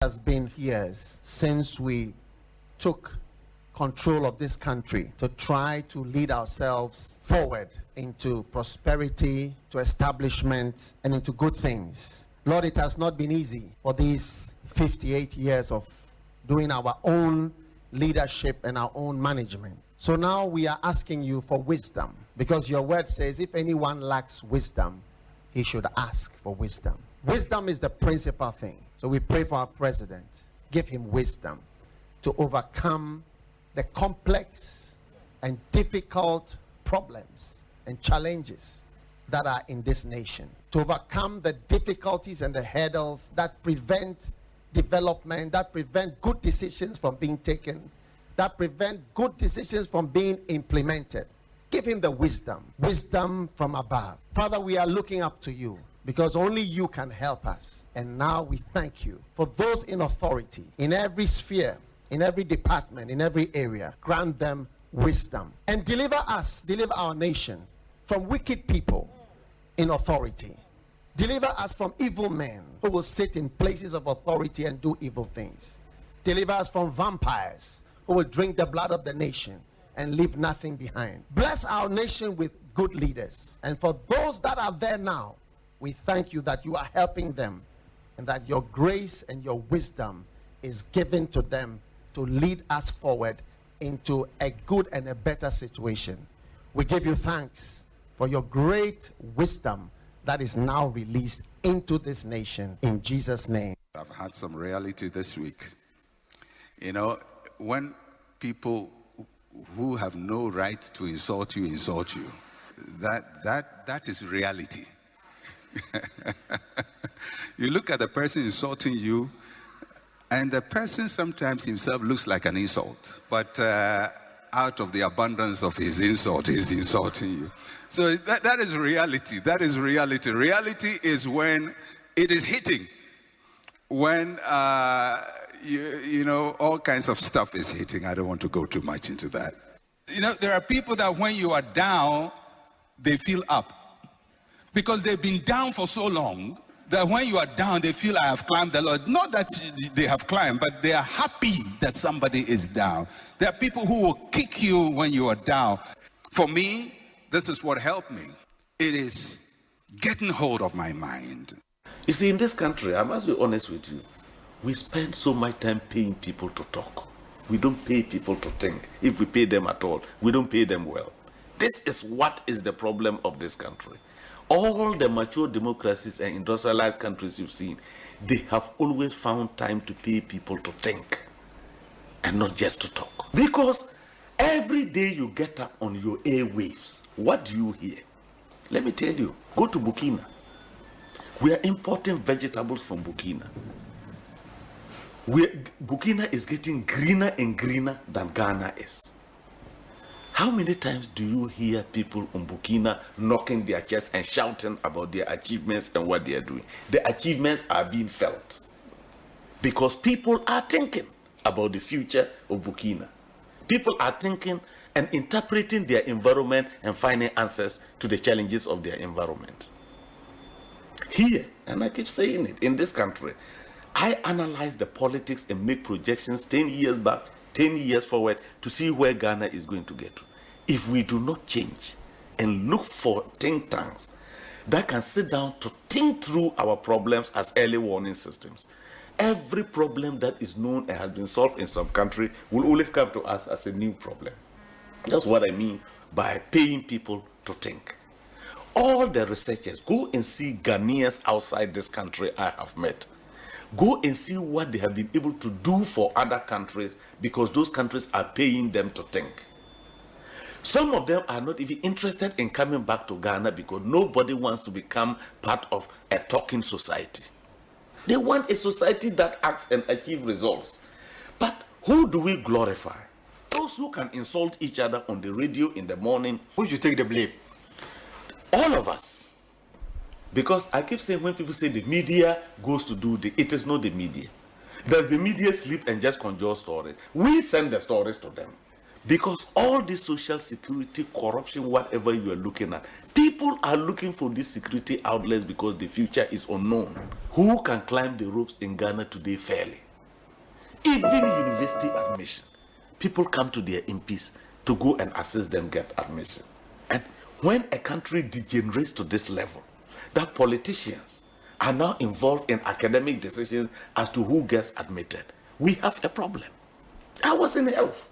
Has been years since we took control of this country to try to lead ourselves forward into prosperity, to establishment, and into good things. Lord, it has not been easy for these 58 years of doing our own leadership and our own management. So now we are asking you for wisdom, because your word says if anyone lacks wisdom, he should ask for wisdom. Wisdom is the principal thing. So we pray for our president. Give him wisdom to overcome the complex and difficult problems and challenges that are in this nation. To overcome the difficulties and the hurdles that prevent development, that prevent good decisions from being taken, that prevent good decisions from being implemented. Give him the wisdom from above. Father, we are looking up to you, because only you can help us. And now we thank you for those in authority, in every sphere, in every department, in every area. Grant them wisdom. And deliver our nation from wicked people in authority. Deliver us from evil men who will sit in places of authority and do evil things. Deliver us from vampires who will drink the blood of the nation and leave nothing behind. Bless our nation with good leaders. And for those that are there now, we thank you that you are helping them, and that your grace and your wisdom is given to them to lead us forward into a good and a better situation. We give you thanks for your great wisdom that is now released into this nation, in Jesus' name. I've had some reality this week. You know, when people who have no right to insult you, that is reality. You look at the person insulting you, and the person sometimes himself looks like an insult, but out of the abundance of his insult, he's insulting you. So that is reality. That is reality. Reality is when it is hitting, when you know, all kinds of stuff is hitting. I don't want to go too much into that. You know, there are people that when you are down, they feel up, because they've been down for so long that when you are down, they feel I have climbed the Lord. Not that they have climbed, but they are happy that somebody is down. There are people who will kick you when you are down. For me, this is what helped me. It is getting hold of my mind. You see, in this country, I must be honest with you, we spend so much time paying people to talk. We don't pay people to think. If we pay them at all, we don't pay them well. This is what is the problem of this country. All the mature democracies and industrialized countries you've seen, they have always found time to pay people to think and not just to talk. Because every day you get up on your airwaves, what do you hear? Let me tell you, go to Burkina. We are importing vegetables from Burkina. Burkina is getting greener and greener than Ghana is. How many times do you hear people in Burkina knocking their chests and shouting about their achievements and what they are doing? The achievements are being felt because people are thinking about the future of Burkina. People are thinking and interpreting their environment and finding answers to the challenges of their environment. Here, and I keep saying it, in this country, I analyze the politics and make projections 10 years back, 10 years forward to see where Ghana is going to get to. If we do not change and look for think tanks that can sit down to think through our problems as early warning systems, every problem that is known and has been solved in some country will always come to us as a new problem. That's what I mean by paying people to think. All the researchers, go and see Ghanaians outside this country I have met. Go and see what they have been able to do for other countries because those countries are paying them to think. Some of them are not even interested in coming back to Ghana because nobody wants to become part of a talking society. They want a society that acts and achieves results. But who do we glorify? Those who can insult each other on the radio in the morning. Who should take the blame? All of us. Because I keep saying when people say the media goes to do it is not the media. Does the media sleep and just conjure stories? We send the stories to them. Because all this social security, corruption, whatever you are looking at, people are looking for these security outlets because the future is unknown. Who can climb the ropes in Ghana today fairly? Even university admission, people come to their MPs to go and assist them get admission. And when a country degenerates to this level, that politicians are now involved in academic decisions as to who gets admitted, we have a problem. I was in health.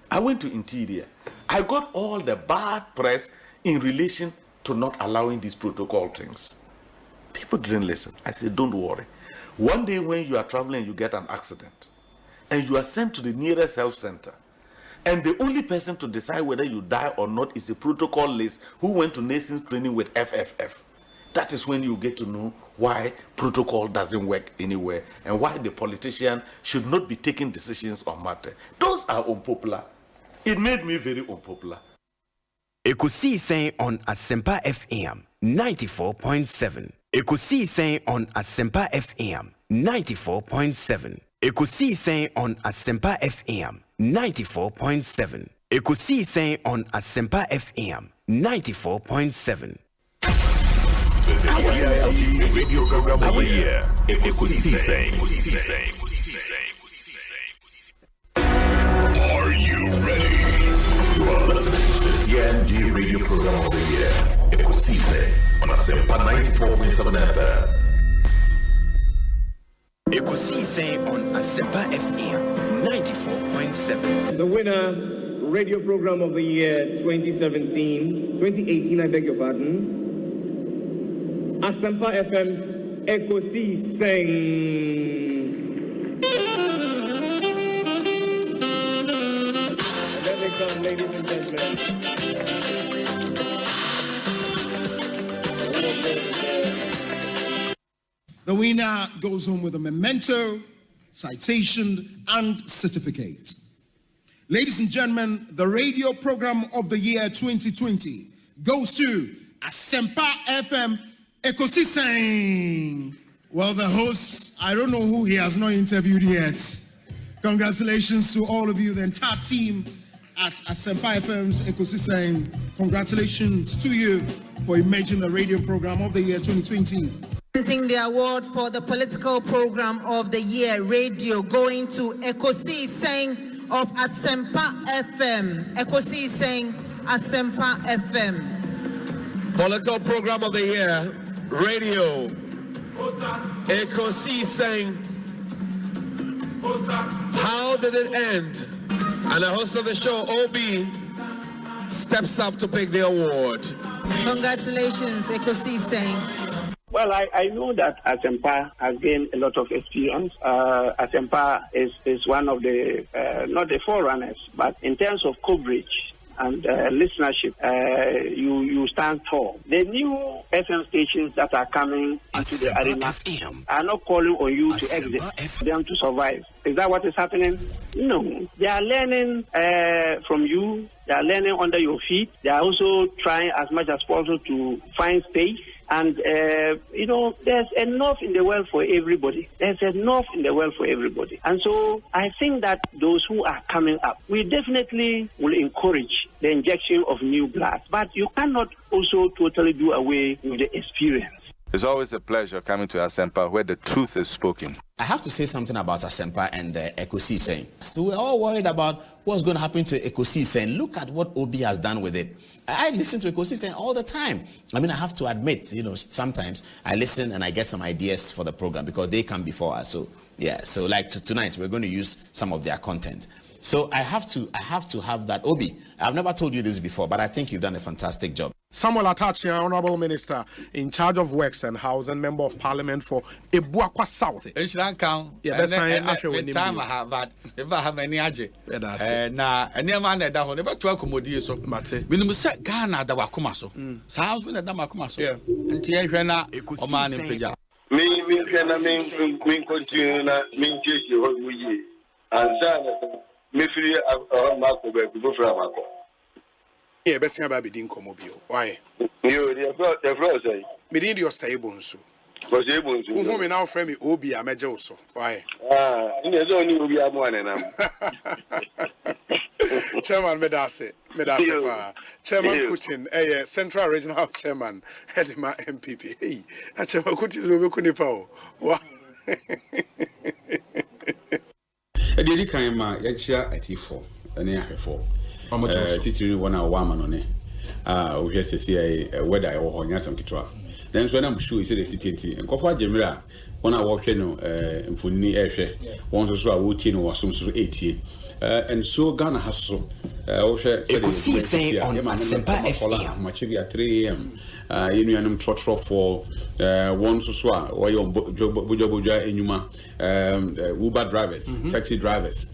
I went to interior. I got all the bad press in relation to not allowing these protocol things. People didn't listen. I said, don't worry. One day when you are traveling, you get an accident, and you are sent to the nearest health center, and the only person to decide whether you die or not is a protocol list who went to nations training with FFF. That is when you get to know why protocol doesn't work anywhere and why the politician should not be taking decisions on matter. Those are unpopular. It made me very unpopular. Ekosiisen On Asempa FM 94.7. Ekosiisen On Asempa FM 94.7. Ekosiisen On Asempa FM 94.7. Ekosiisen On Asempa FM 94.7. This is the radio program of the year. Ekosiisen. Are you ready? You are listening to the CNG radio program of the year. Ekosiisen on Asempa 94.7 FM. Ekosiisen On Asempa FM 94.7. The winner, radio program of the year 2018, I beg your pardon. Asempa FM's Ekosiisen. Let it come, ladies and gentlemen. The winner goes home with a memento, citation, and certificate. Ladies and gentlemen, the radio program of the year 2020 goes to Asempa FM Ekosiisen. Well, the host, I don't know who he has not interviewed yet. Congratulations to all of you, the entire team at Asempa FM's Ekosiisen. Congratulations to you for emerging the radio program of the year 2020. Presenting the award for the political program of the year, radio, going to Ekosiisen of Asempa FM. Ekosiisen, Asempa FM. Political program of the year, radio, Ekosiisen. How did it end? And the host of the show, OB, steps up to pick the award. Congratulations, Ekosiisen. Well, I know that Asempa has gained a lot of experience. Asempa is one of the, not the forerunners, but in terms of coverage and listenership, you stand tall. The new FM stations that are coming into the arena are not calling on you to exit, them to survive. Is that what is happening? No. They are learning from you. They are learning under your feet. They are also trying as much as possible to find space. And, there's enough in the world for everybody. There's enough in the world for everybody. And so I think that those who are coming up, we definitely will encourage the injection of new blood. But you cannot also totally do away with the experience. It's always a pleasure coming to Asempa where the truth is spoken. I have to say something about Asempa and Ekosiisen. So we're all worried about what's going to happen to Ekosiisen. Look at what OB has done with it. I listen to Ekosiisen all the time. I mean, I have to admit, sometimes I listen and I get some ideas for the program because they come before us. So, yeah, so like tonight, we're going to use some of their content. So I have to have that. OB, I've never told you this before, but I think you've done a fantastic job. Samuel Atachian, Honorable Minister in charge of Works and Housing, Member of Parliament for Ebuakwa South. It should count. Yeah, that's time I have that. If I have any aje. Na any man that one never to accommodate so. Mate. We must Ghana that wakuma so. Sounds when that makuma so. Yeah. And here na o man in peja. Me continue na me jeje ho wuyi. Ansa me free mako be go fra mako. Yeah, best thing about being Comobio. Why? You, the floor say. Medin your say Bonsu. Was able to. Whom now frame me Obi a major also. Why? In the zone you will be a one and Chairman Medase, Chairman Kutin, Central Regional Chairman, Hedima MPP. Hey, a Chairman Kutin Rubikunipo. Edi kan ma ya chia atifo ene ahwefo titiri wona wa ma no ne o hwe sese weather e wo ho nya sam kitwa then so na am sure say the city nkofo agemira wona wo hwe no mfuni ehwe won so a wo tie no wasom so etie and so Ghana has so Ekosiisen On Asempa FM. Machiga 3 am. You know, trotro for one so or your boja enyuma, Uber drivers, taxi drivers,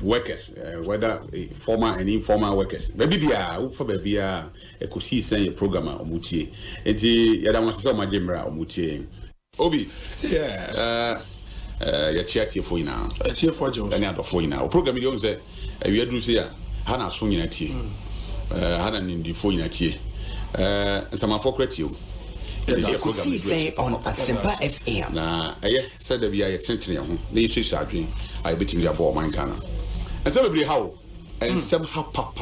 workers, whether formal and informal workers. Baby, for baby, Ekosiisen programmer or Mutie. And the Yadama Sama Jimra or Mutie. Obi, yeah. Ya chiati for now. A cheer for Joe. Any other for now. Program you say, we do see Hana swinging at you. Hana in the phone at you. Some of you. Ekosiisen On Asempa FM. Now, I said that we are a century. They say, I bet in the ball, my Ghana. And celebrate how, and somehow papa.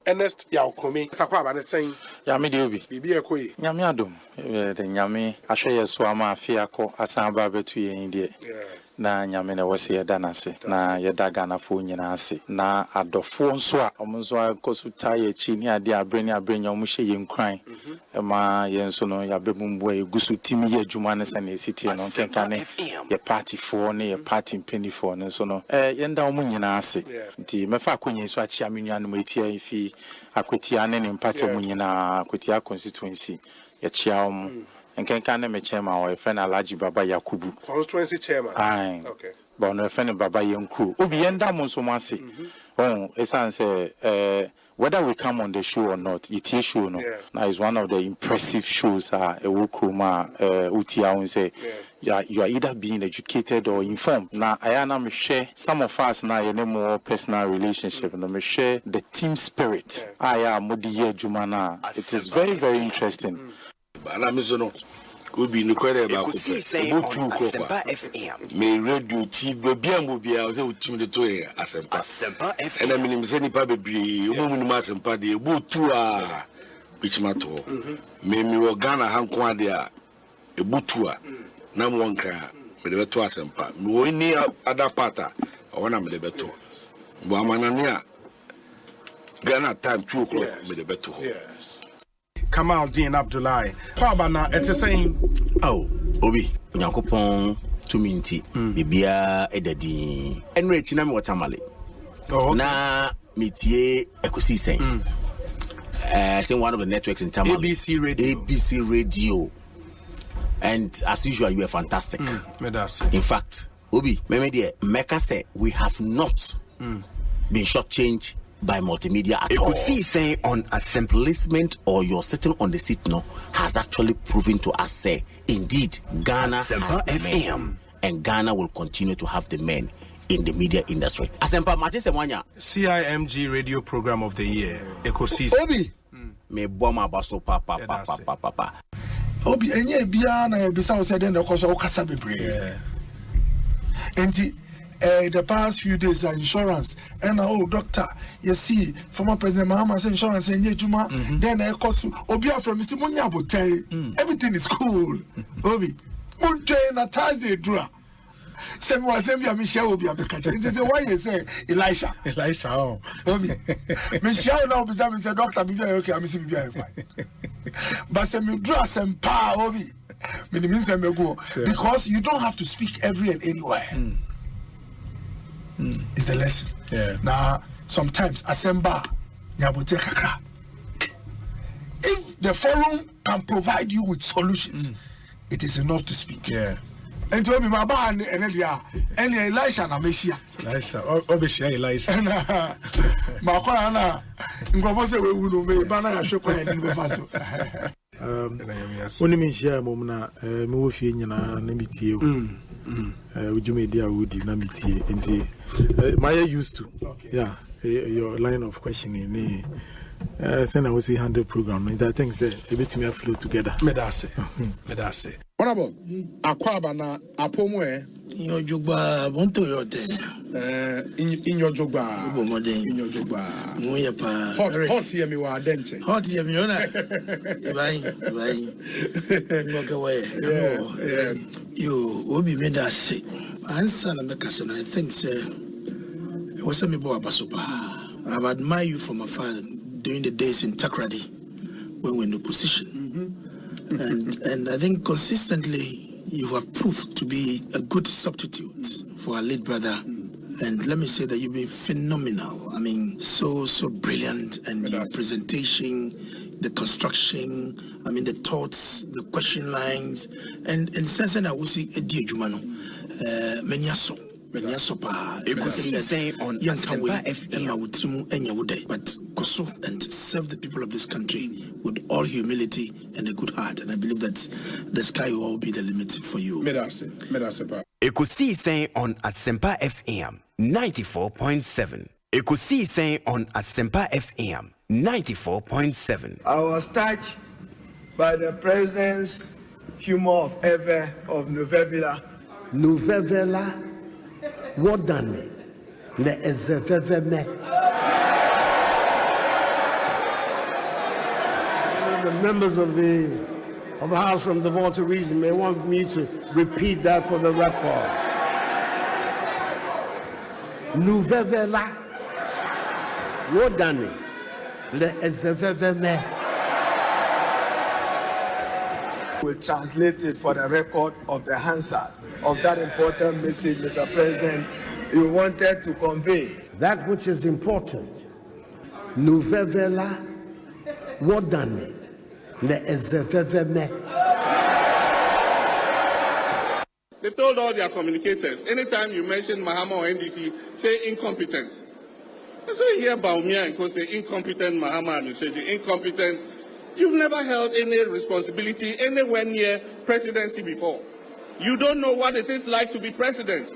Ernest Yaokomi, Sakwa, and saying, Yami Dubi, Bibi Ekoi, Yamiadum, the Yami, Ashe Swama, Fiako, Asamba between India. Na Yamina was here danasi, na Yadagana Funyanasi, na Adofon Swa, Omuzwa Kosutai, Chinia, dia bring your mushe in crying. Emma Yensono, Yabumwe, Gusu Timi, Jumanes and the city, and on Kankane, your party for, your party in penny for, and so no. Yenda Munyanasi, the Mefakuni Swachamian Mutia, if he Aquitian and Pato Munina, Aquitia constituency, your chiam. And can me chairman or a friend Alaji Baba Yakubu. Constituency chairman. Aye. Okay. But no friend Baba Yanku. Ubienda Monsomasi. Oh, it's answer whether we come on the show or not, it is show no. Now is one of the impressive shows a Wukuma Utia say you are either being educated or informed. Now I am share some of us now you more personal relationship and me share the team spirit. I am Modiye Jumana. It is very, very interesting. Alamizono obi nukwere ba ko me radio ti bia mbobia o se utim de to Asempa FM ena minim se nipa bebre omumu ni Asempa de ebutu a bichimato me mi wo Ghana hanko ade a ebutu a na mo nka me de beto Asempa me wo ni ada pata o na me de beto bo amanane a Ghana time 2 o'clock me de beto Kamal Dean Abdullahi. Pabana, it's saying, oh, Obi, Yankopon, 2 minutes, Bibia, Edadi, and Rechinam Watamale. Oh, na Mitie Ekosiisen. I think one of the networks in Tamale. ABC Radio. And as usual, you are fantastic. In fact, Obi, Meka said we have not been shortchanged by multimedia at all. Ekosiisen On Asempa. Placement or you're sitting on the seat now has actually proven to us say indeed Ghana has the men, and Ghana will continue to have the men in the media industry. Asempa Matisse Mwanya. CIMG Radio Program of the Year. Ekosiisen. Obi. Me boma baso papa. Obi enye bia na bisa o said den koso okasa bebre. Enti the past few days insurance and doctor you see former president Mahama say insurance enye juma then ekosu obi afro me si munya botere everything is cool Obi munte na Thursday dura say me was me share obi abeka che say why you say Elisha oh Obi me share na obi say doctor be okay me see be fine but say me dura Asempa Obi me mean say me go because you don't have to speak every and anywhere. Is the lesson. Now, sometimes Asempa, Nyabote Kakra. If the forum can provide you with solutions, it is enough to speak. And to be my band and Elisha na Meshia. Elisha, obviously Elisha. Makwana, Ngobose we would obey Bana Shoko and Befaso. Only me share Momna, Mofi Yana Nemitie. Would you make dear Woody Namiti? And Maya used to, your line of questioning. Send I was a 100 program, and I think that a bit me flow together. Medase. What about Aquabana, Apomwe? In your jugba, Bonto yote. In your jugba, in your jugba. Moyapa. Hot here, me were denting. Hot here, me on it. Walk away. You will be made us sick. answer na make us, and I think it was a me boy Basopa. I've admired you from afar during the days in Takrady when we were in opposition. And I think consistently you have proved to be a good substitute for our late brother. And let me say that you've been phenomenal. I mean, so brilliant. And your presentation, the construction, I mean, the thoughts, the question lines, and sense I will see a dear Jumano. Menyaso. Ekosiise On Asempa FM. But Koso and serve the people of this country with all humility and a good heart. And I believe that the sky will all be the limit for you. Ekosiise On Asempa FM 94.7. Ekosiise On Asempa FM 94.7. I was touched by the presence, humor of Eve of Novevilla. Novevilla, what done? Le ezeveveme. The members of the House from the Volta region may want me to repeat that for the record. Novevilla, what done? Le ezeveveme. Will translate it for the record of the Hansard of that important message, Mr. President, you wanted to convey. That which is important. Novevela, Wodane, Le Ezeveveme. They told all their communicators, anytime you mention Mahama or NDC, say incompetent. And so you hear Baumia and say incompetent Mahama administration, incompetent. You've never held any responsibility anywhere near presidency before. You don't know what it is like to be president.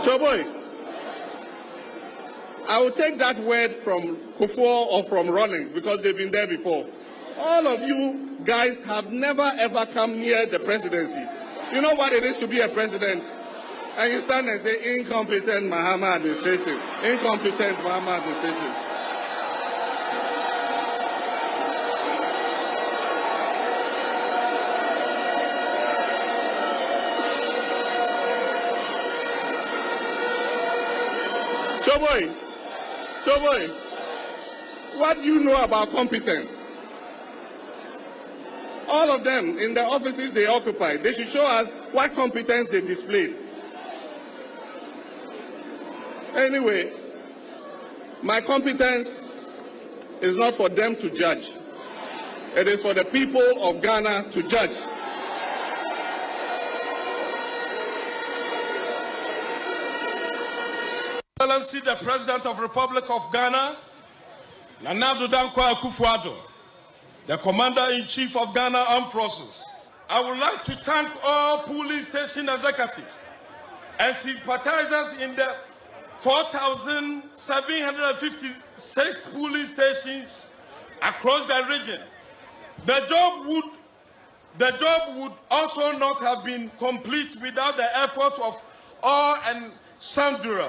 Choboy, I will take that word from Kufuor or from Rawlings because they've been there before. All of you guys have never ever come near the presidency. You know what it is to be a president? And you stand and say, incompetent Mahama administration. Incompetent Mahama administration. Choboy, what do you know about competence? All of them in the offices they occupy, they should show us what competence they displayed. Anyway, my competence is not for them to judge. It is for the people of Ghana to judge. Excellency, the President of the Republic of Ghana, Nana Addo Dankwa Akufo-Addo, the Commander-in-Chief of Ghana Armed Forces. I would like to thank all police station executives and sympathizers in the 4,756 police stations across the region. The job would also not have been complete without the effort of all and sundry.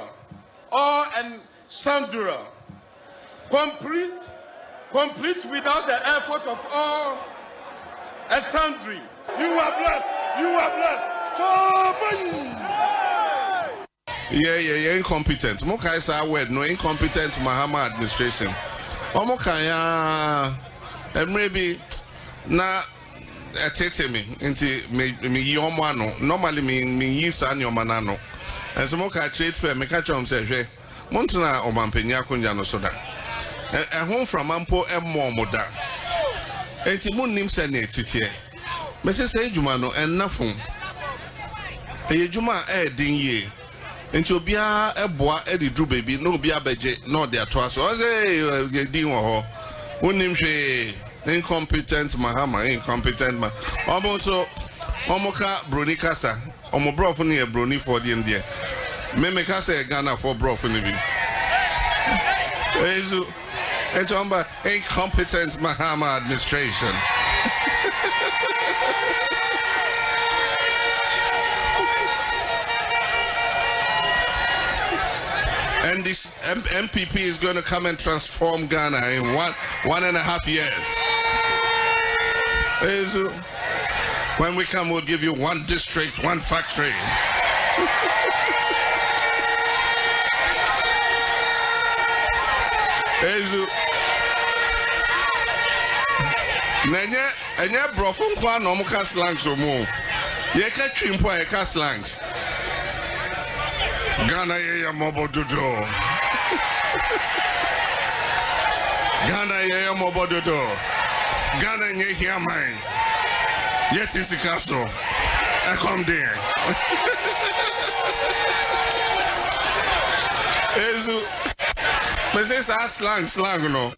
Complete without the effort of all and sundry. You are blessed. You are blessed. Yeah, incompetent. Mokai say word no incompetent Mahama administration. Omokaya maybe na etete me nti me yi omo ano. Normally me yi sa ni omo ano. And so mokai trade fair me catch am say hwe. Montana omampenya akonja no so da. Home from ampo emmo moda. Enti munnim se na etitie. Me say juma no ennafon. Juma din ye. Enti obia eboa edidru baby no obia beje no de ato aso. O say din wo ho. Unnim hwe incompetent Mahama, incompetent ma. Omo omoka broni kasa. Omo brofo ne e broni for the there. Me kasa Ghana for brofo ne bi. Ezu it's on by incompetent Mahama administration. And this MPP is going to come and transform Ghana in 1.5 years. When we come, we'll give you 1 district, 1 factory. Enye brofun kwa no muka slangs omo. Ye ka twimpo e ka slangs. Ghana ye ya mobododo. Ghana ye ya mobododo. Ghana nye hia man. Yet is castle. I come there. Ezu. Me say slang no.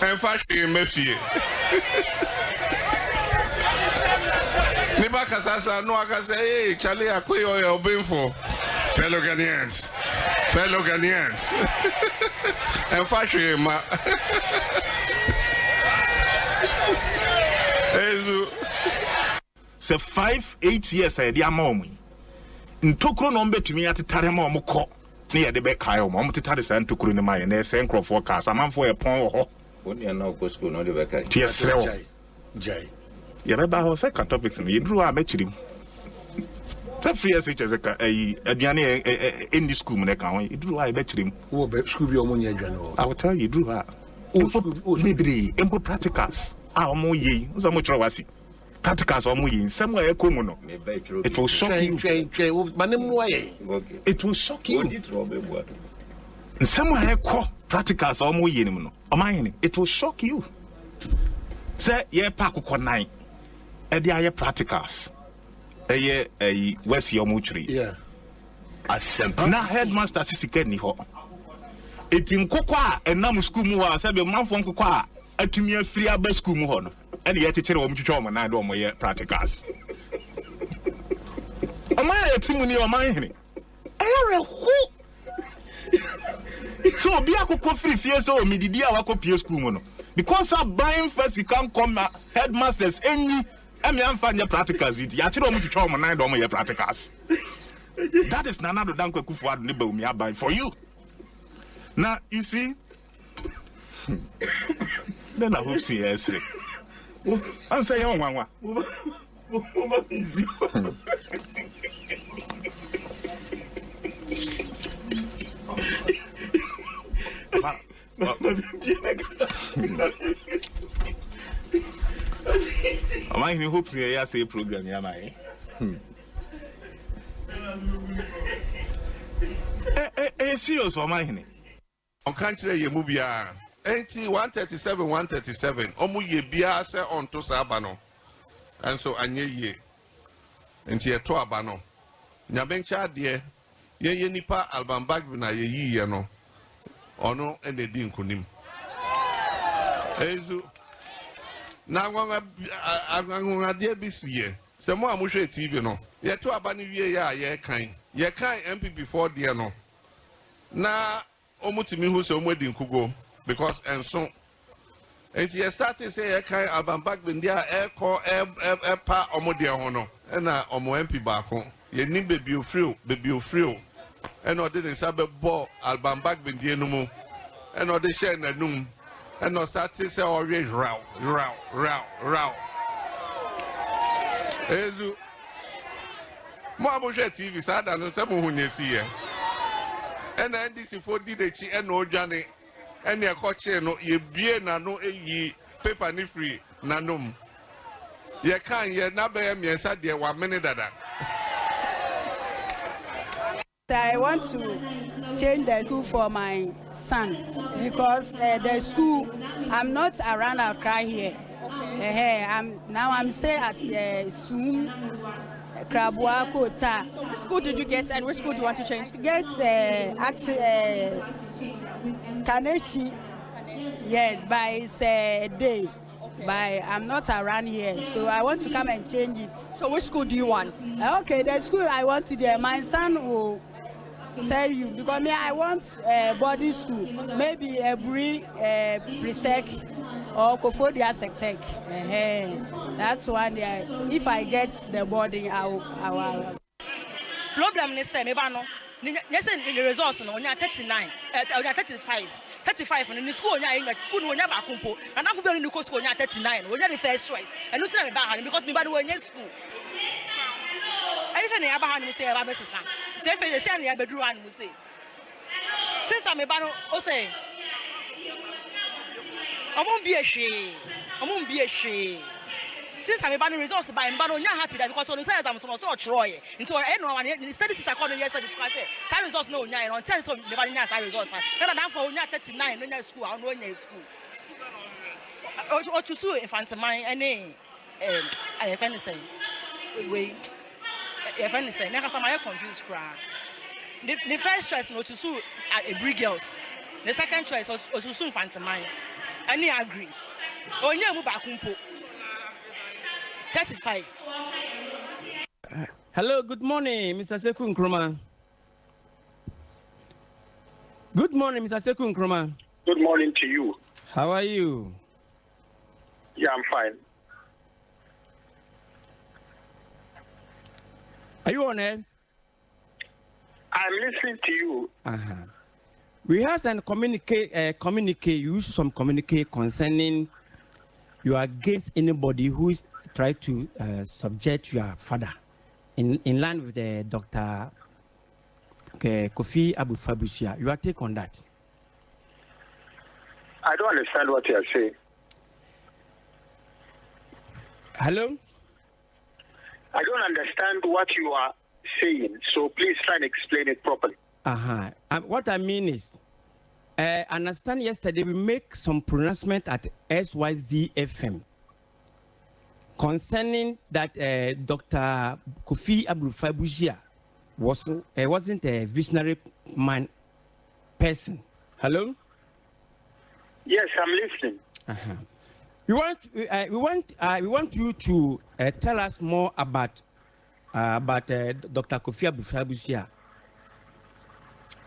En factory me fie. Niba kasasa no akase hey Charlie akwe o benfo. Fellow Ghanaians. En factory ma. Ezu. Se 5-8 years I dia ma omu. Ntokro no mbetumi atetare ma omukọ. Ne ye de be kai omu tetare sa ntokro ne ma ye na se nkrofo ka samanfo e pon ho. Oni na go school no de be kai. Tiesrew. Jai. Ye be ba ho second topics no ye duru a bechirim. Se free SHS ka aduane in the school ne ka ho ye duru a bechirim. Wo be school bi omo nya aduane ho. I will tell you duru a. O school maybe empo practicals. Omo ye, so mo chro wasi. Practicals omo ye nsem a ekomu no. It will shock you. It will shock you. Nsem a ekọ practicals omo ye nim no. Oman it will shock you. Say ye pa akokọ nan. E dey aye practicals. Eye west omo chiri. Yeah. Asempa. Na headmaster sisike ni ho. Etin kokọ a enam school mu wa say be manfo kokọ a atumi afiri aba school mu ho no. And yet teacher wo mtwetwe omo na do omo ye practicals. Omo ye timuni omo hene. Ere hu. So be akoko free fie so mididi a wakopie school mu no. Because of buying first you can come headmasters any emi amfa nye practicals with ya kire omo twetwe omo na do omo ye practicals. That is Nana do Danko Kufuado ne ba umi abai for you. Now you see then I hope see yes. I'm saying one. I hope you say program ya mai. Serious o mai. On country ye movie ah. 137 omu ye bia se onto sa aba no enso anye ye enti ye to aba no nyabencha de ye nipa album bag na ye yiye no ono ene di nkunim ezu na ngwa de bisiye se mo amuhwe TV no ye to aba ni wie ya ye kan MPP 4 de no na omutimi hu se omudi nkugo because and so and you started say kind album back when there air call air pa omodia hono na omo MP baako ye ni baby free and o didn't sabe ball album back when there no mu and o de share na num and o started say always row ezu mo aboje TV sada no se mo hunyesi ye and NDC 4 did the chi and no journey. And your coach no ye bie na no eyi paper ni free na nom ye kan ye na be me sa de 1 minute dada. I want to change the school for my son because the school I'm not around Accra here. I'm staying at Sum Krabwa Kota. So which school did you get and which school do you want to change? Get Kaneshi, yes, by it's a day, but I'm not around here, so I want to come and change it. So which school do you want? Okay, the school I want to do, my son will tell you, because me I want boarding school, maybe a Presec or Kofodia Sectec. That's one day. If I get the boarding, I will. Problem is say me ba no. Yes, the results on 39, 35, and in the school, school, when you're back, and I've been in the school, 39, when you're the first choice, and not about because me by the way, in school. I even Abraham will say about Mrs. Sam. Say, they say, I bedroom will say. Since I'm a banner, Osei, I won't be a shame. Since I'm a banner results by Mbano, you're happy that because on the side I'm so Troy. And so I know the studies according yesterday, I results no, and on 10 of the Banias I results. Then I'm for 39 in school, I'm going to school. Or to sue if I'm my any, I can say, wait, if I say, never some I confused cry. The first choice was to sue a brig girls. The second choice was to sue fancy mine. And I agree. Oh, yeah, move back. 35. Hello, good morning, Mr. Seku Nkrumah. Good morning, Mr. Seku Nkrumah. Good morning to you. How are you? Yeah, I'm fine. Are you on air? I'm listening to you. We have some communicate, use some communicate concerning you are against anybody who is try to subject your father in line with the Dr. Kofi Abu-Fabusia. Your take on that? I don't understand what you are saying. Hello? I don't understand what you are saying, so please try and explain it properly. What I mean is, I understand yesterday we make some pronouncement at SYZ FM concerning that Dr. Kofi Abu-Fabusia wasn't a visionary person. Hello? Yes, I'm listening. We want you to tell us more about Dr. Kofi Abu-Fabusia.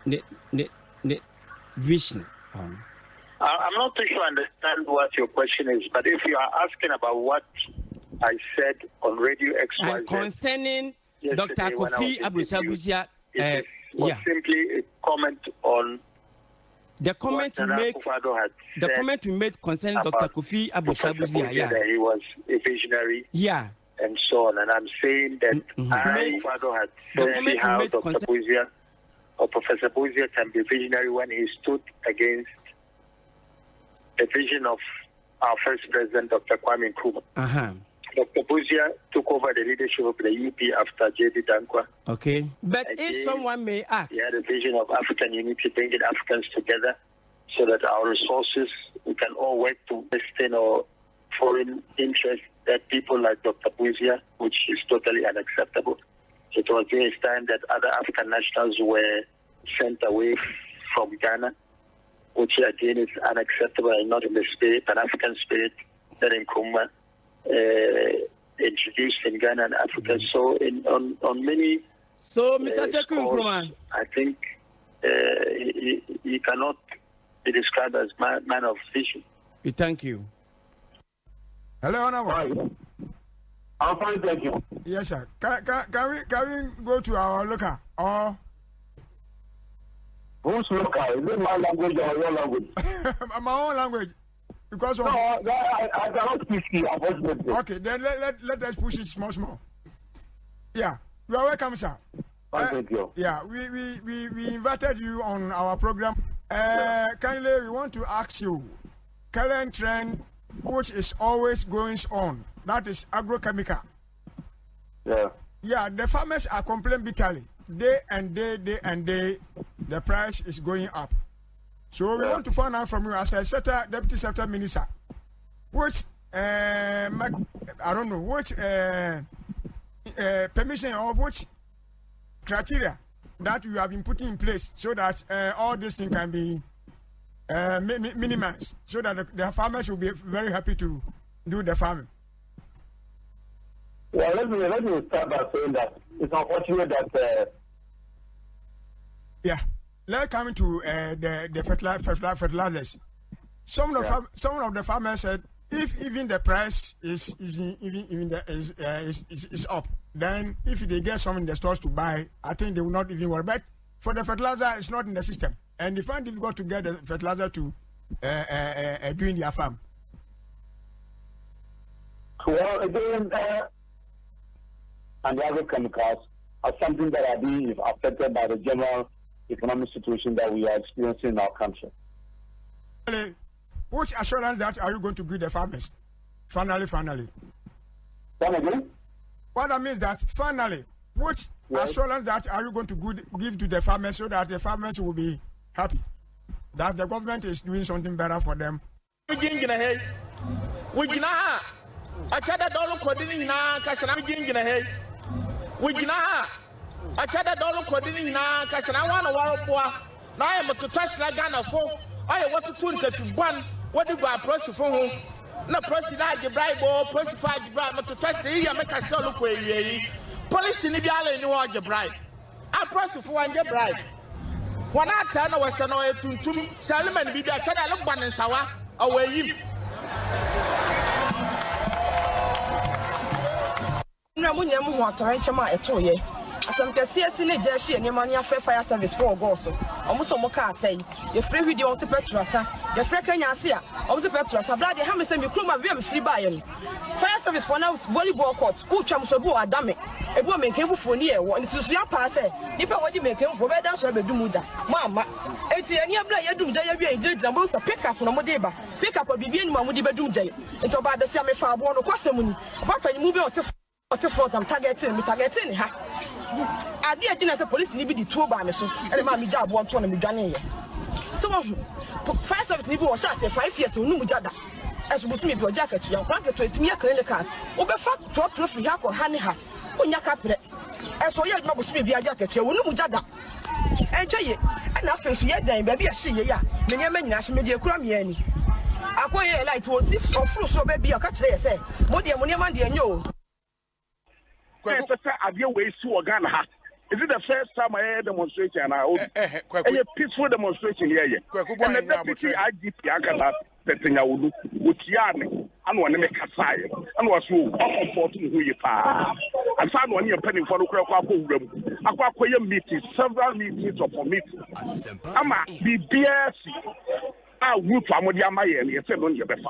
The vision. I'm not too sure I understand what your question is, but if you are asking about what I said on Radio XYZ and concerning Dr. Kofi Abu-Fabusia, it was simply a comment on the comment you make. The comment you made concerning Dr. Kofi Abu-Fabusia, that he was a visionary, and so on. And I'm saying that Fado had said how Dr. Buzia or Professor Buzia can be visionary when he stood against the vision of our first president, Dr. Kwame Nkrumah. Dr. Buzia took over the leadership of the UP after J.D. Dankwa. Okay. But if someone may ask, he had a vision of African unity, bringing Africans together so that our resources, we can all work to Western or foreign interests that people like Dr. Buzia, which is totally unacceptable. It was during his time that other African nationals were sent away from Ghana, which again is unacceptable and not in the spirit, an African spirit that Nkrumah introduced in Ghana and Africa. So on many Mr. Seku Nkrumah, I think he cannot be described as man of vision. We thank you. Hello, Honorable. I'm fine, thank you. Yes, sir. Can we go to our local or? Who's local? Is it my language or your language? My own language. Because of I cannot speak here, unfortunately. Okay, then let us push it small. Yeah, you are welcome, sir. Thank you. Yeah, we invited you on our program. Kindly, we want to ask you, current trend, which is always going on, that is agrochemical. Yeah, the farmers are complaining bitterly. Day and day, the price is going up. So we want to find out from you as a deputy secretary minister, which I don't know which permission or which criteria that you have been putting in place so that all these things can be minimized, so that the farmers will be very happy to do the farming. Well, let me start by saying that it's unfortunate that. Let's come to the fertilizers. Some of the farmers said if even the price is up, then if they get some in the stores to buy, I think they will not even worry. But for the fertilizer is not in the system, and they find difficult to get the fertilizer to doing their farm. Well, again, and the agrochemicals are something that are being affected by the general economic situation that we are experiencing in our country. Which assurance that are you going to give the farmers? Finally. Come again? What that means that finally, which assurance that are you going to give to the farmers so that the farmers will be happy that the government is doing something better for them? Achada dolo kodini na kashana jingina hey. Wigina achada dolo kodini na kashana wana warobwa. Na I am to touch na Ghana for. I want to tune to ban. What do you approach for home? Na press na bribe or press five bribe to touch the area make a show look where police in the alley no one bribe. I press for one bribe. When I turn away to Salman be a chada look ban and sawa away him. No, we never want to reach my etoye. As I'm casing a jersey and your money for fire service for Bonsu. Almost some car say, your free video on the Petrasa, your freaking Yasia, on the Petrasa, bloody Hammer and you crew my very free buy. Fire service for now, volleyball court, who chums a boy, damn it. A woman came for near one to see your pass. If I want to make him for better, so I do Muda. Mamma, it's a near play, you do Jay, and both a pick up on a Modeba, pick up a BB Mamudi do Jay. It's about the same far born of Quasamuni. What can you move out to? What if I'm targeting her? I did the police need the two by me, so and my job won't want to be done. So, fire service need was shot 5 years to Numujada. As was me to a jacket, young blanket to me a clinical. Over fact, talk to Yak or Haniha. When Yak up as so young was me be a jacket, you Numujada. And Jay, and after she had done, baby, I see ya. Many men national media crummy. I quite like to if or fruit so baby, a catch there, say, more dear money, man, dear, no. Is it the first time I had a demonstration? A peaceful demonstration here. And the deputy IGP Agata setting out with Yarn and one make a sign and was so unfortunate who you are. And found one year penny for the room. Aqua meetings, several meetings of meetings. Ama BBS. I would from what Yamaya and you said on your best.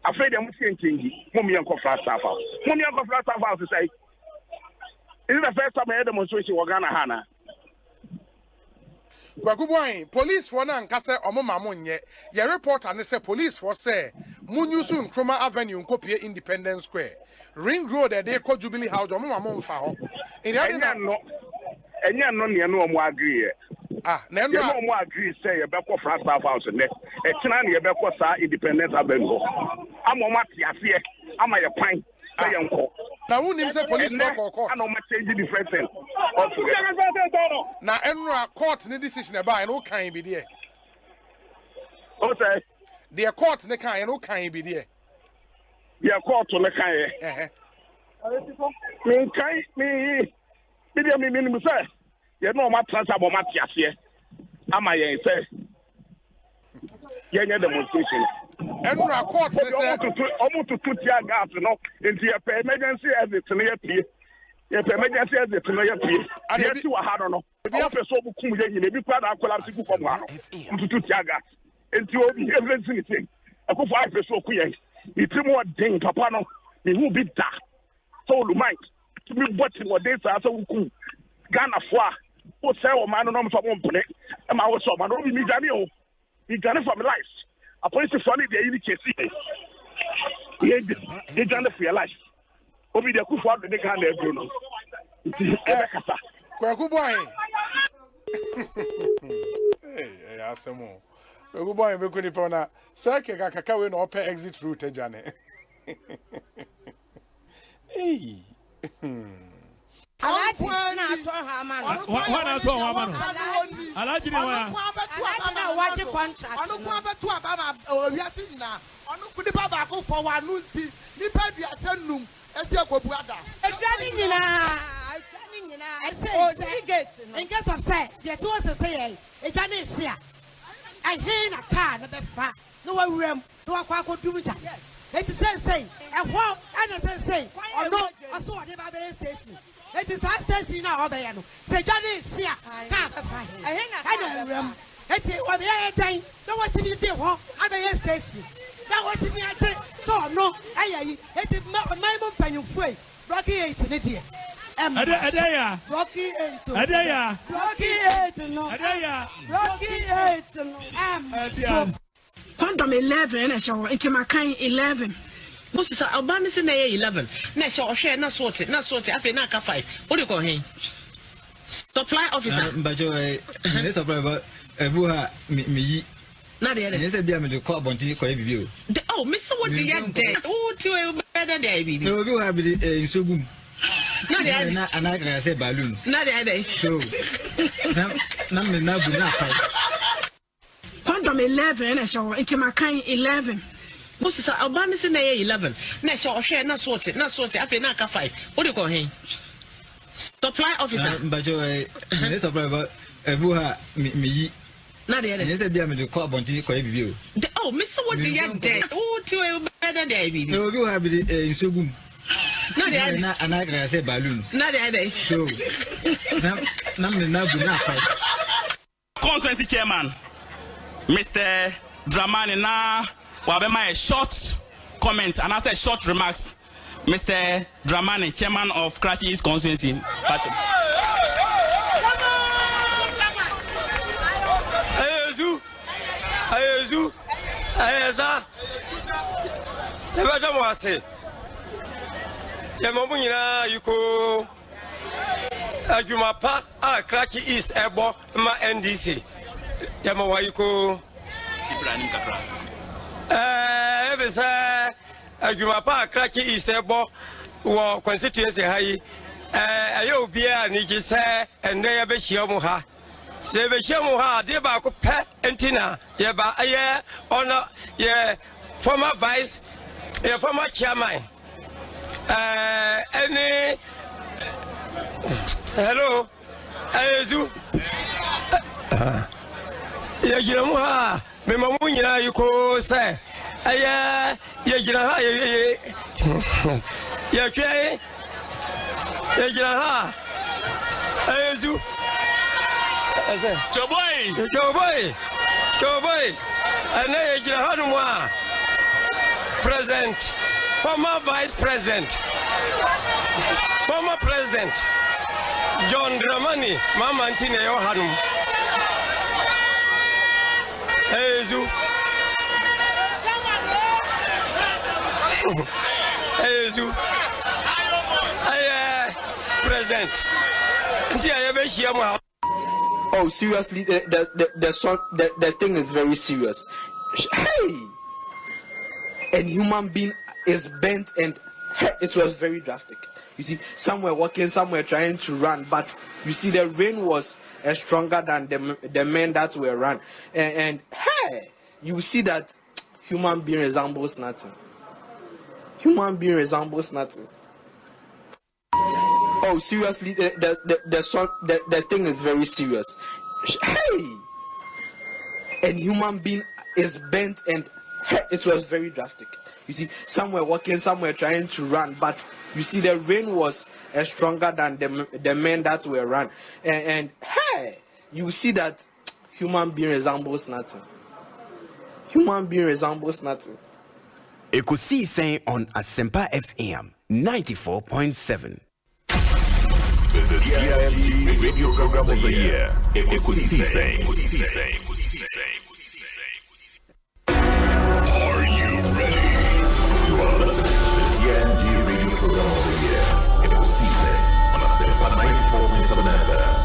Afraid I'm thinking, Mummy Uncle Flat Staff House. Mummy Uncle Flat Staff House to say, is it the first time I had a demonstration with Ghana Hana? Kwakuboy, police for nan kase omomamunye. Ye report and say police for say Munyusu Nkrumah Avenue Nkopie Independence Square. Ring Road they call Jubilee House omomamun fa ho. In the other no. Enya no ne no mo agree. Na no mo agree say ye be ko Flat Staff House ne. E tina ne ye be ko sa Independence Avenue. Amoma tiase ama ye kwan ayenko. Na who nim say police for court. And o ma change different thing. Na enra court ne decision e ba e no kan bi de. Okay. The court ne kan e no kan bi de. The court ne kan e. Me kan me say ye no ma transfer bo ma tiase. Ama ye say ye demonstration. Enra court they say almost to tear gas no into your emergency exit no ye emergency exit no ye pie and ye ti wa ha no be afa so bu kum ye nyina bi kwa da akola siku kom ha no to tear gas into obi everything thing akofo afa so ku ye iti mo den papa no me hu bi da so lu mind to me botting what dey sa so kum Ghana fo a o say o man no mfa mo mpene e ma wo so man no bi mi gane o mi gane from life. A police funny they even chase they done for your life. Obi de kufu ado de kan na ebro no. Kwakuboy. Hey, asemo. Kwakuboy be kuni pona. Sake kakaka we no open exit route ejane. Hey. Alaji na to ha man. Wana to ha man. Alaji na wa. Alaji na waji contract. Onu kwa betu abama owiase nyina. Onu kudi baba ko for wanu nti. Nipa bia senum esi akobu ada. Ejani nyina. I say in case of say, the two us say ejani sia. And he na car na be fa. No wa wurem, no wa kwa kodumja. It is say and what and say. Oh no, I saw the Bible station. It is that station now, Obayano. Say, Johnny, see, can't find it. I don't it's what we are saying. No, what you do, I may station. Now, what you mean? So, no, it's my penny free. Rocky 8 in it. Adaya. Rocky 8. Adaya. Rocky 8. No. Adaya. Rocky 8. No. Condom 11, I shall into my kind 11. Most is Albanese in 11. National share, not sorted, after Naka 5. What do you call him? Supply officer. But it's a problem. Buha me. Not the other. Yes, I be able to call Bonti for you. Oh, Mr. What do you get? Oh, to better day. No, you have it so good. Not the other. And I can say balloon. Not the other. So, now, Condom 11, I shall into my kind 11. Most is Albanese in 11. National share, not sorted, after Naka 5. What do you call him? Supply officer. But it's a problem. Buha me. Not the other. Yes, I be able to call Bonti for you. Oh, Mr. What do you get? Oh, to better day. No, you have it so good. Not the other. And I can say balloon. Not the other. So, now, Constituency Chairman, Mr. Dramani, now, a short comment and I said short remarks. Mr. Dramani, Chairman of Karachi East Constituency. Ayeza. Never was Yamamuna, yuko Ajumapa, Karachi East Ebo, ma NDC. Yamawayuko Ebisa Ajumapa, Karachi East Ebo, or constituency high. Ayo Bia Nijisa, and they have a Shiamuha. Sebeshamuha, dear Baku Pet Entina, Yaba, Aye, honor, yeah, former vice, yeah, former chairman. Any hello, Ayezu, Yajiramuha, Memamunia, you could say, Aye, Yajiraha, Yake, Yajiraha, Ayezu. Joboy, and Hanuma, President, former Vice President, former President, John Dramani, Mama Antine Hanum. Ezu, President, Oh, seriously, the thing is very serious. Hey! And human being is bent and it was very drastic. You see, some were walking, some were trying to run, but you see the rain was stronger than the men that were run. And hey! You see that human being resembles nothing. Human being resembles nothing. Oh, seriously, the thing is very serious. Hey! And human being is bent and it was very drastic. You see, some were walking, some were trying to run, but you see the rain was stronger than the men that were run. And hey! You see that human being resembles nothing. Human being resembles nothing. Ekosiisen On Asempa FM 94.7. The CIMT Radio Program of the Year, Ekosiisen. Are you ready? You are listening to the CIMT Radio Program of the Year, Ekosiisen on Asempa 94.7 FM.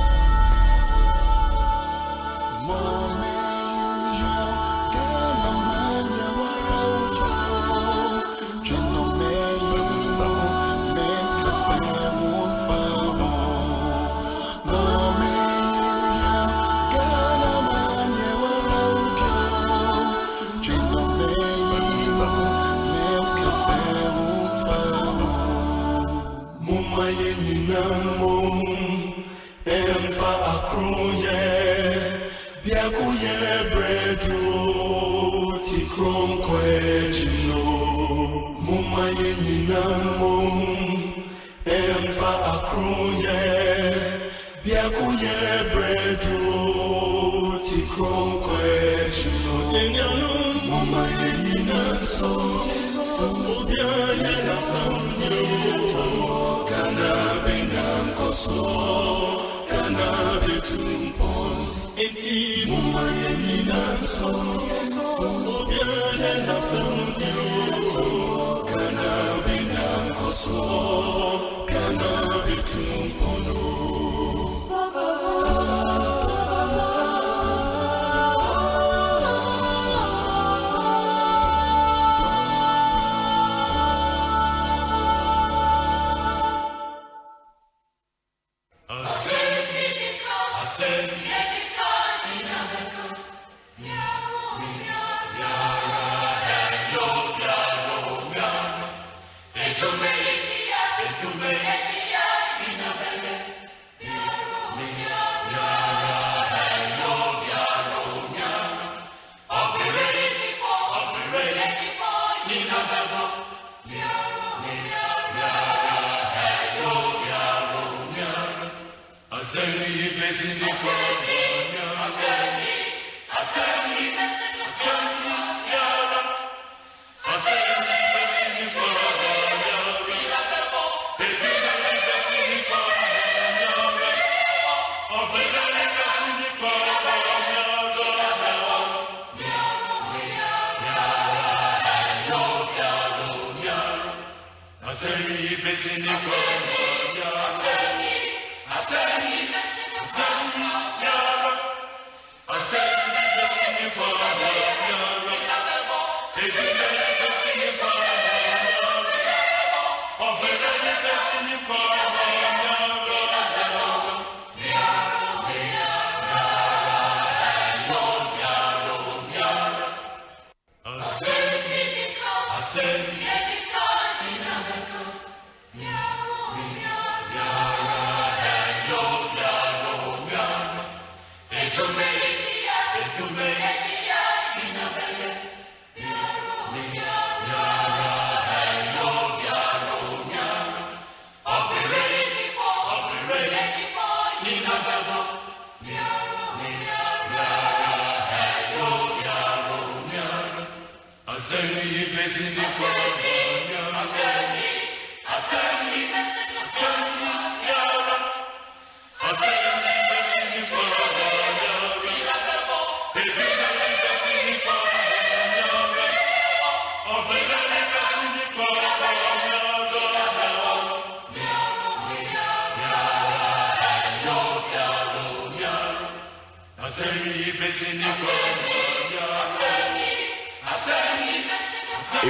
Mumma yenina mum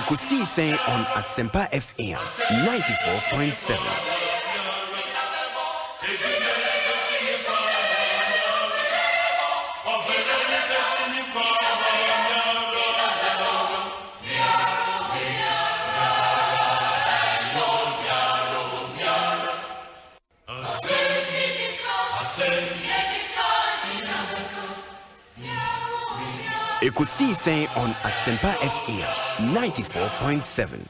Ekosiisen on Asempa FM 94.7. Ekosiisen on Asempa FM 94.7.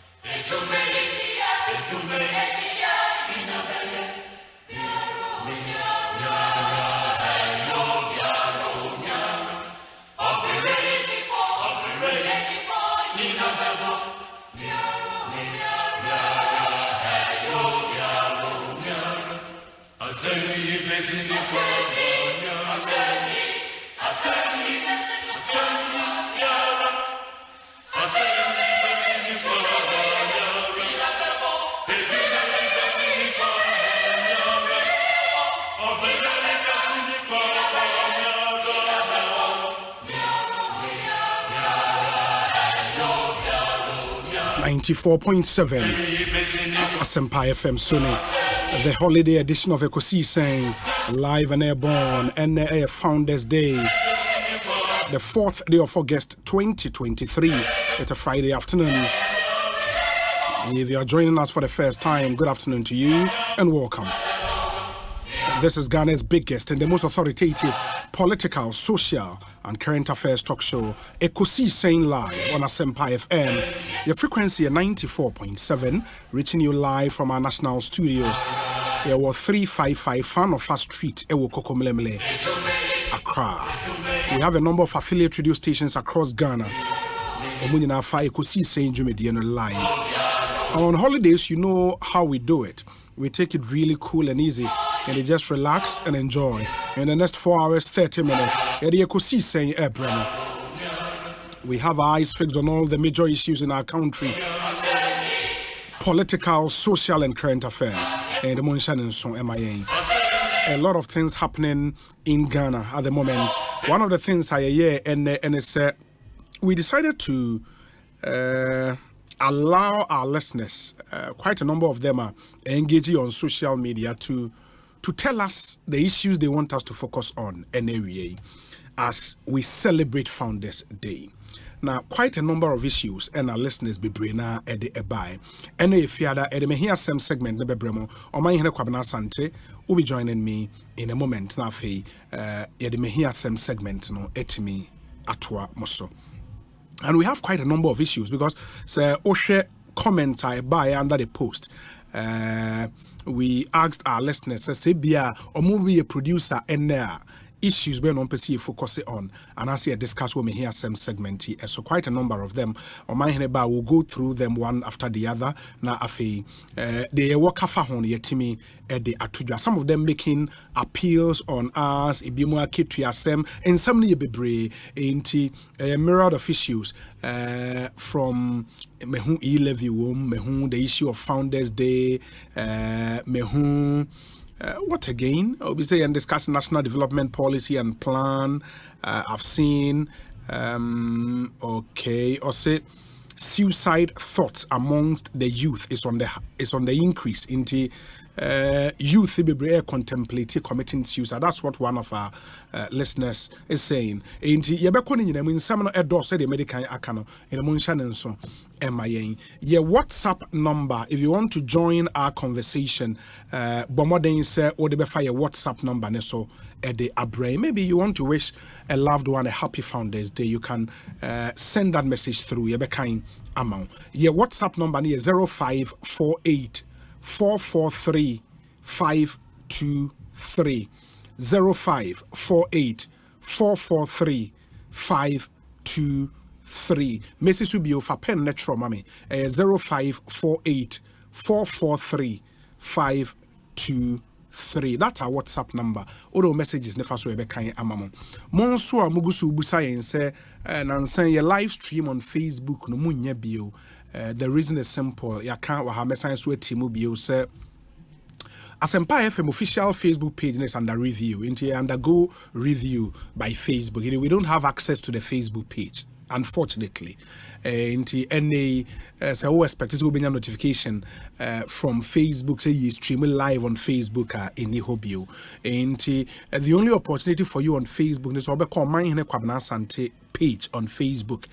Asempa FM Sunny, the holiday edition of Ekosiisen, live and airborne, and Founders Day, the 4th day of August 2023. It's a Friday afternoon. If you are joining us for the first time, good afternoon to you and welcome. This is Ghana's biggest and the most authoritative political, social, and current affairs talk show, Ekosiisen live on Asempa FM. Your frequency at 94.7, reaching you live from our national studios There were 355 Fan of Fast Street, Ewo Kokomlemle, Accra. We have a number of affiliate radio stations across Ghana. Omunina Fa Ekosiise On live. On holidays, you know how we do it. We take it really cool and easy, and they just relax and enjoy. In the next 4 hours, 30 minutes, Ekosiise On Asempa. We have our eyes fixed on all the major issues in our country. Political, social, and current affairs. And a lot of things happening in Ghana at the moment. One of the things I hear, and it's we decided to allow our listeners, quite a number of them are engaging on social media to tell us the issues they want us to focus on NAWA as we celebrate Founders Day. Now, quite a number of issues, and our listeners be brina at the ebai. And if you are the Mehia Sem segment, the Bebremo, or my Hena Kwabana Sante, will be joining me in a moment. Now, the Mehia Sem segment, no, etimi atwa moso. And we have quite a number of issues because Osei comments I buy under the post. We asked our listeners, say, Bia, or movie a producer, and there. Issues when on PC focus on, and I see a discuss when we hear some segment. So quite a number of them. On my hand, will go through them one after the other. Now, they work hon yetimi the atuja. Some of them making appeals on us. Ibimwa Kituyasem and some bebre into a myriad of issues from mehun e-levy mehun the issue of Founders Day mehun. What again? I'll be saying discuss national development policy and plan. I've seen Osei suicide thoughts amongst the youth is on the increase into youth be contemplating committing suicide. That's what one of our listeners is saying. Into in some said the medical akano in the moonshan and so your WhatsApp number if you want to join our conversation bomodin say or the fire WhatsApp number so at the abre. Maybe you want to wish a loved one a happy Founders Day. You can send that message through your kind amount. Your WhatsApp number is 0548 443 523 0548 443 523. Message will be for pen natural mommy 0548 443 523. That's our WhatsApp number. All messages never so ebe kan amamo. Monso amugusu busa yen say nansan your live stream on Facebook no munye bio. The reason is simple. Ya can't wa message so timu bio say Asempa FM official Facebook page is under review. Into undergo review by Facebook. We don't have access to the Facebook page, unfortunately. Into any so we expect this will be a notification from Facebook. Say you stream live on Facebook in the hobby. Into the only opportunity for you on Facebook is to call my Kwabena Sante page on Facebook.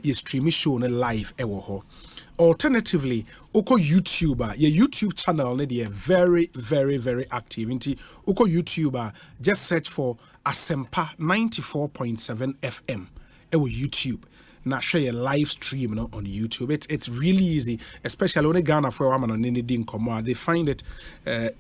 You stream show live ewo. Alternatively, Oko YouTuber, your YouTube channel, they are very, very, very active. Into Oko YouTuber, just search for Asempa 94.7 FM. Ewo YouTube. Now share your live stream on YouTube. It's really easy, especially when Ghana for a man on anything come. They find it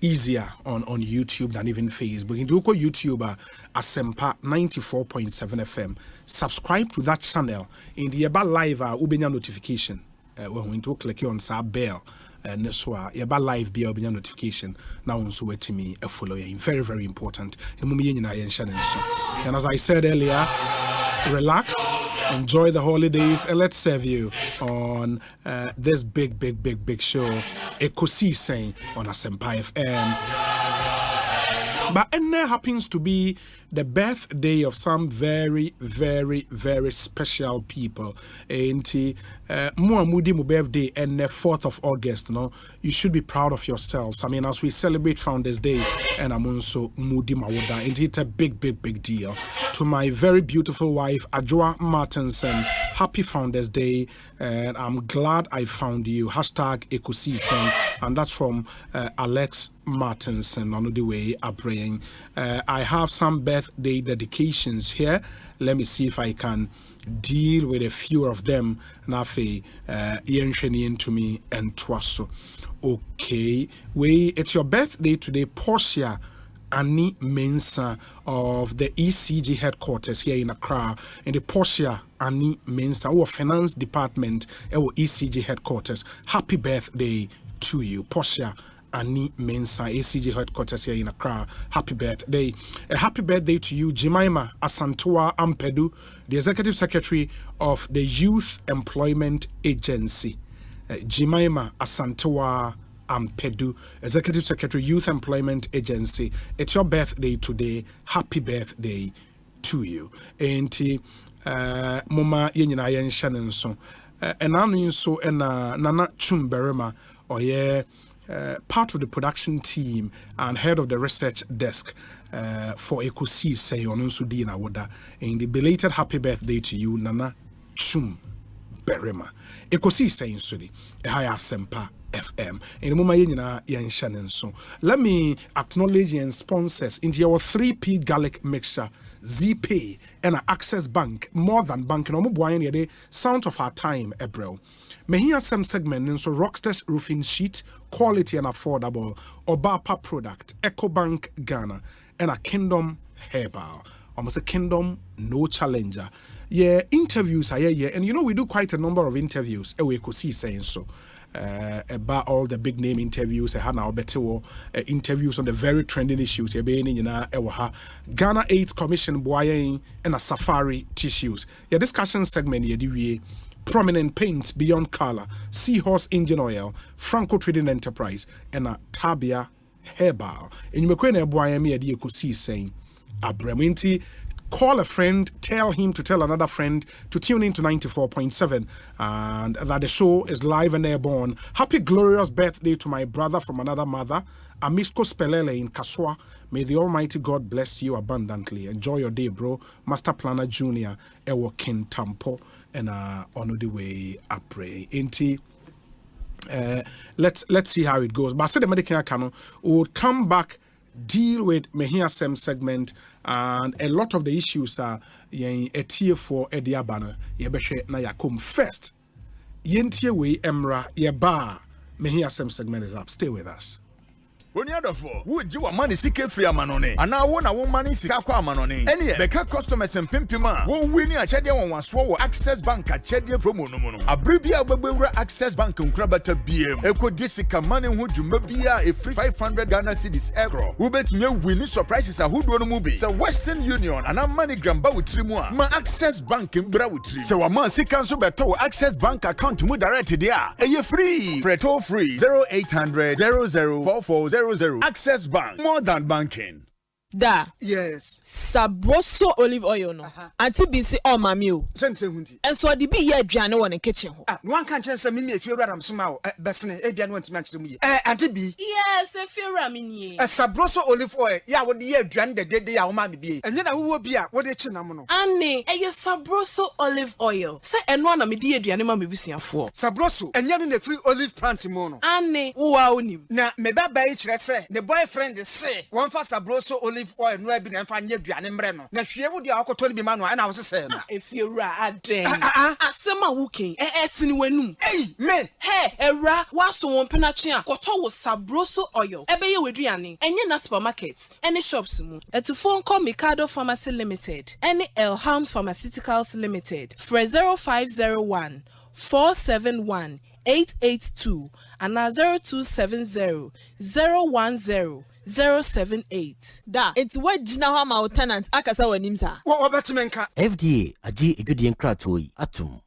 easier on YouTube than even Facebook. Into Oko YouTuber Asempa 94.7 FM. Subscribe to that channel. In the about live ubenya notification. When to click on sa bell and so about live be open notification now on so to me a follow very, very important. And as I said earlier, relax, enjoy the holidays, and let's serve you on this big show, Ekosiise On Asempa FM. But and there happens to be the birthday of some very, very, very special people. And Muamudi birthday and the 4th of August, you should be proud of yourselves. I mean, as we celebrate Founders Day, and I'm also Mudi Mawuda, and it's a big deal. To my very beautiful wife, Ajwa Martinson, Happy Founders Day, and I'm glad I found you. Hashtag Ekosiisen, and that's from Alex Martinson on the way praying. I have some birthday dedications here. Let me see if I can deal with a few of them. Nafe yensheni to me and twaso. Okay, it's your birthday today, Portia Annie Mensah of the ECG headquarters here in Accra, and the Portia Annie Mensah, our finance department, our ECG headquarters. Happy birthday to you, Portia Annie Mensah, ECG headquarters here in Accra. Happy birthday. A happy birthday to you, Jemima Asantewa Ampedu, the Executive Secretary of the Youth Employment Agency. Jemima Asantewa Ampedu, Executive Secretary, Youth Employment Agency. It's your birthday today. Happy birthday to you. Enti mama yenyina yen shanen so. Enanu so ena Nana Chumberema part of the production team and head of the research desk for Ekosiisen On Asempa. In the belated happy birthday to you, Nana Chum Berema. Ekosiisen Sudi, Asempa FM. In the moment, so let me acknowledge and sponsors into our 3P garlic mixture, ZPay, and Access Bank, more than banking. The sound of our time, April. May hear some segment in so Rockstars roofing sheet, quality and affordable, Obapa product, EcoBank Ghana, and a Kingdom Herbal. Almost a Kingdom, no challenger. Yeah, interviews are here, and we do quite a number of interviews. We could see saying so. About all the big name interviews, interviews on the very trending issues. Ghana AIDS Commission boying and a safari tissues. Your discussion segment prominent paints beyond color, Seahorse engine oil, Franco Trading Enterprise, and a Tabia Herbal. And you may boy me a could see saying Abreminti. Call a friend, tell him to tell another friend to tune in to 94.7 and that the show is live and airborne. Happy glorious birthday to my brother from another mother, Amisko Spelele in Kaswa. May the Almighty God bless you abundantly. Enjoy your day, bro. Master Planner Junior, Ewo King Tampo, and on the way I pray. Inti. Let's see how it goes. But I said the medical canon would come back, deal with Mehia Sem segment, and a lot of the issues are a tier for Ediabana, Yebeshe na yakum first. Yentie we Emra Yeba Mehia Sem segment is up. Stay with us. When you're for would you want money seek free amanone and now one money seek amanone any beka customers and pimpima won't win a chedia one swallow access bank at chedia promo no mono a bribia bebra access bank on crabata BM eco disika money who do mabia a free 500 Ghana cedis euro who bet me winning surprises a hood one movie so Western Union and a money gramba with trimua ma access bank in bra with three so a man seek cancel beto access bank account to directed there and you free freto free 0800 004400 Access Bank, more than banking. Da. Yes. Sabroso olive oil no. Auntie BC all mami o. Sense hundi. And so the be ye aduane won in kitchen ho. No one can chance me if you ram soma o. Besne aduane won to me. Auntie B. Yes, if you ram ni. Sabroso olive oil. Ya wo de ye aduane de ya wo ma me bi. Enye na wo bi a wo de chi nam no. Anne, ye sabroso olive oil. Say eno na me de aduane ma me busuafo. Sabroso enye no na free olive plant mo no. Anne, wo a onim. Na me baba e kire say ne boyfriend say won fa sabroso olive oil no abi na mfa nya aduane mre no na hwie wo de akoto bi ma no na wo sese no efiura aden asema wuken sini wanum me era waso won penatwe a koto wo sabroso oil ebe ye weduane enye na supermarket any shops mu etufo nko Mikado Pharmacy Limited any Elhams Pharmaceuticals Limited for 0501 471 882 and 0270 010 078. Da, it's what Jina Hama tenant Akasa Wanimsa. What about Menka? FDA, Aji Igudi Kratoi, Atum.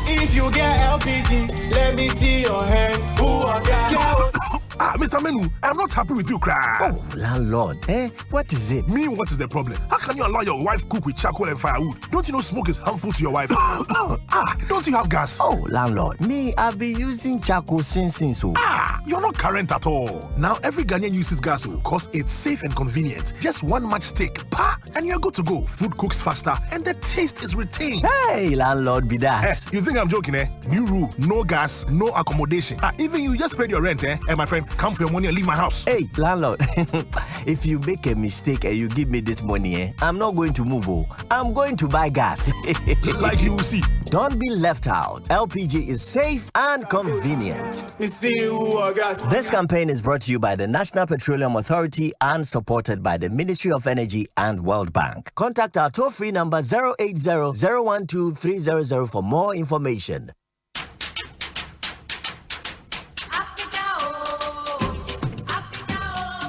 If you get LPG, let me see your hand. Who are that? Mr. Menu, I'm not happy with you, cry. Oh, landlord, what is it? Me, what is the problem? How can you allow your wife cook with charcoal and firewood? Don't you know smoke is harmful to your wife? Don't you have gas? Oh, landlord, me, I've been using charcoal since so. You're not current at all. Now every Ghanaian uses gas because it's safe and convenient. Just one matchstick, and you're good to go. Food cooks faster, and the taste is retained. Hey, landlord, be that. You think I'm joking, eh? New rule, no gas, no accommodation. Even you just paid your rent, eh? And my friend, come for your money and leave my house. Hey, landlord, if you make a mistake and you give me this money, eh, I'm not going to move. I'm going to buy gas. Like you will see. Don't be left out. LPG is safe and convenient. This campaign is brought to you by the National Petroleum Authority and supported by the Ministry of Energy and World Bank. Contact our toll-free number 080-012-300 for more information.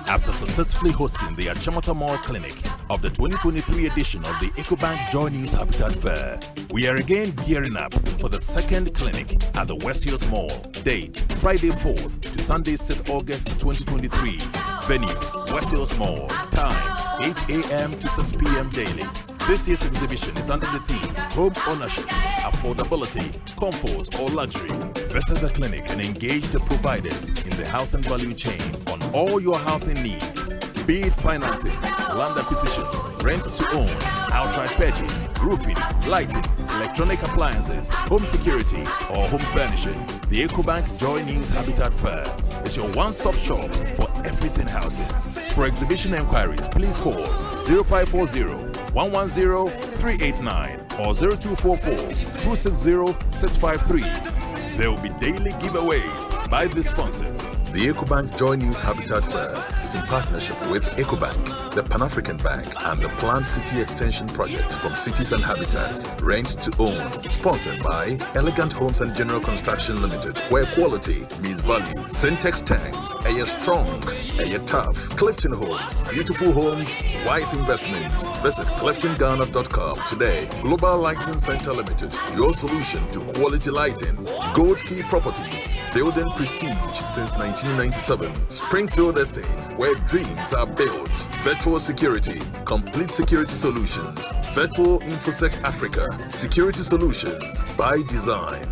After successfully hosting the Achimota Mall Clinic of the 2023 edition of the Ecobank Joy News Habitat Fair, we are again gearing up for the second clinic at the West Hills Mall. Date, Friday 4th to Sunday 6th August 2023. Venue, West Hills Mall. Time, 8 a.m. to 6 p.m. daily. This year's exhibition is under the theme Home Ownership, Affordability, Comfort or Luxury. Visit the clinic and engage the providers in the housing value chain on all your housing needs. Be it financing, land acquisition, rent to own, outright purchase, roofing, lighting, electronic appliances, home security, or home furnishing. The Ecobank Joy News Habitat Fair is your one-stop shop for everything housing. For exhibition enquiries, please call 0540-110-389 or 0244-260-653. There will be daily giveaways by the sponsors. The Ecobank Joy News Habitat Fair is in partnership with Ecobank, the Pan-African Bank, and the Planned City Extension Project from Cities and Habitats. Rent to own. Sponsored by Elegant Homes and General Construction Limited, where quality meets value. Syntex Tanks, Air Strong, Air Tough. Clifton Homes, beautiful homes, wise investments. Visit cliftonghana.com today. Global Lighting Center Limited, your solution to quality lighting. Gold Key Properties, building prestige since 1997. Springfield Estates, where dreams are built. Virtual Security, complete security solutions. Virtual InfoSec Africa, security solutions by design.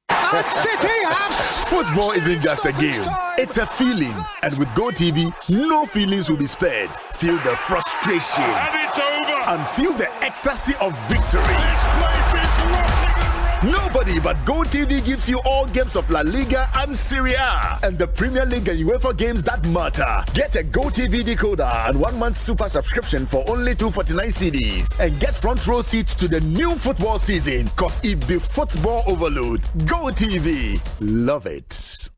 At City House, football isn't just a game, it's a feeling. And with GoTV, no feelings will be spared. Feel the frustration. And it's over. And feel the ecstasy of victory. Nobody but GoTV gives you all games of La Liga and Serie A and the Premier League and UEFA games that matter. Get a GoTV decoder and 1 month super subscription for only 249 cedis and get front row seats to the new football season, cause it be football overload. GoTV. Love it.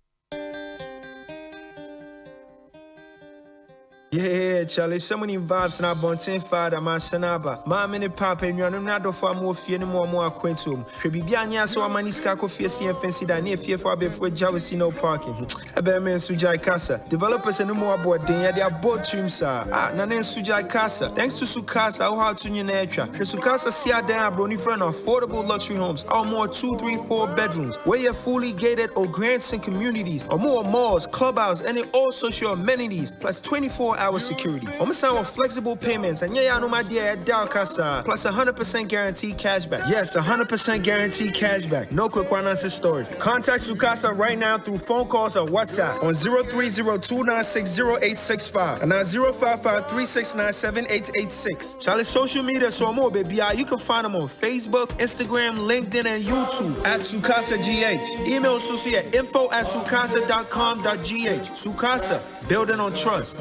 Yeah, Charlie, so many vibes and I bunting father, my sanaba. My mini papa and you're not for more fear no more quintum. Prebiania, so a manisca coffee and fancy that near fear for before Jawisi no parking. A bear man Sujai Casa. Developers and no more board, then they are board trims, sir. Nanen Sujai Casa. Thanks to Sukasa, how to your nature. Sukasa see a damn brony friend affordable luxury homes, or more 2, 3, 4 bedrooms, where you're fully gated or grants and communities, or more malls, clubhouse, and all social amenities, plus 24-hour security. Almost with flexible payments and yeah, no my dear at Casa plus 100% guaranteed cashback. Yes, 100% guaranteed cashback. No quick one-answer stories. Contact Sukasa right now through phone calls or WhatsApp on 030-296-0865 and 055-369-7886. Charlie social media so more baby. You can find them on Facebook, Instagram, LinkedIn, and YouTube at Sukasa GH. Email Susie at info@sukasa.com.gh. Sukasa, building on trust.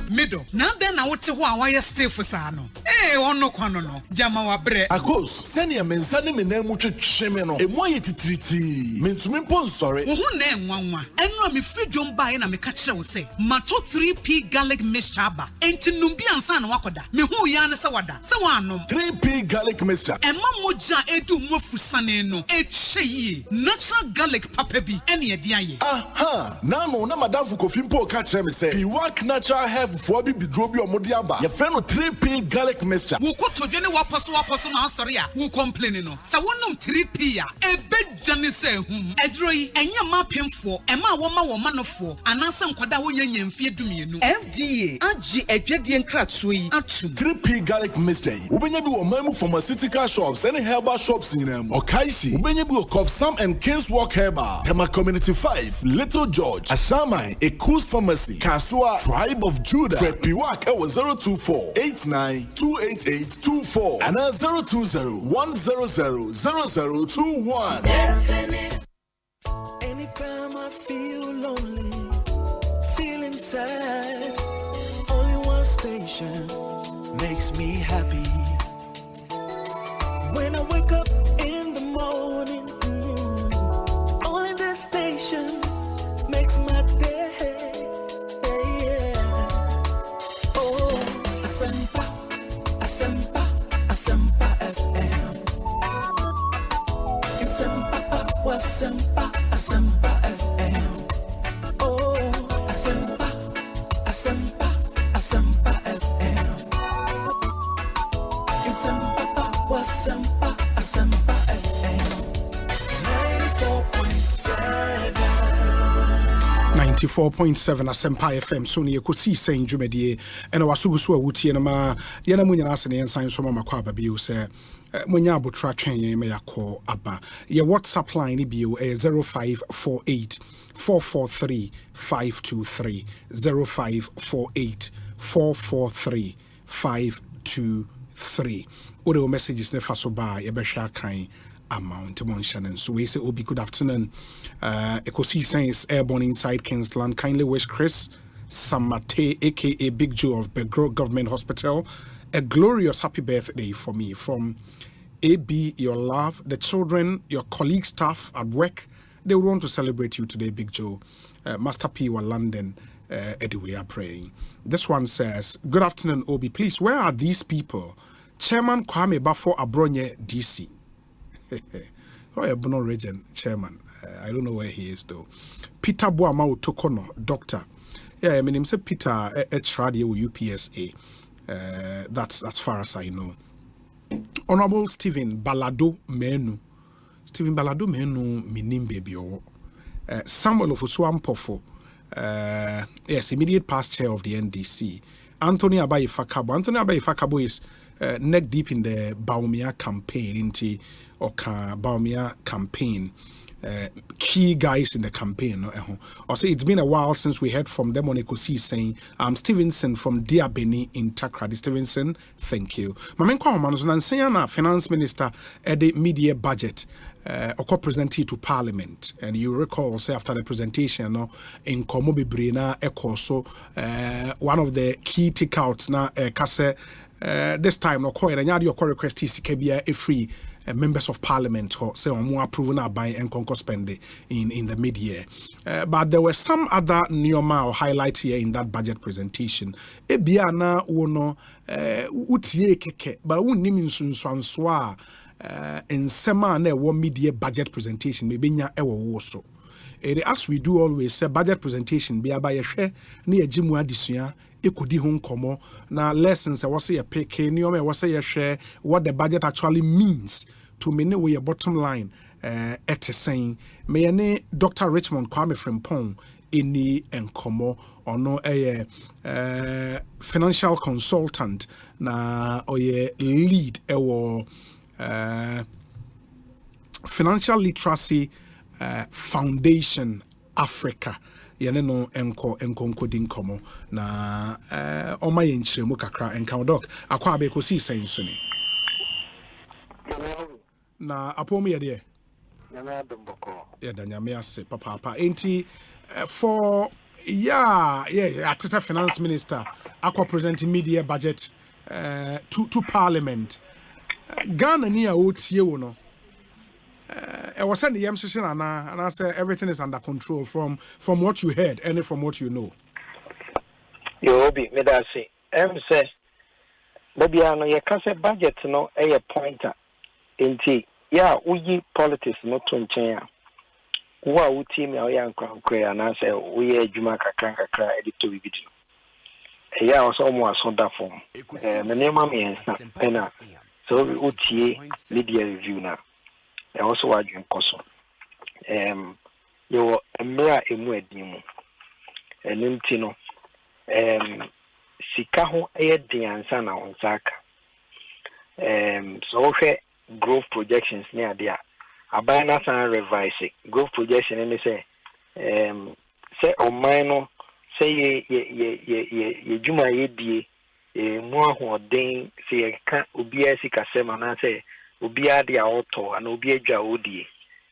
Middle. Now then I would say why you stay for Sano. Eh, on no quano, Jama wa bre. Akos, send your men sending me name much shemeno. A moye titriti. Mean to me pon sorry. Who name one? And no me free jump by and I me catch you say. Mato 3P garlic mixture ba. Enti numbi ansan wakoda. Me who yana sawada. Sawanum. 3P garlic mixture. And moja edu mo fusane no. Cheye. Natural garlic papebi. Any idea. Aha. Nano na madam Fukofimpo catch me say. He work natural have for be drobi or modiaba. Your friend 3P garlic mixture. Wo koto dwene waposo na sorry a wo complain no. Sa wonum 3p a ebejane se hum. Edro yi enya mapemfo, ema wo ma nofo, anansa nkwada wo nyanya mfie dumienu. FDA agi edwedie nkratso yi atum. 3p garlic mixture. Ubenya bi wo mamu pharmaceutical shops and herbal shops in them. Okaishi. Ubenya bi wo Cough Sam and King's Walk Herbal. Tema Community 5, Little George, Ashamai, Ekos Pharmacy, Kasua, Tribe of Judah, Fred Piwak, 024-89-288-24, and 020-100-0021. Anytime I feel lonely, feeling sad, only one station makes me happy. When I wake up in the morning, only this station makes my day. Yeah. Oh, Asempa, Asempa, Asempa FM. Asempa, Asempa, Asempa FM. Oh, Asempa, Asempa, Asempa FM. Asempa, Asempa, Asempa FM. 94.7 Asempa FM so ne Ekosiisen dwumadie ena wasugusu awutie na ma yana munyana ase ne yensan so mama kwa babio se munya abotra twen yen me yakọ aba ye WhatsApp line bio 0548 443 523 0548 443 523 Ode messages ne faso ba ye behwa kan amount Shannon. So we say, Obi, good afternoon. Ekosiisen is airborne inside Kingsland. Kindly wish Chris Samate, aka Big Joe of Begro Government Hospital, a glorious happy birthday for me. From AB, your love, the children, your colleague, staff at work, they would want to celebrate you today, Big Joe. Master P wa London, Eddie, we are praying. This one says, good afternoon, Obi. Please, where are these people? Chairman Kwame Bafo Abronye, DC. Oh, a Bono region chairman. I don't know where he is though. Peter Boamau Tokono, doctor. Yeah, I mean him say Peter Etradi UPSA. That's as far as I know. Honorable Stephen Balado Menu. Stephen Balado Menu minim baby o. Samuel Ofosuampofo. Yes, immediate past chair of the NDC. Anthony Abayi Fakabo. Anthony Abayi Fakabo is neck deep in the Baumia campaign into Baumia campaign. Key guys in the campaign. Or say it's been a while since we heard from them on Ekosiisen saying, Stevenson from Diabeni in Takrady. Stevenson, thank you. Mamenko Homanzo saying finance minister at the media budget presented to parliament. And you recall, say after the presentation, in Komobi Brina Ekoso, one of the key takeouts now, Kase, this time, no coin, and your request is Kebia a free. Members of parliament or say on more approval by and concourse spending in the mid-year. But there were some other neoma or highlight here in that budget presentation. Ebiana wono utie keke but unnim nsunsuansoa ensema na wo mid-year budget presentation maybe nya ewo so. As we do always say budget presentation be aba yehwe na yagimu adesua ekodi ho nkomo na lessons I was say a pick neoma was say share what the budget actually means to me with your bottom line at saying me Dr. Richmond Kwame Frimpong any enkomo or no a financial consultant na or a lead or financial literacy foundation Africa yene no enko nkodi nkomo na oma yenchiremu kakra enka doc akwa be Ekosiisen so ni na apomu ye de nyame adomboko ye da nyame ase papa enti for atisa finance minister akwa presenting media budget to parliament Ghana ni a otie wo no I was saying the MCC and I said everything is under control from what you heard and from what you know. You be me that say say maybe I know your concept budget no a pointer inti we politics not to change. Who team ya yankwa and I say we adwuma kakra edit to video. yeah also almost on that form na nema me ensa na so utie media review na e also wadwen koso yo emra emu adimu enimti no sika ho eyedin ansa na onsaka so hwe growth projections ne ade a abana san revise growth projection ne say on mine say ye juma ye die mu ahoden say ye ka obi asika sema na say obi ade a auto and obi adwa odie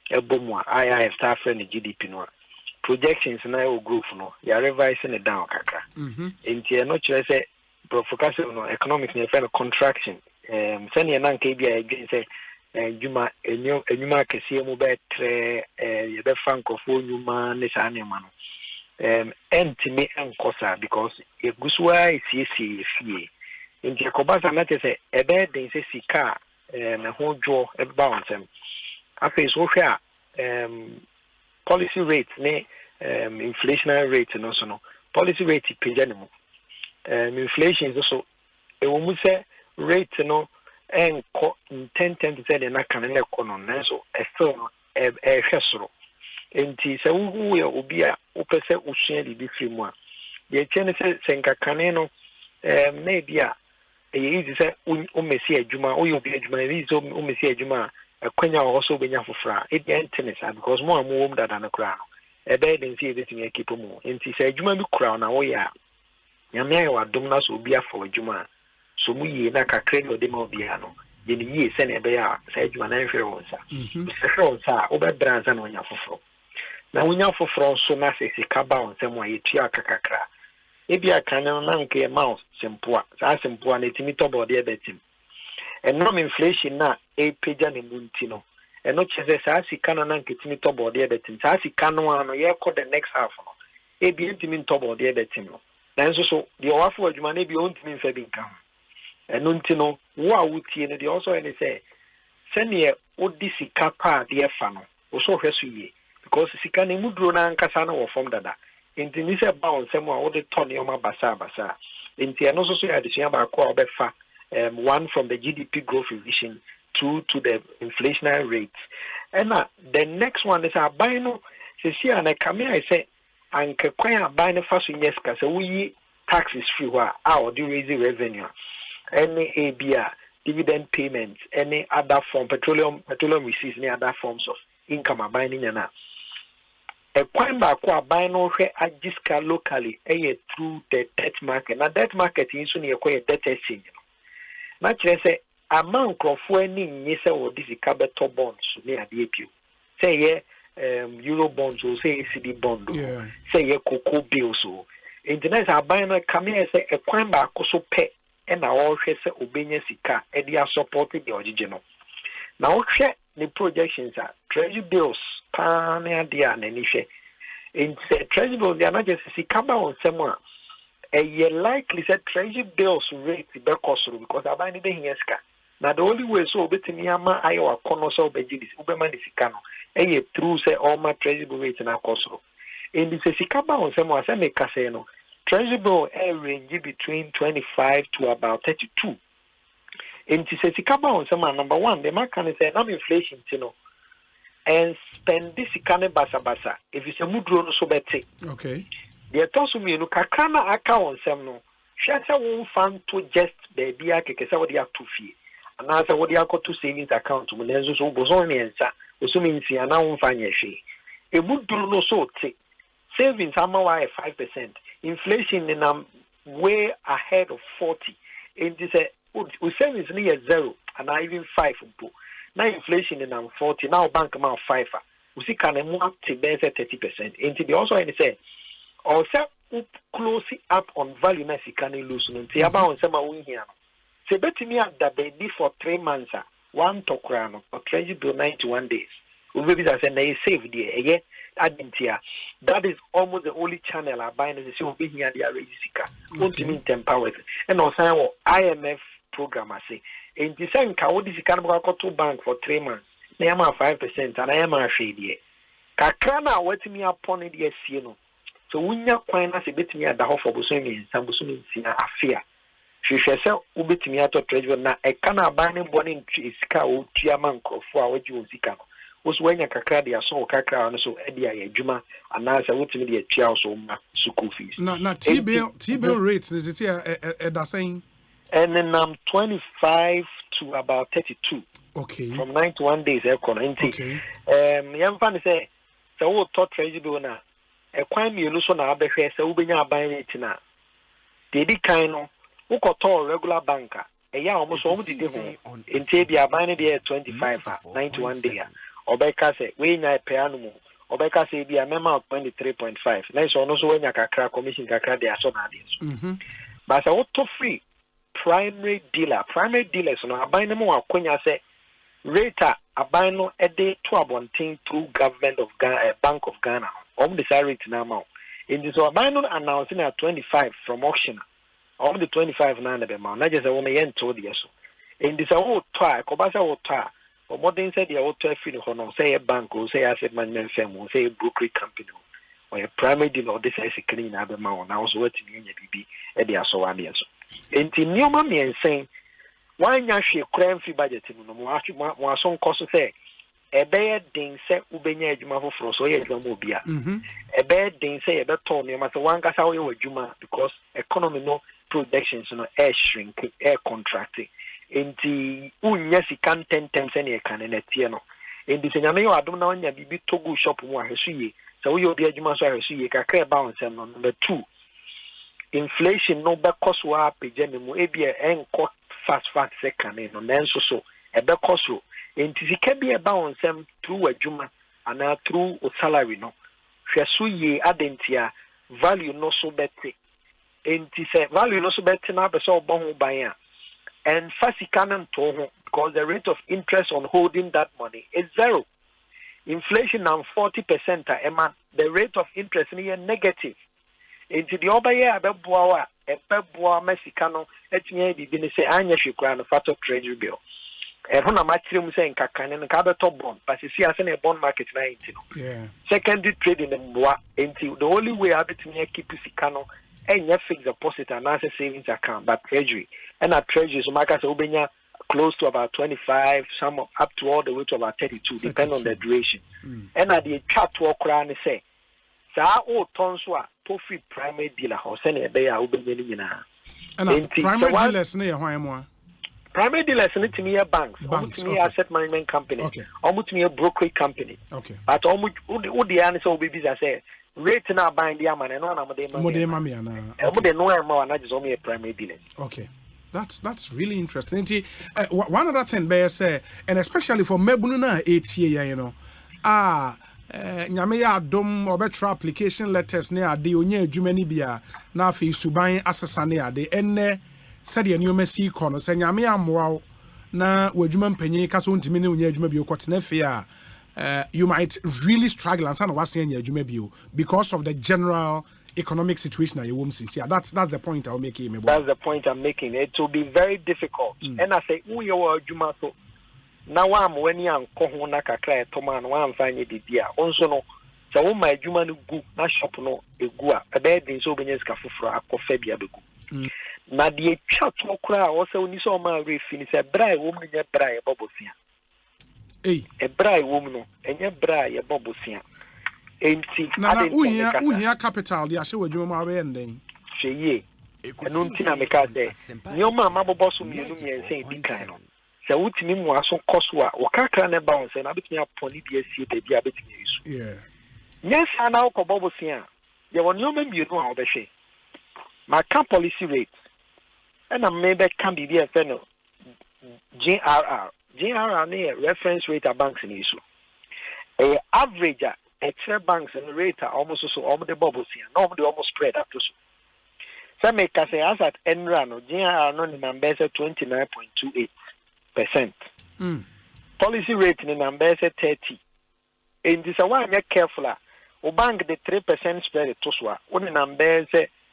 ebomu IIF staff friend GDP no projections na o growth no ya revising it down kakra enti no chere say focus no economics na fair contraction senior na nka bia again say juma enyuma kese mu betre ye be frankofo nyuma ne sa ne ma no entime enkosa because egusua isi fie nti ekobasa na tese ebe den se sika na hojo eba onsem afi so hwe a policy rate ne inflationary rate no so no policy rate page no inflation so e wo mu se rate no enko 10% na kan na ekono na so e still hwesoro enti se wo ya obi a opese usua di free mu a ye chene se senkakane no maybe a easy se o mesi adwuma o yo bi adwuma easy o mesi adwuma akwanya o so benya fofra e bi entenesa because mo amwo dada na kura no e be den see everything e keep mu enti se adwuma bi kura na wo ya nyame ayi wadom na so obi afọ adwuma so mu yi na kakre no de ma obi ano ye ni yi se na e be ya se adwuma na nhwe wonsa se hwe wonsa o be branza na onya fofro na wonya foforo so na se sika ba onsem a yetua kakakra ebi aka na nke mouse simple sa simple na etimi to body ebetim enom inflation na e peja ne munti no eno cheze sa sika na nke etimi to body ebetim sa sika no ano ye ko the next half no ebi etimi to body ebetim no na nso so de owafo adwuma na ebi ontimi mfa bi nka eno nti no wo a wutie no de also any say sene odi sika pa de efa no wo so hweso yie because sika ne mudro na nkasa na wo form dada enti ni se ba onsem a wo de ton e ma basa enti eno so ya de tua ba ko a obefa one from the GDP growth revision to the inflationary rates and the next one is aban no se see an come I say anke kwan aban no fa so nyeska se we taxes free wa or do raise revenue any ABR dividend payments any other form petroleum receipts any other forms of income aban ni na kwan ba ko aban no hwe agiska locally through the debt market na debt market yin so ne ekwe debt exchange no na kire se amount crofo ani nyi se wo disika beto bonds ne ade epio say ye euro bonds or say CD bond say ye cocoa bills so internet aban no come here say kwan ba ko so pe na wo hwe se obenya sika e dia support the original na wo hwe the projections are treasury bills pa na dia na ni hwe in treasury bills they are not just sika ba on semwa a likely said treasury bills rate be cost because aban ni be hinska na the only way so betimi ama ayo akono so be gidis ubema ni sika no through say all my treasury bill rate na cost in the sika ba on semwa say make say no treasury bill range between 25 to about 32 in the sika ba on semwa number 1 the man can say no inflation you and spend this kind of basa if you say mudro no so bete okay the tosu me no kakra na aka wonsem no hwese won fan to just baby akeke say what you have to fee and na say what you to savings account mu nenzo so bozo me ensa oso me nsi ana won fa nyehwe e mudro no so te savings ama wa 5% inflation in way ahead of 40 in this savings near 0 and even 5 mpo now inflation in 40 now bank amount 5 we see can move up to 30% into the also any say or say close up on value na sika na lose no nti aba on say ma won hia no say betimi ada baby for 3 months one tokra no or treasury bill 91 days we be say na save there adentia that is almost the only channel I buy na say we hia dia raise sika ultimate empower and also IMF program I say in the same ka wo dis kan go to bank for 3 months na yama 5% and I am a shade kakra na watimi upon the sie no so wunya kwan na se betimi ada ho for bosomi nsia afia hwehwe se ubetimi ato treasury na eka na aban ne bɔ ne ntwi sika o tua man krofo a waji o sika no woso wanya kakra de aso kakra no so e dia ya adwuma anasa wotimi de atua so ma school fees na T-bill rates is it da saying and then 25 to about 32 okay from 91 days okay yamfa ne say so wo to treasury bill na e kwan mienu so na abehwe se ubenya aban rate na dedi kan no wo koto regular banker eya almost so did ho enti bi aban ne dey 25 91 day obeka se we nya pe anu obeka se bi amema 23.5 na so no so we nya kakra commission kakra dey aso na dey so but so to free primary dealers no aban ne mo akonya se rate aban no e dey to abontin through government of Ghana Bank of Ghana the rate na amount in this aban no announcing at 25 from auction the 25 na be ma na just say we yen to dey so in this wo to a ko ba say wo to a or modern said they are to free no say a bank or say asset management firm or say a brokerage company or a primary dealer or this is a clean abema now so what in BB e dey so one so enti nioma me ensen wan nya hwe crime free budget no mo aso cost say e be den say ubenya adwuma foforo so ye adwuma obi a e be den say e be to me ma say wan kasa wo ye adwuma because economy no projections no air shrink air contracting enti unya sikan 10 times any kan na tie no enti se nyame yo adom na onya bibi togu shop mu ahwesu ye se wo ye obi adwuma so ahwesu ye kakra bounce no number 2 inflation no be cost wa page ne mu ebia enko fast second no nenso so e be cost enti sika bi e bounce through adwuma ana through salary no hwesu ye adentia value no so better enti se value no so better na be so obo ho ban a and fasikanan to because the rate of interest on holding that money is 0. Inflation now 40% Emma, the rate of interest is negative. Into the other year, a pebboa Mexicano, etnia di say Anya Shukran Fato Treasury bill. And when I'm actually saying Kakan and Kabato bond, but you see, I send a bond market 19. Yeah. Secondary trading in Bois into the only way I bet me keep Sicano and you fix deposit and as a savings account, but treasury. And our treasury, so Marcus Ubenya close to about 25, some up to all the way to about 32, depending on the duration. And at the chat to Okran say, Sa o tonswa to free primary dealer or send a bear Ubenya. And primary dealers near Hoyamwa. Primary dealers need to me a banks, almost me asset management company, almost me a brokerage company. Okay. But almost the answer will be busy. I say, rate now buying the amount and on a primary dealer. Okay. That's really interesting. One other thing, Bear say, and especially for Mebununa 8 year, you know, nyame ya dom obetra application letters ne ade onye adwumani bia na afi suban asesa ne ade enne said ye nyomasi kono se nyame amoa na wadwuma mpanyin ka so ntimi ne onye adwuma bi okotena fi a you might really struggle and sana wase anya adwuma bi because of the general economic situation you won't see. That's the point I'll make. That's the point I'm making. It will be very difficult. And I say, who you are, Juma? So now I'm when you are Kohona Kakra, Toman, one fine idea. Also, no, so my Juma go, na shop no, a gua, a bed in so many scafufra, a coffee begu. Now the chat will cry also when you saw my reef finish a bry woman in a bry a bubble sia. A bry woman, and your bry a bubble sia. Nana uhia capital dia se wadwuma ma ending hweye eno ntina meka de nyoma maboboso mienu miense dikan no se wutimi mu aso koso a okakra ne bounce na betimi aponi dia sie bebi a betimi isu yes ana okobobo sia ye won nyoma mienu a obehwe maka policy rate na maybe can be there no GRR ne reference rate of banks in isu average extra banks and rate are almost so almost the bubbles here. Normally almost spread up to so. Some make us say as at Enrano, GR non number 29.28%. Policy rate in number 30. In this one you're careful. O bank the 3% spread to so one number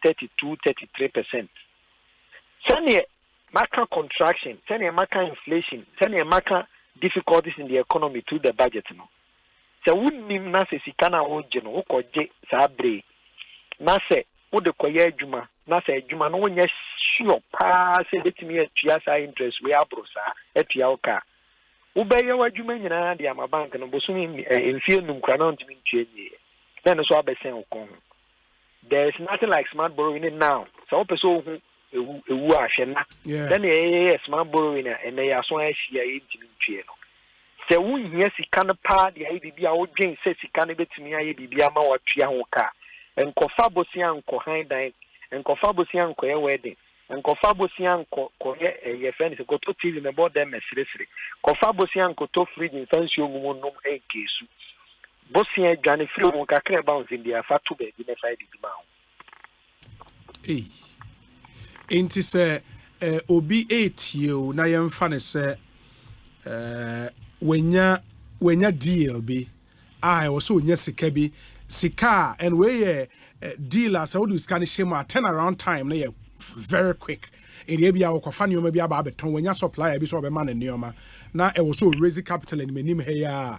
32-33%. Send macro contraction, send macro inflation, send macro difficulties in the economy through the budget no. So wouldn't na se sikana oje no okoje sabre na se wo de koye adwuma na se adwuma no wonya sure pa se betimi atua sa interest we abrosa atua wo ka wo be ye wadwuma nyina de ama bank no bosumi enfie num kra na ntimi ntua nie then so abesen wo kon. There is nothing like smart borrowing now. So person who ahwe na then smart borrowing and they are so ahia ntimi ntua no. Se wo hia sika no pa de ayi bibia wo dwen se sika no betimi ayi bibia ma watua ho ka enkofa bosia enko handan enkofa bosia enko ye wedding enkofa bosia enko ko ye friend se ko to TV me board dem mesresre kofa bosia enko to fridge fancy ogumo nom enkesu bosia dwane free won kakra bounce in dia fa to be na fa di ma ho enti se obi 8 year na yemfa ne se wenya deal bi I also nya sika bi sika and we dealers how do scan shema turn around time na very quick in the bia okofa ne bi aba beton wenya supplier bi so be man ne oma na e also raise capital in menim he ya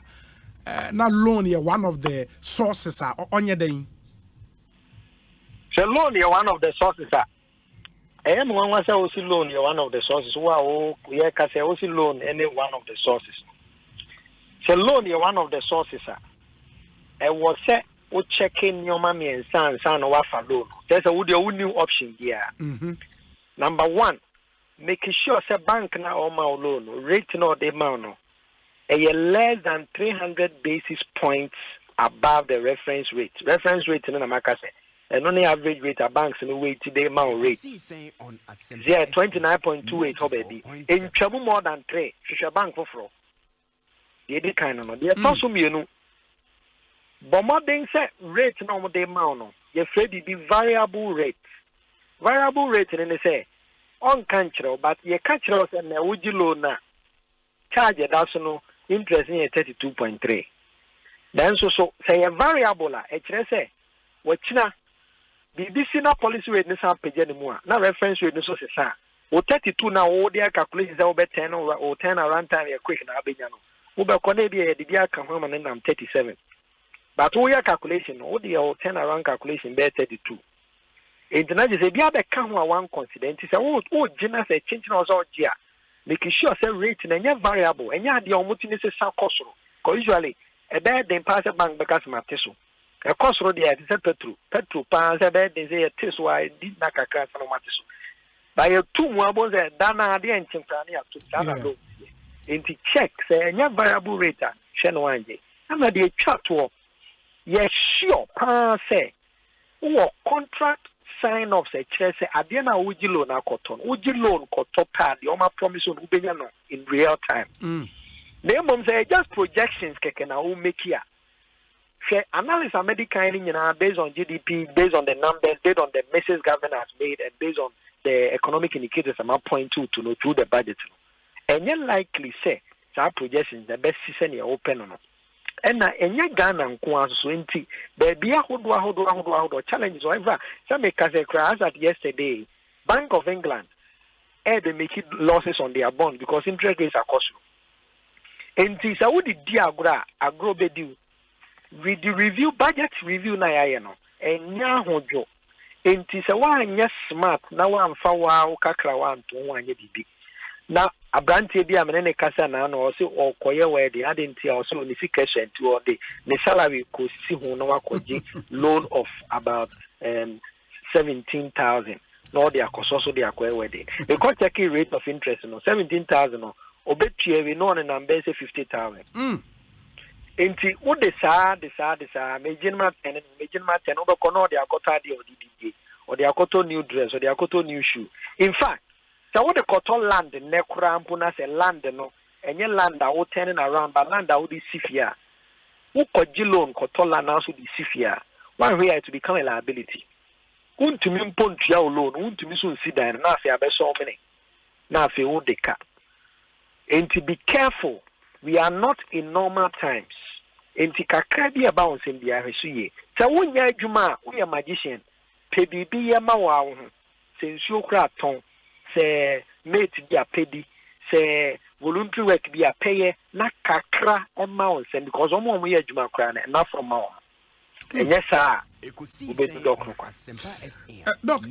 na loan ye one of the sources are onye den so loan ye one of the sources are one was also loan ye one of the sources wow ye ka say also loan any one of the sources so loan ye one of the sources are I was say o checking your mommy and son no wafa loan there's a new option here. Number 1 making sure say bank na o ma loan rate no the amount no less than 300 basis points above the reference rate in America say and only average rate at banks in the way today amount rate 29.28 ho baby in trouble more than 3 shisha bank for the kind of no the also me no but more than say rate no the amount no you free be variable rate and they say on control but you catch us and na would you loan na charge that's no interest in 32.3 then so say a variable la e say wachina BBC na policy rate ni san page anymore na reference rate ni so se sa o 32 na o dey calculate that o be 10 or 10 around time e quick na abenya no wo be ko na be dey aka ho ma na 37 but we your calculation o dey o 10 around calculation be 32 international say bia be ka ho one consider nti say o gina say change na o so gia making sure say rate na nya variable enya de o mutini say sa cost ko usually e be den pass bank be kas mateso e cost ro dey say petrol pass e be den say teso why di na kakra sa no mateso by you two mo abon say dana de enchimfa na to dana do enti check say enya variable rate a hwe no anje na de twa to ye sure pass say wo contract sign off say say ade na wuji loan akoton wuji loan koto pad you ma promise on ubenya no in real time na mom say just projections keke na wo make here say analysis medical nyina based on GDP based on the numbers based on the messages government has made and based on the economic indicators am point to know through the budget and you likely say that projections the best season you open no and na enye Ghana nko aso enti baby ahodo challenges whatever some make as at yesterday Bank of England they make it losses on their bond because interest rates are costly enti sa wodi di agro be di with the review budget review na ya no enya hojo enti sa wa anya smart na wa mfa wa kakra wa nto wa anya bibi na abrantie bi amene kasa na no o se okoye wedding adenti o so ni fication to o de ne salary ko si ho na wakoje loan of about 17,000 no de akoso so de akoye wedding because check rate of interest no 17,000 no obetua we no na number say 50,000 enti wo de sa mejinma 10 wo ko no de akota de odidije o de akoto new dress o de akoto new shoe in fact so what the cotton land nekura mpuna say land no enye land a wo turning around but land a wo di sifia wo koji loan cotton land also di sifia one way to become a liability untumi mpontua o loan untumi so nsi dan na afi abeso mene na afi wo deka enti be careful we are not in normal times enti kakra bi about in dia hwesuye so wo nya adwuma wo ya magician pe bibi ye ma wa wo sensuo kra ton say mate be a pedi say voluntary work be a pay na kakra amount and because omo ye adwuma kra na from ma and yes sir Doc,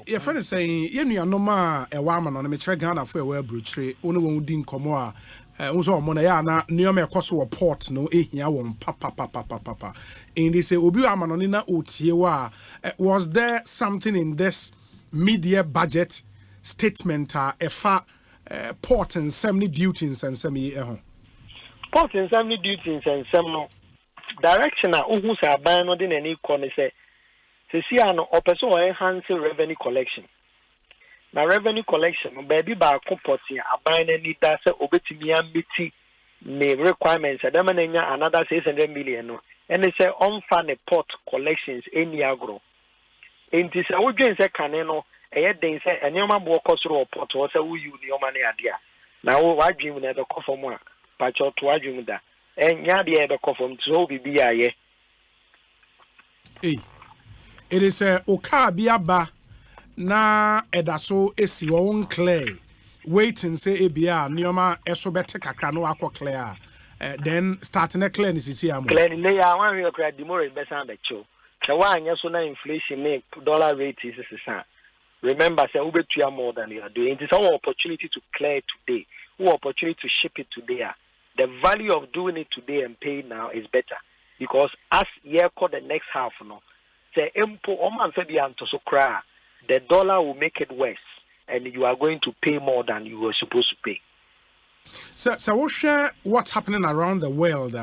your friend is saying, you know, no ma a woman on a Michigan for a well brutary, only one didn't come on. Also, Monayana, near me across a port, no, here one papa. In this, Obi Amanonina Utiewa, was there something in this media budget statement, a far port and semi duties and semi port and semi duties and some direction who's a ban on any corner say. Sisiano or person enhance revenue collection. Now revenue collection, baby by comporting a buying any that's obetimian miti may requirements a demananya another 600 million. And they say unfunded port collections any agro. In this I would say caneno, a yet they say a new man walk us through a port was a woo you your money idea. Now why dream never call for more, but your to dream that. And yadia ever call from so be ye. It is a oka biaba na edaso esi won clear. Wait and say ebia nioma eso bete kakra no akọ clear. Then starting a clear is here. Clear ne ya wan we kra di more be san be cho. Se wa anya so na inflation make dollar rate is san. Remember say we betua more than you are doing. It is our opportunity to clear today. Our opportunity to ship it today. The value of doing it today and paying now is better because as year call the next half no. The dollar will make it worse, and you are going to pay more than you were supposed to pay. So we'll share what's happening around the world.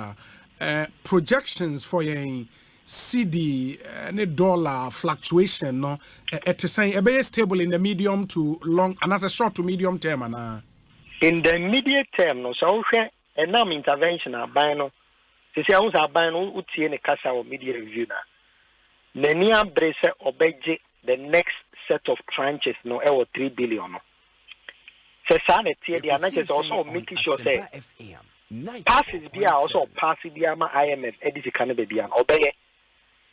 Projections for a CD and dollar fluctuation. No, it is saying a very stable in the medium to long, and as a short to medium term. In the immediate term, no. So we'll share a number intervention. Abano, they say I was abano uti in a casa or media review now. Nenia Bracer obeje the next set of tranches no 3 billion. Se sanity the analysis also making sure say passes be also passes be ama IMF edisi can be an obey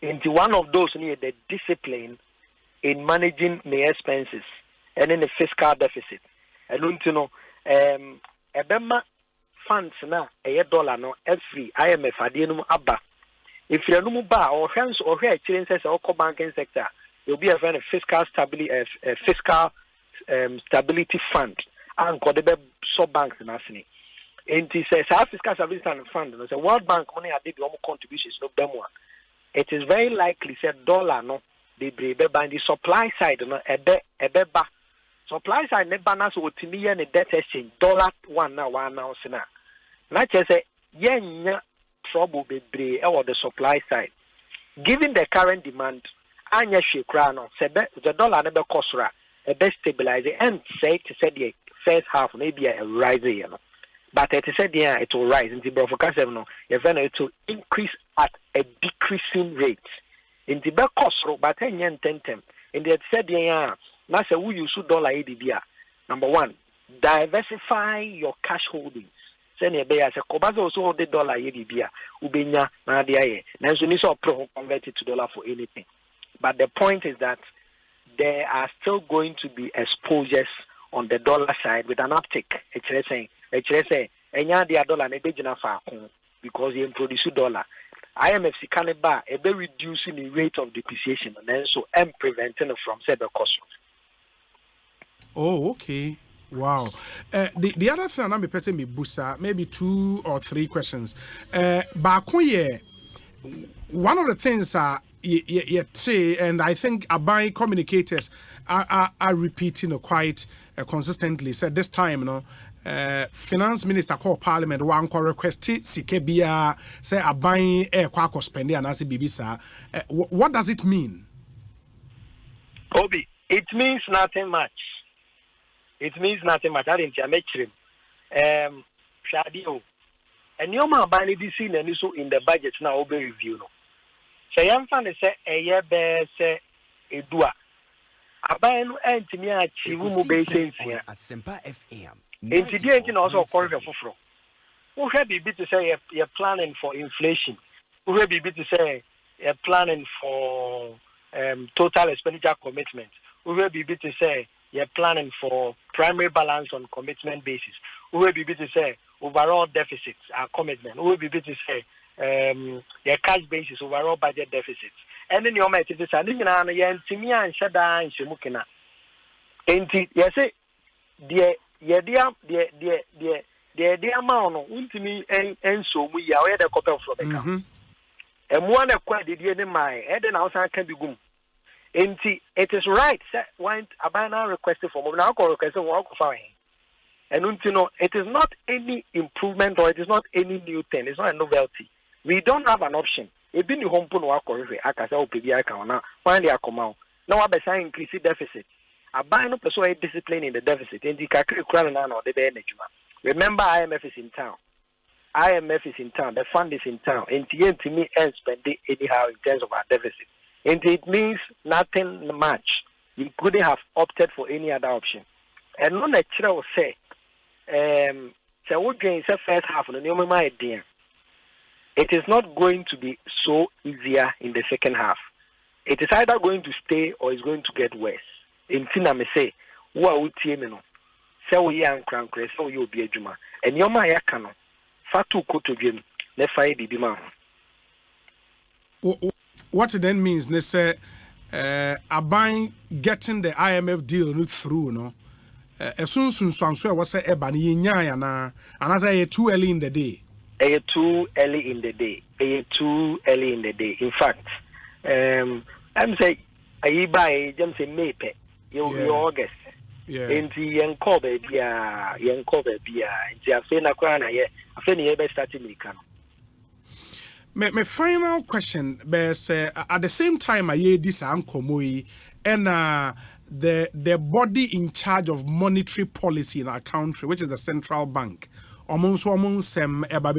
into one of those near the discipline in managing the expenses and in the fiscal deficit. I don't know ebema funds na $1 no every IMF adienum abba. If you're no bar or hands or hair changes or banking sector, you'll be a very fiscal stability stability fund and got the sub banks in Asini. And it says our fiscal stability fund and the World Bank money I did contributions no them one. It is very likely said dollar no they be by the supply side no a beba supply side ne balance with me and the debt exchange $1 now sina. Not just say yeah trouble be or the supply side. Given the current demand, anya shekrano, the dollar never costra, a best stabilizer and say to say the first half maybe a rise, you know. But it said yeah, it will rise in the broadcast no, it will increase at a decreasing rate. In the back cost but 10 yen 10 in the said yeah, now say we use dollar ADBR. Number one, diversify your cash holdings. Send a bear as a cobazo also the dollar ADBR, Ubenya, Nadia, and so this all converted to dollar for anything. But the point is that there are still going to be exposures on the dollar side with an uptick. It's saying, the dollar because you introduce dollar. IMF Canada a very reducing the rate of depreciation and then so preventing it from said cost. Oh, okay. Wow. The other thing I'm person me busa maybe 2 or 3 questions. Bakoye, one of the things you say, and I think Abai communicators are repeating quite consistently. Said this time, you know, Finance Minister called Parliament one request Sikebia say Abai kwako spendi anasi bibisa. What does it mean? Obi, it means nothing much. It means nothing much. I didn't make him. Shadio. And your man by this scene and so in the budget now will be reviewed. Say I'm fan say a year bear say a dua. Abai no enti a chivu be here. Asempa FM. Incident also call for fro. Who have be to say you're planning for inflation? Who have be to say you're planning for total expenditure commitment? Who have be to say you're planning for primary balance on commitment basis? Who will be able to say overall deficits are commitment? Who will be able to say your cash basis overall budget deficits. And then your mate is a living on a yen to me and Shada and Shimukina. Ain't it? Yes, the amount of me and so we are the copy from the account. And one acquired the end my head and outside can be good. And it is right, when a banner requested for now requesting work for him. And it is not any improvement or it is not any new thing, it's not a novelty. We don't have an option. If you home put work or I can say, PBI account now, finally I come out. Now I be saying increase deficit. A banner pursue a discipline in the deficit. And the curriculum or the energy. Remember, IMF is in town. IMF is in town. The fund is in town. And to me, and spend it anyhow in terms of our deficit. And it means nothing much. You couldn't have opted for any other option. And no lecturer will say, so what gains the first half of the new idea. It is not going to be so easier in the second half. It is either going to stay or it's going to get worse. In Tina me say, who are we teaming? So we are crown crest, so you'll be a juma. And your my yakano, Fatu Koto Jim, ne fire the demand. What it then means, they say, buying getting the IMF deal through, no? As soon as I was a bani nyaya and as I too early in the day. Too early in the day. Too early in the day. In fact, I'm saying, I buy James Mape, you August. Yeah. In the young Kobe, young Kobe, in the Afena Krana, I think you starting Mikano. My final question, at the same time, I hear this Ankomoi and the body in charge of monetary policy in our country, which is the central bank. Among some about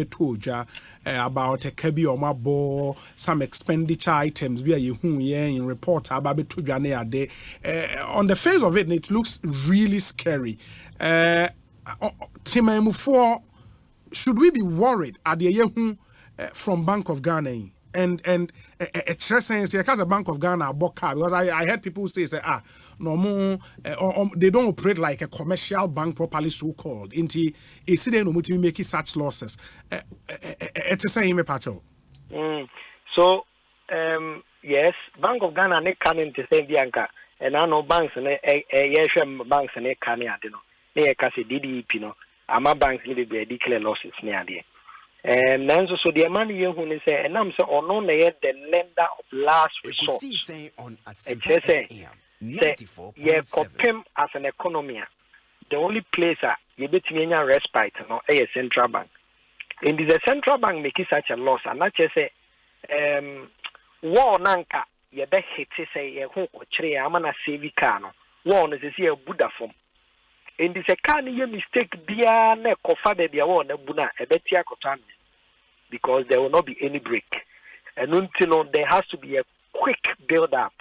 a kebi or mabo, some expenditure items be in report about on the face of it, it looks really scary. Should we be worried at the from Bank of Ghana and saying because the Bank of Ghana because I heard people say no more they don't operate like a commercial bank properly so called into a city no to make such losses it's a saying me pacho. So yes, Bank of Ghana ne can into say bianca and I know banks and banks and can they can say DDP no ama banks need to declare losses near there. And then so the money you who say and I'm so or no the lender of last resort. On Asempa 94.7 as an economy. The only place you bet me a respite no a central bank. And the central bank making such a loss and not just say war nanka you bet hit say who chere amana save car no war is a Buddha form. And this a can you mistake bia ne kofa de bia war na buna e betia kotan because there will not be any break. And until there has to be a quick build up.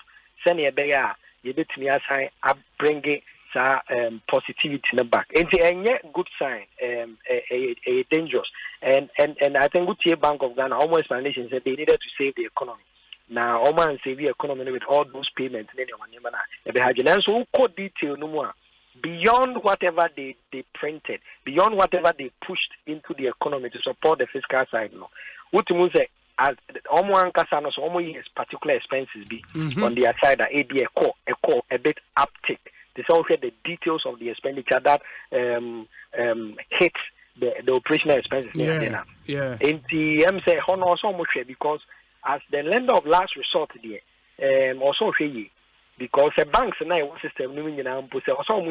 Send a bear, you bet me assign up bringing positivity in the back. And a good sign, a dangerous. And I think good Bank of Ghana almost foundation said they needed to save the economy. Now Oman save the economy with all those payments and so code detail no more. Beyond whatever they printed, beyond whatever they pushed into the economy to support the fiscal side, no. What you say as almost particular expenses be on the side that a bit uptick. This also the details of the expenditure that hits the operational expenses. Yeah. And the say honor so much because as the lender of last resort there, also because the banks and I system also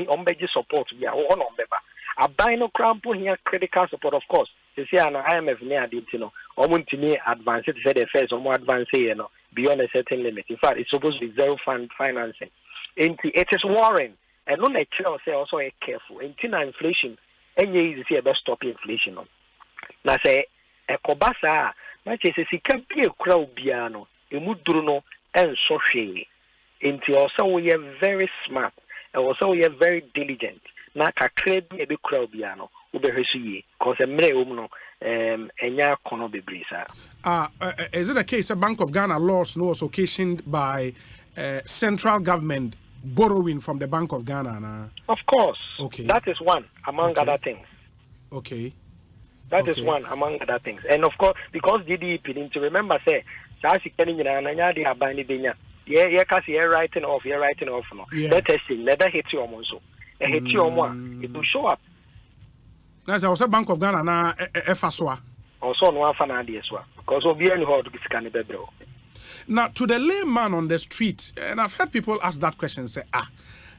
support we are on member. A buy no crampo here critical support of course. You see an IMF near to me advance it said the first or more advanced beyond a certain limit. In fact, it's supposed to be zero fund financing. It is worrying and no natural say also a careful. In inflation, and you see about stop inflation. Now say a cobasa, much as he can be a crowd piano, a mudruno and so shady. Into also we are very smart and also we are very diligent. Na kakre bi ebe kura obiano ubehwesuye cause emre umno enya kono bebrisa. Is it a case a Bank of Ghana loss was occasioned by central government borrowing from the Bank of Ghana? Of course. Okay. That is one among other things. Okay. That is one among other things. And of course, because DDP need to remember, say, Sasi Kenny and Nanya, are binding Benya. Yeah, because you're writing off, no. That testing, never hit you almost so. And hit you on one, it will show up. That's also Bank of Ghana na FSWA. Also, no one fan as well. Because of being hard to get scanny bedroom. Now, to the layman on the street, and I've heard people ask that question, say,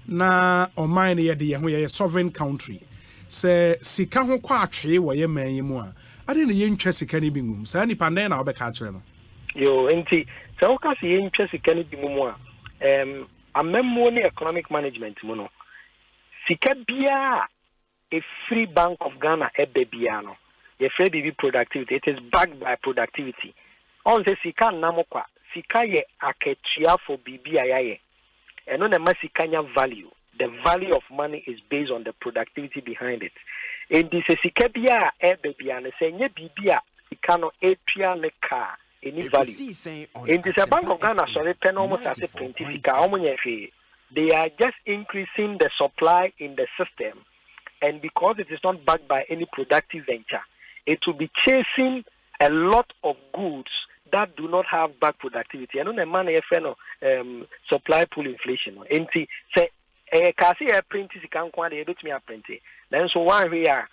na o mine ye de ye sovereign country. Say, sika ho kwa atwe wo ye man yimu a. Ade ne ye ntwa sika ni bingum. Say ni pande na obeka akere no. Yo, enti, say o ka se ye ntwa sika ni bingum a. Amemmo ni economic management mu no. Sika bia a free Bank of Ghana ebe bia no. Ye free bibi productivity. It is backed by productivity. On say sika namokwa. Sika ye aketua for bibi ayaye. And on the masikanya value. The value of money is based on the productivity behind it. And this is sika bia baby and say nye bibia sika no etua ne car any value. And this Bank of Ghana sorry pen almost as a sika they are just increasing the supply in the system, and because it is not backed by any productive venture, it will be chasing a lot of goods that do not have back productivity. I know the money supply pool inflation. And say kasi print is can quite a bit me print. Then so one we are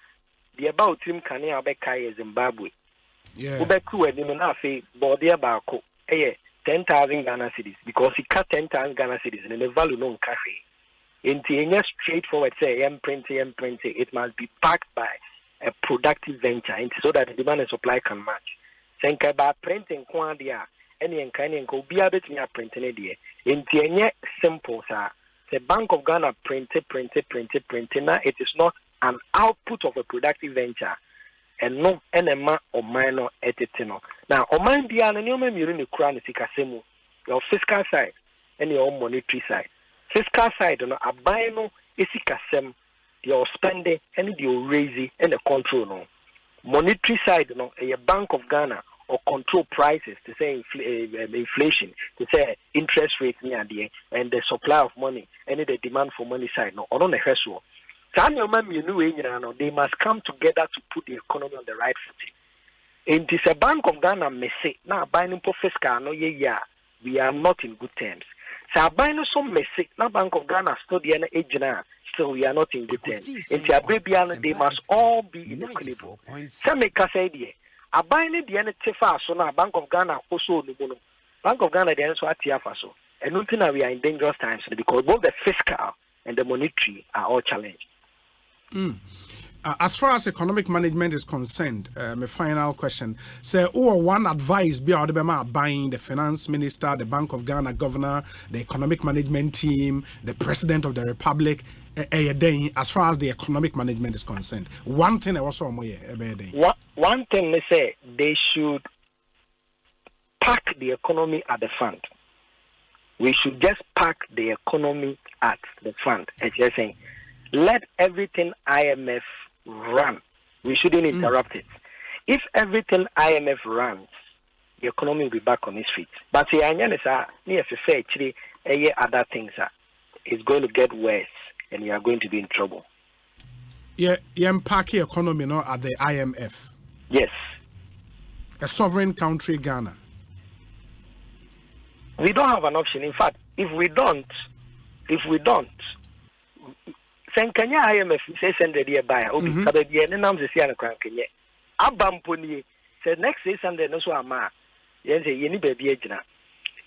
the about team can be Zimbabwe. Yeah. Ubeku and Nimunafe body about 10,000 Ghana cedis because he cut 10,000 Ghana cedis and the value no cafe. In the straightforward say print, it must be backed by a productive venture so that the demand and supply can match. Senka ba printing kwandia any and go be a bit near printing idea. In the simple sir. The Bank of Ghana printed. Now it is not an output of a productive venture. And no enema or minor editing. Now, o mind be an enormous in crown sikasemu, your fiscal side and your monetary side. Fiscal side, no, a bino isikasem, your spending and your raising and the control. No. Monetary side, no, a Bank of Ghana or control prices to say inflation, to say interest rate near the and the supply of money, and the demand for money side, no, or on the hustle. They must come together to put the economy on the right footing. And this a Bank of Ghana may say, now buying for fiscal, no, we are not in good terms. So buying some may say, now Bank of Ghana study an age now, so we are not in good terms. And they must all be in equilibrium. Some make us say, I buy the end so now Bank of Ghana also no Bank of Ghana the answer at Tiafaso. And nothing we are in dangerous times because both the fiscal and the monetary are all challenged. As far as economic management is concerned, my final question. Say, one advice be out of buying the finance minister, the Bank of Ghana governor, the economic management team, the president of the republic. As far as the economic management is concerned, one thing I also one thing they say they should pack the economy at the front. We should just pack the economy at the front. As you're saying, let everything IMF run. We shouldn't interrupt it. If everything IMF runs, the economy will be back on its feet. But other things it's going to get worse. And you are going to be in trouble. Yeah, impact economy no at the IMF. Yes. A sovereign country, Ghana. We don't have an option. In fact, if we don't, send Kenya IMF say send the year buy. Okay, Kabebi and Nam say na kran Kenya. Abamponi said next 600 no so ama. Yen say yeni baby agina.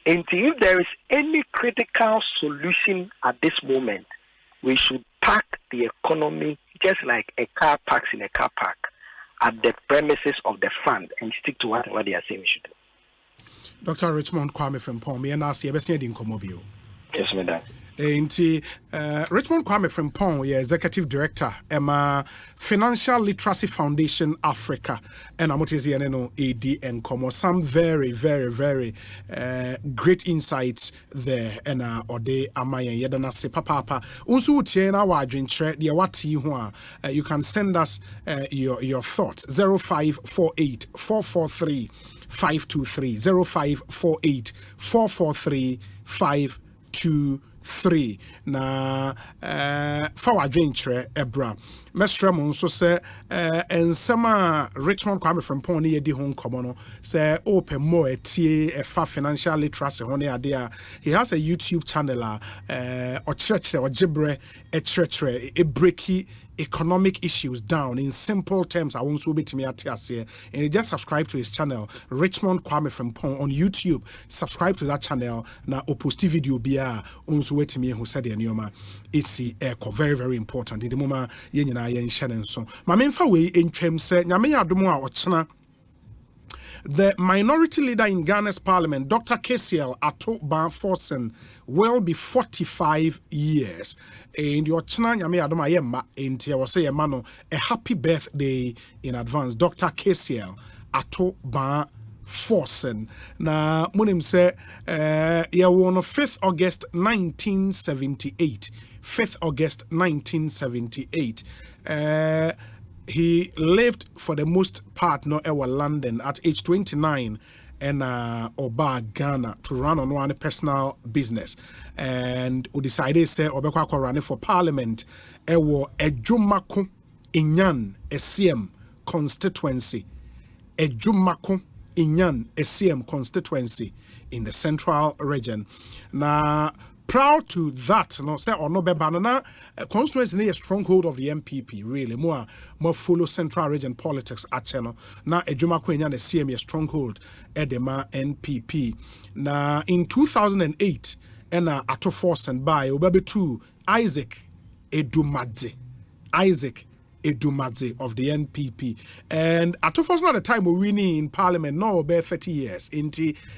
Until if there is any critical solution at this moment, we should park the economy just like a car parks in a car park at the premises of the fund and stick to what they are saying we should do. Dr. Richmond Kwame Frimpong, me and ask you, yes, madam. Richmond Kwame Frimpong, Executive Director, Emma Financial Literacy Foundation Africa, and Amotizianeno AD and Como. Some very, very, very great insights there. And Ode Amaya Yedana se papa. Unsu Tiena Wadrin Tre, the Awati Hua. You can send us your thoughts. 0548 443 523 0548 443 523. 3 na fa wadwenkyerɛ ɛbra mesra mo nso sɛ ensema Richmond Kwame Frimpong ne yedi ho nkɔmɔ no sɛ open more etie ɛfa financial literacy ho ne ade a he has a YouTube channel a ɔkyerɛkyerɛ ɔgyebrɛ ɛkyerɛkyerɛ breaki economic issues down in simple terms. I won't so bit me at here. And just subscribe to his channel, Richmond Kwame Frimpong on YouTube. Subscribe to that channel. Now, post video be also wait me who said the neoma. It's echo very, very important. In the moment, yenina yen shannon so. My main way in terms said, Yamea Dumoa or China. The minority leader in Ghana's parliament, Dr. KCL Ato Banforsen, will be 45 years. And your china nyame adoma yemma enti I was say mano a happy birthday in advance, Dr. KCL Ato Banforsen. Na munim say ya won 5th August 1978. 5th August 1978. He lived for the most part no ever London at age 29 and Oba Ghana to run on one personal business. And we decided say Obekwa running for parliament ewo Ejumako Inyan SCM constituency. Ejumako Inyan SCM constituency in the central region. Now proud to that, no say or no be banana constituency a stronghold of the MPP, really more follow central region politics at channel. Now Ejuma Kwenya the CM a stronghold edema NPP. Now in 2008 and Ato Force and by Obabe 2 Isaac Edumadze of the NPP. And Ato Force at the time we winning in parliament no about 30 years.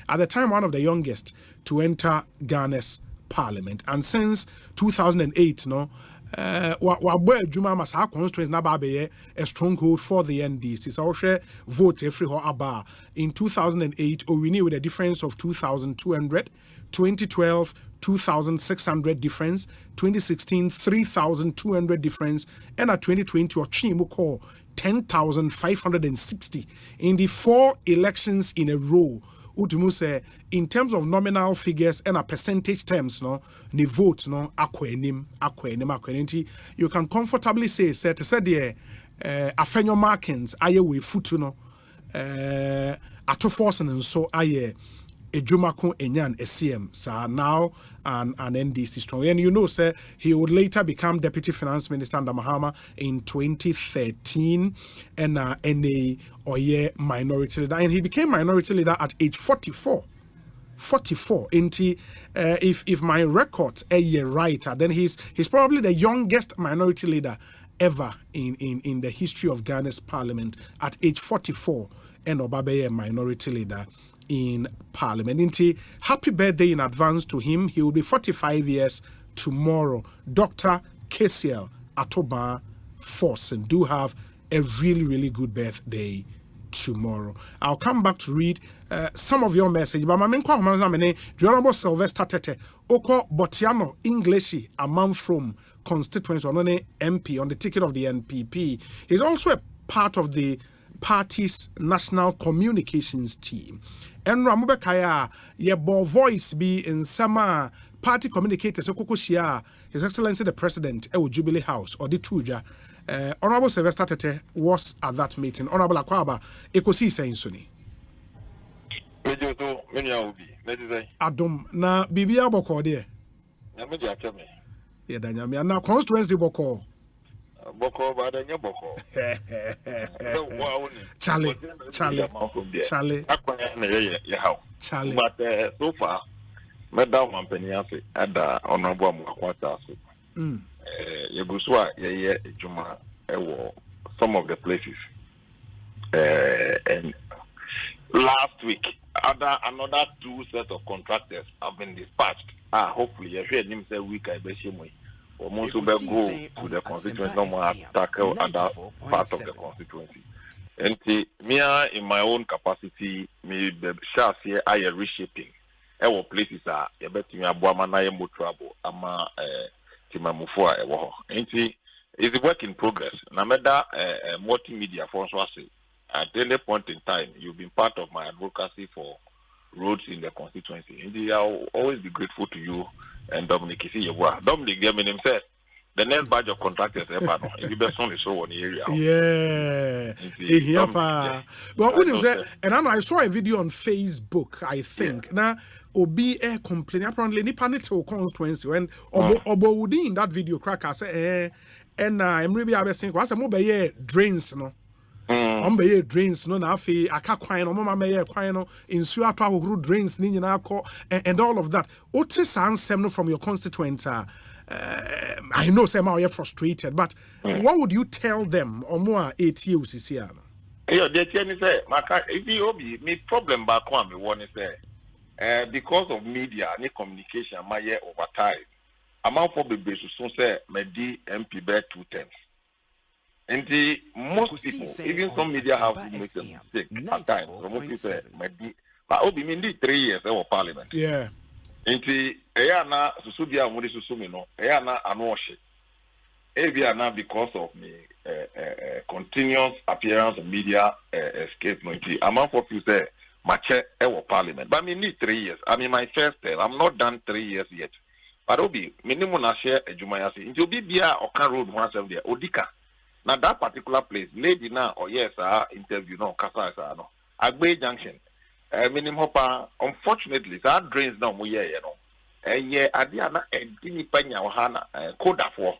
At the time one of the youngest to enter Ghana's parliament, and since 2008 no Juma Masa constituency na babe a stronghold for the NDC. So share vote every ho aba in 2008 or renew with a difference of 2,200, 2012 2,600 difference, 2016 3,200 difference, and at 2020 or chimu call 10,560 in the 4 elections in a row. Utumu say in terms of nominal figures and a percentage terms, no, ni vote no akwenim. You can comfortably say the afenyo markings aye we futu no Ato Force and so aye Ejumako Enyan SCM sa now and NDC strong. And you know, sir, he would later become Deputy Finance Minister under Mahama in 2013 and NA Oye minority leader. And he became minority leader at age 44. 44. If my record a year writer, then he's probably the youngest minority leader ever in the history of Ghana's parliament at age 44 and Obabe a minority leader in parliament. Happy birthday in advance to him. He will be 45 years tomorrow. Dr. KCL Atoba Forsen. Do have a really, really good birthday tomorrow. I'll come back to read some of your message. But my main the Honorable Sylvester Tete, Oko Botiano Englishy, a man from constituency on MP on the ticket of the NPP. He's also a part of the party's national communications team. And Ramubekaya, ye bo voice be in some party communicators, Okokoshia, His Excellency the President, Jubilee House, or the Tuja. Honorable Sylvester Tete was at that meeting. Honorable Akwaba, Ekosiise Nsuni. Adom, na Bibia Boko there. Yeah, Danyami, and now constituency Boko. Boko, but then Boko. Charlie. Charlie. But so far, Madam Mampeniafi at the Honorable Mwakwata. Yabuswa, Juma, some of the places. And last week, another 2 sets of contractors have been dispatched. Hopefully, I heard him say week I bet him. Or most will go to the constituency, no more tackle other part of the constituency. And me, in my own capacity, me shall say I am reshaping. Our places are a bet me a boamana mo trouble. Ama Timamufua ewo. And it's a work in progress. Nameda multimedia for say at any point in time, you've been part of my advocacy for roads in the constituency. And I'll always be grateful to you and Dominic is here. Dominic, the minimum said the next batch of contractors, if you best only show on the area. Yeah, but when you say, and I saw a video on Facebook, I think now Obi complaining apparently ni panito constituency when Obo Woody in that video cracker say and I'm really saying was a mobile drains no. Be drains no na afi aka kwan no mama me kwan no insu ato ahuru drains ni nyina akọ and all of that. Otis ansem no from your constituent I know some are frustrated, but what would you tell them or more ATUCC? Yeah, they tell me say, if you obi me problem back one me want to say, because of media and communication, my year over time, amount for the basis so say me di MP bear 2 terms. And the most people, even some media houses make a mistake at times. So most people say me di, but obi me di 3 years over parliament. Yeah. Inti na susubia muri susumi no na anoshe na because of me continuous appearance of media escape no inti amount of you say mache parliament but me need 3 years. I mean my first term I'm not done 3 years yet but obi minimum na share ejumayasi inti obi bia okan road one self there odika na that particular place lady na or yes interview no kasa no Agbe junction minimum hopper, unfortunately, that drains now we you know. Yeah, Adiana and Dini Panya Hana Koda for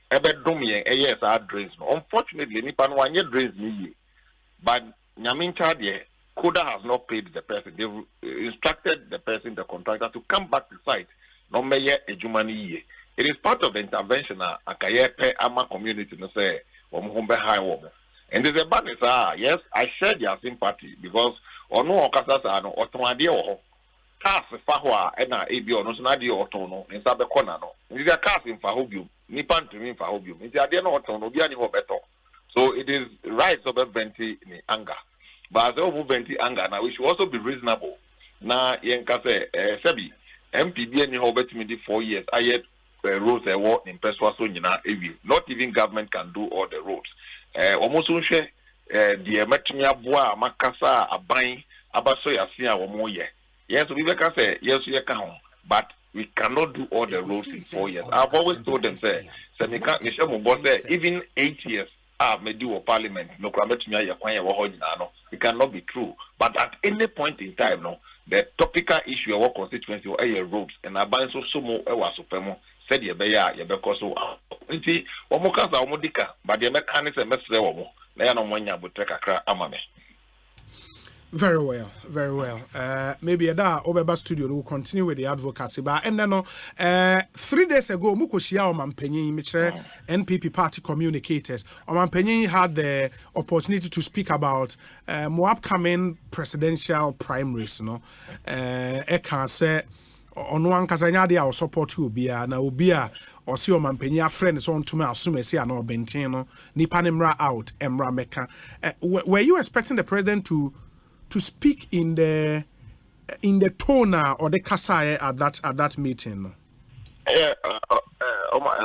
Ebedomi yes, our drains. Unfortunately, Nipan 1 year drains me. But Yamin Chadie, Koda has not paid the person. They've instructed the person, the contractor, to come back to site. No mayor a Jumani. It is part of the intervention at Kayepe Ama community no say Womhombe High Woman. And there's a banner, yes, I shared your sympathy because ono okasa no otonade wo cars fa ho a na ebi ono so na de oton no nsa be kona no ndi the cars in fa ho biom nipa ntumi fa ho biom ndi ade na oton no bia ni ho beto so it is right so be venti ni anger but as we venti anger now we should also be reasonable na yenka say sebi MP bia ni ho betimi di 4 years ayet roads e wo in peswa so nyina ewi not even government can do all the roads almost unhwe the metumi aboa makasa aban abaso yasia wo ye yes we can say yes we can but we cannot do all the roads in 4 years. I've always told them say me can me shemo boss say even 8 years me do a parliament no kwa metumi aye kwan ye wo ho nyina no it cannot be true but at any point in time no the topical issue of our constituency or roads and aban so mo e wa sopemo said ye be ya ye be ko so nti wo mo kasa wo mo dika but the mechanics e mesre wo mo. Very well, very well. Maybe that Obeba Studio will continue with the advocacy. But and then 3 days ago, Mukoshia Omampenyi, NPP party communicators. Omampenyi had the opportunity to speak about more upcoming presidential primaries. No, Eka say. Ono ankasanya de a support obia na obia o se o mampanya friend so ntumi assume say na obenten no nipa ne mra out emra meka. Were you expecting the president to speak in the tone or the kasa at that meeting?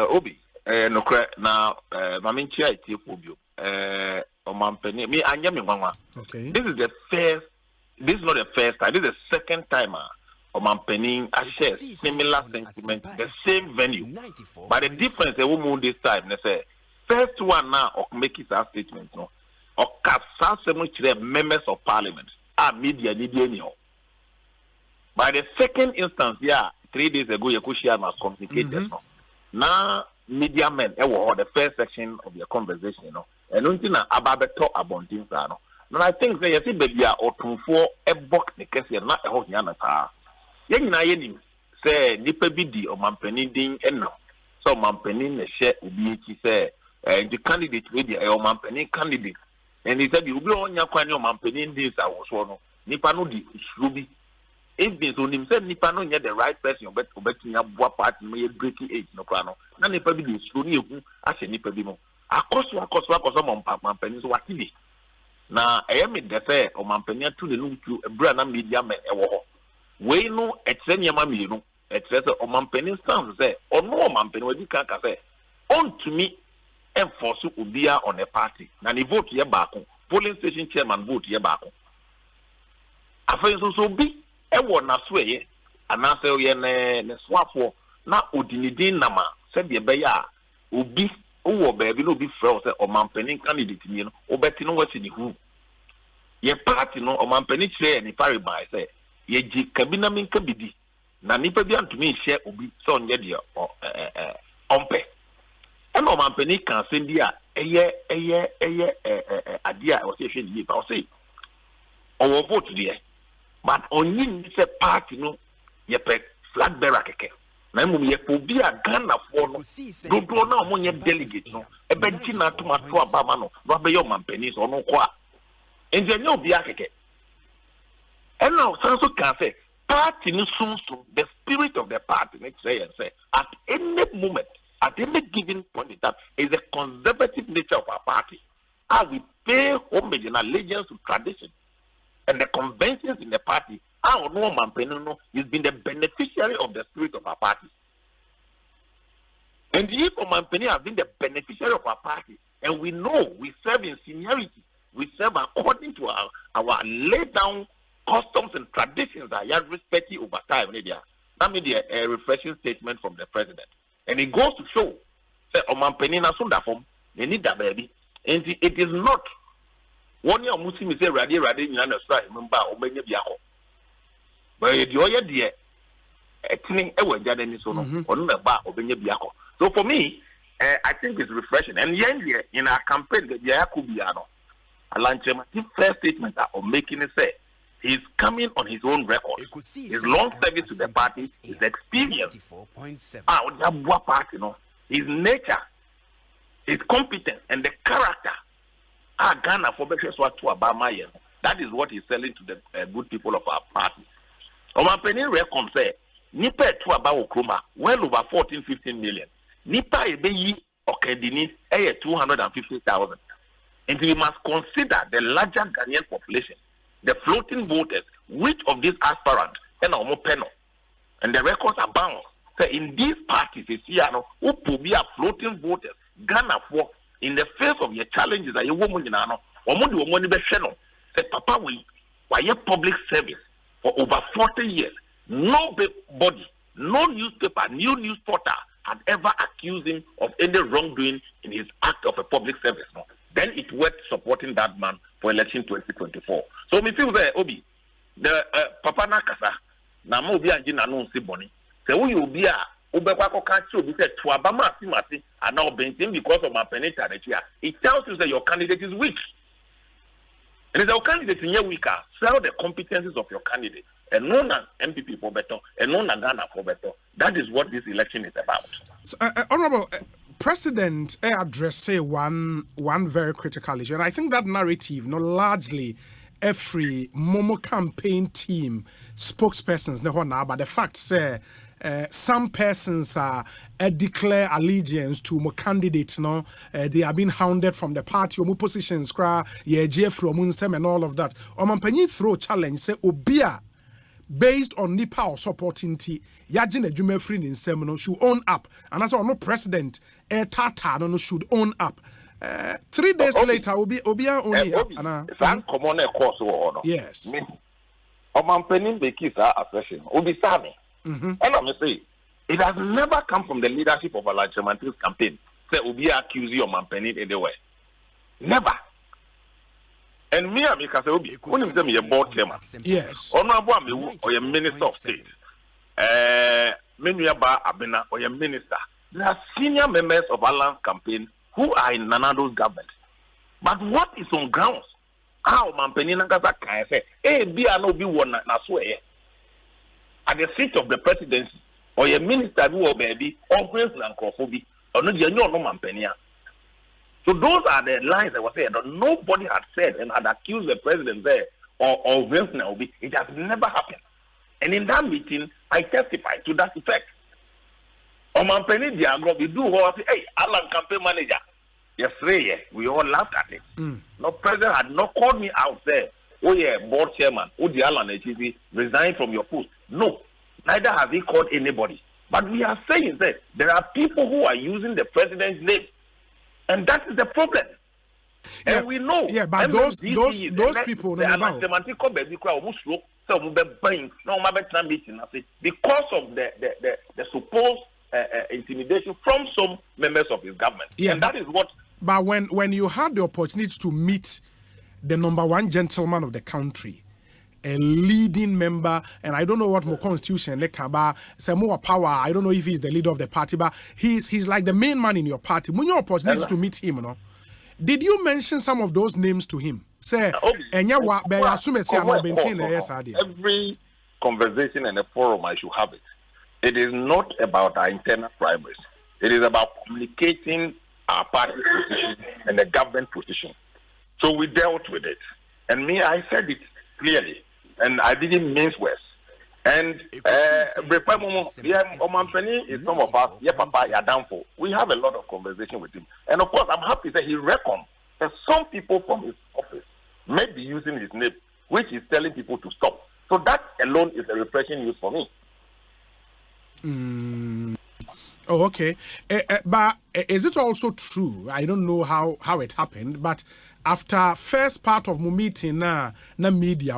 Obi no kra na maminchi iti obio o mampani me anya me nwanwa. Okay. This is not the first time. This is the second time Oman I share similar sentiment, the same venue. But the difference they will move this time, they say, first one now or make it a statement, no. Or cast some members of parliament. Media need anyhow. By the second instance, 3 days ago, Yakushia was communicated. No. Now media men or the first section of your conversation, and until ababeto about things, no. And I think they see baby or 2 a book the case not a whole yana. Yen na yenim say nipa bi di omampani din eno so omampani na share obi ki say the candidate we di omampani candidate and he said you be onya kwani omampani din sa wo so no nipa no di usrubi if they so nim say nipa no nya the right person obetinya boa party me breaking age no kwa no na nipa bi di usru ni ehu ase nipa bi no akoso omampani so watibi na me de say omampani atu ne nuntu ebra na media men ewo ho we no etrenya mami no etrese o mampeni stance say o no mampeni we di kan ka say on to me enforce obia on a party na ni vote ye baako polling station chairman vote ye baako afen so bi e wo na so ye ana say ye ne swapfo na odinidin nama said the beya ubi uwo baby no be fraud say o mampeni candidate ni no obeti no what in who ye party no o mampeni chair ni pariba say ye ji kabina min kabidi na nipa bi antumi share obi so onye de ompe and o mampeni kan say dia eye adia o say hwe ni ba o say o vote there but only this party no ye pe flag bearer keke na mum ye po bi a Ghana for no do na mo nye delegate no e be nti na tomato abama no no be your mampeni so no kwa enje obi akeke and now so can say party no so the spirit of the party next say at any moment at any given point in time is the conservative nature of our party as we pay homage and allegiance to tradition and the conventions in the party. Our no Mampeni has been the beneficiary of the spirit of our party. And if Mampeni has been the beneficiary of our party, and we know we serve in seniority, we serve according to our laid down customs and traditions that are respected over time. That made a refreshing statement from the president. And it goes to show that Mampeni na sunda form, they need that baby. And it is not one year Muslim say radi nyana sra remember obenye biako. But the other day, so for me, I think it's refreshing. And in our campaign, the first statement of making it say he's coming on his own record. His long service to the party, his experience, his nature, his competence, and the character. Ghana for that is what he's selling to the good people of our party. Omampeni reckon say nipa to about Okroma well over 14-15 million. Nipa ebeyi okedini 250,000. And we must consider the larger Ghanaian population, the floating voters, which of these aspirants and panel. And the records are bound. So in these parties, you see, who be a floating voters, Ghana for in the face of your challenges, a woman in Ano, or money be channel. Say, Papa, why your public service for over 40 years, nobody, no newspaper, new news portal had ever accused him of any wrongdoing in his act of a public service. No? Then it worth supporting that man for election 2024. So me feel that Obi, the Papa Nakasa, na mo bi anji na no nsi boni. Se wo you bi a obekwa koka chi obi say to abama asimati and now bentin because of my penetration. It tells you that your candidate is weak. And if your candidate is weaker, sell the competencies of your candidate. And known as MPP for better, and known as Ghana for better. That is what this election is about. So, Honorable President addressed one very critical issue, and I think that narrative, largely every Momo campaign team spokespersons, but the fact say some persons declare allegiance to more candidates. They are being hounded from the party or positions. And all of that. Omampani throw challenge say Obia. Based on Nipa or supporting T, Yajin Ejume Friend in Semino should own up. And as no president, Tata no should own up. 3 days later, Obia only up. Common course or yes. Omampeni Bekisa assertion. Obi Sami. And I'm say it has never come from the leadership of Alajamanti's campaign. Say Obi accuse you of Omampeni anyway. Never. And me, I say, Obi, when you say me a board chairman, yes, Honorable Amiwu or a minister of state, Menuaba Abena or a minister, they are senior members of Alan's campaign who are in Nanado's government. But what is on grounds? How Mampeni Nangasa can say, hey, be an Obi one na swear at the seat of the presidency or a minister who will be or Prince Lankrophobia or no Mampenia. So those are the lines that were said. Nobody had said and had accused the president there or Vince Naobi. It has never happened. And in that meeting, I testified to that effect. On Mampeni Diagro, we do what hey, Alan campaign manager. Yesterday, we all laughed at it. No president had not called me out there. Oh yeah, board chairman, the Alan HTV, resign from your post. No, neither has he called anybody. But we are saying that there are people who are using the president's name. And that is the problem. Yeah, and we know. Yeah, but those people because of the supposed intimidation from some members of his government. Yeah, and that is what. But when you had the opportunity to meet the number one gentleman of the country, a leading member, and I don't know what more constitution like about say more power. I don't know if he's the leader of the party, but he's like the main man in your party. When you opportunity to meet him, did you mention some of those names to him? Say, every conversation and a forum I should have it. It is not about our internal primaries. It is about communicating our party position and the government position. So we dealt with it, and I said it clearly. And I didn't mince words. And Omampeni is some of us, Papa, you're down for. We have a lot of conversation with him. And of course, I'm happy that he reckoned that some people from his office may be using his name, which is telling people to stop. So that alone is a repression use for me. Oh, okay. But is it also true? I don't know how it happened, but after first part of my meeting, na media,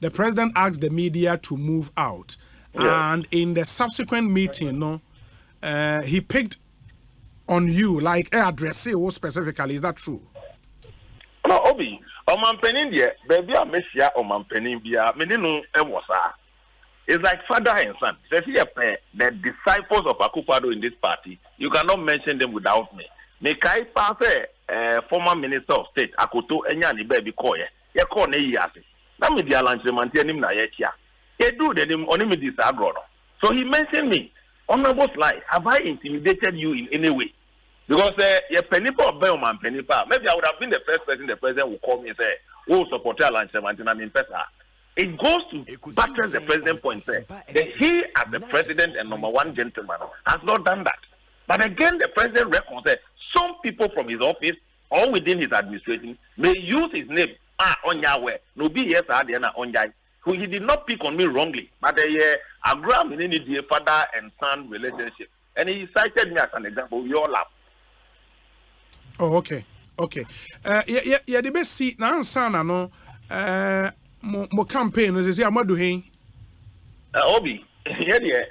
the president asked the media to move out. Yeah. And in the subsequent meeting, he picked on you, like address you specifically. Is that true? No, Obi, Omampeni there, baby, I miss ya Omampeni bia, menino ewosa. It's like father and son. The disciples of Akufo-Addo in this party, you cannot mention them without me. Mekai Pase, former Minister of State, Akoto Enyani baby koye, ye ko ne yase. Na me dia lanchemanti anim na ye chia. Ye do the name only me disagro. So he mentioned me. Honorable Sly, have I intimidated you in any way? Because ye penipa of Belman penipa. Maybe I would have been the first person the president would call me and say, "Oh, support lanchemanti na me pesa." It goes to buttress the president point that he, as the president and number one gentleman, has not done that. But again, the president reckons that some people from his office or within his administration may use his name on Yahweh. No be yes, on Yahweh. He did not pick on me wrongly, but agree in the father and son relationship, and he cited me as an example. We all laugh. Oh, okay. Yeah. The best seat now, son, no. Mo campaign is say amadu hen Obi here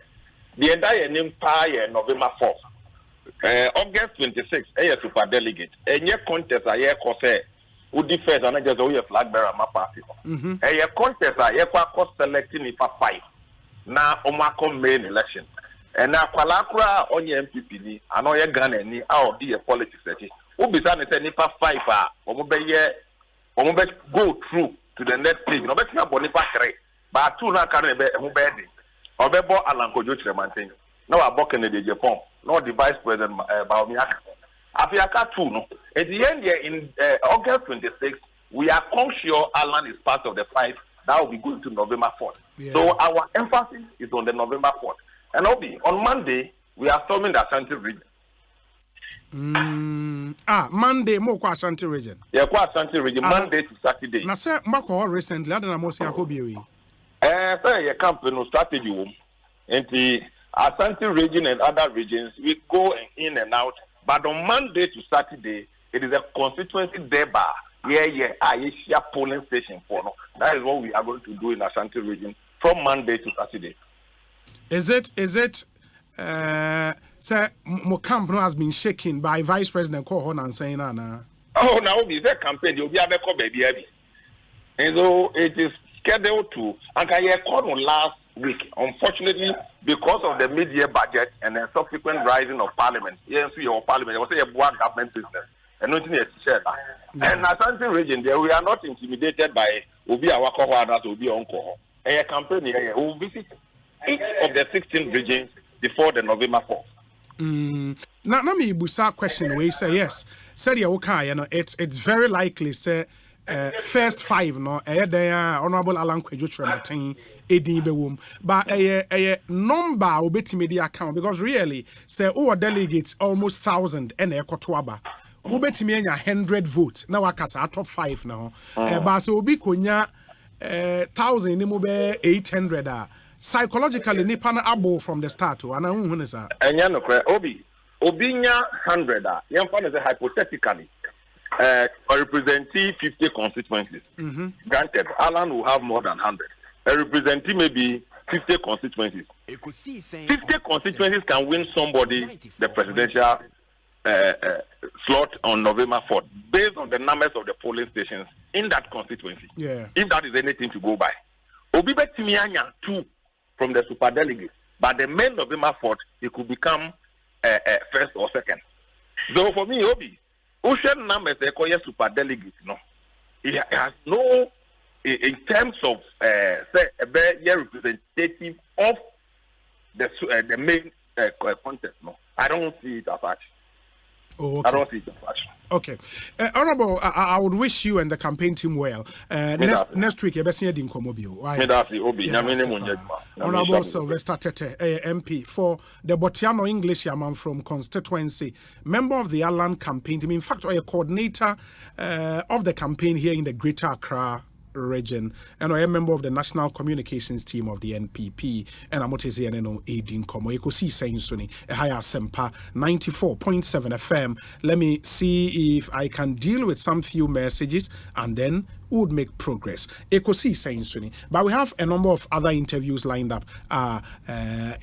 the entire name pie November 4th August 26th super delegate enye contest aye ko say udi first and just we flag bearer ma party contest aye kwa selecting ifa 5 na omako main election and na kwala kura onye MPP ni ano ye Ghana ni out the politics eti obi say nipa 5 omo be go through to the next stage. No better not bonifa 3, but 2 na carry be who be dey. Obebo Alankojo Tremantin. Now I book in the Japan. No the vice president Baomiaka. Afiaka 2 no. At the end here in August 26th, we are conscious Alan is part of the 5 that will be going to November 4th. Yeah. So our emphasis is on the November 4th. And on Monday we are storming the Ashanti region. Monday more kwa Ashanti region. Yeah, kwa Ashanti region Monday to Saturday. Na say mbako recently adana mo say akobiwe. Say your campaign strategy wom. Enti Ashanti region and other regions we go in and out, but on Monday to Saturday it is a constituency deba. Aisha polling station for no. That is what we are going to do in Ashanti region from Monday to Saturday. Is it say my camp has been shaken by Vice President Kohon and saying na. Oh, now be the campaign you'll be able to baby. And so it is scheduled to and I called on last week. Unfortunately, because of the mid-year budget and the subsequent rising of parliament, yes, your parliament, I was say a government business and nothing is shared. And Ashanti region there we are not intimidated by Obi Awako that Obi Onko. A campaign here will visit each of the 16 regions before the November 4th. Now me busa question where you say yes. Said you okay, it's very likely say first 5 no there Honorable Alan Kwejo Tremantin edin be wom but a number obetimi the account because really say our delegates almost 1,000 and ekotwaba obetimi enya 100 votes na wakasa top 5 now but so obi konya 1,000 ni mo be 800 psychologically nipa na abo from the start and I hu sa enya no kre obinya 100 yemfa no say hypothetically representing 50 constituencies. Granted, Alan will have more than 100. Representing maybe 50 constituencies. 50 constituencies can win somebody the presidential slot on November 4th based on the numbers of the polling stations in that constituency. Yeah. If that is anything to go by. Obibe Timianya 2 from the super delegates, but the main November 4th, it could become first or second. So for me, Obi, ocean numbers they call super delegates, no. It has no, in terms of say a representative of the main contest, no. I don't see it as such. Oh, okay. I don't see it as such. Okay. Honorable, I would wish you and the campaign team well. Next week, you'll be seeing Dinkomobio. Honorable Sylvester Tete, MP for the Botiano English Yaman from constituency, member of the Alan campaign team. In fact, a coordinator of the campaign here in the Greater Accra region, and I am a member of the national communications team of the NPP, and I'm Osei and Aiding Komo Ekosiisen Suni higher Asempa 94.7 FM. Let me see if I can deal with some few messages and then we would make progress. Ekosiisen Suni. But we have a number of other interviews lined up. And I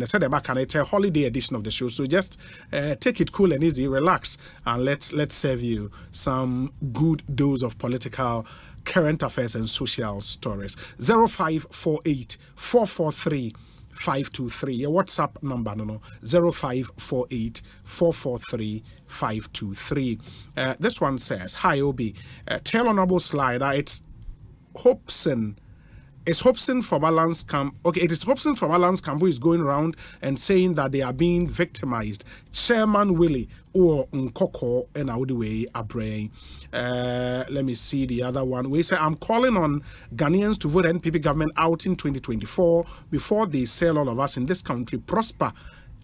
said it's a holiday edition of the show. So just take it cool and easy, relax, and let's serve you some good dose of political current affairs and social stories. 0548 443 523. Your WhatsApp number, 0548 443 523. This one says, "Hi Obi, tell Honorable Slider it's Hobson. It's Hobson from Alan's camp. Okay, it is Hobson from Alan's camp who is going around and saying that they are being victimized. Chairman Willie or Nkoko and Audiway Abre. Let me see the other one. We say I'm calling on Ghanaians to vote NPP government out in 2024 before they sell all of us in this country prosper.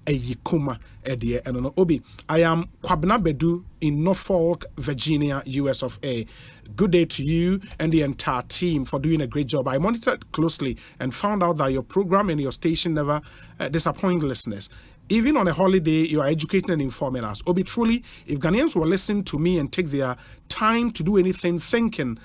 Eyikuma Edie and Obi. I am Kwabna Bedu in Norfolk, Virginia, US of A. Good day to you and the entire team for doing a great job. I monitored closely and found out that your program and your station never disappoint listeners. Even on a holiday, you are educating and informing us. Obi, truly, if Ghanaians will listen to me and take their time to do anything thinking,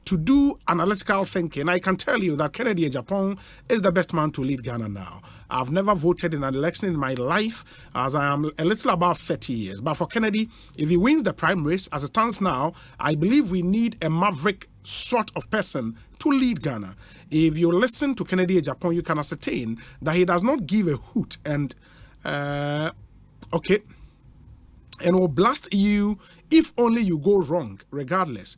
to do analytical thinking, I can tell you that Kennedy Japan is the best man to lead Ghana now. I've never voted in an election in my life as I am a little above 30 years. But for Kennedy, if he wins the primaries, as it stands now, I believe we need a maverick sort of person to lead Ghana. If you listen to Kennedy Japan, you can ascertain that he does not give a hoot and will blast you if only you go wrong, regardless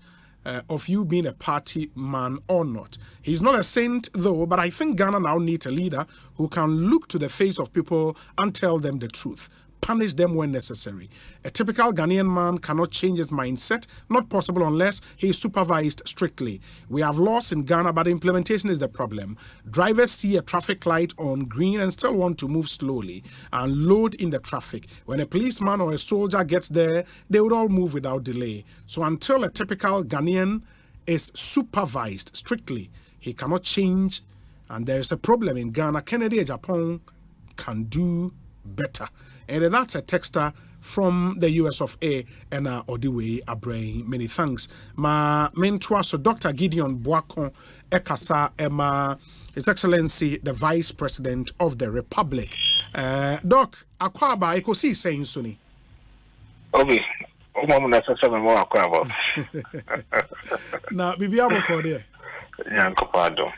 of you being a party man or not. He's not a saint though, but I think Ghana now needs a leader who can look to the face of people and tell them the truth. Punish them when necessary. A typical Ghanaian man cannot change his mindset, not possible unless he is supervised strictly. We have laws in Ghana, but implementation is the problem. Drivers see a traffic light on green and still want to move slowly and load in the traffic. When a policeman or a soldier gets there, they would all move without delay. So until a typical Ghanaian is supervised strictly, he cannot change, and there is a problem in Ghana. Kennedy Japan can do better. And that's a texter from the US of A and Odiwe Abrain. Many thanks. Ma mentor, so Dr. Gideon Boakon Ekasa Emma, His Excellency, the Vice President of the Republic. Doc, Akwaba, Ekosiisen Suni. Okay. Now, Bibiabo Cordia. Yankopado.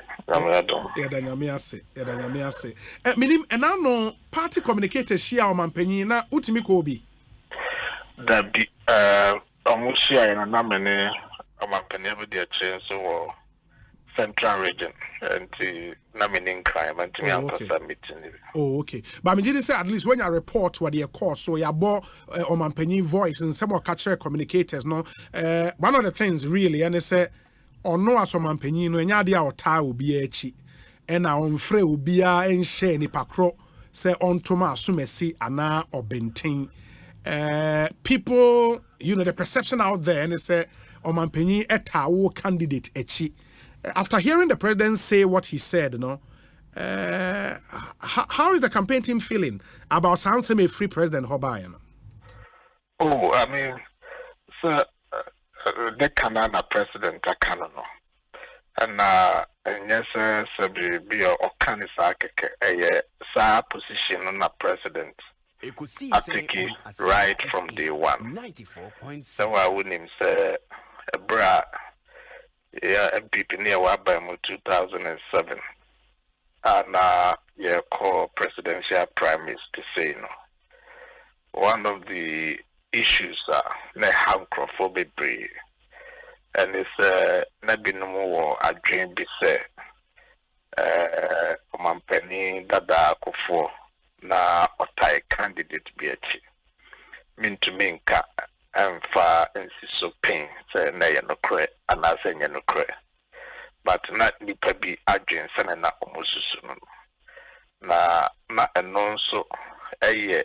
Minim and I know party communicators share on Mampenny na Utimiko Obi. That be almost share in a namene of Mampenny with their chains or central region and the naming crime and to meeting. Oh, okay. But I mean, didn't say at least when you report what your course, so you bought on Mampenny voice and some more catcher communicators. No, one of the things really, and they say. Ono asomampanyin no enya de a ota obi achi e na onfre obi a enhye ni pakro se ontoma asomasi ana obenten people, the perception out there and they say omampanyin eta wo candidate achi. After hearing the president say what he said, how is the campaign team feeling about Sansem a free president Hobayan? Oh, I mean, sir, the Canada president, and yes, be or can a position on a president. I take it right from day one. So I wouldn't say a bra, yeah, MPP near Wabam 2007. And yeah, call presidential prime minister say no. One of the issues na hankrophobia be, and it's maybe no more a dream be say Mampeni Dada Kofo na otai candidate be achi. Mean to mean ka and fa and so pain say na yanokre and I say yanokre. But not nipa bi adwen sene na omosusu no na enon so eye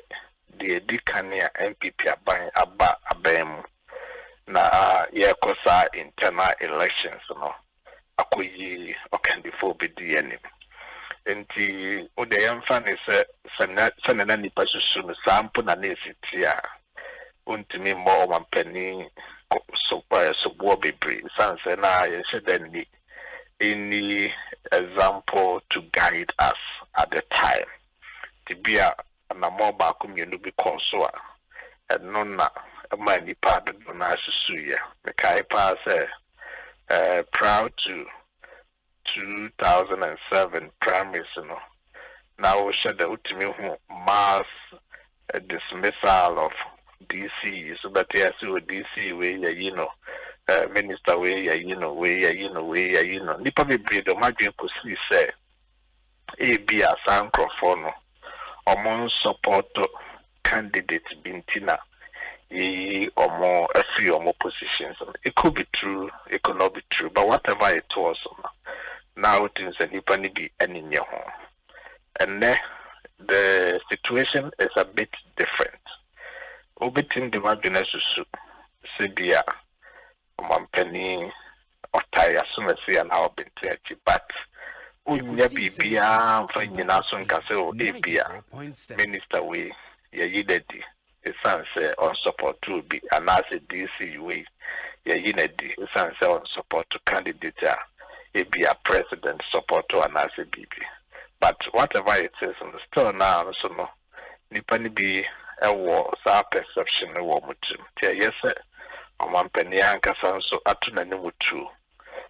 de edikania MPP aba abem na yekosa internal elections no akoyi okandifo be di anim enti ode yemfa ne se sene na nipa susu no sampo na nesitia untimi mo mampani so bo bebre sanse na yeshedani any example to guide us at the time. To be a more back community because so and none a money part of the Nasuya. The Kaipa say proud to 2007 premise. Now we should ultimate mass dismissal of DC. So that yes, DC way, you know. Minister way nipa bebre do madwen ko si say e bia sankrofono omon support candidate bintina e omo afi omo positions. It could be true, it could not be true, but whatever it was now it is a nipa ni be any ho, and the situation is a bit different. Obitin the madwen susu sebia Mampeni or Taya Sumasi and our Bintachi, but Unya Bibia, Fanyinason Castle, Abia, Minister way, Yidedi, his son say on support to be an as a DC way, Yinedi, his son say on support to candidate, Abia president support to an as a BB. But whatever it is, still now, so no, Nipani be a war, our perception, a war mutu. Yes, sir. Mampeni ankasa nso atuna ne mutu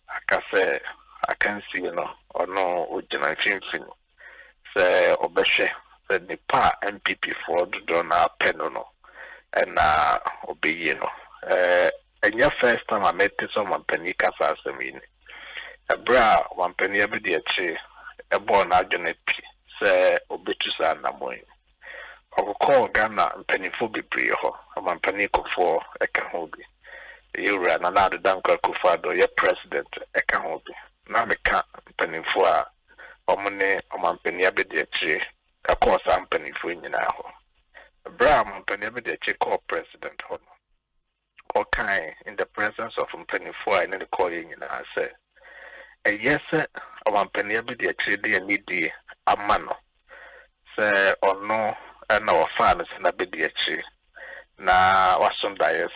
akase akansi no ono ojina finfin se obehwe se nipa MPP for do na peno no na obeyi no enya first time I met some mampeni kasa asemi ni ebra mampeni abedi achi ebo na adwene pi se obetu sa na moy okoko Ghana mpenifo bebre ho mampeni kofo eka ho bi you ran another Danka Kufado, your president, Ekahobi. Now, me can't penny for Omone, Omampenia Bediachi, a course I'm penny for in now. Bram, Penny call president, or kind in the presence of penny for and the calling in I say. And yes, sir, Omampenia Bediachi, dear needy, a mano. Say, or no, and our fathers in a Bediachi. Na was some diet,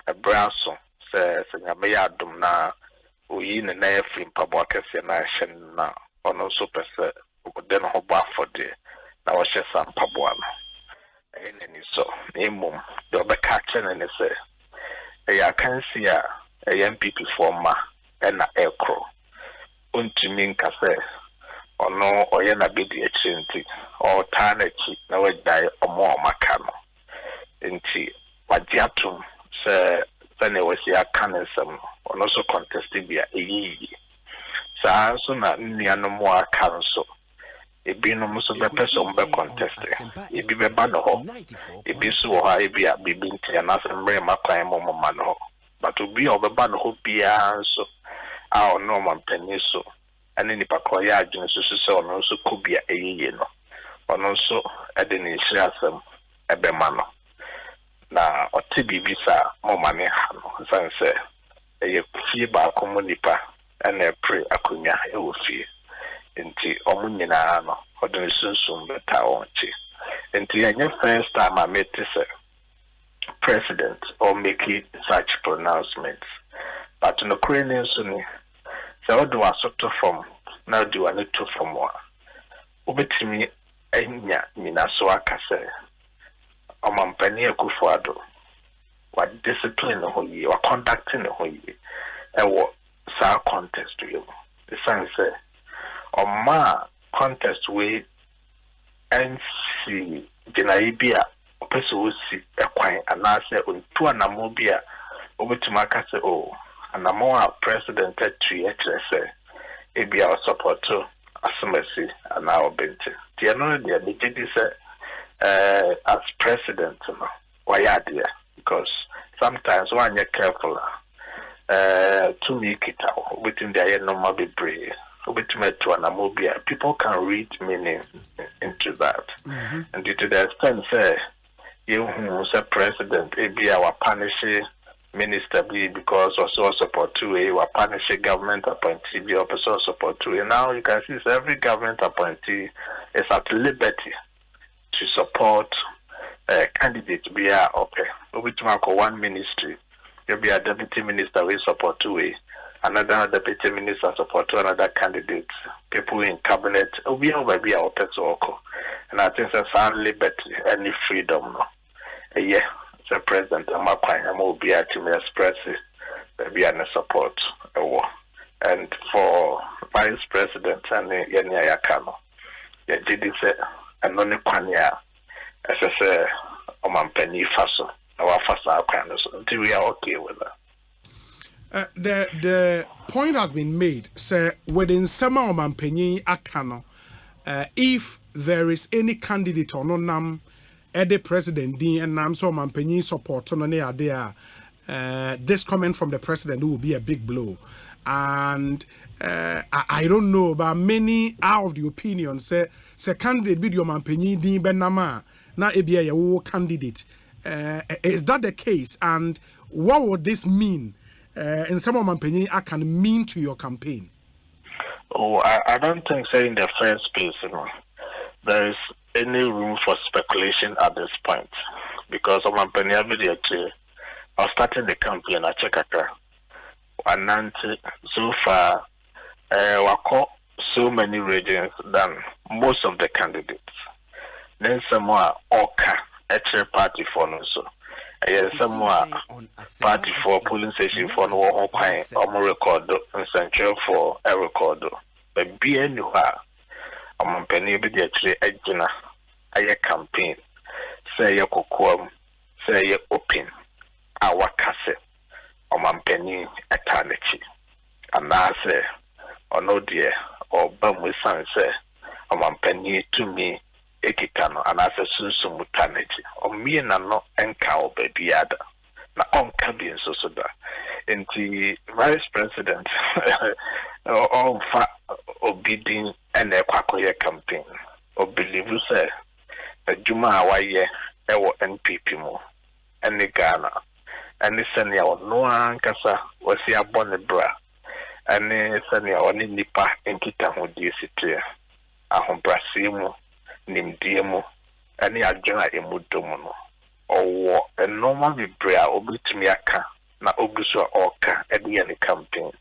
a brasso says, and may adum na we in an air film pabwakes and I shen na on also per se, then hoba for the now was just some pabuana. And so, Nimum, the catching and say, I can see a MPP former and a aircrow. Untimin cafe, or no, or yana bidi a chinty, or tarnachi, no die or more macano. Inti, Wadiatum. Then it was your canism, or also contested via a ye. So, not near no more council. It be no most of the person be contested. It be a banner, it be so high, be a bibin, and nothing very much man. But to be of a banner who be so our Norman Peniso, and any Pacoya, so also could be a ye, or also at the initial a bemano. Na otibi bisa mo mane ha no sanse e fie ba komunipa na pre akunya e wo fie enti omunyina no odun sunsun beta wonchi enti anya first time I met this president or making such pronouncements but no Ukrainian suni So do a sort of form now do a little from one. Ubetimi enya minaswaka say Omampani Kufuado. What discipline ho ye, what conducting ho ye, and what sa contest to you. The son say, Oma contest we NC Jinaibia, Pesu si a quine, and I say, to an amobia, over to Macase o, and a more president at 3 say, Ebia or support to Asemasi and our Bente. The another day, as president, why are there? Because sometimes when you're careful, to make it out within the normal be brave, to an amobia, people can read meaning into that. And due to the extent, say, you who say president, be our punishing minister be because also support to a punishing government appointee be also support to a. Now you can see every government appointee is at liberty to support candidate be okay. We to make one ministry, you'll be a deputy minister we support to a, another deputy minister support to another candidate. People in cabinet will be over be our pets oko. And I think that's our liberty, any freedom. No, yeah, the president I'm will be at to express it, be an support. And for vice president and Yenya Yakano, yeah, did say and only Panya. As I say, Omampani Faso, our Fasa Kanos, until we are okay with that. The point has been made, sir, within Sama Omampani Akano, if there is any candidate or no nam, the president, and nam so Omampani support on any idea, this comment from the president will be a big blow. And I don't know, but many are of the opinion, say candidate be the Omampani Din Benama. Now, a candidate. Is that the case? And what would this mean in some of my opinion, I can mean to your campaign? Oh, I don't think so in the first place, there is any room for speculation at this point. Because of my opinion, I was starting the campaign at Chekaka. And so far, we caught so many regions than most of the candidates. Then some more Oka extra party for no so. Some more party for polling station for no Oka or record and central for a record. But be anywhere, I'm penny be the actually agina a campaign. Say your cocoa, say your open our cassette or penny eternity. And I say, or no dear, or bum with son say, or penny to me. Ekitano and as a sunsun mutanity or me and no encow baby other. Na onka be so that in the vice president or obedient and a quacoya campaign or believe you say a Juma Hawaii ewo NPP mo and the Ghana and the senior no ankasa was here born a bra and the senior only nipa in Kita who do sit a home brasimu. Nimdiemo any agena emudomo or a normal bibrea obitimiaka na oguswa oka edi any campaign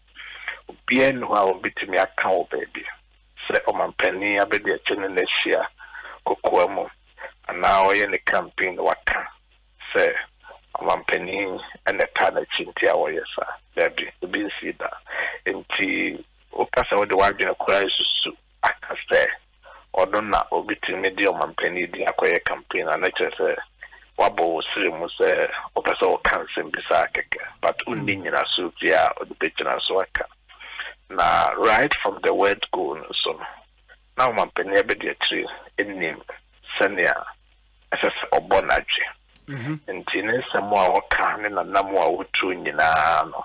bien wa obitimiaka o baby say Omampani abedi achene nesia kokoamo and now any campaign waka say Omampani and the tana chintia wa yesa baby be see that enti okasa wo de wadwe akura susu akase or don't know obiti medium and penny the acquire campaign and I just say wabo slim was opesa cancer bisaka but undinina sutia or the pitchina swaka. Now right from the word go so now my penny abedi tree in name senia as obonaji and tine samoa can and namwa wutu nyina no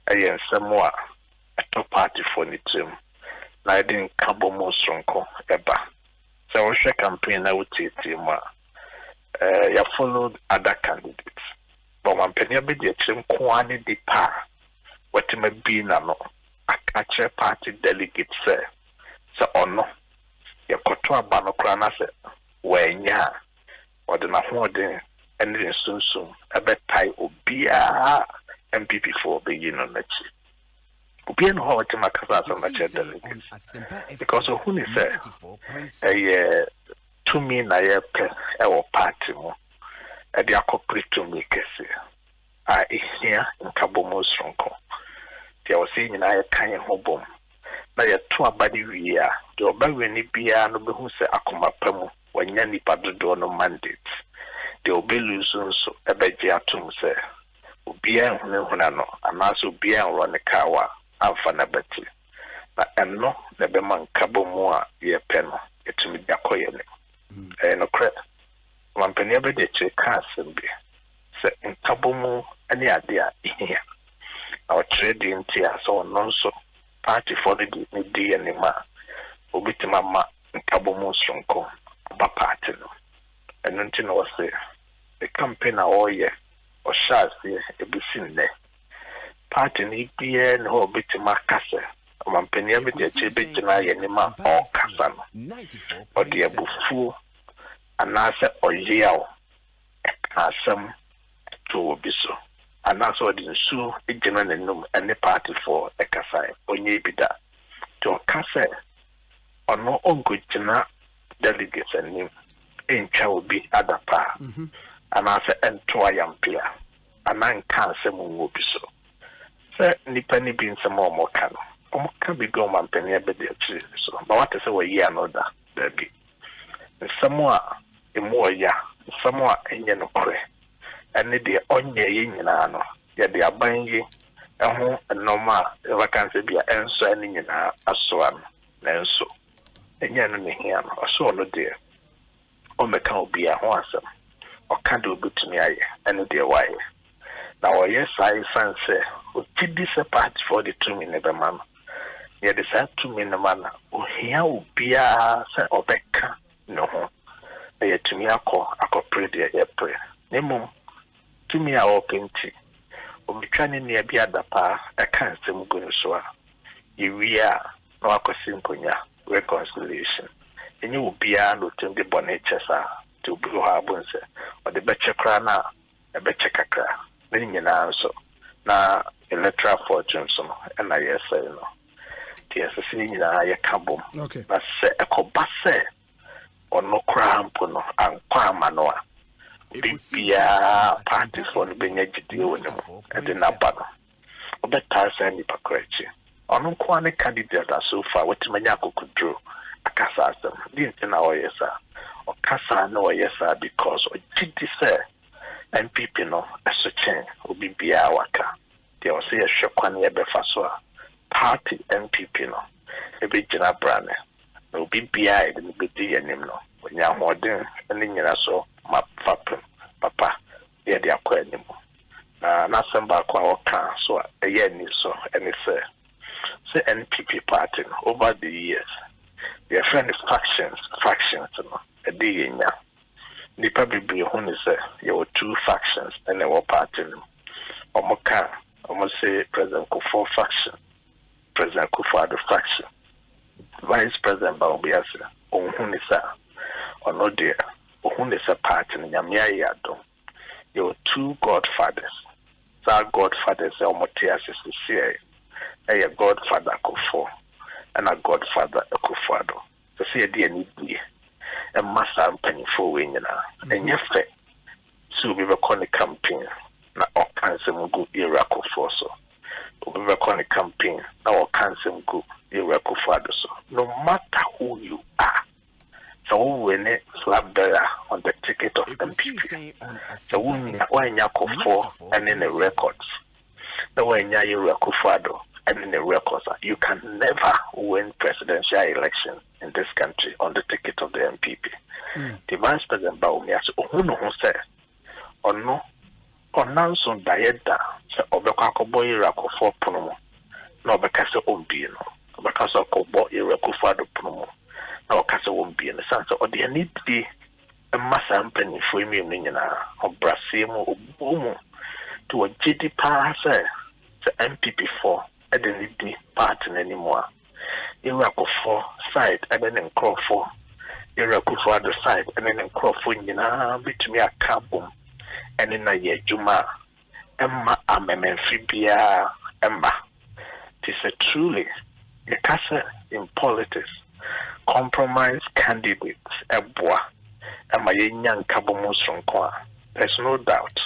ayen samoa a top party for the team. I didn't cabo most strong ever. So I was a campaign I would say you followed other candidates. But one penny be the team quantity de par. What may be no a catcher party delegate say. So no. Ya kotoa banokrana se when ya or the Nahode and then soon a bet tie obia MPP for beginning on the Obi no how to make us some delegates because who ni say to me na ye pe e wo party mo e dia corporate to me kese a ihia nkabomo sonko dia wo say nyina ye kan ho bom na ye to abadi wi a de obawe ni bia no be hu se akoma pamu wanya nipa dodo no mandate de obeluzu so ebeji atum se obia huna no anaso obia nro ne kawa amfa na beti na enno na be man kabomu a ye pe no etumi dakoye ne no kre wampani be de che kasem bi se nkabomu ani ade a ihia our trading tia so no so party for the di anima obitima ma nkabomu sonko ba party no eno nti no say the campaign a oye o shasi ebisin ne party ni bia no obitima kase wampani be de che betina ye nima o kasa no o de abufu anase oyeao asem to obiso anase o de nsu ejina nenum ene party for ekasai onye bida to kase ono onkojina delegates anim entwa obi adapa anase ento ayampia anan kanse mu obiso se nipa ni bi nsemo omoka no omoka bi go mampani abede achi so but what say we year another baby nsemo a emu oya nsemo a enye no kore ene de onye ye nyina no ye de abanyi eho enoma vacancy bia enso ene nyina aso ano na enso enye no ne hia no aso no de o meka obi a ho asem o ka de obutumi aye ene de waye na o yes I sense o tidi se part for the 2 minute be man ye de sa 2 minute man o hia obi a se obeka no ho ye tumi akọ pray de ye pray nemo tumi a openti obitwane ne bia dapa e kan sem gunu so a yewia na akosimponya reconciliation enye obia no temde bone chesa to bu ha bonse o de beche kra na e beche kakra na nyina so na electoral fortune so na yesa no tie se nyina ye kabom na se ekobase ono krampo no ankwa manoa bibia parties for the benya gidi wonemo e de nabano obeta sa ni pakwachi ono kwa ne candidate so far wetimanya akokudro akasa asem di na oyesa okasa na oyesa because o gidi say MPP no esochen obi bia waka de o say hwekwan ye befa so a party MPP no e be gina brane obi bia e de bedi yanim no onya hoden ene nyina so mapapem papa ye de akwa anim na samba kwa waka so ye ni so ene say NPP party no, over the years their friend factions no e de yenya nipa bibi ho ni say there were 2 factions and they were party no omoka omo say President Kufuor faction, President Kufuor faction, Vice President Baubiasa ohun ni sa ono de ohun ni sa party no nyamia yado there were 2 godfathers. Sa godfathers e omo te asisi a godfather Kufuor and a godfather Kufuor. So see the need a master pennyful wing and yes, so we were calling campaign na all kinds of good era Kufuor so we were calling campaign now all kinds of good era Kufuor so no matter who you are. So when it slap bearer on the ticket of MPP, so when you Kufuor and in the records, the way you Kufuor and in the records, you can never win presidential election in this country on the ticket of the MPP. The Vice President Baumias, who no say, or no, or none so dieta, so Obeka boy Kufuor promo, no because of Ombino, because of Kobo Kufuor promo. No, Casa won't be in the sense of there need to be a mass penny for me, or Brasimo, or Boom to a GD pass, the MPP4, I didn't need the party anymore. Iraq for side, and then crawl for Iraq for the side, and then crawl for between a cabum, and in a year, Juma, Emma, Amphibia, Emma. It is a truly a case in politics. Compromise candidates Ebwa and my young Kabomusronkoa. There's no doubt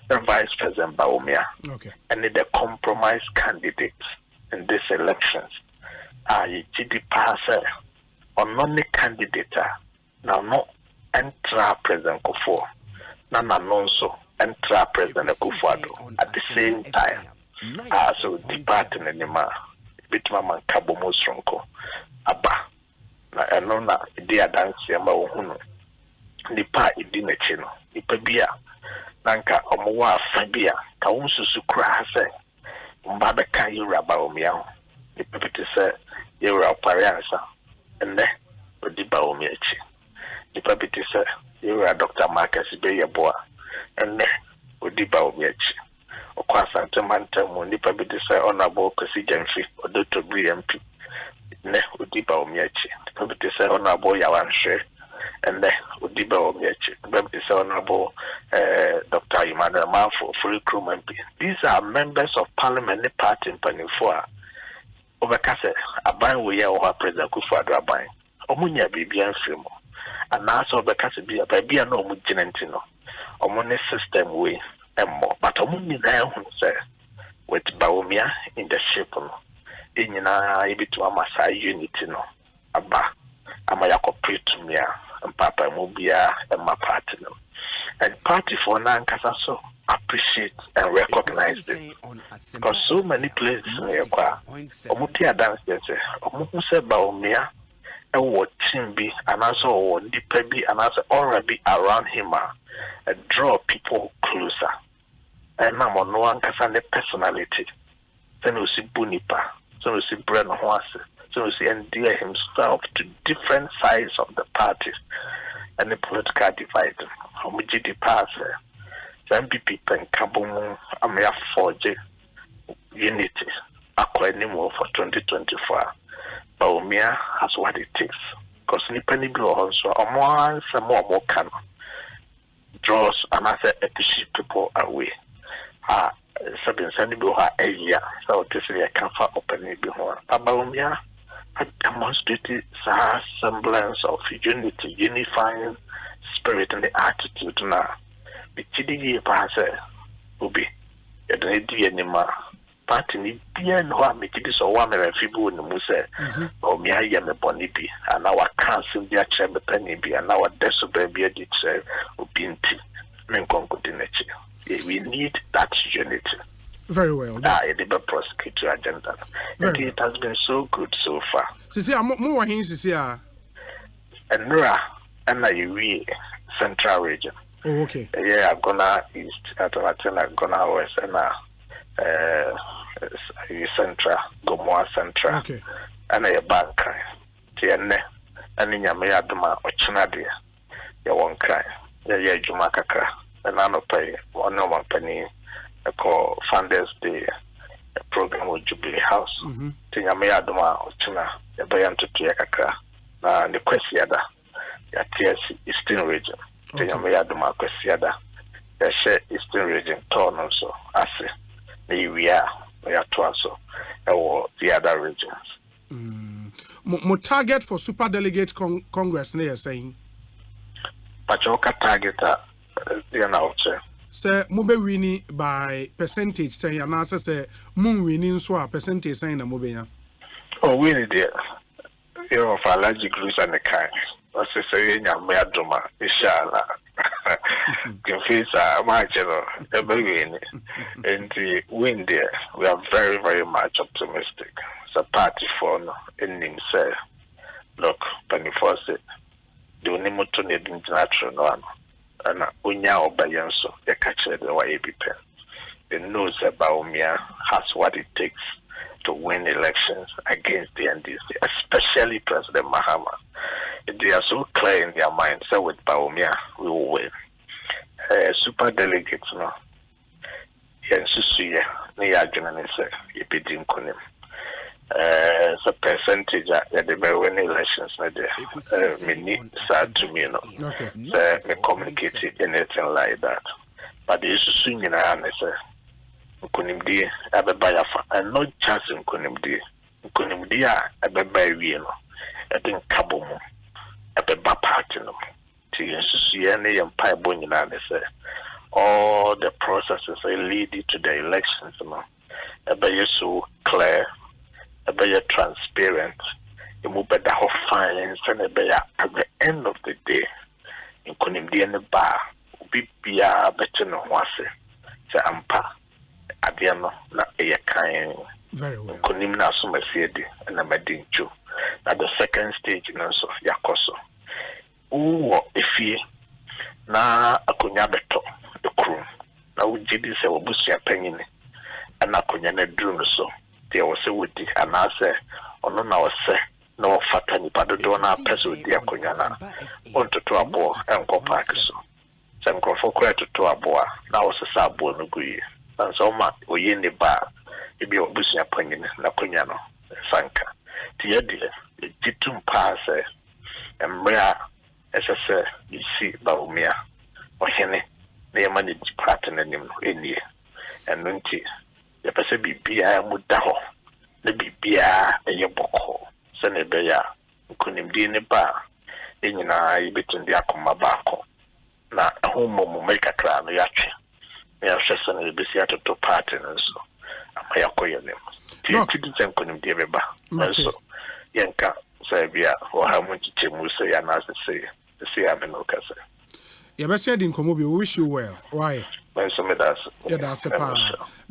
the Vice President Baumia and the compromise candidates in these elections are GD passer or non candidate now no enter President Kufo. Nana Nonso enter President Kufuado at the same time. So departing anymore between man Kabomusronko Abba. Na eno na ide adanse ma wo hunu nipa idi na chi no nipa bia nanka omowa afa bia ka wo susu kura se mba be kan yura ba omia ho nipa bete se yura opariansa enne odi ba omia chi nipa bete se yura Dr. Marcus be yeboa enne odi ba omia chi okwa santemantam mo nipa bete se onabo Kwesi Jamfi odoto BMP ne udiba omiachi babiti se onabo yawanhwe ende udiba omiachi babiti se onabo Dr. Emmanuel Manfo for recruitment. These are members of parliament party in Panifua obekase aban we ya o president Kufuado aban omunya bibia mfimo anaso obekase bia na omugine ntino omone system we emmo but omunyi na ehun se with Baumia in the shape no inyina ibitu amasa unity no aba amaya cooperate me papa mobia and my party no and party for nankasa so appreciate and recognize it because so many places here kwa omuti dance say omu se Baumia e wo team bi anaso wo ndipa bi anaso already around him and draw people closer and na mo no ankasa ne personality then we see bunipa. So we see Bren Hoase. So we see endear himself to different sides of the parties and the political divide. Omijidi pass. MPP pen Kabomu Amia forge unity. Akwa anymore for 2024. Baumia has what it takes. Because Nipani Blue also some more can draws another to people away. Sabin Sandy Boha area, so this is a comfort opening before. Baumia had demonstrated a semblance of unity, unifying spirit and the attitude now. The TDE passer will be a lady anymore. Party need be and one make this or 1 million people in the Muse or Mia Yam Bonibi, and our council, their chamber penny be, and our desobey be a ditcher will be in tea. We need that unity. Very well. The prosecutor agenda. And it has been so good so far. Sisi, more hints, Sisi. And Nura, and I Central Region. Oh, okay. Yeah, I'm gonna East, I'm gonna West, and Central, Gomoa Central. Okay. And a bank, Tiene, and in Yamayaduma or Chinadia. You won't cry. Yeah, Jumakaka. And I don't pay one no penny called Founders Day program with Jubilee House. Tinyamea Duma or China, a bayan to Tiakaka, and the Quesiada, the Eastern Region. Tinyamea Duma Quesiada, the Eastern Region, Torn also, Ase, we are Twaso, or the other regions. Mo target for Super Delegate Congress, you're saying? Pachoka target. Say mube winning by percentage say and answer say moon winning so percentage saying na mube ya. Oh winning there. You know for allergic groups and the kind. What's say nya me adoma inshallah. Can face my channel every win. And the win there we are very very much optimistic. It's a party for no in himself. Look, Panifua said the Unimuto need international one. And Unya Obayanso, the catcher, the YAB pen. The knows that Baumia has what it takes to win elections against the NDC, especially President Mahama. They are so clear in their mind, so with Baumia, we will win. Super delegates, no. Yensusuya, Niagan, Epidin Kunim. The percentage that they may win elections, many sad to me, no. Me communicate anything like that. But the issue in our nkonimdie abeba yafa and not just nkonimdie a abeba wie no edin kabo mu abeba party no ti yensusuye ne yempa ebo nyina ne say all the processes lead to the elections no abeye so clear abeye transparent emu beda ho fine and abeye at the end of the day nkonimdie ne ba bibia bete no ho ase se ampa adiano na eyekan very well nkonim na so masiedi na madinchu na the second stage no so yakoso uwo efie na akonya beto ekuru na ujidi se obusia panyini ana akonya na drum so de wo se wudi ana se ono na wo se na wo fata ni padodo na peso di akonya na ontoto abo enko park so se nkrofo kura toto abo na wo se sa abo no guyi na so ma oyene ba ebi obusia panyini na akonya no sanka ti yedi jitum pa se emra esese isi baumia ohene na yemane partner nim no enie eno nti ya pese bibia muda ho na bibia eyeboko se na be ya nkunimdi ne ba enyina yibetundi akoma baako na homo mu make kra no yatwe ya hwese na ebesi atoto partner so amayakoye nim ti ti nkunimdi be ba so yenka sabia o ha mu chichemu se ya na se amenoka. Yeah, but said in Komobi, we wish you well. Why? Yeah, that's a part.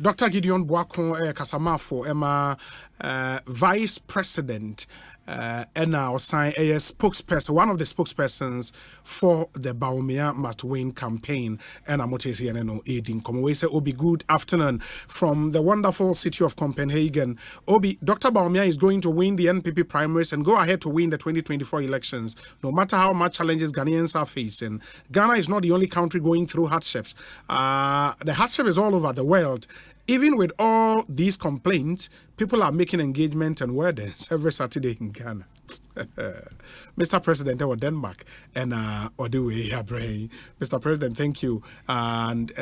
Dr. Gideon Boakon Kasamafo, Emma, Vice President, and now sign a spokesperson, one of the spokespersons for the Baumia Must Win campaign. And I'm Motesi and aiding Komowe say, Obi, good afternoon from the wonderful city of Copenhagen. Obi, Dr. Baumia is going to win the NPP primaries and go ahead to win the 2024 elections, no matter how much challenges Ghanaians are facing. Ghana is not the only country going through hardships. The hardship is all over the world. Even with all these complaints, people are making engagement and weddings every Saturday in Ghana. Mr. President, or Denmark, and Odewe Abraham. Mr. President, thank you, and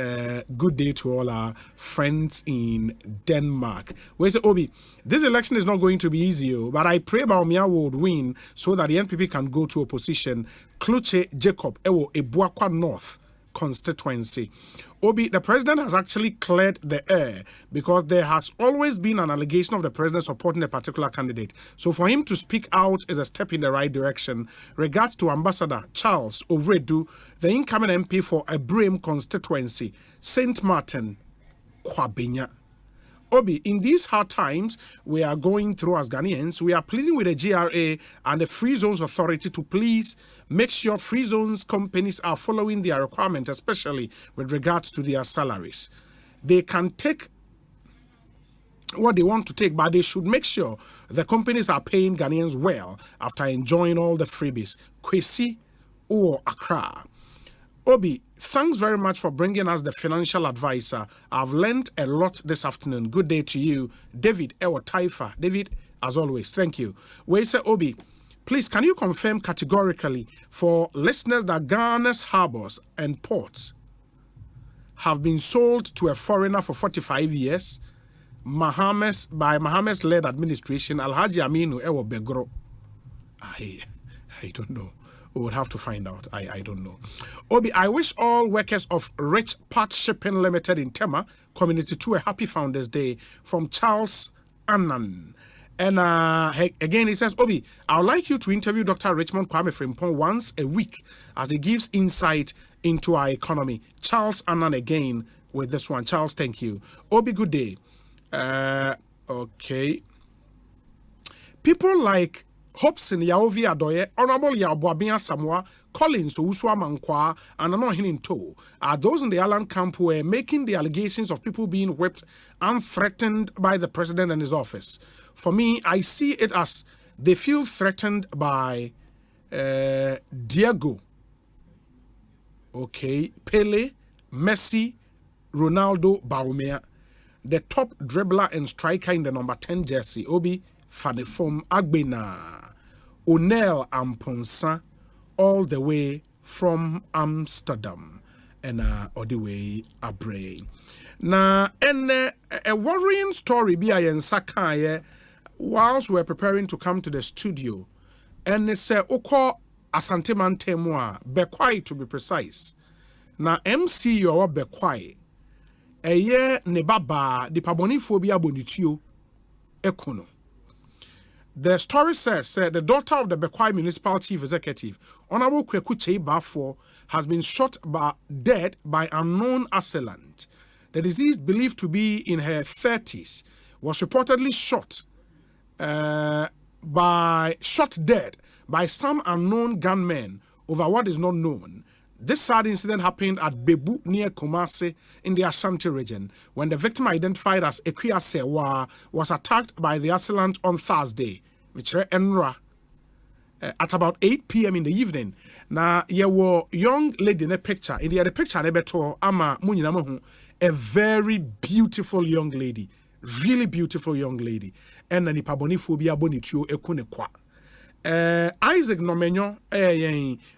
good day to all our friends in Denmark. We say, Obi, this election is not going to be easy, but I pray Baumia would win so that the NPP can go to opposition. Kluche Jacob, Ewo Ebuakwa North constituency. Obi, the president has actually cleared the air because there has always been an allegation of the president supporting a particular candidate. So for him to speak out is a step in the right direction. Regards to Ambassador Charles Ovredu, the incoming MP for Ebrahim constituency, St. Martin, Kwabenya. Obi, in these hard times we are going through as Ghanaians, we are pleading with the GRA and the Free Zones Authority to please make sure Free Zones companies are following their requirements, especially with regards to their salaries. They can take what they want to take, but they should make sure the companies are paying Ghanaians well after enjoying all the freebies. Kwesi or Accra. Obi, thanks very much for bringing us the financial advisor. I've learned a lot this afternoon. Good day to you, David Ewa Taifa. David, as always, thank you. We say, Obi, please, can you confirm categorically for listeners that Ghana's harbors and ports have been sold to a foreigner for 45 years by Mohammed's-led administration, Alhaji Aminu Ewa Begro? I don't know. We would have to find out. I don't know. Obi, I wish all workers of Rich Part Shipping Limited in Tema Community 2 a happy Founders Day from Charles Annan. And again, he says, Obi, I would like you to interview Dr. Richmond Kwame Frimpong once a week as he gives insight into our economy. Charles Annan again with this one. Charles, thank you. Obi, good day. Okay. People like Hobson Yaovi Adoye, Honorable Yabuabia Samoa, Collins Uswa Mankwa, and Anon Hininto are those in the island camp who are making the allegations of people being whipped and threatened by the president and his office. For me, I see it as they feel threatened by Diego, Pele, Messi, Ronaldo, Baumia, the top dribbler and striker in the number 10 jersey, Obi, Fadefom Agbena, Onel Amponsa, all the way from Amsterdam, and all the way Abre. Na a worrying story bi ayensa whilst we were preparing to come to the studio. And they say oko Asante Mantemu a Bekwai to be precise. Na MC yo Bekwai. Eye ne baba di pabonifo bi abonituo ekono. The story says the daughter of the Bekwai Municipal Chief Executive, Honorable Kweku Cheibafo, has been shot dead by unknown assailant. The deceased, believed to be in her 30s, was reportedly shot dead by some unknown gunmen over what is not known. This sad incident happened at Bebu near Kumasi in the Ashanti region when the victim, identified as Ekia Sewa, was attacked by the assailant on Thursday, Michere Enra, at about 8 p.m. in the evening. Now, there were young lady in a picture. In the picture, ama munyinamohu, a very beautiful young lady, really beautiful young lady. And the pabonifobia bonituo ekune kwa. Isaac Nomenyo,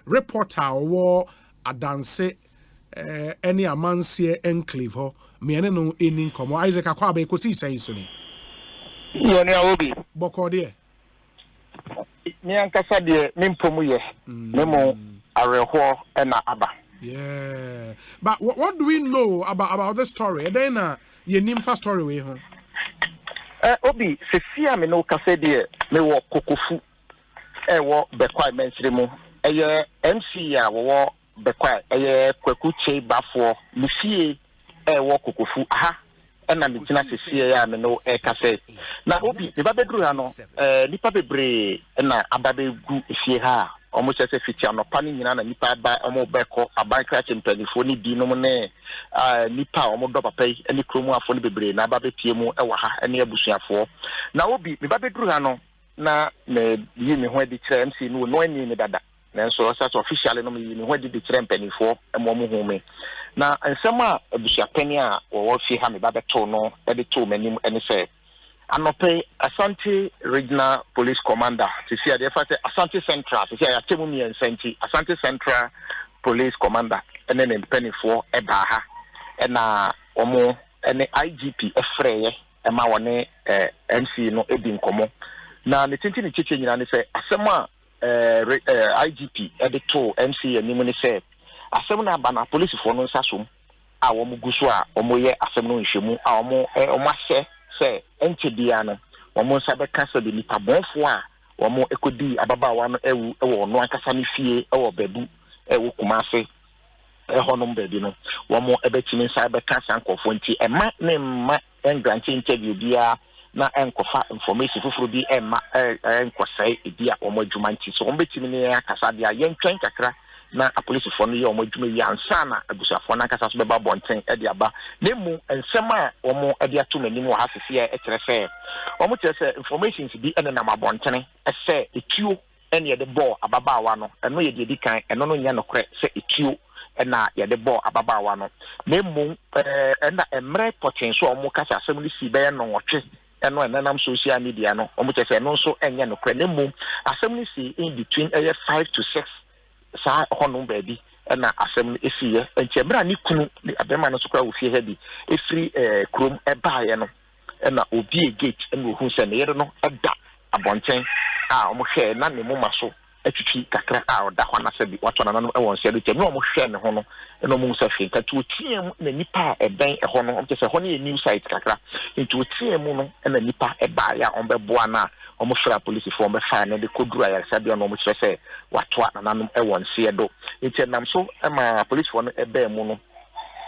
reporter or adanse any amansie enclave ho me no eni nkomo Isaac akwa ba Ekosiisen so ni ye ne obi boko de me ankasa de mempomu ye memo areho na aba. Yeah, but what do we know about the story? Then ye nimfa story we ho obi sefia me no kasa de me wo kokofu wo Bekwai menchire eye MC a wo Bekwai eye Kweku Cheibafo mifie wo kokofu aha na me tina sefia ya me no kasa na obi me babedru ha no nipa bebre na ababegu fie ha omo chese fitia no pani nyina na nipa ba omo beko abanka chempanifo ni bi no ne nipa omo do papa ni kromu afo ni bebre na ababepie mu wa ha ne abusuafo na obi me babedru ha no na me yi me ho adi kire MC no ani ne dada nanso sat officially no me yi me ho adi kire mpanifo mo mo hu me na nsema abusuapani a wo fi ha me babeto no e de to manim ene se anope Asante Regional Police Commander tisia de fa se Asante Central tisia ya temu mi ensanti Asante Central Police Commander ene ne mpanifo e ba ha e na omo ene IGP efreye e ma woni MC no edi nkomo na ne tinti ne chiche nyina ne se asema IGP edito MC anim ne se asem na ba na police fo no nsasom a wo muguso a omo ye asem no nhwemu a omo ase se enchebia no wo nsa be kasa de nipa bonfo a wo ekodi ababawa no ewu ewo no akasa ne fie ewo babu ewo Kumase honom baby no wo ebetimi nsa be kasa nkofo nti ema ne ma engranche interview bia na enkofa information fufuru bi ema enkosai bia wo adwuma nti so wo betimi ne akasa bia yentwen kakra na a police for no ye wo adwuma yi ansa na abusafo na akasa so be ba bonten e de aba nemu ensema wo de ato manim wo hasese e kire se wo kire se information bi ene na mabonten e se etuo ene ye de bo ababawa no eno ye de dikan eno no nya no kre se etuo ena ye de bo ababawa no nemu ena emre potential wo kasa asem ni si be no wotwe eno enanam social media no wo kire se no so enye no kre nemu asem ni si in between 5 to 6 sa hono baby na asem esiye enchebra ni kunu abema no sokwa ofie ha bi efri krom ebaaye no na obi gate na ohun se ne yere no eda abonten a omo hwe na ne mu maso atwitwi kakra a oda ho na se bi wato na no ewon se de omo hwe ne ho no na omo se hwe katu otiam na nipa eben ho no omo se ho ne new site kakra nti otiam no na nipa ebaaye a ombeboa na omo fra police for me fa na de kodura ya sabi no omo kire se wato na nanom ewon se do nti nam so ma police for no ebe mu no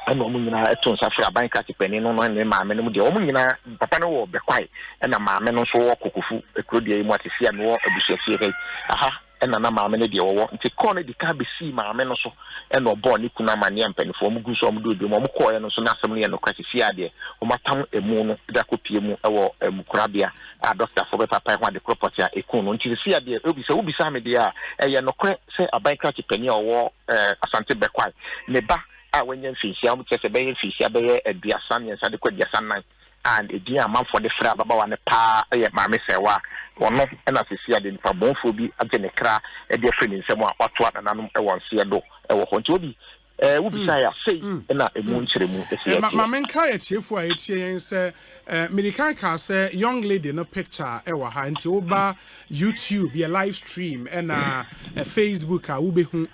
ana omo nyina eton sa fra banka tipani no no ne maame no de omo nyina papa no wo Bekwai na maame no so wo kokofu ekrodia yi mu atefia no wo abusuafie he aha na na maame no de wo nti ko no de ka be si maame no so na obo ni kuna mane ampanifo omo gu so omo do de omo ko ye no so na asem ne ye no kwatefia de omo tam emu no da kopie mu ewo emukurabia a doctor for be papa ho de property a ekun no nti si ade obi sa me de a ye no kre se abanka tipani owo Asante Bekwai ne ba a wenye mfisia omo tese be mfisia be aduasa ne nsa de kwa aduasa nan and edi amanfo de fra baba wa ne pa ye maame sewa wono na sisia de nipa bonfo bi age ne kra e de afri nsem a wato ananom e won se do e wo ho nti obi Ubisa ya say na emu nkyere mu esi. Ma menka etiefo a etie say medical ka say young lady no picture e wa ha nti oba YouTube your live stream and Facebook a ubehu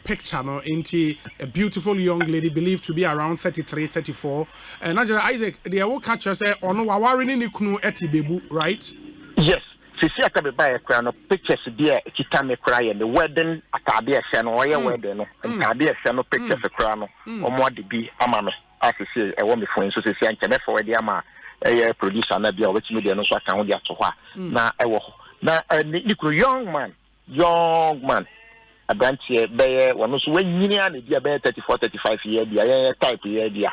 picture no into a beautiful young lady believed to be around 33 34 and Isaac they will catch us ono waware ni kunu eti bebu, right? Yes. Sisi akabe buy kra no pictures there kita me kra ye the wedding atade ehye no oye wedding no atade ehye no pictures kra no omo de bi ama me asisi e wo me fo so sisi anke me for we ama producer na bia obetimi de no so aka ho de ato ho na e wo na ni young man abantie be wono so wanyini a na dia be 34 35 year dia type year dia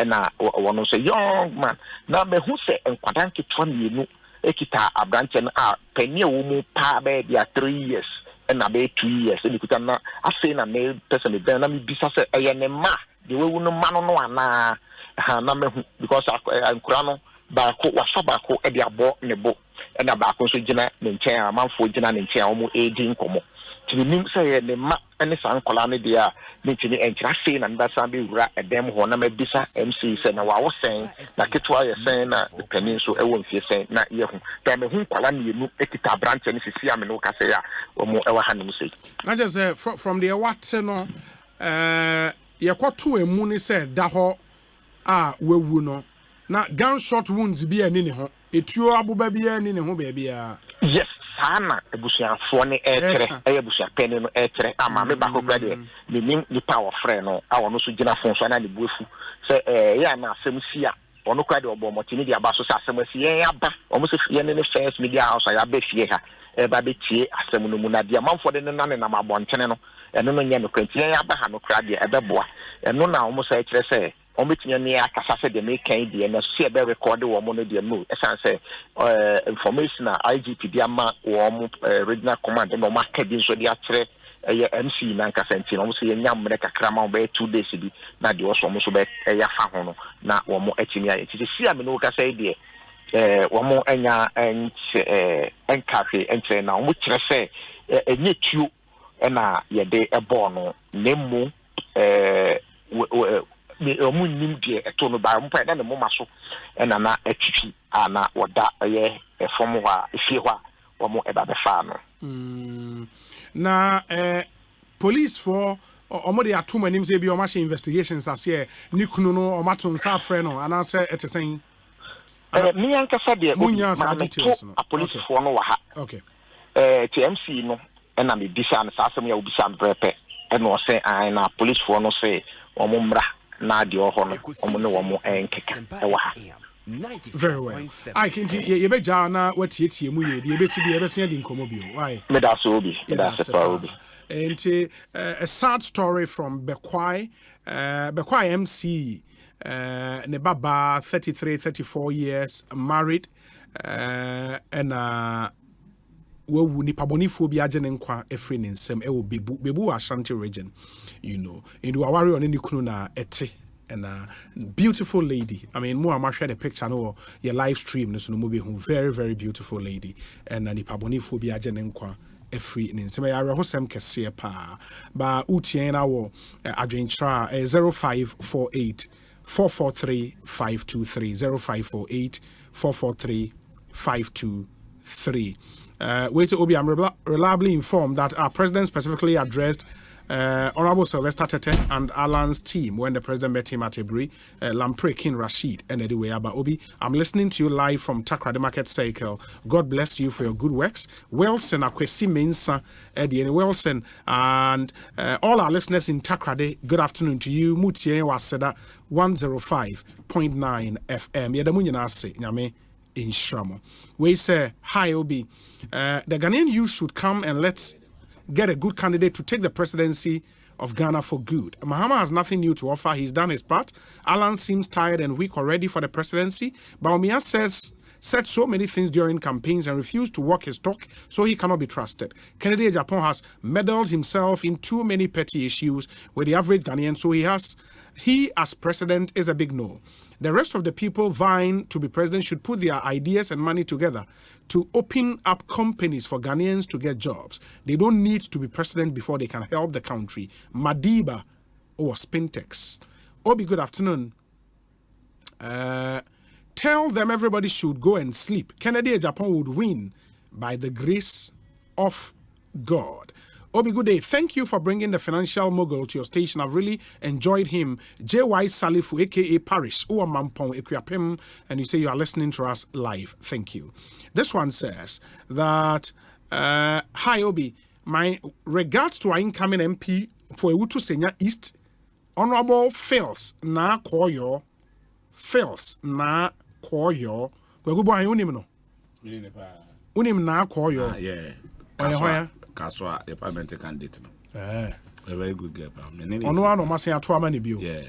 na wono so young man na me hu se nkwadan ketwa mienu ekita abranche na penny wo mu pa be dia 3 years na be 2 years ekita na afi na me person be na me bisa se eye ne ma de we no ma no ana ha na me hu because ankura no ba ko wasa ba ko e dia bo ne bo na ba ko so gina ne nchen amanfo gina ne nchen o mu edi nkomo tinim say ne ma ene san kola ne dia ne tini enchira sei na ndasa be wura edem ho na mabisa MC say na wa wo sen na ketwa ye sen na panin so e won fie sen na ye hu da me hu kola ne yenu ekita branch ne sisi ame no ka say ya o mu e wa hanim sei na just say from the what no ye kwato emu ne say da ho wewu no na gunshot wounds bi ani ne ho etuo aboba bi ani ne ho ba bia. Yes, sana ebusuafo ne etere ebusuafo pene no etere ama me ba ko grade me nim ni power friend no a wono so gina fon so na ne buefu se ya na asem si a wono kwade obo motini dia ba so se asem si yen aba omo se fie ne first media house ya ba fie ha ba be tie asem no mu na dia manfo de ne na ne na mabontene no eno no nya no kwanti yen aba ha no krade ebeboa eno na omo se etere se ometinye ne akasa se de make kan de na so be record wo mo no de no esan se information na IGP dia ma wo mo regional command no ma ka bi so de akyere MC na nkasa nti no mo se nya mmre kakra ma be 2 days bi na de wo so mo so be ya fa ho no na wo mo atimi aye ti si ame no kasa de wo mo anya enkafe entre na wo kyere se enye tuo na ye de ebo no nemu omu nim de eto no ba mpa na ne moma so na etwitwi ana woda ye efom ho a efie ho a wo mo eba be fa no na police for omo de atom anim say bi o ma she investigations as here ni kunu no o ma to nsa afre no ana say etesen mi anka fa de ma details no police for no wa ha okay TMC no na me bisa na sasem ya obisa brepe no say na police for no say o mo mra na de oho no omo ne wo mo enkeka e wa ha very well I can ye be ja na watietie mu ye de be si de be se de nkomo bio why me da so obi and a sad story from Bekwai MC ne baba 33 34 years married and wewu ni pabonifo bi agye ne nkwa efre ne nsem ewo bebu Ashanti region you know in do awari on ni kunu na ete and a beautiful lady. I mean, more I'm share the picture no your live stream so no mo be very very beautiful lady and ni pabonifo bi agye ne nkwa efre ne nsem ya rehosem kese pa ba utien na wo adwentra 0548 443 523 0548 443 523 we say Obi, I'm reliably informed that our president specifically addressed Honorable Sylvester Tete and Alan's team when the president met him at Ebri, Lampre King Rashid, and anyway, about Obi. I'm listening to you live from Takrade Market Cycle. God bless you for your good works. Wilson, Akwesi Mensa, Eddie and Wilson, and all our listeners in Takrade, good afternoon to you. Mutie Waseda 105.9 FM. Yedamunyana se, nyame. In Shramo. We say, hi Obi, the Ghanaian youth should come and let's get a good candidate to take the presidency of Ghana for good. Mahama has nothing new to offer. He's done his part. Alan seems tired and weak already for the presidency. Baumia said so many things during campaigns and refused to walk his talk, so he cannot be trusted. Kennedy Japan has meddled himself in too many petty issues with the average Ghanaian, so he as president is a big no. The rest of the people vying to be president should put their ideas and money together to open up companies for Ghanaians to get jobs. They don't need to be president before they can help the country. Madiba or Spintex. Obi, good afternoon. Tell them everybody should go and sleep. Kennedy Japan would win by the grace of God. Obi, good day. Thank you for bringing the financial mogul to your station. I've really enjoyed him. J.Y. Salifu, a.k.a. Parish, Mampong, Equiapim, and you say you are listening to us live. Thank you. This one says that, hi, Obi, my regards to our incoming MP for Ewutu Senya East, Honorable Phils na Koyo. Phils na Koyo. Kwegubo ayi unim no? Unim na Koyo. Yeah. Kaswa parliamentary candidate no. A very good girl. Ono ano mase ato ama ne bio. Yeah.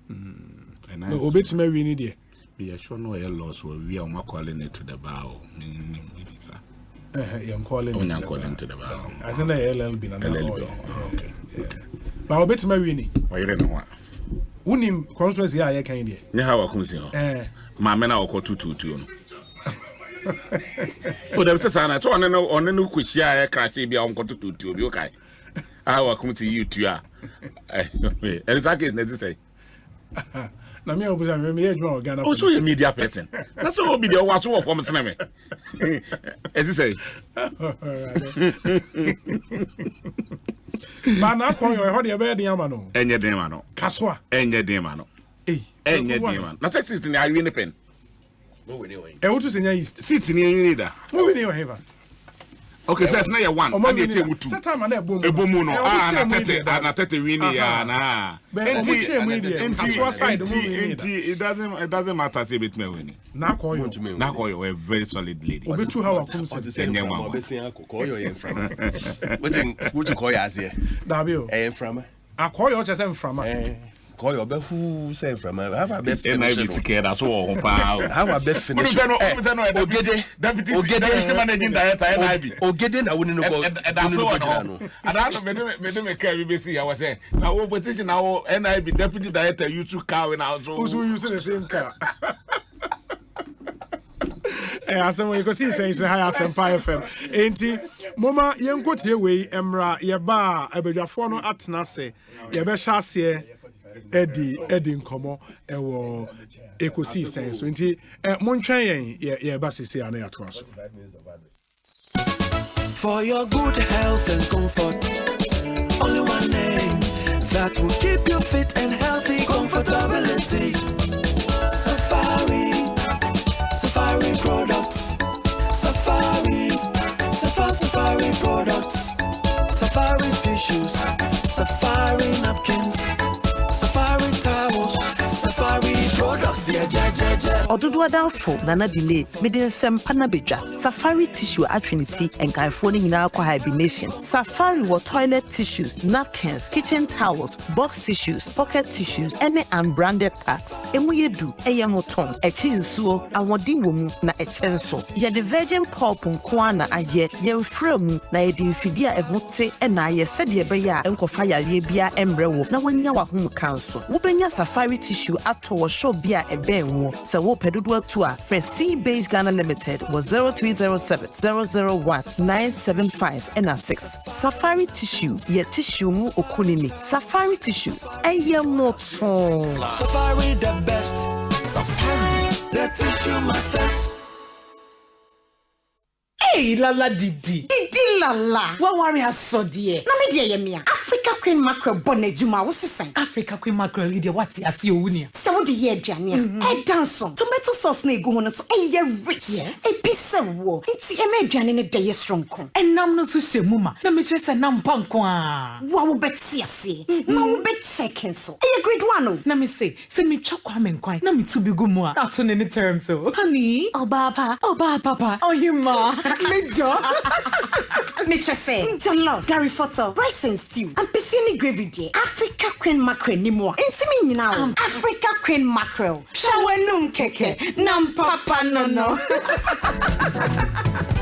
No obetime wi ni de. Be sure no a loss we are calling it to the bow. I'm calling it to the bow. I think the LLB na. Okay. Ba obetime wi ni. Why you know what? Unim constituency ya kan de. Nya ha wa kumsi ho. Ma me na wo 222 no. Oh, there was a so on no kushia crash be on to be okay. I will come to you too. And it's like it's say. Na me obuza me adwuma Ghana. Oh, so you media person. That's all be the was for me siname. As you say. Ba na kon yo ho de be de ama no. Enye den ma no. Kaswa. Enye den ma no. Enye den ma. Na text is ni are you pen. Ewutu Senya East. Sit ni you da. Mo we ni o heva. Okay, first na you one. And you take two. Setama na ebomu no. Na tete wini ya na. It doesn't matter say bit me wini. Na koyo a very solid lady. Obetu ha wa kum se Senya ma. Obesia koyo yen from. Wetin koyo azie. Dabio. From. Akoyo che se mframa. Koyo be who say from. Have a be finish. Na be scared as wo pa. Have a be finish. Ogede deputy managing director NIB. Ogede na woni no go. That's all. And I me care we be see I was say. Now we petition now NIB deputy director you two car now so. Who's using the same car? Asempa Ekosiisen is high Asempa FM. Enti mama yenkotie we emra yeba abadwafo no atena se yebe hyase edi nkomo ewo Ekosiisen so enti montwen yeba sisi ana yato aso. For your good health and comfort, only one name that will keep you fit and healthy. Comfortability. Safari products. Safari products. Safari tissues. Safari napkins. Safari towels. Safari products. Ododo adamfo nana delay meden sempa na bedwa Safari tissue atrinity and kaifo ni nyina akwa hibernation. Safari wa toilet tissues, napkins, kitchen towels, box tissues, pocket tissues, any unbranded packs. Emu yedu eye moton echi nsuo awodin wo mu na eche nso. Ye the virgin pulp nko na aye ye mfra mu na ye di mfidi a ehote na aye sede ye be ya enkofa yare bia embre wo na wanya wa hom kanso. Wo benya Safari tissue ato wo shop bia ebe wo se wo pedodo to a Free Beige Ghana Limited was 0307 001 975 and 6. Safari tissue ye tissue mu okunini. Safari tissues eye moton. Safari the best. Safari the tissue masters. Hey, Lala Didi Lala. What worry us so dear? Na me dear yemia. Africa Queen Mackerel bonnet juma was the Africa Queen Mackerel Lydia what's as you win. So the year Jania. A dance tomato sauce na go on so a rich. Yes. A piece of war. It's a median in a day strong. And nam no so muma. Na me just a nam pankwa. Wow bet see. No bet checking so. A great one. Na me say me chokwa men kwai. Na me to be good more. Not on any terms so. Honey. Oh papa. Oh you ma. Mr. Say, jollof, Gary Photo, rice and stew, and piscine gravy dear. Africa Queen Mackerel ni more. Intimate now. Africa Queen Mackerel. Shawanum keke, nam papa no.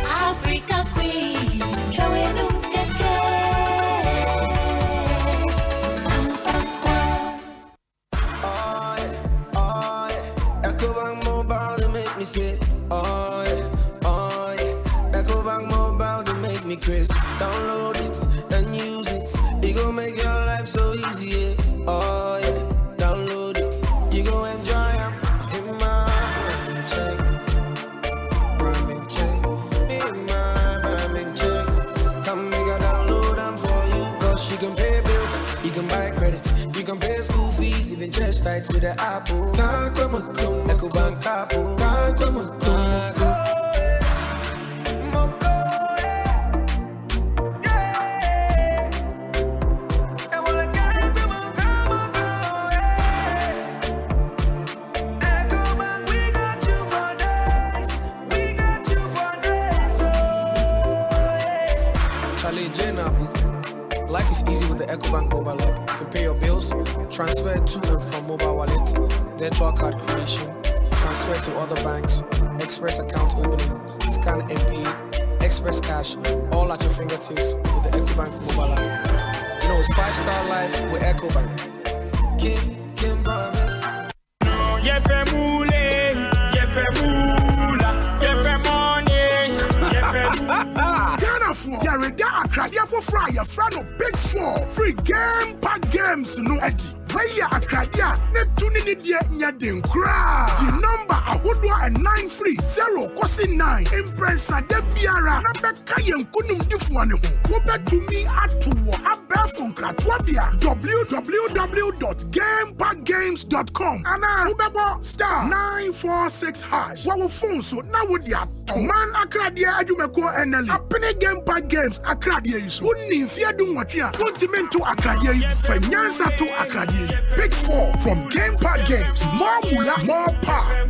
Africa Queen, shawanum keke. gon' make your life so easy, yeah. Oh, yeah. Download it. You gon' enjoy it. In my rhyming chain. Rhyming chain. In my rhyming chain. Come make a download them for you. Cause you can pay bills, you can buy credit, you can pay school fees, even church tights with the Apple. Can't come a come, Ecobank Apple. Can't come a come. Life is easy with the Ecobank mobile app. You can pay your bills, transfer to and from mobile wallet, virtual card creation, transfer to other banks, express account opening, scan and pay, express cash, all at your fingertips with the Ecobank mobile app. You know, it's 5-star life with Ecobank. Kim promise. Yareda Akradia for fry your friend of Big 4 free game pack games no edgy. Where Akradia Neptune Nidia Nyadin Kra. The number Ahodwa and 930 Kosi 9 Impressa de Biara Nabekayan Kunum Dufuane. Wobe to me at to Abefon Kratwabia www.gamepackgames.com and Ubebo star 946 hash. Our phone so now would ya man Akradia Ajumeko NL Apene Game Pack Games Akradia is Unni Fiadu Matia Ultimate to Akradia Fenyansa to Akradia. Big 4 from Game Pack Games. More mula, more power.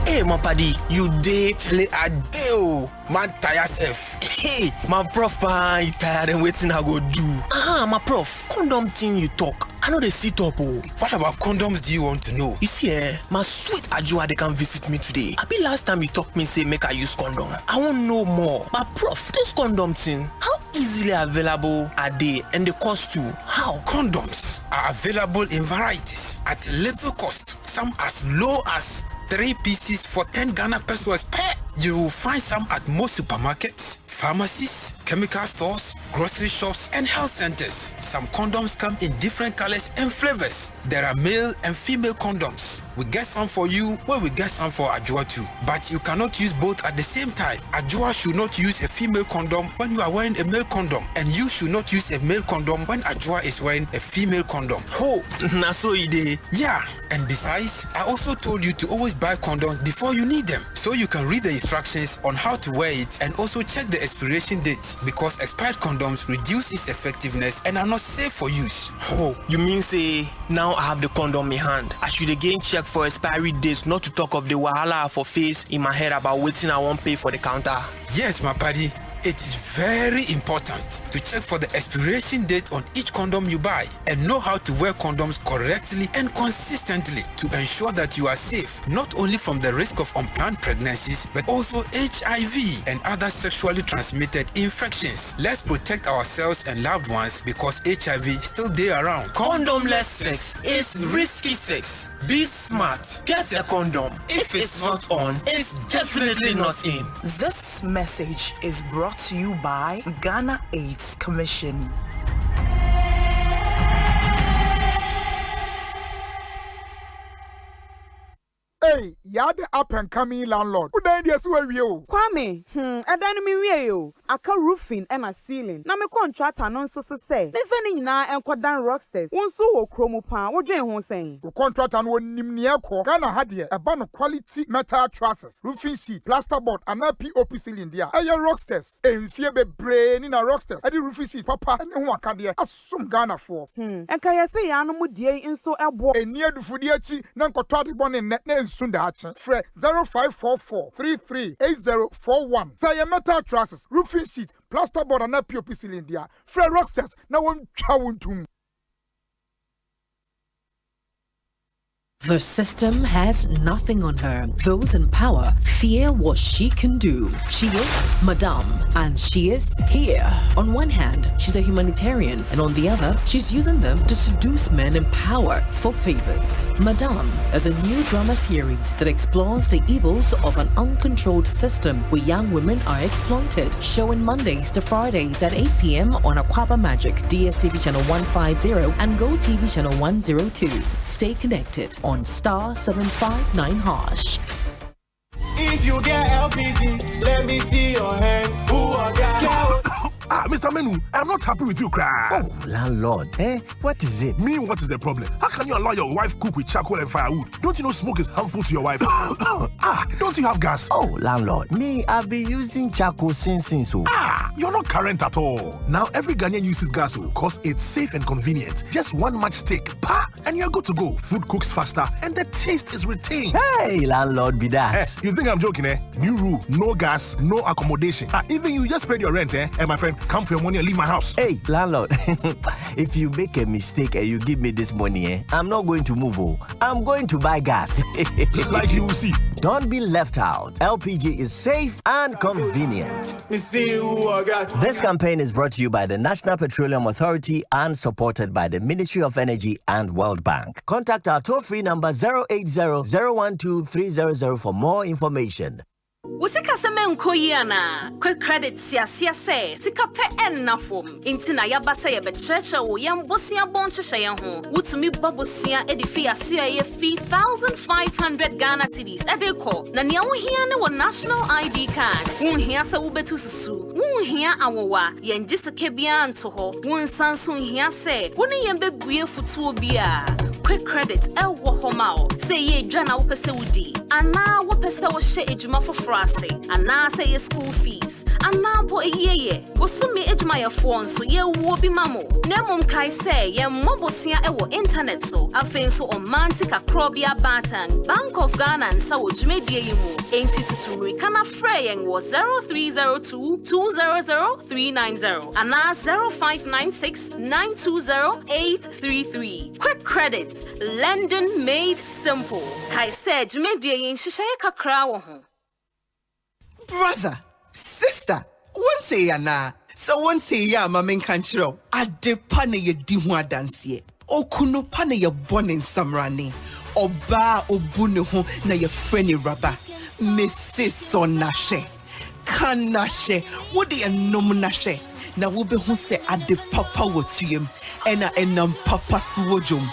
Hey, my paddy, you dey play a deal. Man, tire yourself. Hey, my prof, you tired and waiting I go do. My prof, condom thing you talk. I know they sit up. Oh. What about condoms do you want to know? You see, my sweet Ajua, they can visit me today. I be last time you talk me say make I use condom. I want to know more. But prof, this condom thing, how easily available are they and the cost too? How? Condoms are available in varieties at little cost. Some as low as 3 pieces for 10 Ghana pesos per. You will find some at most supermarkets, pharmacies, chemical stores, grocery shops, and health centers. Some condoms come in different colors and flavors. There are male and female condoms. We get some for you, where we get some for Ajua too. But you cannot use both at the same time. Ajua should not use a female condom when you are wearing a male condom. And you should not use a male condom when Ajua is wearing a female condom. Oh, na so ide. Yeah, and besides, I also told you to always buy condoms before you need them. So you can read the instructions on how to wear it and also check the expiration date, because expired condoms reduce its effectiveness and are not safe for use. Oh, you mean say now I have the condom in hand, I should again check for expiry dates, not to talk of the wahala for face in my head about waiting I won't pay for the counter? Yes, my buddy. It is very important to check for the expiration date on each condom you buy and know how to wear condoms correctly and consistently to ensure that you are safe, not only from the risk of unplanned pregnancies, but also HIV and other sexually transmitted infections. Let's protect ourselves and loved ones, because HIV still there around. Condomless sex is risky sex. Be smart. Get a condom. If it's not on, it's definitely not in. This message is brought to you by Ghana AIDS Commission. Hey, you're the up and coming landlord. Who then yes where you? Kwame, I don't mean you. I can roofing and a ceiling. Na me contract anon so say. Me feni na en kwadan rocksters. Won so wo kromo pan. Wo dwen ho sen. The contract and won nimnia ko. Ghana had here a ban of quality metal trusses, roofing sheets, plasterboard, and a POP ceiling there. Aye rocksters. En fie be brain in a rocksters. Adi roofing sheet papa and who can there. Asum Ghana for. En kaya say ya no mu die nso ebo. En near the fudiechi nan kotwa de bon en net Sundachi. Fre 0544 338041. Say metal trusses, roofing sheet, plasterboard, and a POP ceiling there. Fre rocksters. Now one chawuntum. The system has nothing on her. Those in power fear what she can do. She is Madame, and she is here. On one hand, she's a humanitarian, and on the other, she's using them to seduce men in power for favors. Madame is a new drama series that explores the evils of an uncontrolled system where young women are exploited. Showing Mondays to Fridays at 8 p.m. on Aquaba Magic, DSTV channel 150, and Go TV channel 102. Stay connected on Star 759 Harsh. If you get LPG, let me see your hand. Who are got? Mr. Menu, I'm not happy with you, cry. Oh, landlord, what is it? Me, what is the problem? How can you allow your wife cook with charcoal and firewood? Don't you know smoke is harmful to your wife? Don't you have gas? Oh, landlord, me, I've been using charcoal since so. You're not current at all. Now every Ghanaian uses gas because it's safe and convenient. Just one matchstick, and you're good to go. Food cooks faster and the taste is retained. Hey, landlord, be that. You think I'm joking, New rule, no gas, no accommodation. Even you just paid your rent, And my friend, come for your money and leave my house. Hey, landlord, if you make a mistake and you give me this money, I'm not going to move. I'm going to buy gas. Like you will see. Don't be left out. LPG is safe and convenient. This campaign is brought to you by the National Petroleum Authority and supported by the Ministry of Energy and World Bank. Contact our toll-free number 080-012-300 for more information. Usika semen koyana quick credit sia say sika pe enna fom intina ya basa ya be church wo yam bosia bon hye ho wutumi babosia edifi aso ye fee 1500 Ghana cedis edeko na ne wo hia ne wo national ID card wo hia se wo betu susu wo hia awowa ye ngiseke bia nto ho wo nsanso hia se wo ne yem begue futuo bia quick credit wo homao say ye dwa na wo pese wudi ana wo pese wo hye ejuma for and now say your school fees and now po ye bosumi ejuma ya phone so ye wo bi mamo nemum kai say ye mobosia e wo internet so afen so on mantika krobia batan Bank of Ghana and sa wo dwumedie yimu enti tuturi kana freyen wo 0302200390 and now 0596920833 quick credit lending made simple kai say dwumedie yin hyehyɛ kakra wo ho. Brother, sister, one say yana, so one say ya mamen kanchiro. Ade pane ye di ho adanse. Okuno pane ye born in samrani. Oba obune ho na ye freni raba. Mrs. Sonashe. Kanashe. What de enom nashe. Na wo be hu se ade papa wotuyem. Ena enam papa suwojum.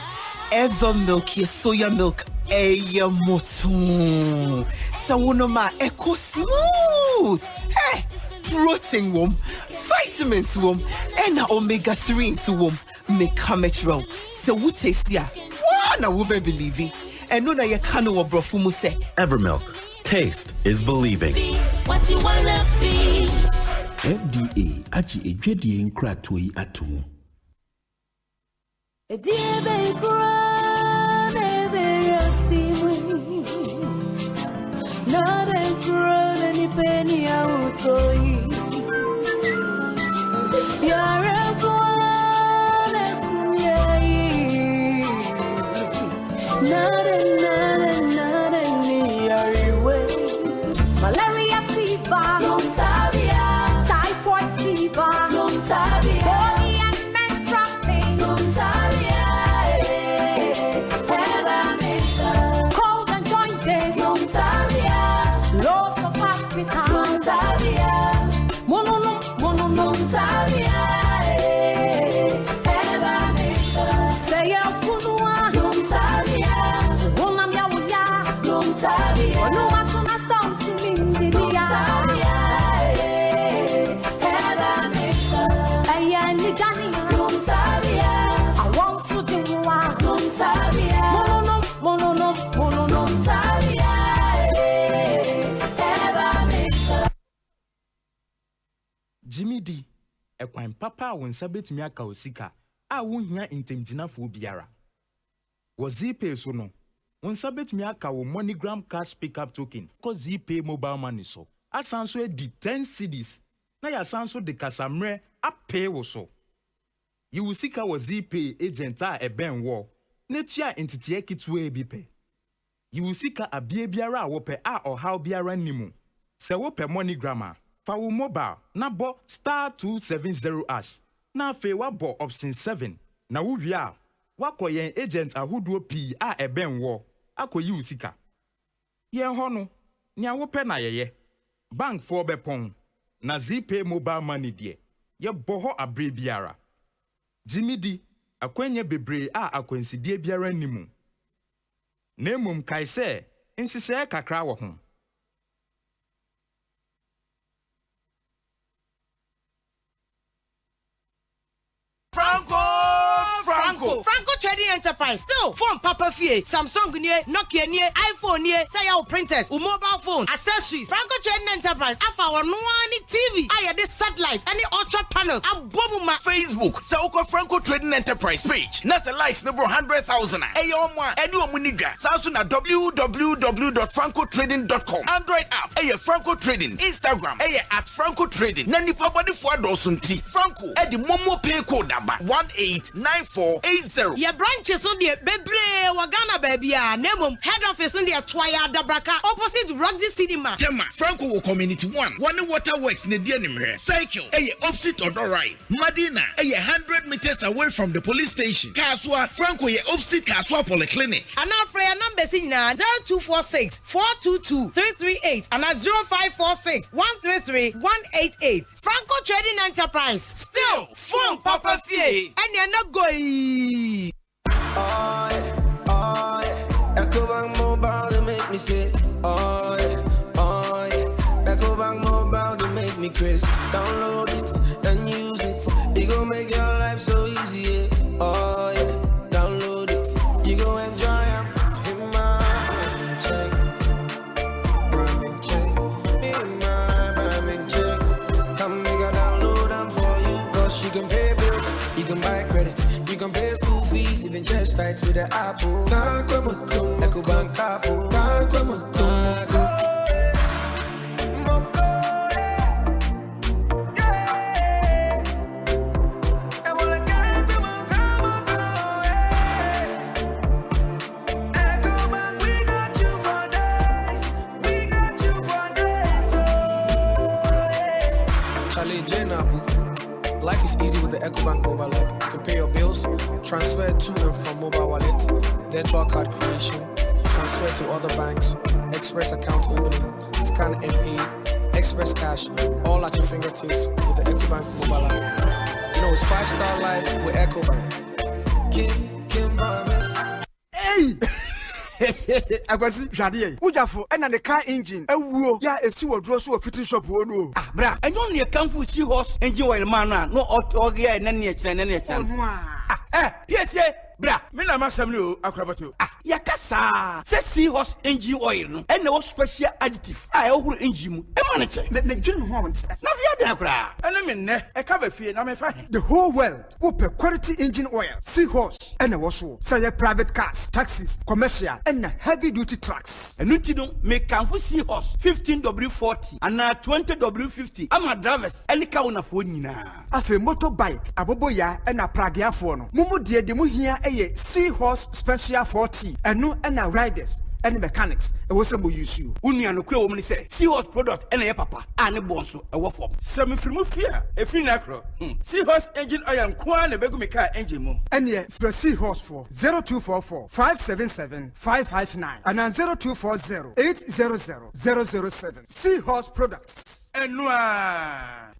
Ever milk ye soya milk. Eya motu. Sawunoma eco smooth. Hey, protein wom, vitamins wom, and omega-3 wom. Make metro. So what taste ya? Wana wube believe. And no na ye kano wa brofumu se. Evermilk. Taste is believing. What you wanna be? FDA achi ejwedie nkratoi ato. Not a grown any penny out of you. You're a boy, not a way. Malaria fever, Lontavia, typhoid fever, Lontavia, body and menstrual pain, Lontavia. Cold and jointed, Lontavia. Loss of appetite, mono, Lontavia, say a punua, Lontavia, Wonam Yawaya, Lontavia, no matuna sound to me, Lontavia, Ayani Dani, Lontavia, I want to do one, Lontavia, mono, Lontavia. Jimmy D, a quine papa when sabet miaka osika, I won't hear in Timjina for Biara. Was Z-Pay so no? When sabet miaka wo MoneyGram cash pickup token, cause Z-Pay mobile money so. A sanso di 10 CDs. Na ya sanso de kasamre a pay wo so. You will seek our Z-Pay agent a ben war. Netia entity kitwe bipe. Yiwu sika abie biara a wope a ohaw biara nimu. Se wope MoneyGram fa wo mobile na bo *270#. Na afe wabo option 7 na wo wi a wakoyen agent ahodo pi a eben wo akoyi usika. Ye ho no nia wope na yeye. Bank for bepon na ZPay mobile money de. Ye boho abre biara. Jimmy D akwenye bebre a akwensidie biara nimu. Nemum kai se insise kakra wo ho. Franco Trading Enterprise still phone Papa Fie, Samsung nie, Nokia nie, iPhone nie, say your printers, mobile phone, accessories. Franco Trading Enterprise afa our no TV. Aya this satellite, any ultra panels, abomuma Facebook. Sauko Franco Trading Enterprise page. Nasa likes number 100,000. Ayo mwa, any omuniga. Samsung na www.francotrading.com. Android app. Aye Franco Trading. Instagram. Aye at Franco Trading. Nani pabadi fwa dosunti. Franco. Edi momo pay code number 189480. Your branches on the Bebre Wagana baby. Nemum head office on the Twaya Dabraka opposite Roxy Cinema. Tema Franco Community 1. One Waterworks Nedianimre. Cycle. Aye opposite Odor Rise. Madina. Aye 100 meters away from the police station. Kaswa Franco ye opposite Kaswa Polyclinic. And our prayer number is 0246 422 338 and 0546 133 188. Franco Trading Enterprise. Still phone Papa Fie. And you're not going. Ecobank Mobile, they make me say, oh yeah. Ecobank Mobile, they make me crazy. Download it and use it. It gon' make your life so easy, yeah. Oh yeah. Download it. You go enjoy it. In my Ramen check. In my Ramen check. Come make a download them for you. Cause you can pay bills, you can buy credit, you can pay school fees, even chest tights with the Apple. Ecobank Apple. Life is easy with the Ecobank mobile app. You can pay your bills, transfer to and from mobile wallet, virtual card creation, transfer to other banks, express account opening, scan and pay, express cash, all at your fingertips with the Ecobank mobile app. You know it's 5-star life with Ecobank. Kim promise. Hey! Agwazi Jadie. Ujafo and the car engine. Ewuo ya esi wodro so fitting shop wo no. Ah bra, enyo ne kanfu si horse engine oil man na no ogia na ne ekire. Yes, bra, me na masam no akrabato. Yakasa. Se si horse engine oil no. E na wo special additive. E ohuru engine mu. E ma ne che. Me dwun ho won. Na via da kra. Ene me ne, e ka ba fie na me fa he. The whole world will pay quality engine oil. Seahorse. Ene wo so. Say private cars, taxis, commercial, and heavy duty trucks. Enu ti no me kanfu Seahorse 15W40 and 20W50. Ama drivers any ka una fo nyina. Afi motorbike aboboya and pragiafo no. Mumu die de mu hia eye Seahorse special 40. Enu and riders. And mechanics, and was some use you. Unia no woman say, Seahorse product and a papa, and a bonsu, a waffle. Some from fear, a free nacro. Seahorse engine oil, Kwan, a begumika engine mo. And yet, for Seahorse for 0244 577 559 and 0240 800 007. Seahorse products. And noir.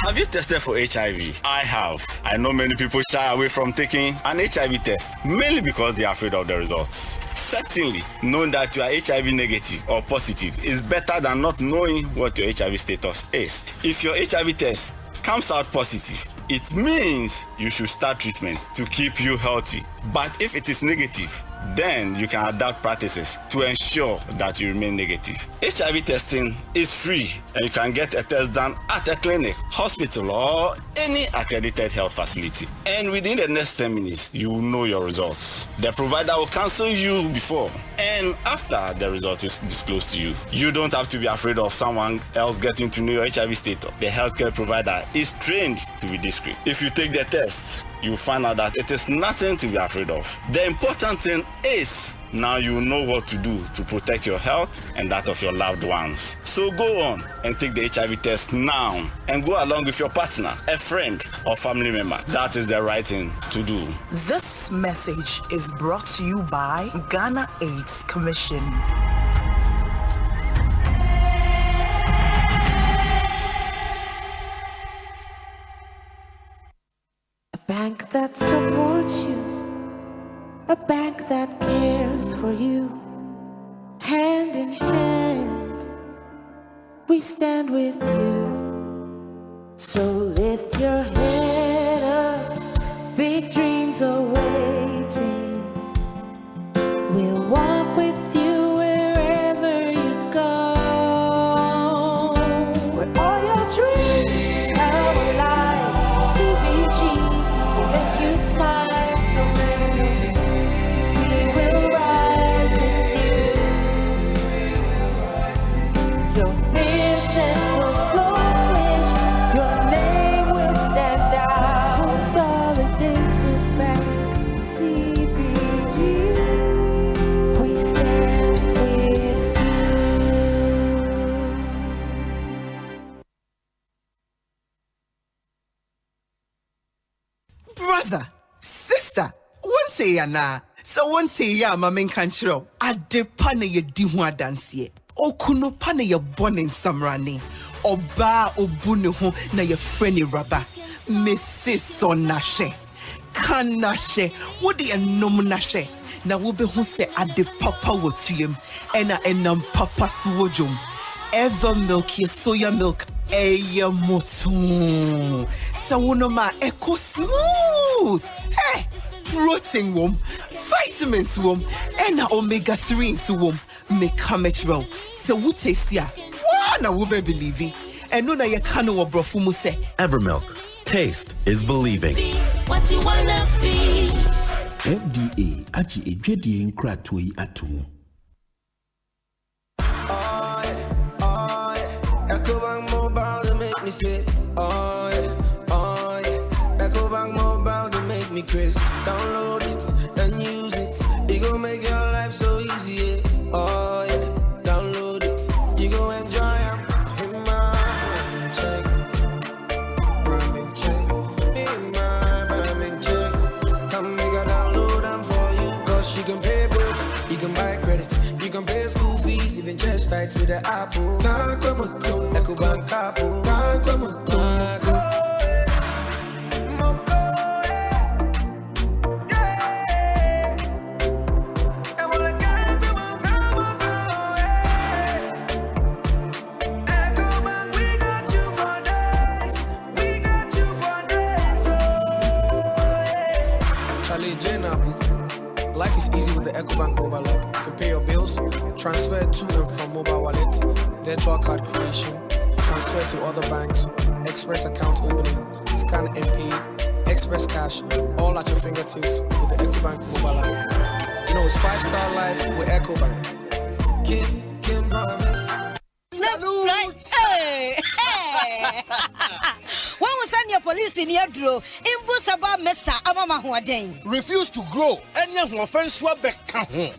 Have you tested for HIV? I have. I know many people shy away from taking an HIV test, mainly because they are afraid of the results. Certainly, knowing that you are HIV negative or positive is better than not knowing what your HIV status is. If your HIV test comes out positive, it means you should start treatment to keep you healthy. But if it is negative, Then you can adapt practices to ensure that you remain negative. HIV testing is free and you can get a test done at a clinic, hospital, or any accredited health facility. And within the next 10 minutes, you will know your results. The provider will cancel you before and after the result is disclosed to you. You don't have to be afraid of someone else getting to know your HIV status. The healthcare provider is trained to be discreet. If you take the test, you find out that it is nothing to be afraid of. The important thing is now you know what to do to protect your health and that of your loved ones. So go on and take the HIV test now and go along with your partner, a friend, or family member. That is the right thing to do. This message is brought to you by Ghana AIDS Commission. A bank that supports you, a bank that cares for you. Hand in hand, we stand with you. So lift your head up, big dreams are waiting. We'll walk with you wherever you go. Where all your dreams come alive, CBG will make you smile. We will rise with you. Your business will flourish. Your name will stand out. Consolidated Bank, CBG. We stand with you. Brother, sister, one say yana, so one say ya mamen kanchiro. Adepa na ye di ho adanse. Okuno pa na ye born samrani. Oba obune ho na ye freni raba. Mese sonashe. Kanashe. Wodi enom nashe. Na wo be hu se adepapa wotuyem. Ena enam papa suwojum. Ever milk ye soya milk. Eye motu. Sawonoma eco smooth. Hey, protein wom, vitamins wom, and omega-3 wom. Make metro. So what taste ya? Wana wube believing. And no na ye kano wa brofumu se. Evermilk. Taste is believing. What you wanna be? FDA achi ejwedie nkratoi atu. Ecobank Mobile to make me say, oh yeah. Ecobank Mobile to make me crazy. Download it and use it. It gon' make your life so easy, yeah. Oh yeah. Download it. You gon' enjoy it. Hit my check. Ramen check. Hit my ramen check. Come make a download them for you. Cause you can pay bills, you can buy credit, you can pay school fees, even chest tights with the Apple. Can't come Ecobank Apple. Can't come Life is easy with the Ecobank mobile app. You can pay your bills, transfer to and from mobile wallet, virtual card creation, transfer to other banks, express account opening, scan and pay, express cash, all at your fingertips with the Ecobank mobile app. You know it's 5-star life with Ecobank. Can promise. Hey! When we send your police in your draw, Imbusaba Mesa Amama Huaden. Refuse to grow, and young offense swabek.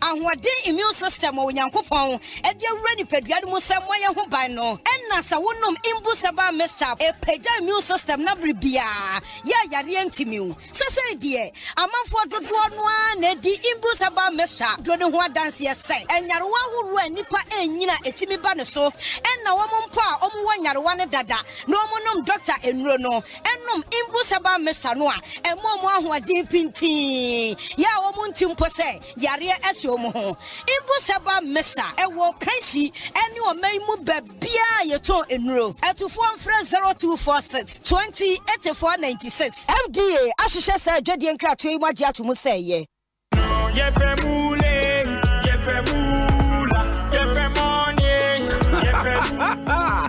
And what day immune system or Yankopon, and you're ready for Yadmusam Waya Hubano, and Nasa Wunum Imbusaba Mesa, a Peja immune system Nabribia, Yarientimu. Sasa dear, a month for the one, the Imbusaba Mesa, Dronua dance yes, and Yarwa who Nipa and Yina Etimi Banaso, and now Pa Omuan Yarwana Dada, no monum doctor and Rono, and num Imbusaba Mesanoa, and Momo who are deep in tea. Ya Omuntim Pose, Yaria Esomo, Imbusaba Mesa, and walk Kansi, and you may move Bia Yato in row, at to 0246 20 84 96. FDA, Ashisha said, Jedi and Crack to Imagia to Musay.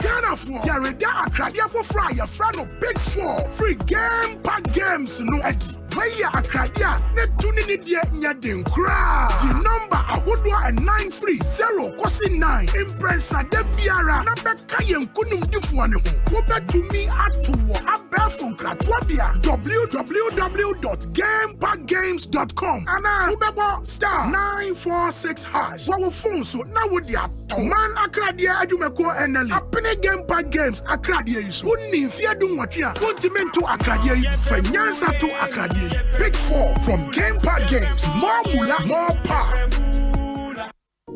Ghana for Yareda Akradia for fry your friend of Big 4 free game pack games no Eddie. Waya Akradia net tuning it yet nyadin kra. The number Ahodwa and 930 kosi 9 impressa de biara na beka yen kunum difuane ho. Wo bet to me atuwo abefon kratwabia www.gamepackgames.com ana ubebo star 946 hash. Wo phone so na wo dia man Akradia adumeko eneli apene game pack games Akradia iso. Wonni fia dum watwe a wontimento Akradia yi fanyansa to Akradia. Big 4 from Game Pack Games. More mula, more power.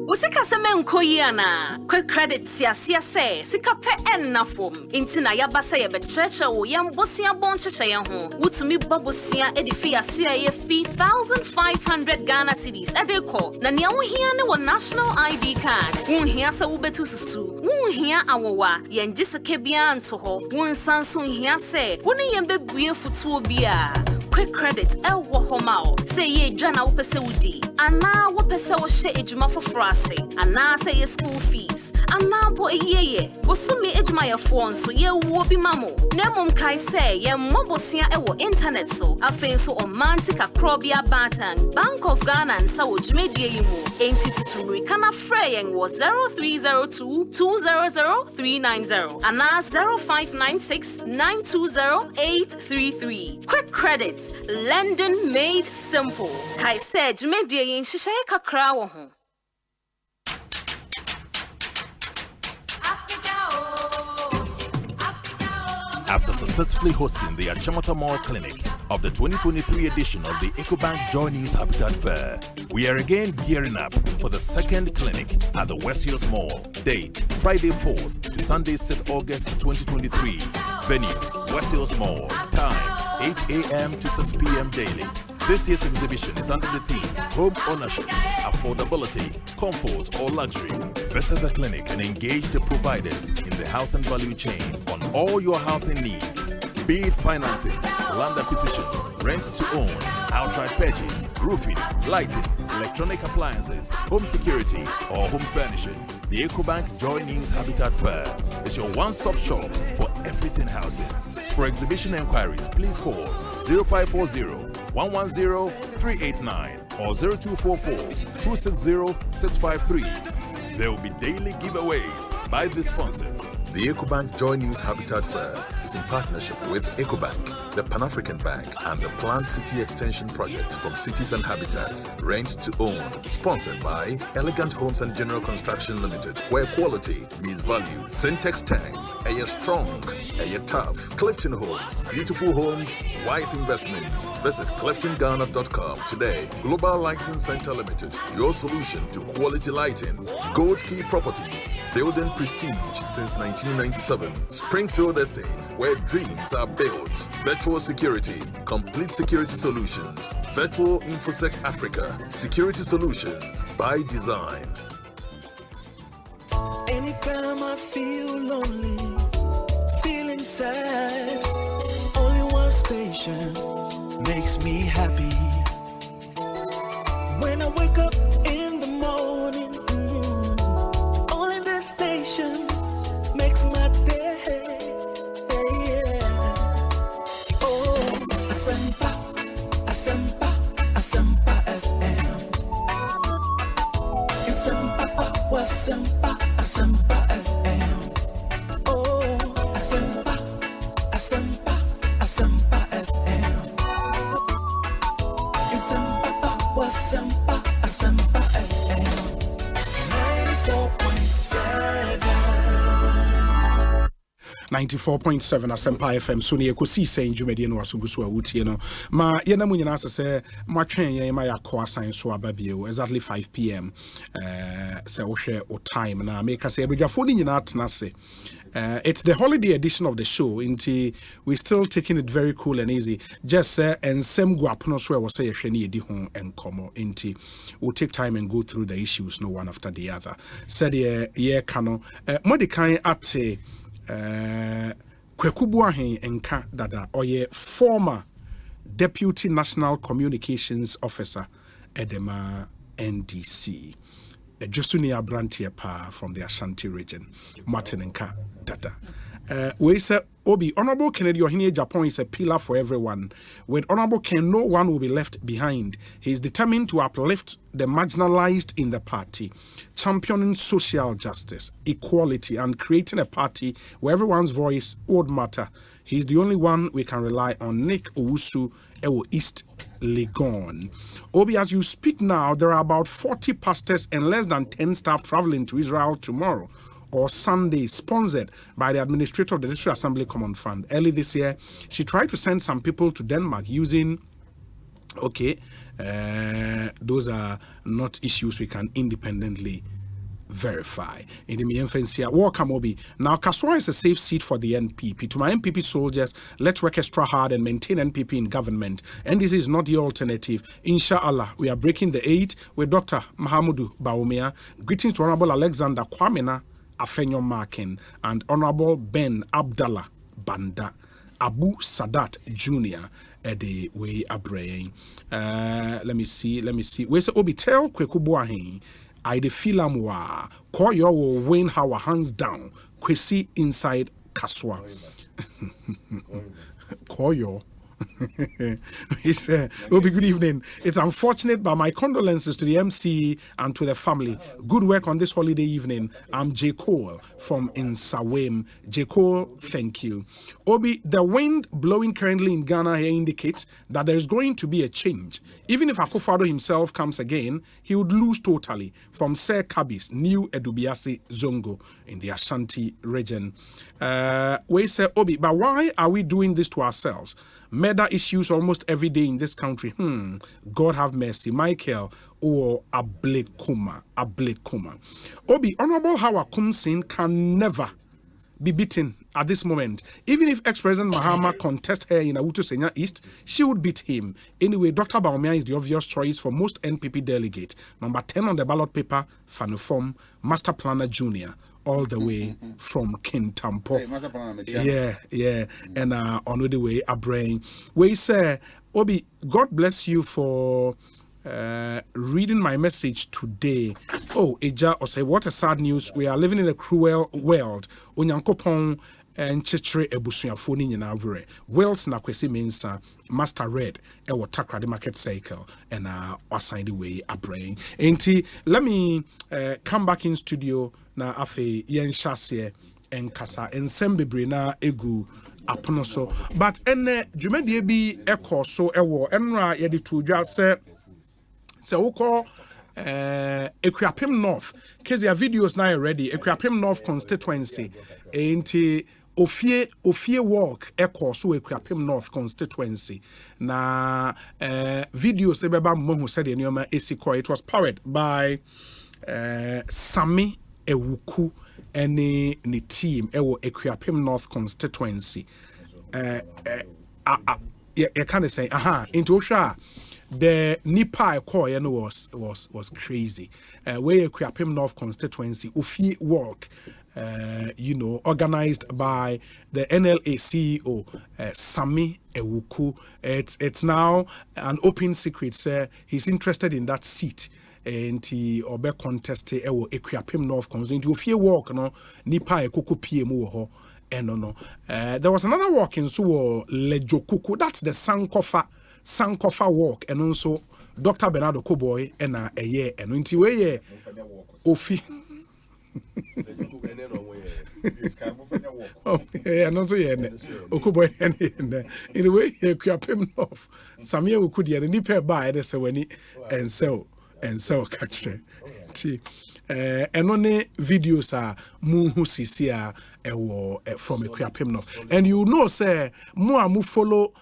Usika seme nkoyiana quick credit siasia se sika pe enna fom intina yabasa ye becheche wo yambosia boncheshe ye ho wutumi babosia edifi asua ye fee 1500 Ghana cedis edeko na nia wo hia ne wo national ID card wo hia se wo betu susu wo hia awowa ye ngiseke bia nto ho wo nsanso hia se wo ne ye bebue futuo bia quick credit ewo homao say ye dwana wo pese wudi ana wo pese wo hye ejuma foforo ana say your school fees ana bo eyeye wo sumi ejuma ye phone so ye wo bi mamo na mom kai say ye mobosia e wo internet so afen so o mantika krobia batan Bank of Ghana and sa wo dwumedie yi mu entity kana freyen wo 0302 200 390 ana 0596 920 833 quick credits lending made simple kai say dwumedie yi nhyehyɛ kakra wo ho. After successfully hosting the Achimota Mall Clinic of the 2023 edition of the EcoBank Joy News Habitat Fair, we are again gearing up for the second clinic at the West Hills Mall. Date, Friday 4th to Sunday 6th August 2023. Venue, West Hills Mall. Time, 8 a.m. to 6 p.m. daily. This year's exhibition is under the theme, Home Ownership, Affordability, Comfort or Luxury. Visit the clinic and engage the providers in the housing value chain on all your housing needs. Be it financing, land acquisition, rent to own, outright purchase, roofing, lighting, electronic appliances, home security, or home furnishing. The EcoBank Joy News Habitat Fair is your one-stop shop for everything housing. For exhibition enquiries, please call 0540-110-389 or 0244-260-653. There will be daily giveaways by the sponsors. The EcoBank Joy News Habitat Fair is in partnership with EcoBank, the Pan-African Bank, and the Planned City Extension Project from Cities and Habitats. Rent to own. Sponsored by Elegant Homes and General Construction Limited, where quality meets value. Syntex Tanks, Air Strong, Air Tough. Clifton Homes, beautiful homes, wise investments. Visit CliftonGhana.com today. Global Lighting Center Limited, your solution to quality lighting. Gold Key Properties, building prestige since 1997. Springfield Estates, where dreams are built. Virtual Security, complete security solutions. Virtual InfoSec Africa, security solutions by design. Anytime I feel lonely, feeling sad, only one station makes me happy. When I wake up in the morning, only this station makes my day. Oh, Asempa, Asempa, Asempa FM. Asempa, Asempa, Asempa FM. Oh, Asempa, Asempa, Asempa FM. Asempa, Asempa, Asempa FM. 94.7 Asempa FM so ne Ekosiise Ndwumedie no wasoguso awutie no ma yena mu nyina asese matwen yen ma yakọ asan so ababio exactly 5 p.m. So wo hwe o time na make say ebadwafo ni nyina atnase. It's the holiday edition of the show. We're still taking it very cool and easy. Just and some guapono so we say yehwe edi ho enkomo. We'll take time and go through the issues no one after the other. Said ye kano modikan ate Kwekubuahen enka dada oye former Deputy National Communications Officer Edema NDC. Jusuni Abrantia Pa from the Ashanti region, Martin Nka Dada. We say Obi, Honorable Kennedy Ohene Japan is a pillar for everyone. With Honorable Ken, no one will be left behind. He is determined to uplift the marginalized in the party, championing social justice, equality, and creating a party where everyone's voice would matter. He's the only one we can rely on. Nick Owusu, Ewo East Legon. Obi, as you speak now, there are about 40 pastors and less than 10 staff traveling to Israel tomorrow or Sunday, sponsored by the administrator of the District Assembly Common Fund. Early this year, she tried to send some people to Denmark using, those are not issues we can independently verify. In the Mienfensia, welcome Obi. Now, Kaswa is a safe seat for the NPP. To my NPP soldiers, let's work extra hard and maintain NPP in government. And this is not the alternative. Inshallah, we are breaking the 8 with Dr. Mahamudu Baumia. Greetings to Honorable Alexander Kwamena Afenyo Markin and Honorable Ben Abdallah Banda Abu Sadat Jr. The way Abraying. Let me see. We say Obi tell Kwekubuahi. I the filamwa. Koyo will win our hands down. Kwesi inside Kaswa. Koyo. Obi, good evening. It's unfortunate, but my condolences to the MC and to the family. Good work on this holiday evening. I'm J. Cole from Insawem. J. Cole, thank you. Obi, the wind blowing currently in Ghana here indicates that there is going to be a change. Even if Akufo-Addo himself comes again, he would lose totally from Sir Kabis, New Edubiasi Zongo in the Ashanti region. We say, Obi, but why are we doing this to ourselves? Murder issues almost every day in this country. God have mercy. Michael or Ablekuma. Obi, Honorable Hawa Kumsin can never be beaten at this moment. Even if ex-President Mahama contests her in Awutu Senya East, she would beat him. Anyway, Dr. Baumia is the obvious choice for most NPP delegates. Number 10 on the ballot paper, Fanufom, Master Planner Jr., all the way from Kintampo. Yeah. And on the way, Abrain. We say, Obi, God bless you for reading my message today. Oh, Eja Osei, what a sad news. We are living in a cruel world. Onyankopon and Chechre Ebusuafo ni nyina awre. Wells na kwesi mensa Master Red ewo Takra the market cycle and assign the way Abrain. Enti, let me come back in studio na afe yen shase enkasa ensem bebre na egu apono so, but ene dwumadie bi ekọ so ewo enra ye de todwa se woko Ekriapim North case your videos now already. Ekriapim North constituency enti Ofie walk ekọ so Ekriapim North constituency na videos they beba mo said the name esiko. It was powered by Sami Ewuku any ni team ewo Ekriapim North constituency. You kind of say into Osha the Nipa was crazy. Where Ekriapim North constituency Ofie walk organized by the NLA CEO Sami Ewuku. It's now an open secret, sir. He's interested in that seat. And he obe contest ewo Ekriapim North constituency. Ofie walk no Nipa Ekoko PM ho. No. There was another walk in so Lejokuku. That's the Sankofa walk, and also Dr. Bernardo Koboy and a year and until we Ofi. Oh, yeah, and also Okuboy and in the way Ekriapim North. Samia could get a nipper by the Seweni and so catch and only videos are muhu sisia from Ekriapim North. And you know, say more follow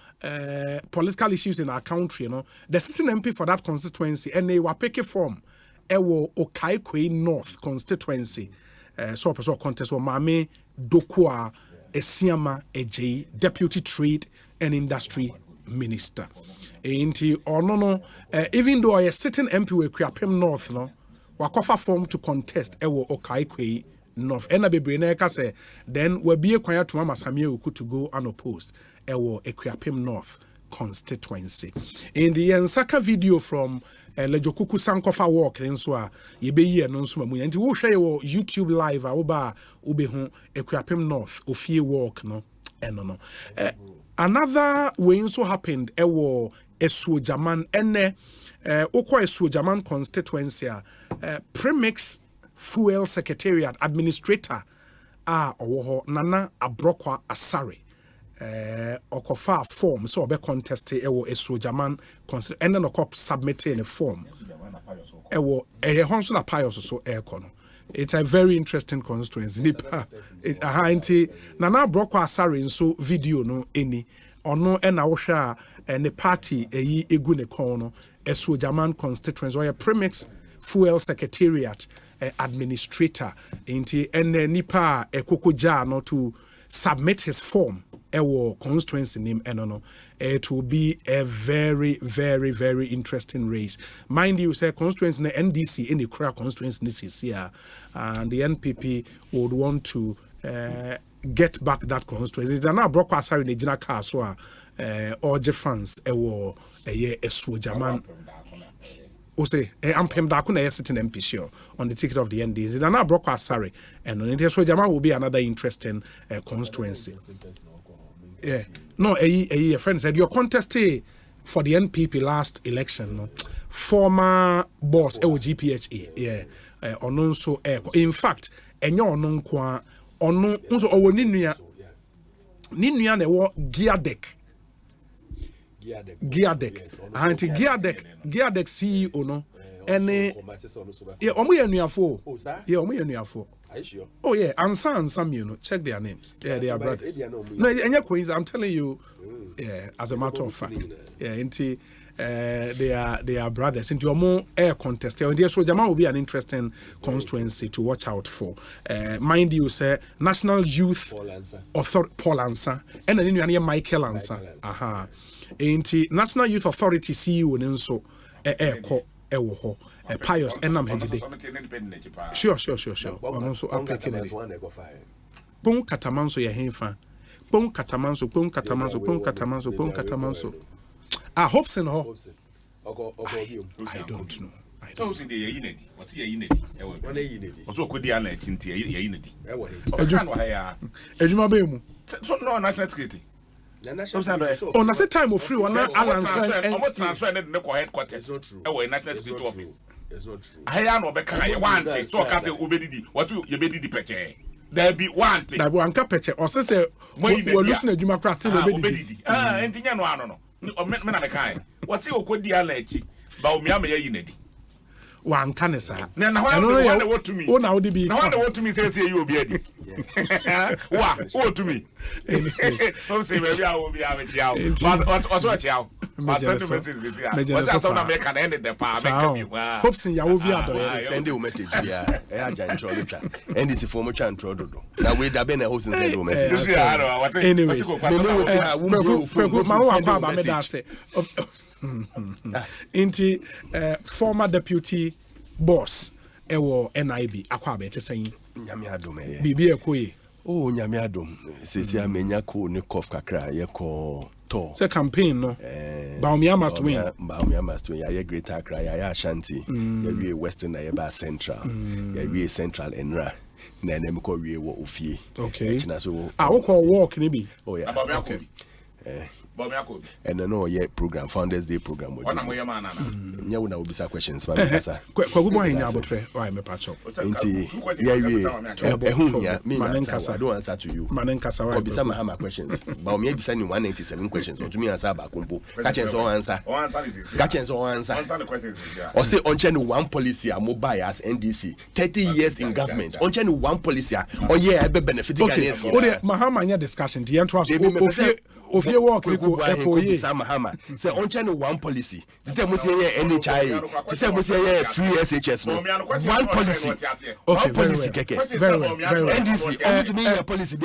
political issues in our country, the sitting MP for that constituency, and they were picking from Okaikwe North constituency. So person contest or Mame Dokua Esiama Eje, Deputy Trade and Industry Minister. Ain't he or no, even though I sitting MP with Ekriapim North, wakofa form to contest ewo Okaikwe North. Ena bebrene ka say then we be kwanya to Mama Samia Uku to go unopposed ewo Ekriapim North constituency. In the Nsaka video from Lejokuku Sankofa walk nso a yebeye no nso mamu nti wo hwe wo YouTube live a wo ba obehu Ekuapem North ofie walk no no. Another way also happened ewo Esuojaman ene okwa Esuojaman constituency premix fuel secretariat administrator owo Nana Abrokwa Asare okofa form so obe contest ewo Esuojaman and then okop submitting a form ewo honso na pious so ekono. It's a very interesting constituency. Nana Abrokwa Asare so video no any ono ena wo hwa and the party egu ne kon no Esuojaman constituency or premix fuel secretariat administrator inti ene nipa ekokoja no to submit his form ewo constituency name enono. It will be a very, very, very interesting race. Mind you, say constituency in the NDC in the Kura constituency this year, and the NPP would want to get back that constituency. They are now broke aside in the Jina Kaswa or Jeffans ewo Esuojaman. Osei, Ampem Dakuna is sitting MP sure on the ticket of the NDC. They are now broke aside, and Esuojaman will be another interesting constituency. Yeah, no, a friend said your contest for the NPP last election, no, former boss GPHA, yeah, on so in fact, and your non qua on no or Ninuya ne war gear deck. Gear deck, anti gear deck CEO no, and yeah, Omu yeah, Omu oh yeah, and some you know, check their names. Yeah, they are brothers. No, I'm telling you, yeah, as a matter of fact, yeah, they are brothers. Into your more air contest. So Jamal will be an interesting constituency to watch out for. Mind you, say National Youth Authority Paul Ansa, and then you are Michael Ansa. Aha, into National Youth Authority CEO and so ewo pious enam hejide. Sure. Ono so apeke ne. Pon katamanso ye henfa. Pon katamanso. Ah, hopes and ho. I don't know. What's your also could be an 18th year. Ejuma bemu. So no national security. On a set time of free one Alan transfer and the headquarters. It's not true. National security office. It's not true. I am no better. One thing, so can't obedi. What you be the picture? There be one thing. That one picture. Or say we're listening to Democrats. Obedi. Anything you know, no. Me na kind. What's your code the allergy? But me am here in it. One can say. Now what to me? Oh, now be. Now what to me says you will be ready. What to me? Don't say maybe I will be having you. What's what you? What's some American end the power. Hopes in Yavia send you a message. Yeah, and it's a former chantrodo. Now we have been a host and send you a message. Anyways, Inti former deputy boss ewo NIB akwa be saying nyame adom bibi ekoye oh nyame adom sesi amenya ko ne kof kakra ye ko to say campaign no Baumia must win ya great akra ya Ashanti ya we western na ya ba central ya we central enra na nem ko we wo ofie okay so wo ko walk ni bi oh yeah okay and no yeah program Founders Day program what am we man nya we na obisa questions ma kasa kwa gubo hanya abotre why me pacho nti yeah we ehunya me I don't answer to you manenkasa why obisa mahama questions ba o me bisa ni 197 questions on to me answer ba kompo ka chen so answer answer the questions or say on chen one policy a mobile as NDC 30 years in government on chen one policy or yeah be benefiting Ghanaians okay mahama nya discussion the entry of your work Mahama say on channel one policy this say must say NHI this say must say free SHS no one policy okay very NDC to me your policy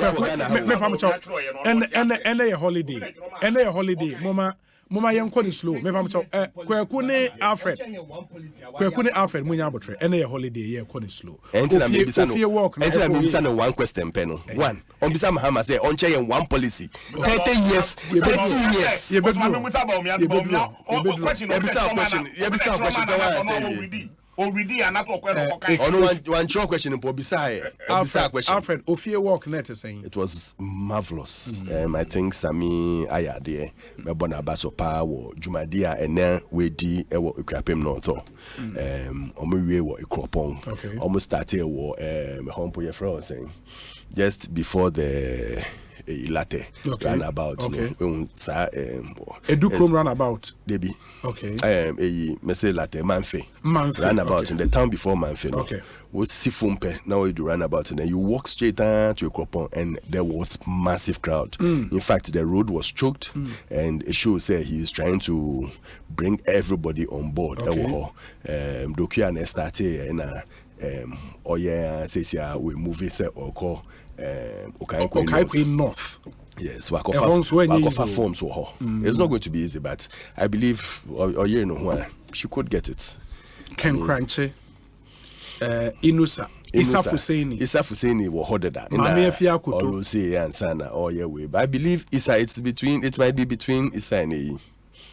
and a holiday mama Mama Yankoni slow. Maybe I'm Kwekune Alfred. Kwekune Alfred, Munya Botre, any holiday, yeah, Koni slow. Enter one question, Penno. One. On Bisa Mahama say, on chair one policy. 30 years, 30 years. You already are not one short question in Pobisai. Alfred, Ophir walk net is saying it was marvelous. I think Sami Ayade, Mabona Basopa, Jumadia, and then we di ewo Ukrapim Northo. Omuwe wo Ikropon. Almost started war home for your friend saying just before the latte runabout. Edukrom runabout. Debbie. Okay. Mese latte Manfe. Runabout in the town before Manfe. Okay. Was Sifumpe. Now you do runabout and then you walk straight down to your Cropon and there was massive crowd. In fact, the road was choked and a show said he is trying to bring everybody on board. Dokia and Estate and we move it or call Okaikwe North. Yes, Wakofa forms were it's not going to be easy, but I believe you know why she could get it. Ken Cranche, Inusa, Isa Fuseni were hoarded that. Or say and Sana or your way. But I believe it might be between Isa and E.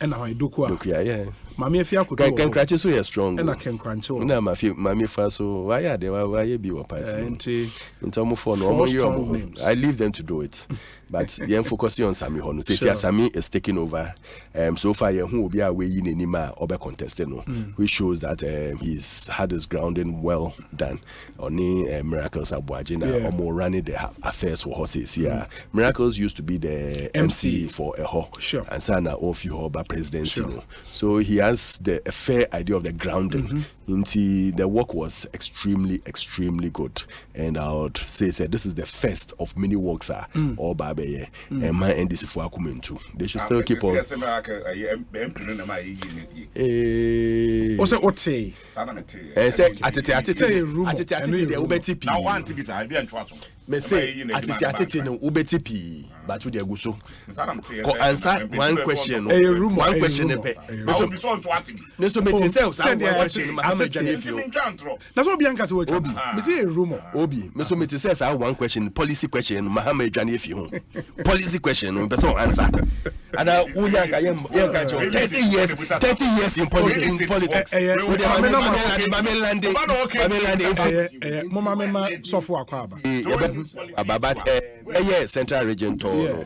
And I Doku, yeah. Mammy Fiaku can cratch so strong. And I can crunch. No, Mammy Faso, why are they? Why be what party? In terms of phone, I leave them to do it. But yeah, focusing on Sami Honu. Say Sami is taking over. So far, who will be away in Nima Ober contestant, which shows that he's had his grounding well done. Only Miracles Abuajina or more running the affairs for horses. Yeah, Miracles used to be the MC for a ho. Sure. And Sana of your presidency. So he has a fair idea of the grounding. The work was extremely good, and I would say this is the first of many works or Babe and my end is for Akumentu. They should still keep on. Also, what say? Say ubetipi. Now one ticket I be me say atiti no ubetipi, but we dey go so. Answer one question. One question pe. No so me say question Muhammad Janefio. That's what Bianca say. Me say a rumor. Obi, me so me say one question, policy question Muhammad Janefio. Policy question, person answer. And Uyanka yanka 30 years in politics. Mama Mema Sofu Akwaba. Ababat Central Region to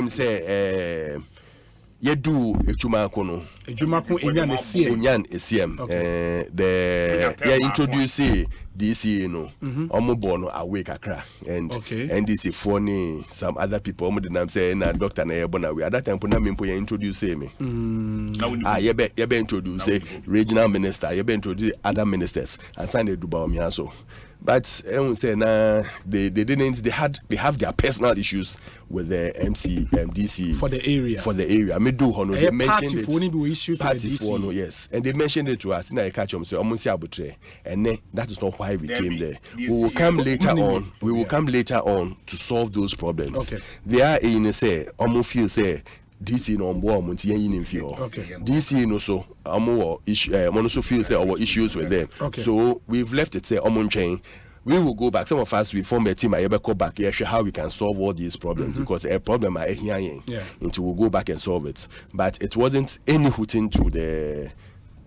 say Yedu Echumakono. Ejumako Enyan Esiem. The introduce DC no Omobono awake akra and NDC phone some other people omo the name say na doctor na yebona we at that time puna mimpo ye introduce me yebe introduce regional minister yebe introduce other ministers and sign the duba omi so but say na they have their personal issues with the MC DC for the area me do hono they mentioned it issues with the DC no, yes, and they mentioned it to us in a catch them so omo si abutre and that is not why we came there. We will come later on. We will come later on to solve those problems. They are in say almost feel say DC no mbo amunti yen yin feel. DC no so amo issue also feel say our issues with them. So we've left it say omo chain. We will go back. Some of us we form a team. I ever go back here, show how we can solve all these problems because a problem I hear until we go back and solve it. But it wasn't any hooting to the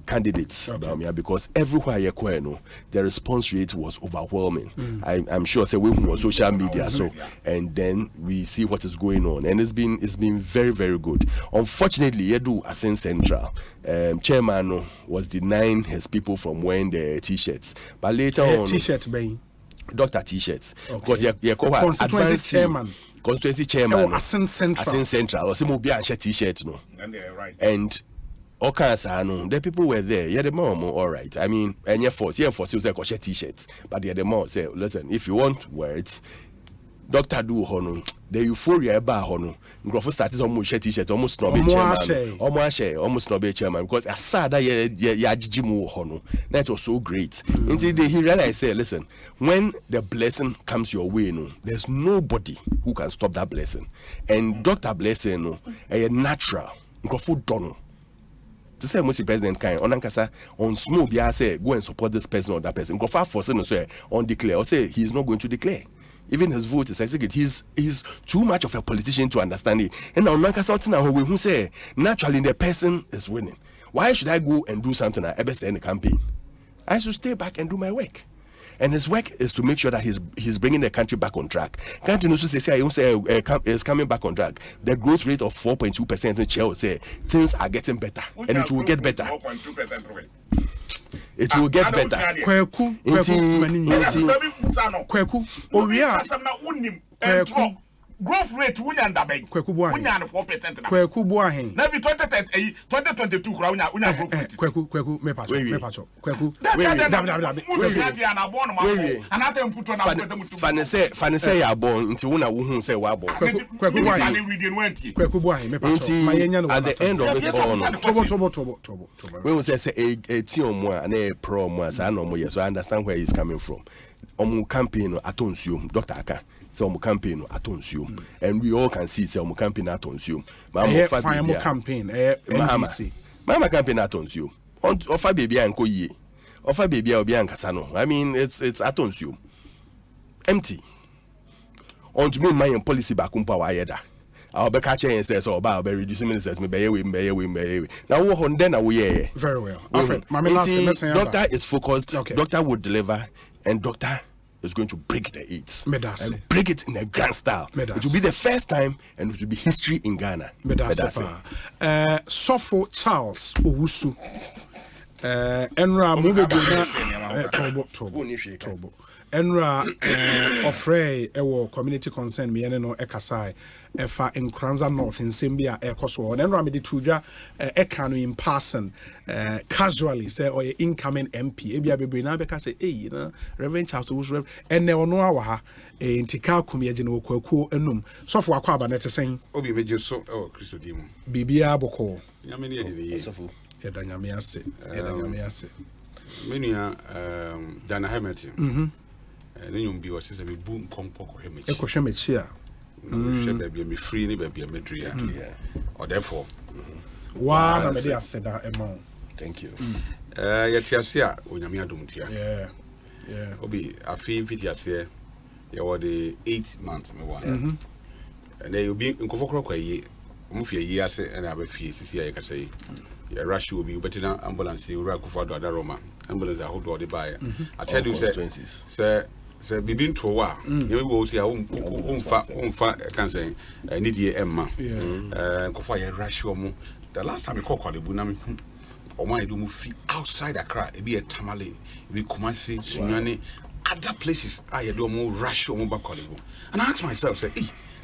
candidates because everywhere you go, the response rate was overwhelming. I'm sure say we on social media and then we see what is going on and it's been very, very good. Unfortunately, Edu Asen Central chairman was denying his people from wearing the t-shirts, but later on t-shirt being Dr. T-shirts because you constituency chairman Asen Central or some will be a t-shirt no and okay, the people were there. Yeah, the mom, all right. I mean, and you force you say t-shirts, but the mom say, listen, if you want words, Doctor do hono, the euphoria bar hono. Grofo started almost share t-shirts, almost no be chairman, almost no be chairman because I saw that ya jijimu hono. That was so great. Until he realized, say, listen, when the blessing comes your way, there's nobody who can stop that blessing. And Dr. Blessing, a natural. Nkrofo don. To say most president kind on ankasa on small bia say go and support this person or that person. Nkrofo force no say on declare or say he's not going to declare. Even his vote is executed. He's too much of a politician to understand it. And now Nankasa who say naturally the person is winning. Why should I go and do something at EBS in the campaign? I should stay back and do my work. And his work is to make sure that he's bringing the country back on track. Country is coming back on track. The growth rate of 4.2% in Chelsea say things are getting better, and it will get better. It will get better. Kweku, growth rate wunyanda bay. Wunyanda 4%. Kweku buahin. Na bi 2022 kura wunya growth rate. Kweku me pacho. Kweku. Fanese ya born nti wuna wuhu say wa born. Kweku buahin me pacho. Mayenya no. At the end of it all. Tobo. When we say a team mo and a pro mo say no mo yes, so I understand where he's coming from. Omu campaign atonsuo Dr. Aka. So omu campaign atonsuo, and we all can see say omu campaign atonsuo. Mama campaign NDC. Mama campaign atonsuo. Ofa baby anko ye. Ofa baby obi ankasa no. I mean it's atonsuo. Empty. On to me my policy back umpa wa yeda. I'll be catching and says so about reducing ministers me be we. Now we on then we very well. Doctor is focused. Okay. Doctor will deliver, and doctor is going to break the AIDS and break it in a grand style. It will be the first time, and it will be history in Ghana. Sofo Charles Owusu. Enra Mubegona Tobo. Enra Ofrey Ewo community concern me no Ekasai Efa in Kranza North in Simbia Ekoswo. And Enra Medituja Ekanu in person casually say or incoming MP. Ebia Bebrina Beka say, you know, Reverend Charles Owusu and ne ono awa in Tika Kumia no Kweku enum. So for Aquaba net saying Obi Major so Christo Dimo. Bibia Boko. Yamini Sofu. Edanyamiase. Menia Dana Hamilton. And then you'll be what says a boom compok hemichi. Ekoshemechia. Be me free, ni be me dria. Or therefore. One of the said that amount. Thank you. Yetiasia, Unyamia Dumtia. Yeah. Obi, I feel Fitiasia. You were the 8 months, me one. And then you'll be in Kofokro, move your years and I have a fee, see, I can say. Yeah, rush will be better than ambulance. You rack for the Roma ambulance. I hope to buy. I tell you, sir, be to a while. You will see how can say, I need ye Emma. Go for a rush or more. The last time you call the Bunami or my do move outside a cry, it be a tamale, be Kumasi, Sunyani, other places. I do more rush or more back. And I ask myself, say,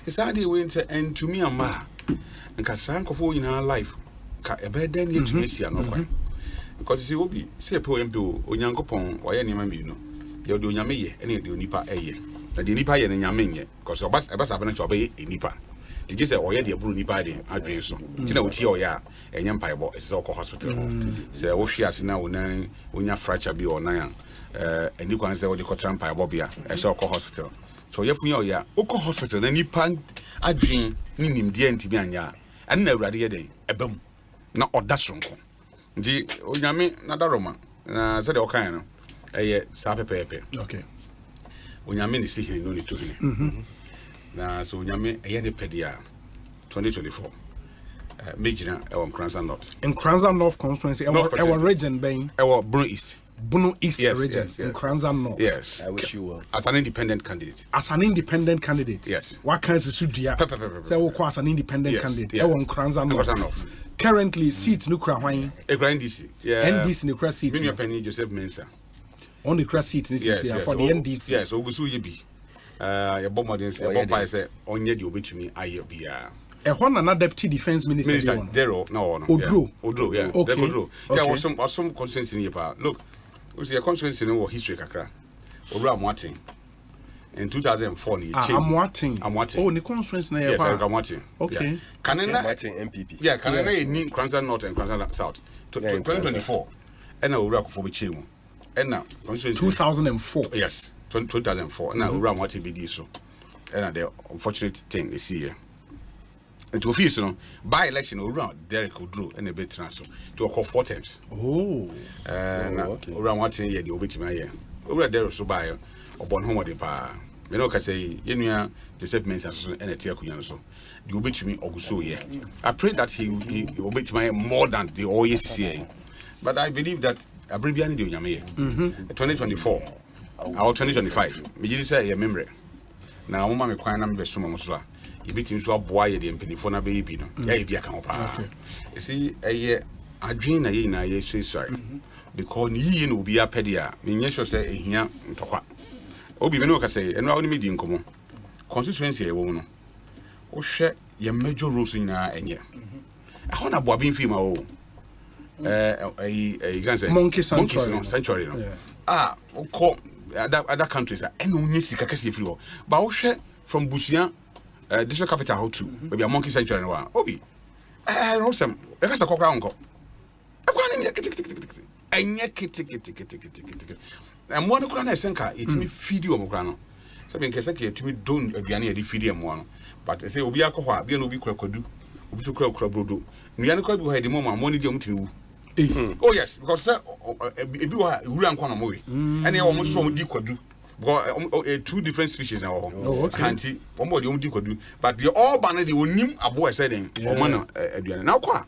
this idea went and to me and ma and Casanco for in our life. A bed then yet to miss no quite. Because you see, Obi, say a poem to Onyankopon, or any man, you know, you're doing Yame, any do Nipa a year. The Nipa and Yamin, because your bus have a obey a Nipa. Did you say, or yet, your Bruni Badi, I dream so. You know, Tioya, and Empire is all hospital. Say, oh, she has now when you fracture be or nine, and you can say, what you call Trampire Bobbia, a so called hospital. So, if we are Oko Hospital, and Nipan, I dream, Ninim, dear Tibiania, and never ready a day, a boom. Na odasonko ndi onyame na daroma na se de okan no eye sa pepepe okay onyame ni sihin no ni tuhine na so onyame eye ne pedia 2024 mejina e Kranza North in Kranza North constituency our region being Bunu East region in Kranza North. Yes. I wish you well. As an independent candidate. Yes. What kinds of studia? Say we as an independent candidate. I want Kranza North. Currently seat no kra hwan. A grand DC. Yeah. NDC no kra seat. Mini Penny Joseph Mensah. On the kra seat this is here for the NDC. Yes, ogusu ye bi. Your bomb say bomb say onye di obetumi aye bia. One another deputy defense minister. Dero no. Odro, yeah. Okay. Yeah, was some consensus in here. Look, we see a consensus in our history kakra. Odro Amwati. In 2004 ni change. Amwati. Oh, the conference na yes, Amwati. Okay. Yeah. Kanena MPP. Yeah, Kanena in Kranza North and Kranza South. 2024. And Odro Akufo Bichemu. And now 2004. Yes, 2004. And now Odro Amwati BD so. And the unfortunate thing they see here. into office no by election around Derek Odro and a bit transfer to call 4 times. Around 1 year the obitima year. Over there so by or born home of the pa. You know, can say Yenya Joseph Mensa and a tear so. The obitimi Oguso year. I pray that he obitima more than the always saying. But I believe that a Bribian do Yame 2024 or 2025. Me say a memory. Now mama me kwan na me beso mo so a yebetim so aboa ye de mpanifo na be bi no ya ye bi aka ho pa you see adwen na ye na ye suicide because ni ye no obi apede a me nye sure say ehia ntokwa obi me no ka say eno a woni me di nkomo constituency e wo no wo hwe ye major roles nyina enye ho na boa bin fi ma o you can say monkey sanctuary no ko other countries and only sika kase free ho but wo hwe from Busia district capital how to maybe a monkey sanctuary no obi Rosem e kasa kokra onko e kwa ne enye kiti and one kura na esenka itimi feed o mokra no so be nkese ke itimi don aduane e di feed em no but say obi akọ a bi na obi kura kwadu obi so kura brodo nuane kwa bi ho edi mama mo ne di omtimi wu. Oh yes, because ebi wa wura nkwa na mo we ene ya wo so mo di kwadu because two different species now anti one di kwadu but they all ban dey onim abo said den o mo na aduane na kwa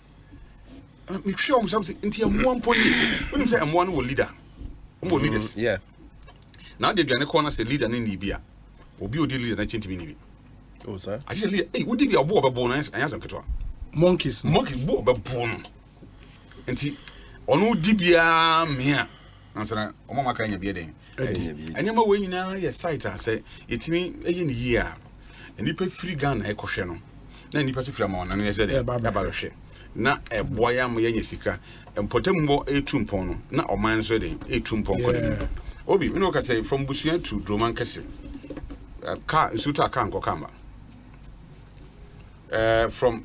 me hwe o something nti amo amponi onim say amo no leader o leaders yeah now the aduane corner say leader na ni bia obi odi leader na chintimi ni bi oh sir I say leader wo di bia obo obebo na anya so ketwa monkeys bo obebo no nti ono di bia mea ansana omo maka nya bia den anyama we nyina ye site a say yetimi eye ni yi a enipa free Ghana e kohwe no na enipa to free ma na ye say ba hwe na eboya am ye nya sika empotembo etumpon no na oman so den etumpon ko den obi me no ka say from Busia to Droman Kese car suta car nko kama from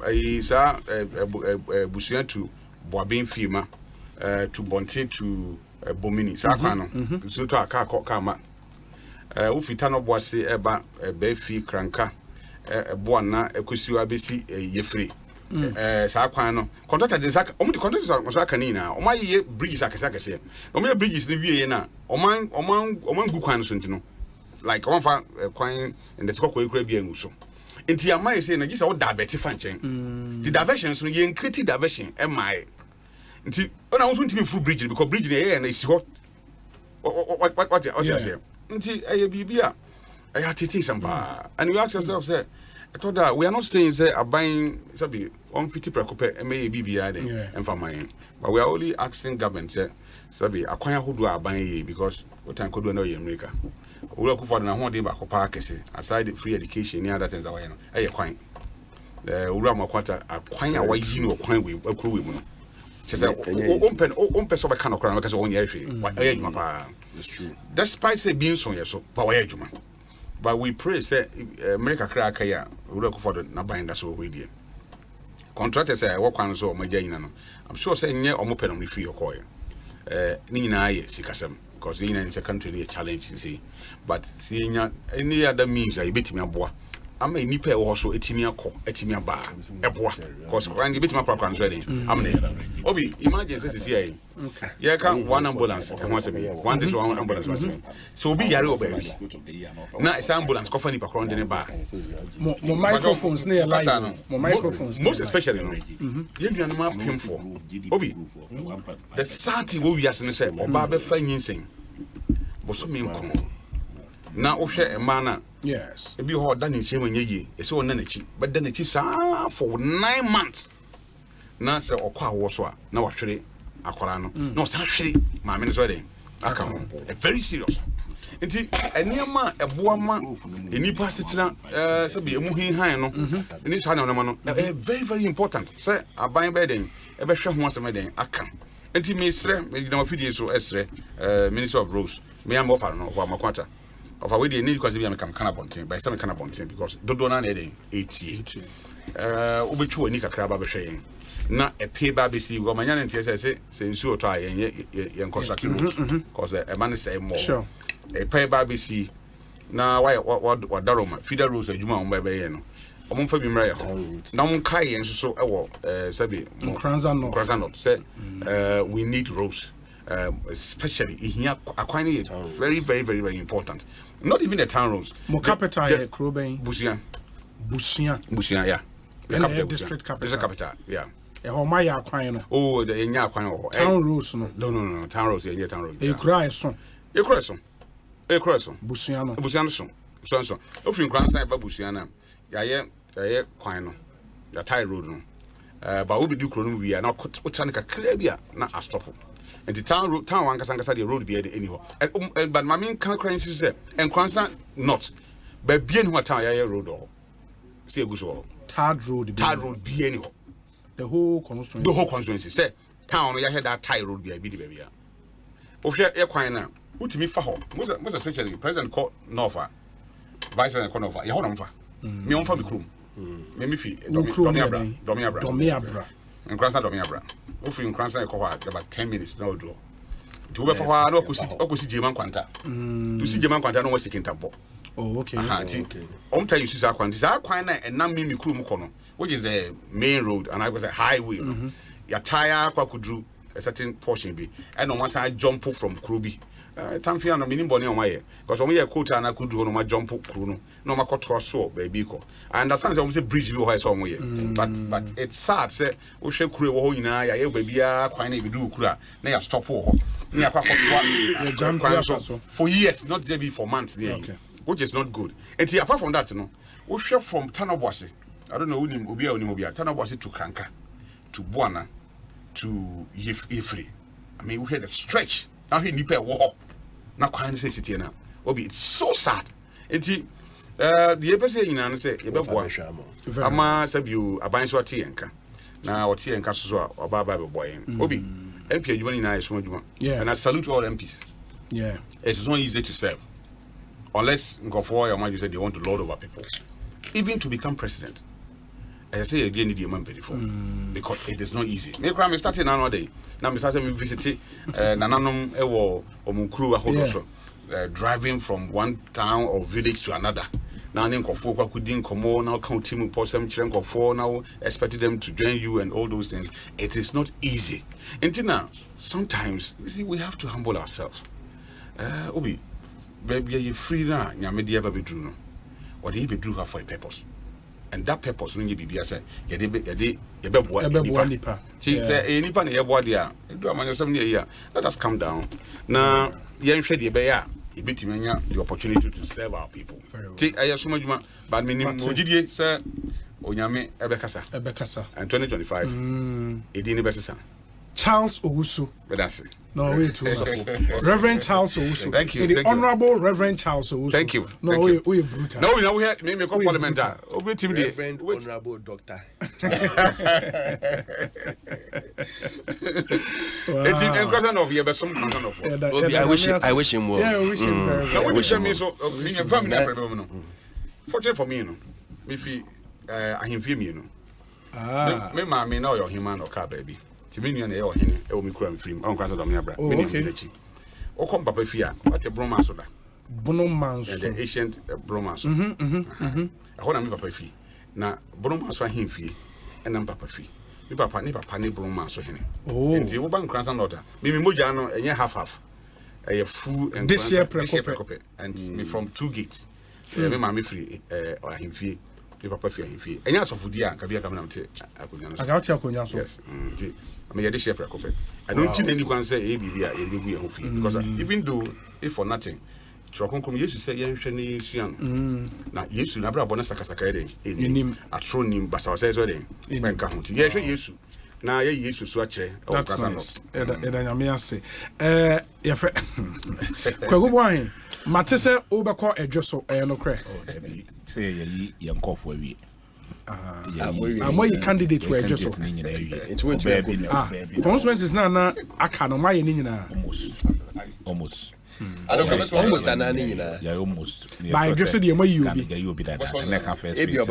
Busia to Boabin Fima to Bonte to Bomini Sakano so to aka kama ufita no boase eba befi kranka boana ekosiwa besi yefre sakwan no contractor de sak omo de contractor so aka ni na omo ye bridges akase omo ye bridges ni wie na oman gu kwan so ntino like omo fa kwan in the kokko ekura bia nguso nti amai say na gisa wo divert fan chen the diversion so ye create diversion e mai nti ona wo so ntimi full bridge because bridge na na isi hot what you say nti e bibia e atiti samba and you ask yourself say I thought that we are not saying say buying sabi 150 prekope e may bibia den emfa man but we are only asking government say sabi akwan hodo aban because what time could do na America we look for na ho dey ba ko pa kese aside free education and other things away no e kwan ura makwata akwan a wayi no kwan we akuro we mu no say open so be kan okra because won ye hwe e adwuma pa that's true despite say being so yeso but we adwuma but we pray say America kra aka ya ura ko for na ban da so we die contractor say wo kwan so o magya nyina no I'm sure say nye o mo pe no free okoy ni nyina ye sikasem because in a country near challenge you see but seeing any other means I bet me aboa am a nipa also etimia ko etimia ba eboa because when you bet me kwa ready am na obi imagine say see okay yeah can one ambulance and one say one this one ambulance was me so obi yare obabi na esa ambulance ko fani pa kron de ne ba mo microphones near line mo microphones most especially no you know ma pim for obi the sati wo wi ase ne say oba be fa nyinsen bo so me nko na wo hwe ema na yes e bi ho da ne chema nyeye e se wona na chi but da na chi sa for 9 months na se okwa wo so a na wahwere akwara no na o sa hwere ma me ne so dey aka ho very serious nti eniema eboa ma enipa setena sabi emu han no ni sa na no very very important say aban be den e be hwe ho asem den aka nti me sre me na ofidie so esre minister of roads me am offer no for makwata of we dey need because we am kana bonten by some kana bonten because dodo na na den 80 obetwu ani kakra ba be hwe na e pay ba be see go manya na ntie say nsuo to a yen construct roads because e man say more sure e pay ba be see na why what daroma feeder roads adwuma on ba be no ɔmo mfa bi mra yɛ na ɔmo kai yɛn so ɛwɔ sɛbi Nkranza North say we need roads especially ihia akwan is very very very very important, not even the town roads. Mo capital here Kroben Busia yeah, the district capital yeah. Ehoma ya akwan no. Oh, the enya akwan ho. Town roads no. No, town roads, yeah, town roads. Ekura so. Busia no so. Ofin Nkranza ba Busia na. Ya kwan no. Ya tie road no. Ba obi di kro no wi na otra ne kakra bia na astop. And the town one kasa the road be anyhow. But my main concurrence is Nkranza not. But bien who town ya road or. See Eguso. Third road be anyhow. The whole constituency. Say town you head that tie road be the baby. Ohwe e kwan na utimi fa ho. Most especially president call Nova. Vice president call Nova. Ye ho nomfa. Me onfa me krum. Me mi fi Domiabra. Nkranza Domiabra. Ofi Nkranza e ko ho about 10 minutes na odo. To be fa ho na okosi Jeman Kwanta. To see Jeman Kwanta no was seeking tampo. Oh, okay. Tell you Susa Kwan. This Aquan and Namimi Krum, which is the main road, and I was a highway. Your tire could a certain portion be, and on one side jump from Krubi. Tamfia no meaning bonny on my ear, because only a quota and I could do on my jump Kruno, no my court so, baby. I understand almost a bridge you have somewhere, but it's sad, say, we shall crew in I baby, quite maybe do cra, nay, stop for years, not maybe for months. Okay. Which is not good. And apart from that, we share from Tanabwasi. I don't know who Ubia, Tanabwasi to Kranka, to Buana, to Yefri. I mean, we had a stretch. Now he nipe war. Now can't say city now. Obi, it's so sad. And the episode in an say, Ama said you a bind so tienka. Now what tienka so or Baba boy. Obi, MP, you money nice. Yeah, and I salute all MPs. Yeah, it's not easy to serve. Unless Ngofo or Maju said they want to lord over people. Even to become president. I say again need the man before. Because it is not easy. Me crime starting another day. Now me starting me visit Nananum Ewo or Munkru Ahodoso. Driving from one town or village to another. Now Ngofo couldn't come on now counting Posem Chrenko now expected them to join you and all those things. It is not easy. Until now, sometimes you see we have to humble ourselves. Obi baby, you free now. Nyame di eba bedru no. What he bedru have for a purpose, and that purpose when you be say, you be nipa. See, say nipa na yeboa dia. Do amanyosem ne ya. Let us calm down. Na yen hwe de be ya. You be the opportunity to serve our people. See, I assume you but me nim say onyame ebekasa. And 2025. Edini besesa. Charles Owusu. That's it. No, wait too. Reverend Charles Owusu. Thank you. The Honorable Reverend Charles Owusu. Thank you. No, we brutal. No, we now we me call parliamentar. Reverend Honorable Doctor. It's in question of you, but some kind of. I wish him well. Yeah, I wish him very well. I wish him so. Me family for fortunate for me, you know. Me I him film you know. Me ma me now your human or car baby. Timini and your hen, I will be crying free. I'm going to Domia. Okay. O come Papa Fia, what a bromance da. Bromance. The ancient bromance. I hold on Papa Fee. Now, bromance him fee, and I'm Papa Fee. You papa ni bromance or hen. Oh, and the Oban Cranson daughter. Mimi Mujano and ye half. A fool and this year precope. And me from 2 gates. Me mammy free or him fee. Papa Fee him fee. And yes, of Fudia, Kabia coming out. I got your cognac. Yes. I mean, this year, I don't see anyone say ABB because even though if for nothing, Chokon used to say, young. Now, yes, you never bonus Sakasaka in him at Tronim, but I says, wedding. Yes, yes. Now, yes, to swatch. That's nice. And I may say, if Kwaguai, Matissa Obako, a Josso, no crack. Oh, say, young cough for me. I'm why candidate were just it's what baby. Consequences now. I can't my almost. I don't almost an anina. Yeah, almost. By just the way you be that. Neck first. If you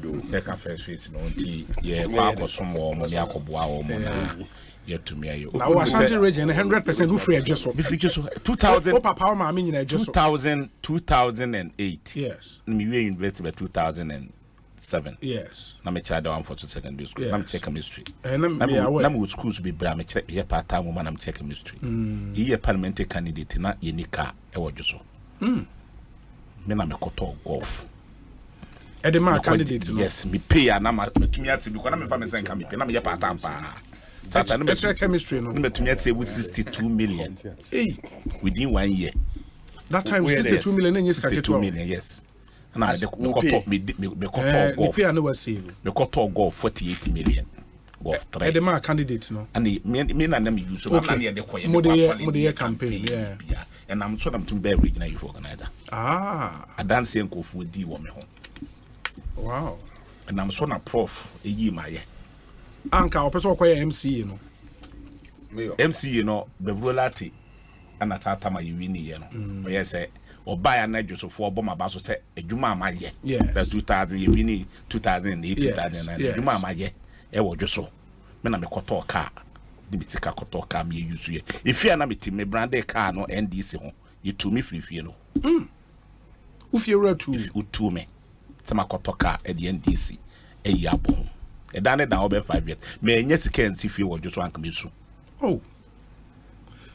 do, neck first face, no tea. Yeah, Papa, some more money. I could wow money. Yet to me, now I shan't region 100% who free just 2000 power, I mean, 2008. Yes, we invested by 2000. 7. Yes. Na me child one for secondary school. Yes. Na me check chemistry. Na me schools be bra me check here part time woman na me check chemistry. He parliamentary candidate na yenika e wojo so. Me na me koto golf. Edema candidate. Yes, me pay na ma metumi ati because na me fa me senka me pay na me part time pa. Tata no me chemistry no. Me metumi ati 62 million. Hey, within 1 year. That time 62 million in 62 million, yes. And I me golf 48 million. Golf 3. Edema candidate no. And me na me use so na near the coin. Mode campaign, yeah. And I'm sure I'm to be regional youth organizer. I dance and go for D woman home. Wow. And I'm so na prof a year my year. Anka opeso kwa MC you know. MC you know the volati and atata my win you know. Yes or buy a night so for bomb about say a juma my year. Yes. 2000 you win 2008 2009 juma my year. E wo so me na me koto car di bitika koto car me use ye if you na me team me branded car no NDC ho you to me free no ufie ra tu if you to me sama koto car e di NDC e ya bon e dane da over 5 years me enye sika nsi fie wo so anka me su oh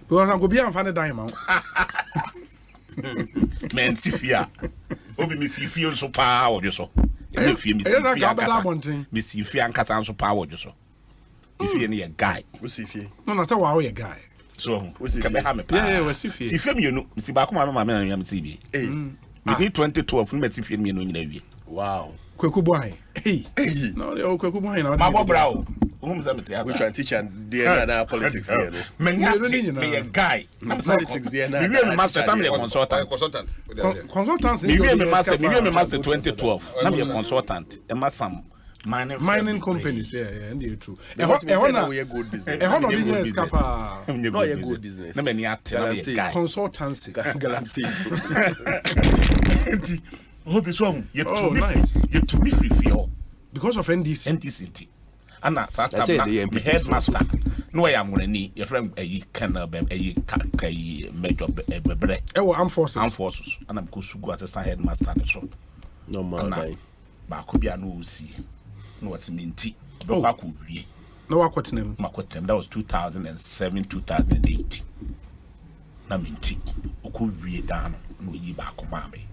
because am go be am fa ne dan ma me nsi fie obi me si fie so pa wo so me see if you ankata so power so if you any guy we see if no say wow you guy so we see can be have me yeah we see if you know see ba kuma mama na me see bi we need 2012 me see if you no nyina wie wow Kweku boy hey no the Kweku boy na ma bobra whom say me tell we try teach and there na politics there no me a guy politics there na we be master time the consultant me be master 2012 na be consultant e ma some mining companies yeah and they true we are good business no business kapa no a good business na me ni atena guy consultancy galamsey hope so you to me free because of NDC and that the headmaster no I am running your friend a canal a major bebre armed forces and I'm go assistant headmaster so no man ba ko bia no see no was minti do ba ko wie no akwotenem that was 2007 2008 na minti ko wie dan no yi ba ko ba me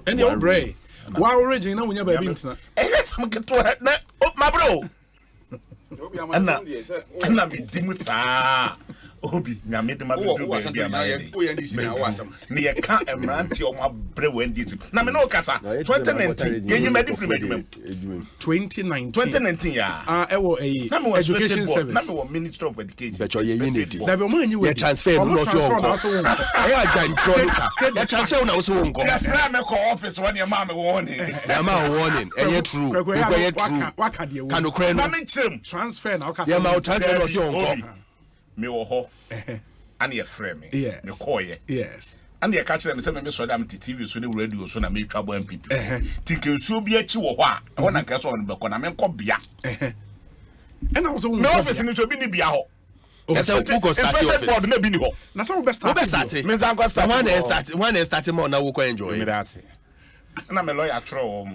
any old bray wow origin na wunya ba bi ntina yes I'm get to na my bro ana me dimu sa obi nya me de ma do be na me ye ka emranti o ma bre wendi na me no kasa 2019 ye yi medi free medum 2019 ya ewo education service na me wo minister of education but you unity na be mo anyi we transfer no so e agantro ya transfer na so wonko ya fra me ko office won ya ma me warning ya ma warning e true e true waka de wo kanokre no na me chim transfer na okasa ya ma transfer no so wonko me wo ho and ye frame me yes me call ye yes and ye catch them say me so am TV so the radio so na me twabo MPP tike so bi achi wo ho a won na kaso on be ko na me nko bia and I was on me office ni so bi ni bia ho esa who go start your office na bi ni ho na so we start me zan go start when they start more na we ko enjoy me that say na me lawyer throw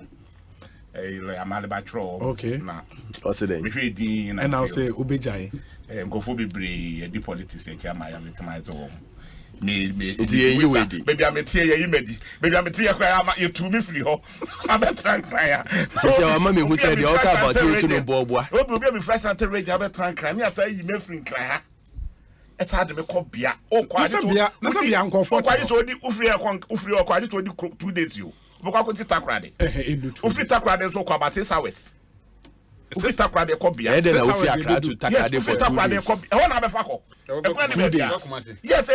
lawyer maleba throw okay na Osei me hwe din and I'll say ubejai nkofo bebre di politics e chama ya metimize wo me baby ametie ya yimedi baby ametie kwa you to me free ho abetran kran ya so your mama who said the talk about you to no boboa obi be fresh ante rage abetran kran ya say yime free kran ha it's hard me ko bia o kwa to na say bia nkofo kwa to di ufri kwa to di 2 days you bokwa ko ti takrade ufri takrade so kwa batisa hours ufri takrade ko bia na ufri akra to takrade for 2 days e wona be fa ko yes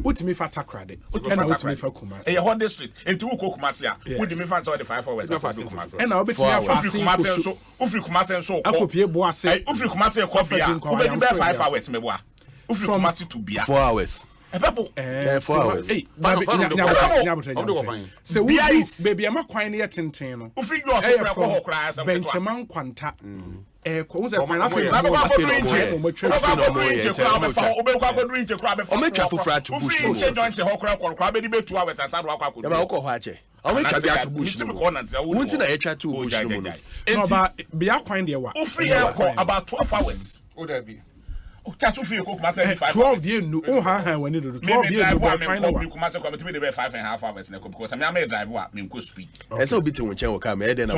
utimi fa takrade and utimi fa kumasi e hot district enti wo ko kumasi a wodi me fa so the 5 hours for kumasi and na obetimi afa ufri kumasi so akopie boase ufri kumasi ko bia wo be 5 hours me boa ufri kumasi to bia 4 hours people 4 hours hey so baby am kwan na tenten no ufri go so kra ko kra sa benchman kwanta ko unse kwan afa o me twa fofra to bush ufri joint se ho kra be di betu hours anta do akwa ko ya ba ko ho ache I went to the bush. Won't I try to bush? No, but be a kind there. About 12 hours. Oh, there be. Oh, that's what you cook matter 12 years. No, when you do 12 years, no, but kind of. You come to be 5.5 hours because I may drive what mean good speed. And so beating when you come, then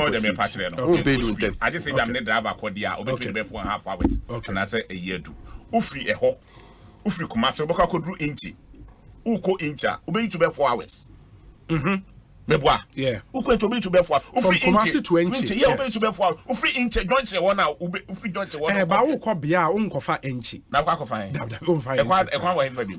I just say I'm not driver Kodia or between 4.5 hours. And that's a year do. Ufri a ho. Ufri Kumasi, Boka could do inchi. Uko incha, obey to be 4 hours. Meboa. Yeah. Uko to be to be 4 hours. Ufri Kumasi to inchi. Yeah, obey to be 4 hours. Ufri inchi, don't say 1 hour. Ufri don't say 1 hour. But Uko Bia, Unkofa inchi. Now, I can find.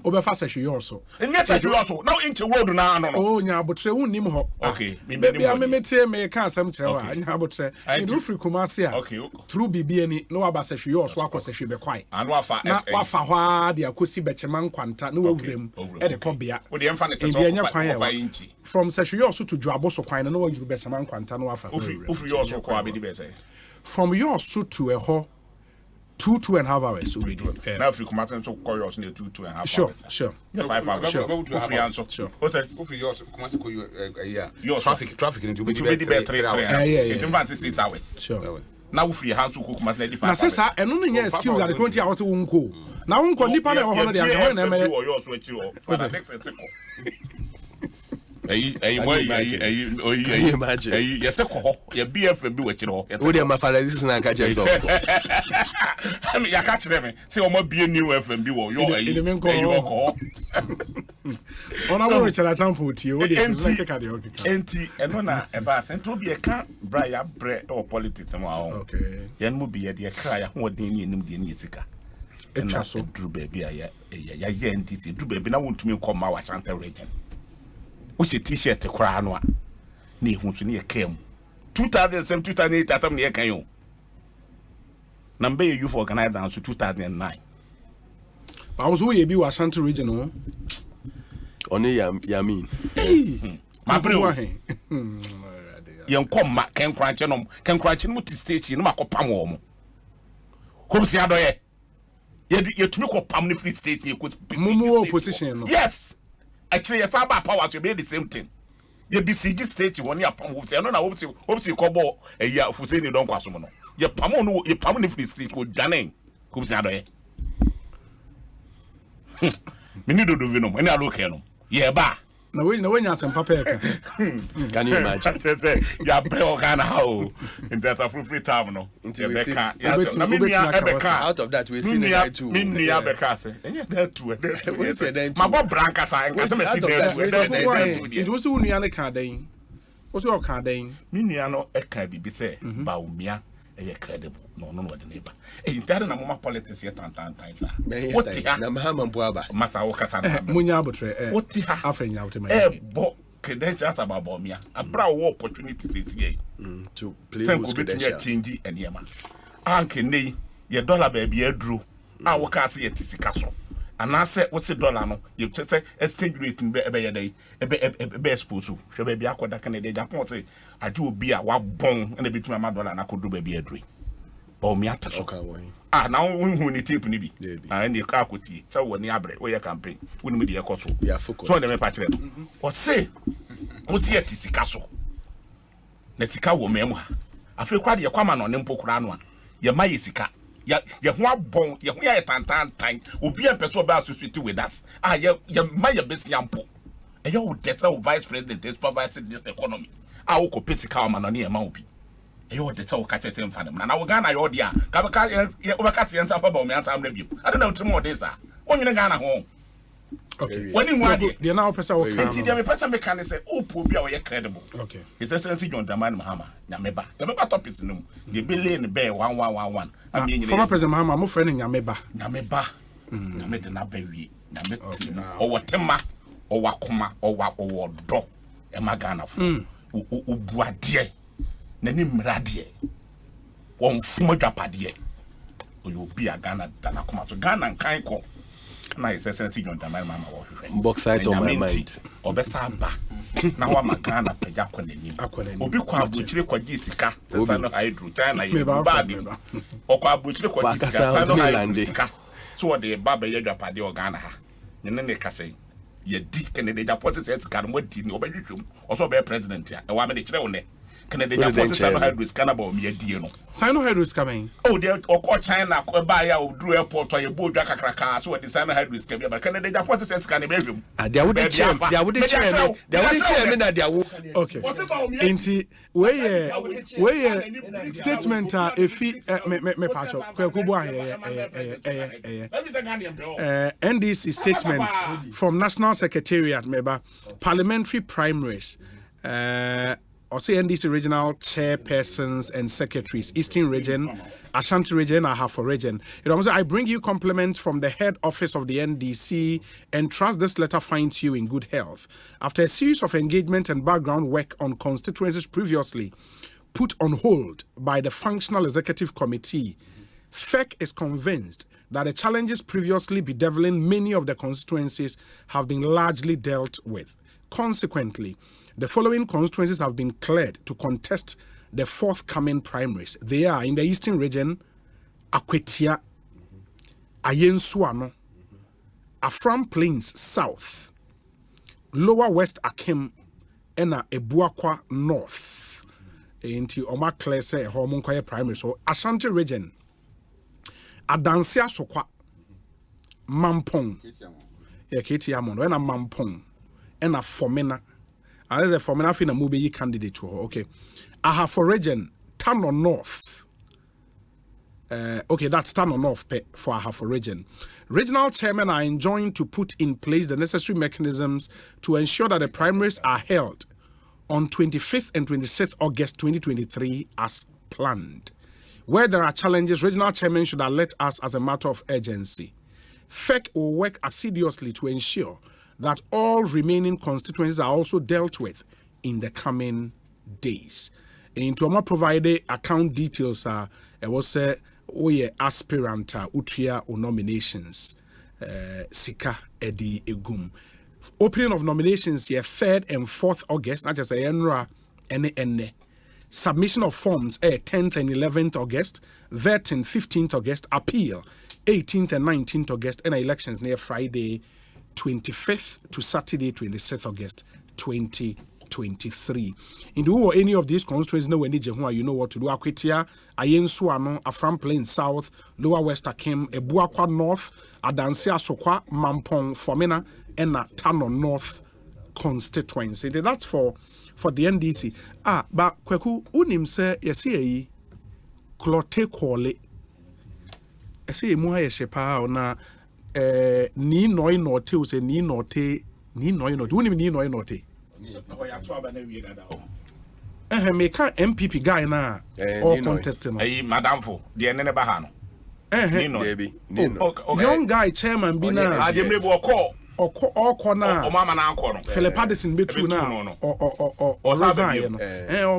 Over session also. And yes, you also. Now, inchi word now. Oh, yeah, but they won't name her. Okay. Maybe I may tell me, can't some travel. And how about Ufri Kumasi? Okay. Through BBN, no about session, yours, what was session be quiet. And what for? What for the Akusi Betchaman Quanta, no grim, at the Cobia. With the emphasis from session also to Draboso Quine, no one you Betchaman Quanta, no offer. Ufri also quite be better. From yours to a ho 2.5 hours. Now, if you come out and so call yours near 2.5 hours. Sure. 5 hours. Sure. What's that? Ufri yours, come and call you a year. Your traffic into be 3 hours. It advances 6 hours. Sure. Now, if you have to cook my 95 hours. Now, says I and only excuse that the 20 hours won't go. Now, Uncle Nippon or 100 hours. Or yours with you. For the next second. Yes, your BF be with you. What am I for this? And catch yourself. I mean, you catch them. Say, I'm a be a new FMB or you're a call. On our Richard Atampo to you, and when I about and to be a can't briar bread or politics. Okay. Yan will be a dear cry, what do you need in Yisika? And that's so true, baby. I do baby. Now, want to me come my channel rating. Which a t-shirt to crown one. Near whom to near came 2007, 2008 at near Kayo. Number you for organized down to 2009. I was who you was Santa Regional. Only Yamin. Hey, my brother. Young come back, can crunch on, can crunch in multi state in Marco Pamom. Who's the other? Yet to make a Pammy free state, you could be more position. Yes. Actually, yes, about power to be the same thing. You be CG state, you want your palm. I don't know what you call a year for saying you don't cross someone. Your palm, your palm free state with Danning. Who's the other? We need to do Venom, and I look at them. Yeah, bah. No, we know when you're some papa. Can you imagine? Yeah, Bell Ghana, how in that appropriate time, no. Into out of that, we see the guy too. Mini Abacasa, and yet that too. My Bob Brancas, I it was only a cardine. What's your cardine? Miniano, a cabby be said, Baumia, a credible, no, the neighbor. And you tell them more politics yet and times. What Namaham Buaba, Masaoka, Munyabutre, what Afrin out to my book. Credentials about Bomia, a broad opportunity to play change and Yama. Uncle Nay, your dollar baby, drew. I will cast it to Sicasso. And I said, what's the dollar? No, you say exchange rate in a day, a best pussy. Shall be aqua that can a Japan say, I do be a wild bone and a bit my dollar and I could do baby a dream. Bomia Tashoka. Ah, now we need to be. And your car could see. So when the abre, where your campaign, wouldn't be the Ecoso. We are focused. So they patch them. What say? What's here to Sicasso? Nesika will memoir. I feel quite your common on Nimpo Cranwa. Your Mayisika. Ya one bone, ya time will be a person about to sit with us. Ah, ya Maya Bessiampo. And you that's our vice president is providing this economy. I will compete the cowman on near Maupi. And you the tell catch him for them. And I will Ghana your dear. Kabaka and Suffer about me and some review. I don't know tomorrow days are. When you're Ghana home. Okay. When you want it, you're now a person. The person mechanic say, oh, poor be our credible. Okay. His Excellency John Dramani Mahama, Yameba. The member topics in them. The billion bear 1111. I mean, former President Mahama, my friend in Yameba. Yameba. Yamed na baby. Yamed or what Tema or Wakuma or Dog. Emagana for Ubuadie. Nenim Radie. One Fumajapadie. Or you'll be a Ghana Danakuma to Ghana and Kaiko. Na Excellency John Dramani Mahama was Boxite on my mind. Obesamba. Now I'm a Ghana Pejaquanin. Obi kwa buchile kwa jisika. Sano hydro. China you bad. Or kwa buchile kwa jisika. Sano hydro. So the Baba Yaga Padi or Ghana. Nene Kase. ye di Kennedy Japot says can what did no be also be president ya e wa me de kire wo ne Kennedy Japot cyanohydrous cannabis me di no cyanohydrous coming oh they o China ba ya o dru airport or ye bo dwa kakraka so the cyanohydrous can be but Kennedy Japot says can be hwem they would chair me na dia wo okay enti we statement efi me pacho kwakubo NDC statement from National Secretariat meba parliamentary primaries Osei NDC regional chairpersons and secretaries, Eastern Region, Ashanti Region, Ahafo Region. I bring you compliments from the head office of the NDC and trust this letter finds you in good health. After a series of engagement and background work on constituencies previously put on hold by the Functional Executive Committee, FEC is convinced that the challenges previously bedeviling many of the constituencies have been largely dealt with. Consequently, the following constituencies have been cleared to contest the forthcoming primaries. They are in the Eastern Region, Akwetia, Ayensuano, Afram Plains South, Lower West Akim, and Ebuakwa North. Inti Oma Klese Homunkoye primary. So Ashanti Region, Adansia Sokwa, Mampong, Ketiamon, and a Mampong, and a Fomena. And the formula for the movie candidate to okay. Ahafo Region, Tano North. Okay, that's Tano North for Ahafo Region. Regional chairmen are enjoined to put in place the necessary mechanisms to ensure that the primaries are held on 25th and 26th August 2023 as planned. Where there are challenges, regional chairmen should alert us as a matter of urgency. FEC will work assiduously to ensure that all remaining constituencies are also dealt with in the coming days. In Tuama provided account details was aspirant utria or nominations Sika Edi Egum. Opening of nominations here 3rd and 4th August, not just a Enra Ene. Submission of forms 10th and 11th August, vetting 15th August, appeal 18th and 19th August, and elections near Friday 25th to Saturday 26th August 2023. In the any of these constituencies, you know what to do. Akwetia, Ayensuano, Afram Plains South, Lower West Akim, Ebuakwa North, Adansia Sokwa, Mampong, Fomena, and Tano North constituency. That's for the NDC. But Kweku unim se yesi klote kole. Ese mu ha yeshepa na ni noi note o se ni note unim ni noi note. Me ka MPP guy na all contesting. Madam for the ene ba ha no. Young guy chairman bi na. Or corner mama na anko no Philip Addison betu na or resign no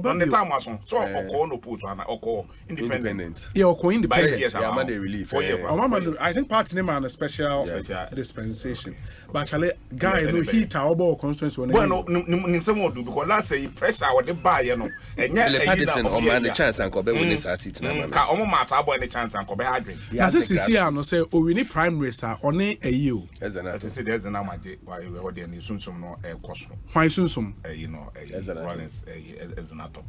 on the time was so oko no put na oko independent oko independent man dey relief I think party name and a special dispensation but actually guy no heat our constituency well no some do because last say pressure what the buy no Philip Addison o man the chance anko be win this seat na man ka o mo ma sa boy the chance anko be hadwen na this is here no say o win primaries on a you na maje why we dey ni sunsum no koso why sunsum Rollins eznato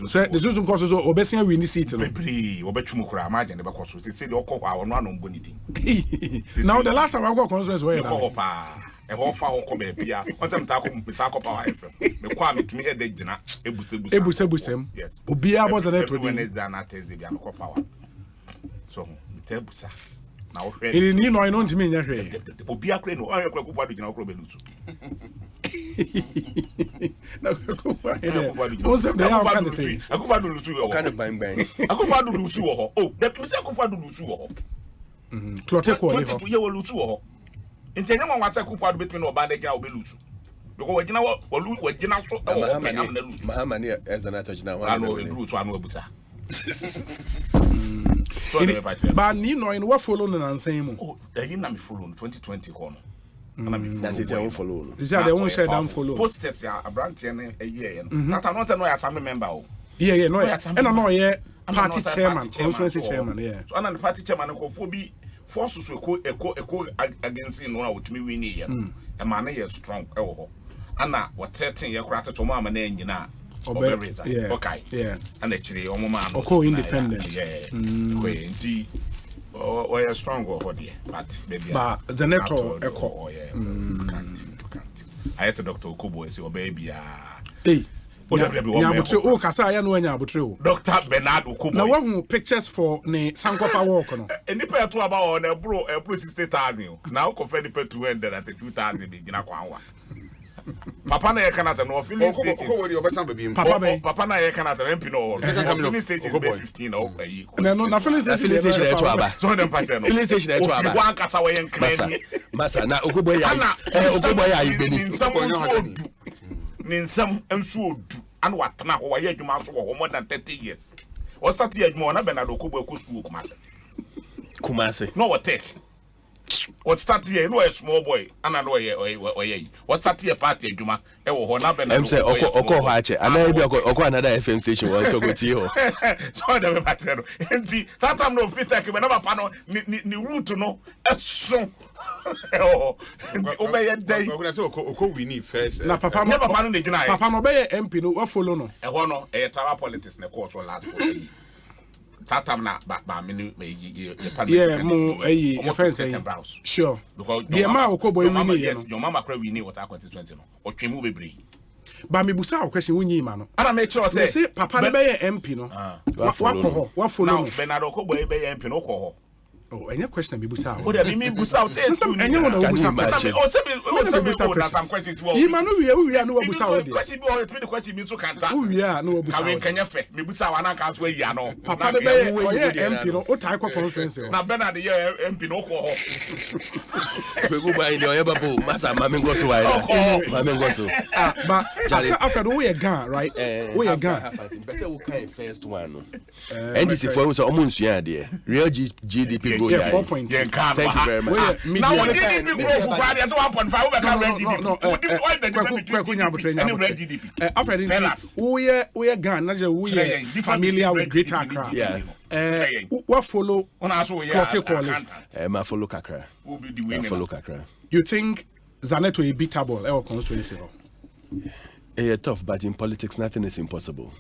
say the sunsum koso so obesia win seat no bebri obetwum kura maje ne be koso say the okọ wa no anom bonidi now the last time I go conference where na e ho fa ho ko be bia on time ta ko mpisa ko power FM me kwa metumi e de gina ebusebusem obi abo za net Wednesday na Thursday bia ko power so mtebusa Ili ni no ino ntimi nya hwe. Obi akre no oye kwa kufa do gina okro belutu. Na kufa ene. O se be ya kan say. Akufa do lutu yo. Kan ban ban. Akufa do lutu wo ho. Oh, that me say akufa do lutu wo ho. Clote ko ni ho. Ye wo lutu wo ho. Ntenya mo wata akufa do betimi no oba na gina obelutu. Because we gina wo gina so Mahama ni ezana to gina wa no lutu anu abuta. But you know in what follow and saying oh you na me follow 2020 kono na me follow is that they won't share down follow posters ya abrant a year that I not know as a member yeah no and I know yeah party chairman constituency chairman yeah so and the party chairman ko fo bi forces echo against no what me win here e man na strong e wo ho ana what certain ye kura to mo amana nyina obereza okay and actually omo man oko independent nti o ye strong wo ho there but baby Zeneto echo I had Dr. Okubo say baby hey Nyabutre kasa ya no Nyabutre o Dr. Bernard Okubo na wahu pictures for ne Sankofa walk no enipa to about on e bro 60,000 now confirm nipa 200 at 2,000 be gina kwa wa Papa na ye kanata no filling state Papa na ye kanata MP no filling state is 15 or no na filling station e to aba so dem pass no filling station e to aba one kasa we yen clean masa na Okubo ya ibeni ninsam enso odu and watna ho waye adwuma so ho more than 30 years what start year adwuma na Bernard Okubo eko school Kumase no what take what start here no a small boy and no oye what start here party adwuma e wo ho na Bernard Okubo say oko ho ache ana bi oko another FM station won to go ti ho so dem pattern no enti that time no fit take me na papa no ni route no eso oh obey day oko wini first na papa no dey papa no be MP no we follow no e ho no e tower politics na court last for tatam na ba me mo your friend say sure because the ma Okubo wini yes your mama cry wini what 2020 no otwemu bebre ba me busa question wunyi ma no ana me sure say papa no be MP no wa follow no Bernard Okubo be MP no ko ho oh any question me busa o dey me busa o say any one busa o say me some questions you man we no busa o dey question be o the question me to kanta we no busa ka we kanya fe me busa wa na kan so yi ano papa be MP no o tai conference na Bernard ye MP no ko ho we go buy the oya babo masa mama ngoso wa mama ngoso but after we are gone right we are gone better we can first one and this for we so omunsuya there real GDP yeah 4 point thank you very much now what did you grow for quite 1.5 we become GDP after this we are gone na we are familiar with Greater Accra what follow ma follow kakra follow kakra you think Zaneto is beatable or constituency yeah tough but in politics nothing is impossible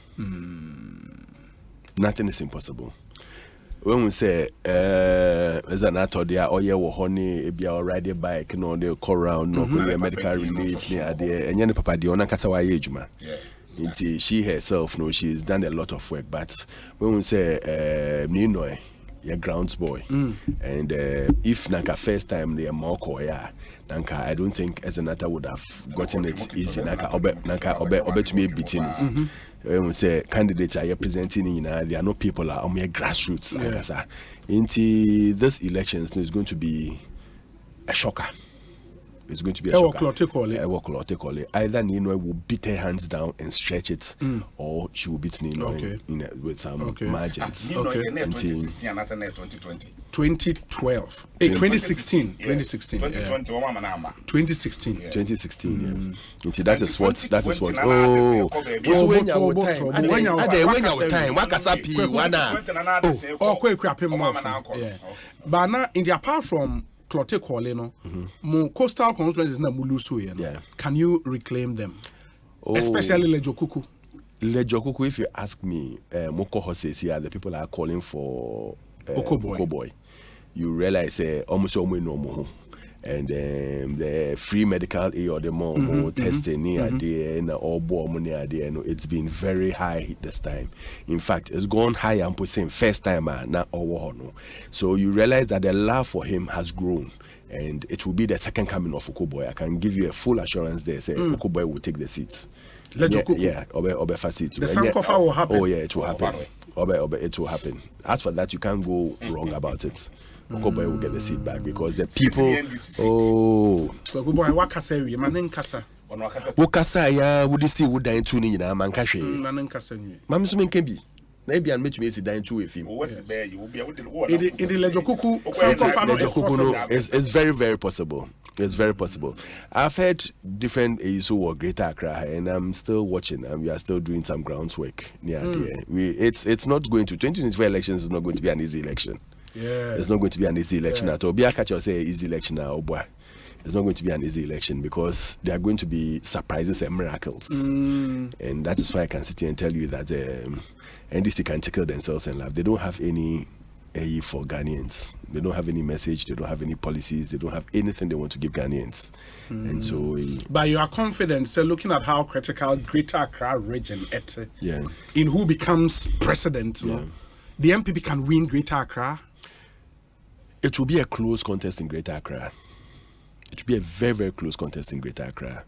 nothing is impossible when we say Zaneto there or yeah honey be ride a bike no they call around no medical relief near there and yani papa di ona kasa wa ejuma Inti she herself no she's done a lot of work but when we say Ninoy your grounds boy and if naka first time they more koya nanka I don't think Ezenata would have gotten it easy naka obe to me beating when we say candidates are presenting there are no people are on mere grassroots naka inti this election is going to be a shocker. It's going to be a shocker. Either Nino will beat her hands down and stretch it, or she will beat Nino with some margins. Okay. 2016 and 2020. 2012. 2016. 2016. 2016. Yeah. 2016. Yeah. That is what. Oh. But now, apart from Clotte Koleno, mo coastal constituencies na mulusu yeah. Can you reclaim them? Especially Lejokuku. Lejokuku, if you ask me, Moko Hoses here, the people are calling for Okoboy. You realize almost all no more. And the free medical aid or the more testing near there and all money there. It's been very high this time. In fact, it's gone high. I'm putting first time now over. So you realize that the love for him has grown, and it will be the second coming of Okoboy. I can give you a full assurance there. Say Okoboy will take the seats. Yeah, Obe facility. The Sankofa will happen. Oh yeah, it will happen. Obe, it will happen. As for that, you can't go wrong about it. Okoboy will get the seat back because the people. So good boy, wakasa wi manen kasa. Wakasa ya would see would die two ni na man kashe. Manen kasa ni. Mam so men can be. Na be an metumi esi die two with him. It's very very possible. It's very possible. I've heard different ASU work Greater Accra and I'm still watching and we are still doing some groundwork near there. It's not going to 2024 elections is not going to be an easy election. It's not going to be an easy election at all. Be a catch or say easy election now, boy. It's not going to be an easy election because there are going to be surprises and miracles. And that is why I can sit here and tell you that NDC can tickle themselves and laugh. They don't have any AE for Ghanaians. They don't have any message. They don't have any policies. They don't have anything they want to give Ghanaians. And so... but you are confident, so looking at how critical Greater Accra region in who becomes president, no? The MPP can win Greater Accra? It will be a close contest in Greater Accra. It will be a very, very close contest in Greater Accra.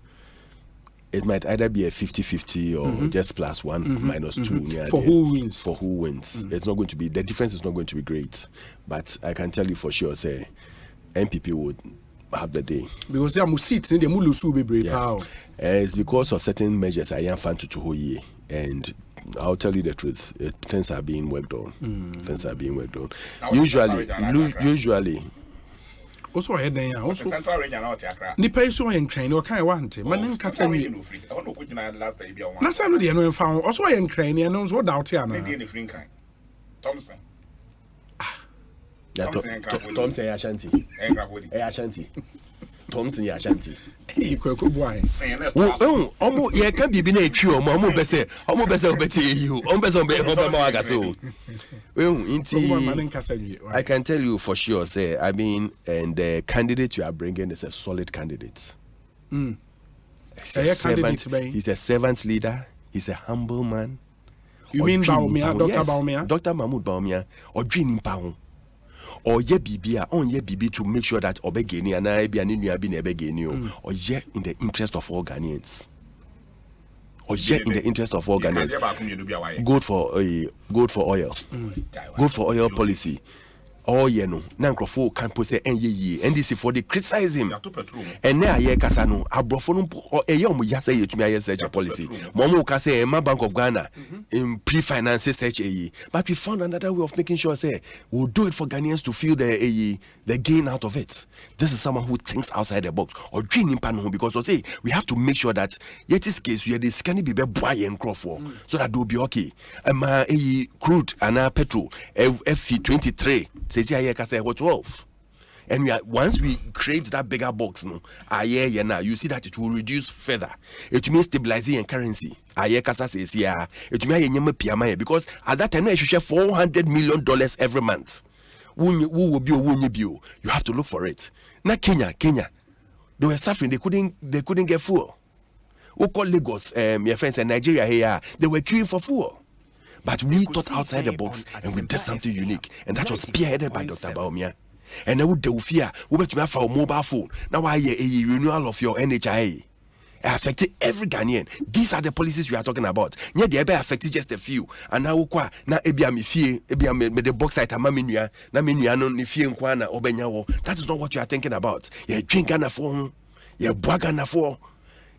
It might either be a 50-50 or just plus one, minus two. For who wins? For who wins. It's not going to be, the difference is not going to be great. But I can tell you for sure, say, MPP would have the day. Because they are seats in the Mulusu be brave. It's because of certain measures I am fan to Tuhoye. And I'll tell you the truth, things are being worked on. Things are being worked on. Usually, also head there also central region out Accra. Ni pay so en crane or kind want man in kasa mi. I don't know which last time you na say no de no found also en crane and no so doubt here na. Dey free kind. Thompson. Thompson Ashanti. Ashanti. Thompson Ashanti. Ikweku boy. Omo ye can be na etwi omo bese obeti you. Omo bese omo ma agaso. I can tell you for sure, say, I mean, and the candidate you are bringing is a solid candidate. He's a servant leader. He's a humble man. You mean Baumia, Dr. Baumia? Dr. Mahmoud Baumia, or Dreaming Pound. Or ye bibia, on ye bibi to make sure that Obegeni and I be an Inuia be Nebegeni, or ye in the interest of all Ghanaians. Or yet in the interest of all Ghanaians. Good for oil. Good for oil policy. Oh, you know, Nankofo can put say NDC for the criticize him. And now ye kasano, abrofonu or a young yasa to me such a policy. Momo kase my Bank of Ghana in pre-finances such a but we found another way of making sure say we'll do it for Ghanaians to feel the gain out of it. This is someone who thinks outside the box or dreaming panel because say we have to make sure that yet this case we this can be boy and Crawford so that they'll be okay. Crude and petrol F23 says yeah, 12. And once we create that bigger box, now you see that it will reduce further. It means stabilizing currency. Says yeah, it means because at that time you should share $400 million every month. You have to look for it. Now Kenya, they were suffering. They couldn't get fuel. We call Lagos, your friends in Nigeria here, they were queuing for fuel. But we thought outside the box and we did something unique. And that was spearheaded by Dr. Baumia. And then with the fear, we went to for a mobile phone. Now I hear a renewal of your NHIA. It affected every Ghanaian. These are the policies we are talking about. Yeah, they affected just a few. And now na ebia mi fie, ebia me the box item maminua, na minua no ni fie nkwa na obenyawo. That is not what you are thinking about. You drink Ghana for, you bwa Ghana for.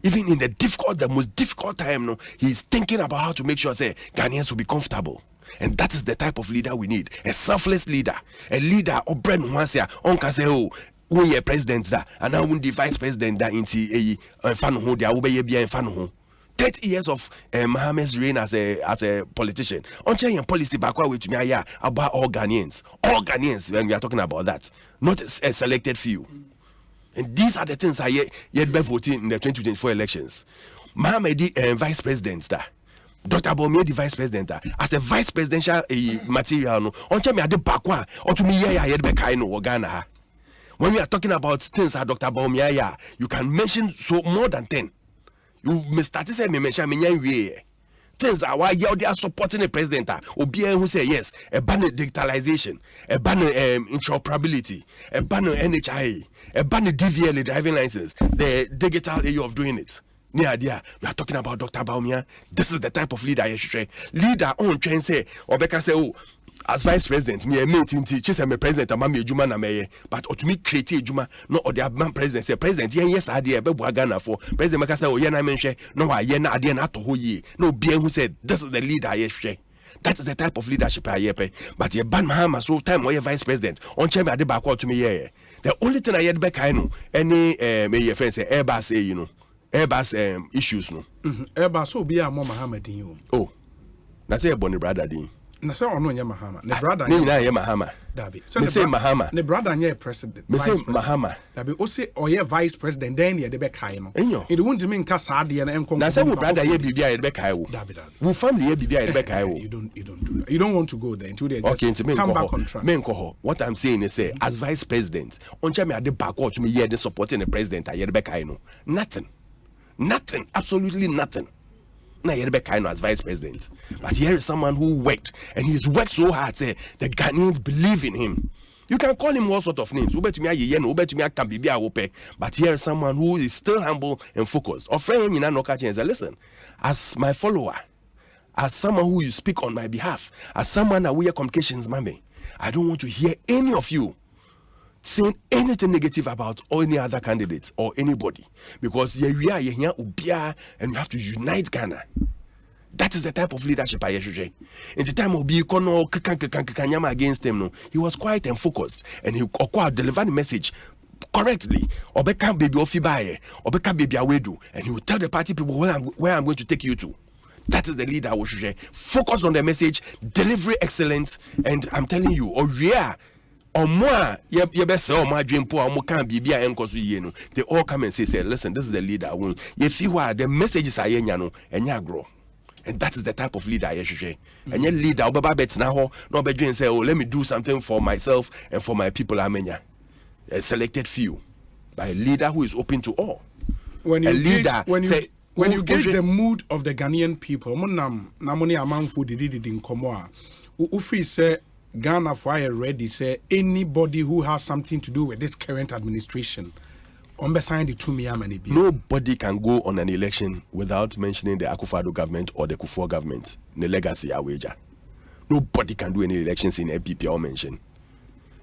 Even in the most difficult time, no, he's thinking about how to make sure say Ghanaians will be comfortable. And that is the type of leader we need. A selfless leader. A leader or brand once here on can say, oh, when you're president that and now when the vice president that into a fan who they are be a fan who 30 years of Mohammed's reign as a politician. On change policy back with me about all Ghanaians. All Ghanaians when we are talking about that. Not a selected few. And these are the things I yet by voting in the 2024 elections. Mohamed vice president that. Dr. Baumia the vice president as a vice presidential material no. On me at the backwa or to me yet no Ghana. When we are talking about things that Dr. Baumia, you can mention so more than 10. You may start to say me mention me things are why they are supporting the president. Obia who say yes, a ban digitalization, a ban interoperability, a ban NHIA, a ban DVL driving license, the digital way of doing it. Near idea, we are talking about Dr. Baumia. This is the type of leader you should leader on train say or Becca say, oh, as vice president, me a meeting teachers and me president and mammy Juma na me, but to me create Juma, no or the man president say president, yes, idea, but Ghana for President Macasa, oh, yeah, I mention, no, I yeah, idea not to who ye, no being who said, this is the leader I share. That is the type of leadership I hear, but you ban Mahama so time where vice president on chairman at the back to me, yeah. The only thing I had back, I know, any may friends say, Airbus say, you know. Airbus issues no. Airbus so be a more Mohammed in you. Oh, that's a bonny brother din. Na say ono nya Mahama. Ne brother. Ne nyina ye Mahama. Dabi. Me say Mahama. Ne brother nya president. Me say Mahama. Dabi o say oye vice president then ye de be kai no. Enyo. It won't mean ka sa de na enko. Na say we brother ye bibia ye de be kai wo. Dabi. We family ye bibia ye de be kai wo. You don't do that. You don't want to go there until they just okay, come back on track. Me nko ho. What I'm saying is say as vice president, oncha me ade back out me ye de supporting the president ye de be kai no. Nothing. Absolutely nothing. Now as vice president, but here is someone who worked and he's worked so hard. Say the Ghanaians believe in him. You can call him all sort of names. But here is someone who is still humble and focused. Or friend, you know, catching and say, listen, as my follower, as someone who you speak on my behalf, as someone that we are communications, mommy, I don't want to hear any of you saying anything negative about any other candidate or anybody, because we are here and we have to unite Ghana. That is the type of leadership I usually. In the time of Kanyama against him, no, he was quiet and focused, and he delivered the message correctly. Obeka baby ofibaye, Obeka baby awedu, and he would tell the party people where I'm going to take you to. That is the leader I should focus on the message, delivery excellent, and I'm telling you, or more, they all come and say, listen, this is the leader. If you are the messages are and you grow. And that is the type of leader I should. And your leader, no be say, oh, let me do something for myself and for my people. A selected few, by a leader who is open to all. When you gauge the mood of the Ghanaian people, Ufri say Ghana for ready say anybody who has something to do with this current administration. Nobody can go on an election without mentioning the Akufo-Addo government or the Kufuor government. The legacy awager. Nobody can do any elections in MPP or mention.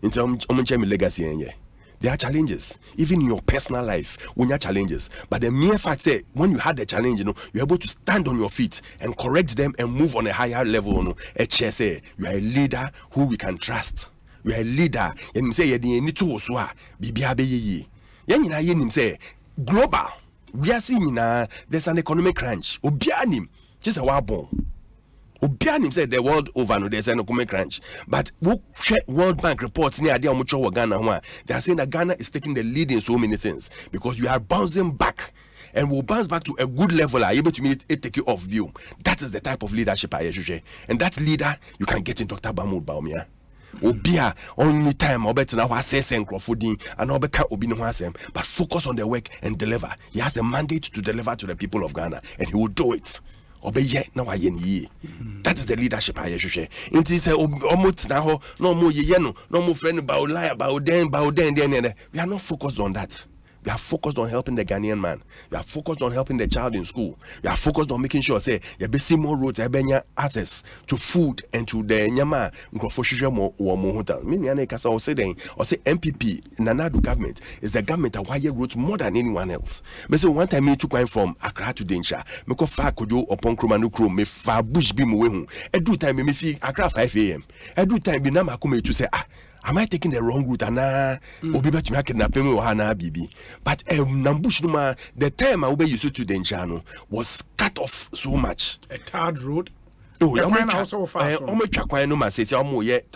In terms of legacy, there are challenges. Even in your personal life, when you have challenges. But the mere fact say when you had the challenge, you're able to stand on your feet and correct them and move on a higher level. You are a leader who we can trust. You are a leader. And you say you need to say global. We are seeing there's an economic crunch. Obianim, just a wabon. Obianim said the world over, no, there's an economic crunch. But World Bank reports near Ghana, they are saying that Ghana is taking the lead in so many things because we are bouncing back and we'll bounce back to a good level, are able to take you off view. That is the type of leadership I usually. And that leader you can get in Dr. Mahmoud Bawumia. Obia only time obet na wase crofodin and obeka obi no asem, but focus on the work and deliver. He has a mandate to deliver to the people of Ghana and he will do it. Obeye na wa ye. That is the leadership I share. Inti say omot na ho no mo ye no mo friend ba lie ba den we are not focused on that. We are focused on helping the Ghanaian man. We are focused on helping the child in school. We are focused on making sure say you be see more roads, access to food and to the nyama more hotel. I say MPP Nanadu government is the government that wire roads more than anyone else. Me say one time me took one from Accra to Densha. Me ko fa kojo upon Kromanu Krom me fa bush bi mo wehu. Edu time me fi Accra 5 a.m. Edu time bi na makome to say am I taking the wrong route? Obi bet me kidnapping me hana bibi. But Nambush Numa, the time I will use to the Njano was cut off so much. A third road. Oh, I'm also fast. No man says yet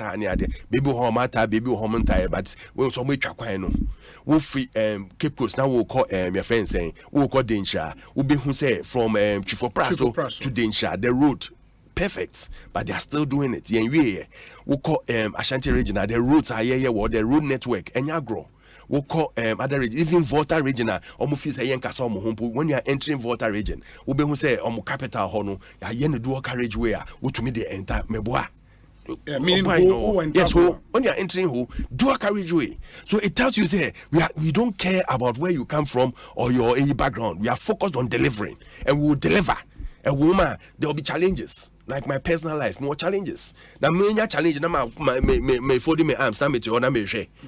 baby home baby home tie, but when some way chaquano. We'll free Cape Coast now we'll call your friend saying we'll call Densha. We'll be who say from Chifopraso to Densha, the road. Perfect, but they are still doing it. We call Ashanti Regional, the roads are here, the road network, and Yagro. We call other region, even Volta Regional, when you are entering Volta region, we be who say capital hono, you do a carriageway, which me the entire meboa. Meaning yes, when you are entering who do a carriageway. So it tells you say we don't care about where you come from or your any background. We are focused on delivering, and we will deliver. A woman, there will be challenges. Like my personal life, more challenges. The main challenge,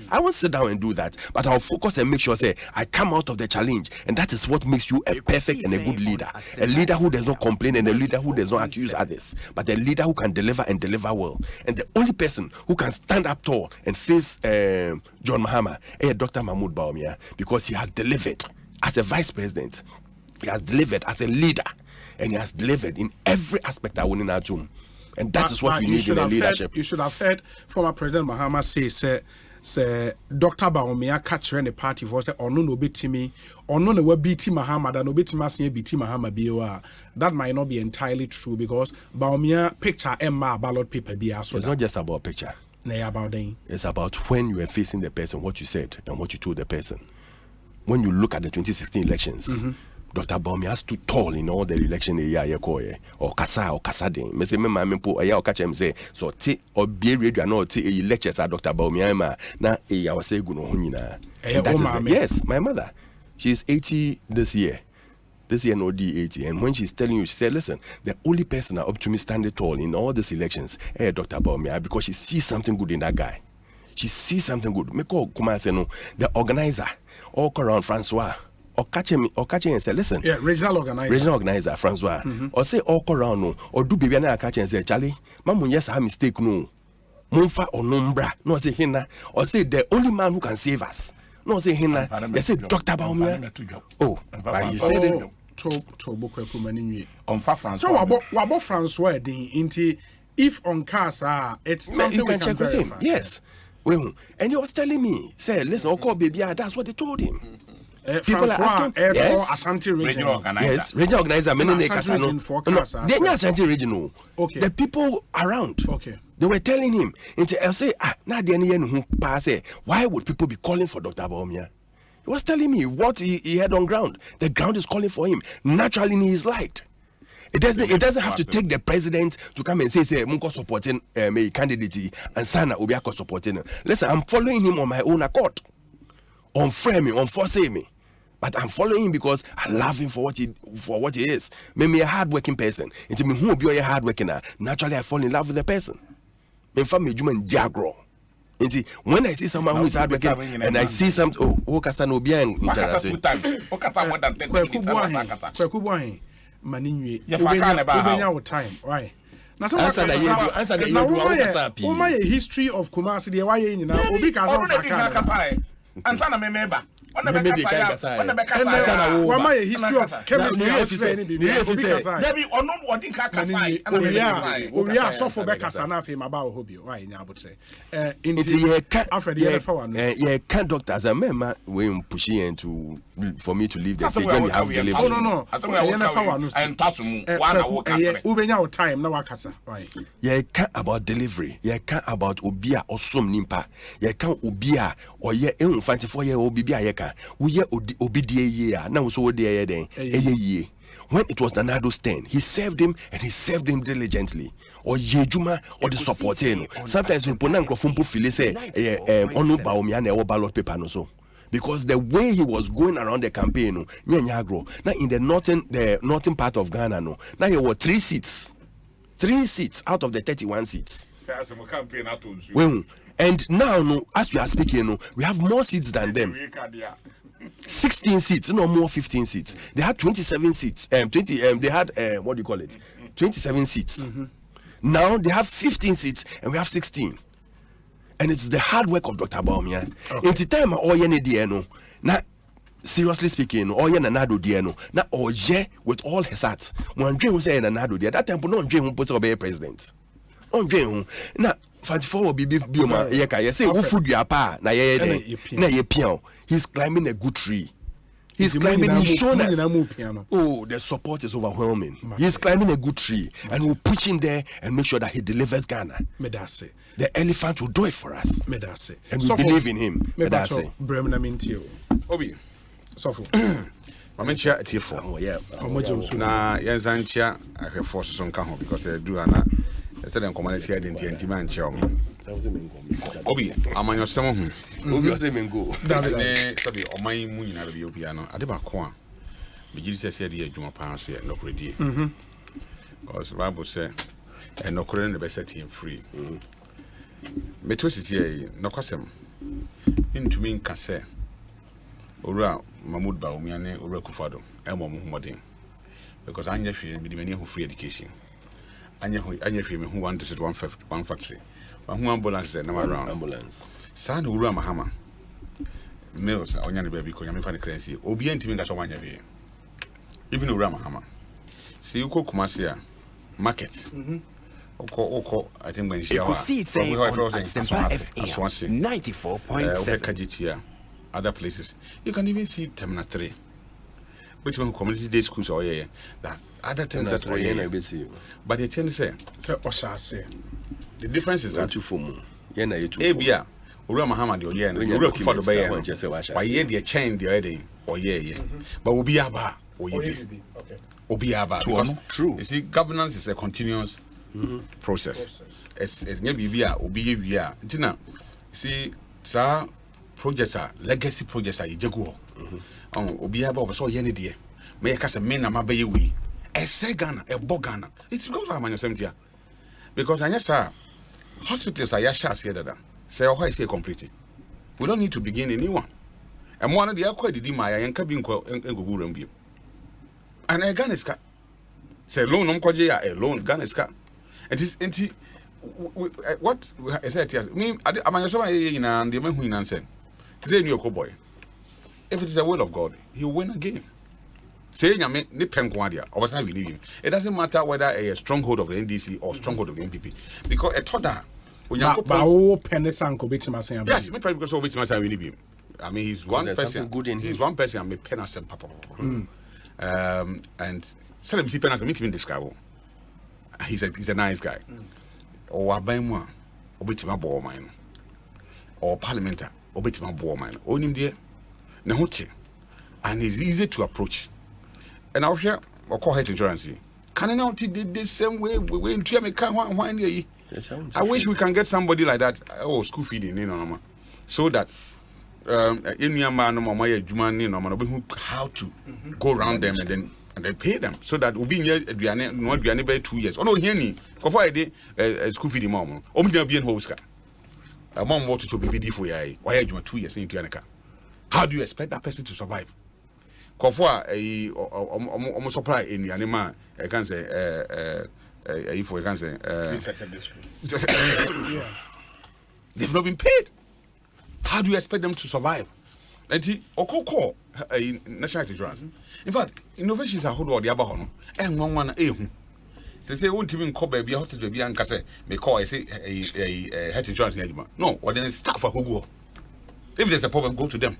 I won't sit down and do that, but I'll focus and make sure say I come out of the challenge, and that is what makes you a perfect and a good leader. A leader who does not complain and a leader who does not accuse others, but a leader who can deliver and deliver well. And the only person who can stand up tall and face John Mahama is Dr. Mahmoud Bawumia, because he has delivered as a vice president, he has delivered as a leader. And he has delivered in every aspect I want in our tomb. And that is what we need in the leadership. You should have heard former President Mahama say Dr. Baumia catch the party for say ono no betimi ono no BT Mahama da no betimi asen BT Mahama biwa. That might not be entirely true because Baumia picture Emma ballot paper biya. It's not just about picture. It's about when you are facing the person, what you said and what you told the person. When you look at the 2016 elections, Dr. Baumia stood tall in all the election or kasa den. Me say me ma me po aya o catch him say so ti or be radio no ti lectures at Dr. Baumia ma na I was say gu no ho nyina. Yes, my mother. She's 80 this year. This year no D80, and when she's telling you, she said, listen, the only person up to me standing tall in all these elections, Dr. Baumia, because she sees something good in that guy. She sees something good. Me call say no, the organizer, all around Francois, or catch him and say, listen. Yeah, regional organizer, Francois. Or say all around no, or do baby and catch and say, Charlie, Mamun, yes, I mistake no. Munfa or numbra, no say hina, or say the only man who can save us. No say hina, they say Dr. Baumia. Oh, but he said it. So wabo Francois din inti if on casa it's something you can check with him. Yes. Well, and he was telling me, say, listen, call baby, that's what they told him. People are asking, yes, Ashanti regional organizer. Yes, regional organizer. They are Ashanti regional. Okay. The people around. Okay. They were telling him, I'll say, why would people be calling for Dr. Baumia? He was telling me what he had on ground. The ground is calling for him. Naturally, he is liked. It doesn't have to take the president to come and say Munko supporting a candidate and Sana Obiako supporting. Listen, I'm following him on my own accord. On frame me, on force me. But I'm following him because I love him for what he is. Maybe a hardworking person. It's me who be a hardworking. Naturally, I fall in love with the person. Me family human jagro. When I see someone who is hardworking and I see some no bien time. Why? Now, history of Kumasi, the why you know, Obi Kasa. History of doctors a member when pushing to for me to leave the stage when you have delivery. No. Time now wakasa. You can't about delivery. You can't about obia or some nimpa. You can't obia or ye fancy for ye obibia yeka. We ye obidie ye now so de then ye. When it was Nanado's turn, he served him and he served him diligently. Or Yejuma or the supporting. Sometimes we put Nankrofumpu Philly say onu baomiane or ballot paper no so. Because the way he was going around the campaign, now in the northern part of Ghana, now there were 3 seats out of the 31 seats. And now, as we are speaking, we have more seats than them. 16 seats, no more 15 seats. They had 27 seats. They had 27 seats. Now they have 15 seats, and we have 16. And it's the hard work of Dr. Baumia. In the time now, seriously speaking, Nanado Diano, now with all his heart. When dream say Nanado Dia, that time no dream put to be president. On dream now. 44 will be bioma yeka say who food your pa na ye piano. He's climbing a good tree. He's climbing in shoulders. Oh, the support is overwhelming. He's climbing a good tree and we'll push him there and make sure that he delivers Ghana. The elephant will do it for us. And we believe in him. Obi. Sofo. Mamencha etiefo. Oh yeah. Na yensancha ahwe force so nka ho because I do ana said in community identity man chair me. Obi amanyosem ho. Obi osemengo. Ne sabi oman mu nyina be obi ano ade ba ko a me giri se de adwuma pa so ye nokredi. Because Bible say enokre ne be set him free. Me to sisi e nokosem intumi nka se Ora Mahmoud Baumia ne Ora Kufado emo mo modern because anya hwe me de ho free education anya hwe me who want to sit one factory who ambulance na around ambulance sa na Ora Mahama mills onya ne baby ko nya me fa ne currency obi antimi nga so wanya be even Ora Mahama see you Kumasi a market I think when she Ekosiisen On Asempa 94.7. Other places. You can even see Terminal 3. Which one community day schools or that's other things that are but the thing is the difference is that Abia Ura Muhammad or yen you for the bay why ye the chain the other or but will be aba or be aba true. You see, governance is a continuous process. It's maybe be see sir projects are legacy projects are jago obi aba so ye ne de me kasa me na mabaye wi ese Ghana e Ghana it's because I'm on because anya sir hospitals are yashas here dada say how I say complete we don't need to begin a new one and one of the akwa didi ma ya nka bi nko engoguram bi and Ghana is say loan no kwaje ya loan Ghana is it is enti what I said yes me amanyosoma ye na de mahu ina nsen say new boy. If it is the will of God, he will win again. Say nyame ni penkwadia or was I believe him. It doesn't matter whether a stronghold of the NDC or stronghold of the NPP. Because a toda yes, me because of which I believe him. I mean he's one person good in he's one person I'm a pen Asempa. And tell him see pen as meet him in this guy. He's a nice guy. Or abaimwa obitima bo mine. Or parliamenta obitima bo mine. Onim there. And it's easy to approach. And I'll share or call health insurance. Can I not do the same way we into me I wish we can get somebody like that. Oh, school feeding, so that in your man how to go around them and then pay them so that we'll be near not be anywhere 2 years. Oh no, here ni school feeding mom. Only be in house. A mom wanted to be for ya. Why you 2 years into your car? How do you expect that person to survive? Kofwa almost surprised in the animal. I can say if we can say they've not been paid. How do you expect them to survive? And he okoko national insurance. In fact, innovations are hold the abahono. And one say won't even call baby hospital baby and say me call I say a health insurance no, or then staff for Google. If there's a problem, go to them.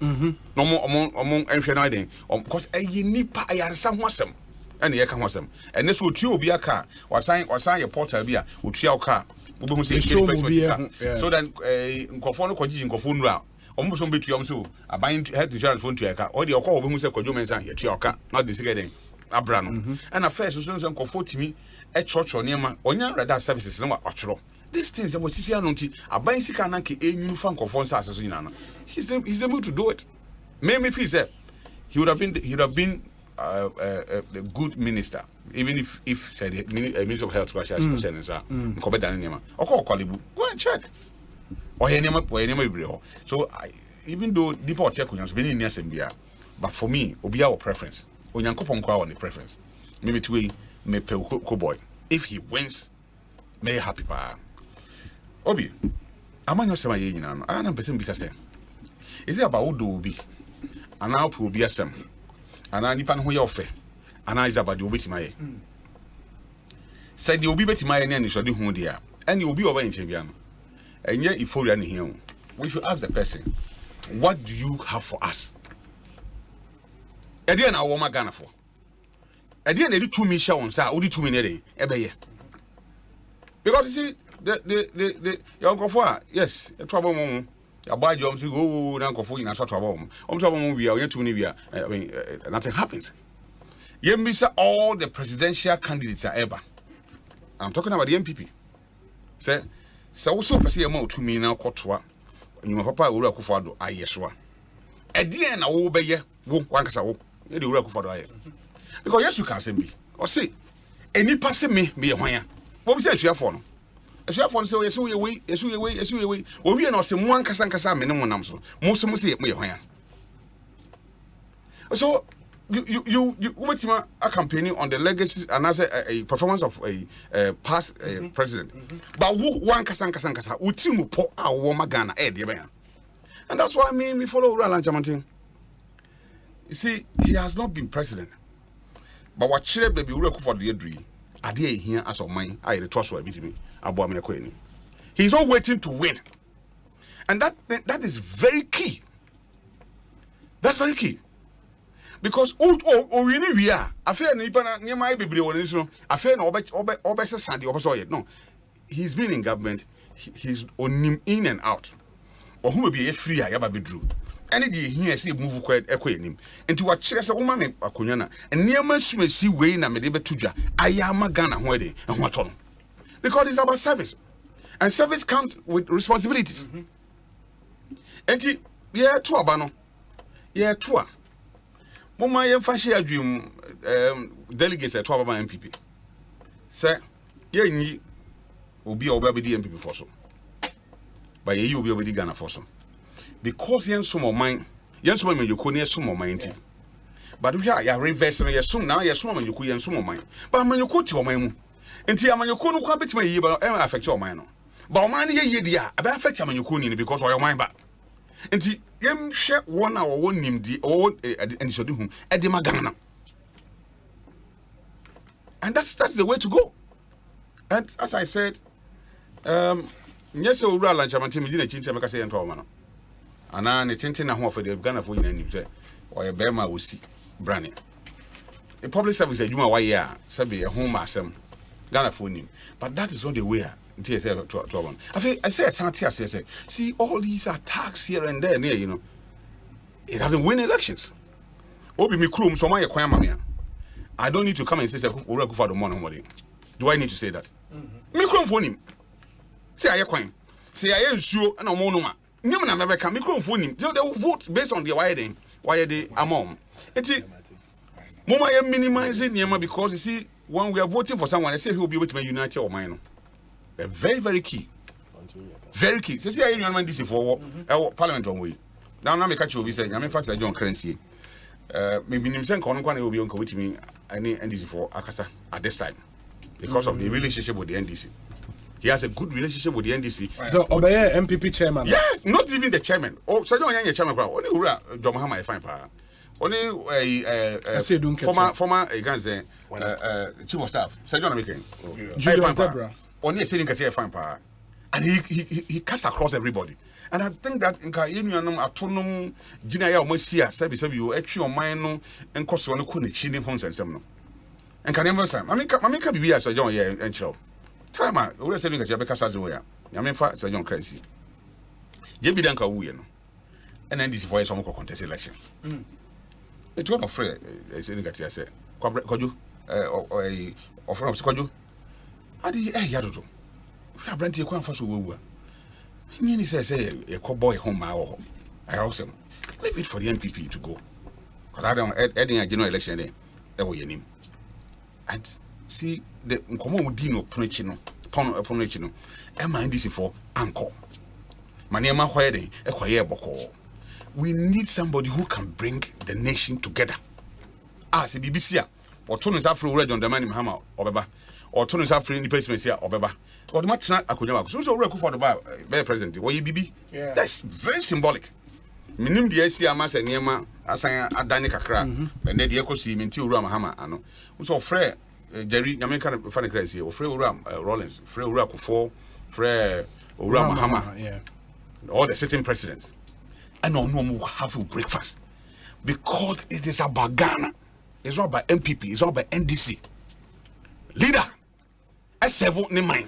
No more among anything. Because a nipa I some wasem. And the can wasem. And this would you be a car or sign your porter be a would your car. So then a conform in Kofundra. Almost on between so a buying head to phone to a car or the call who said Kojuman to your car, not the cigarette. Abrano. And a first so some comfort me a church or near my on radar services no actual. These things that was here a buying Sikanaki a new funk of phones as he's able to do it. Maybe if he said he would have been a good minister, even if said a minister of health crash as go and check. Or any so even though deport check has been in Asempa, but for me, Obi our preference. On the preference. Maybe to me boy. If he wins, may happy pa. Obi, am I not saying I am person bisa is it about Udo Obi? And now will be a sem. And I depend who you offer. And I is about the Obi to my said the Obi to my and should do who they are. And you will be over in Champion. And yet, if you're here, we should ask the person, what do you have for us? Again, I want my Ghana for. Again, they do 2 million shows, only 2 minutes every year. Because you see, the young for yes, a trouble moment. You buy jobs, you go down for in a sort of home. We are too many. I mean, nothing happens. You miss all the presidential candidates are ever. I'm talking about the MPP. Say, so also perceive more to me now. Kotwa, you my papa will go for I yeswa. At the end, I will be here. One cassa, you will go for the because yes, you can send me or say any passing me be a wire. What we say, she have phone. She have phone, so yes, we wait, yes, we wait, yes, we wait. Well, we are not saying one Cassan minimum number. Most of us say me a wire. So you wait a campaign on the legacy and as a performance of a past president. But one Cassan would seem to pour our woman Ghana and that's why I mean we follow Roland Jamantin. You see, he has not been president. But what share baby will for the dream. Ade here as of mine, I trust what me. He's not waiting to win. And that is very key. That's very key. Because we need we are. I feel near my baby or I feel no Sandy no. He's been in government, he's on him in and out. Or who will be a free I ever be drew. Any day he see move quite him. And to what chess a woman akunyana and near my see way na me debe tuja. I am a Ghana where and what on. Because it's about service. And service comes with responsibilities. And yeah, two abano. Yeah, two. Mama yem fashi adwum delegates at 12 MPP. Say, ye ni obi obedi MPP for so. But ye obi obedi Ghana for so. Because yen some of mine, yen some of you could some of mine. But we are reverse and some now, yes, some of you could yen some of mine. But when you could your mine, and tia man you couldn't come to me, but affect your mind. But man, ye dear, about affect your man you couldn't because of your mind back. And yem share 1 hour one name the old and should do Edema Ghana. And that's the way to go. And as I said, yes, we'll lunch. I'm telling you, change make say ento man. Ana ne tenten na ho for the Ghana for yin say or a bema will see branding. The public service adwuma why ya say a home asem Ghana for him. But that is not the way. I say see all these attacks here and there, you know. It doesn't win elections. Obi mi krum so my kwama I don't need to come and say ora go for the money. Do I need to say that? Mi krum for him. Say aye kwan. Say aye nsuo na omo no ma. Nim na mebeka mi krum for him. They will vote based on the why they among. Enti mama am minimizing niema because you see when we are voting for someone, I say he will be able to make unite or mine. Very, very key. Very key. So see, I am this for Parliament on way. Now, I catch you. We say, I'm in fact, I don't currency. Maybe Nimsen Konkwan will be on with me. I need NDC for Akasa at this time because of the relationship with the NDC. He has a good relationship with the NDC. Right. So, Obey MPP chairman. Yes, not even the chairman. Oh, so don't your chairman. Only Ura Jomahama, I find power. Only former chief of staff. So don't make it. Julius Debra. Only a sitting at fine power. And he cuts across everybody. And I think that in Kayunianum, autonomous, Jinaya, Mosia, service of you, actually, or mine, and cost one couldn't chin in homes and some. And can never say, I mean, can be as a young year and show. Time out, we're saying that Jabeka as well. I mean, fast a young crazy. Jebby Danka Wuyan. And then this voice some contest election. It's one of Fred, as I said, could you, or from Skodu? I did a yadoto. We are branding a conference with Nini says a cowboy home. I also leave it for the NPP to go. Because I don't adding a general election there. That was your name. And see the Nkomo Dino Punachino, Punachino, and my NDC for Uncle. Maniama Huede, a quiet boko. We need somebody who can bring the nation together. As a BBC, or Tony's Afro Red on the Mani Hammer or Baba. Or turn us after independence here or Beba. Or the match not Akunyama. So record for the president. What you BB? That's very symbolic. Minim the SC Amas and Yama as I Danica Cra, and then the Ekosiisen in 2 Ramahama. I know. So Frey Jerry American funny crazy or Frey Ram Rollins, Frey Uraku 4, Frey Ramahama. Yeah. All the sitting presidents. And no more have breakfast. Because it is about Ghana. It's not about MPP, it's not about NDC. Leader. S7 ni mine.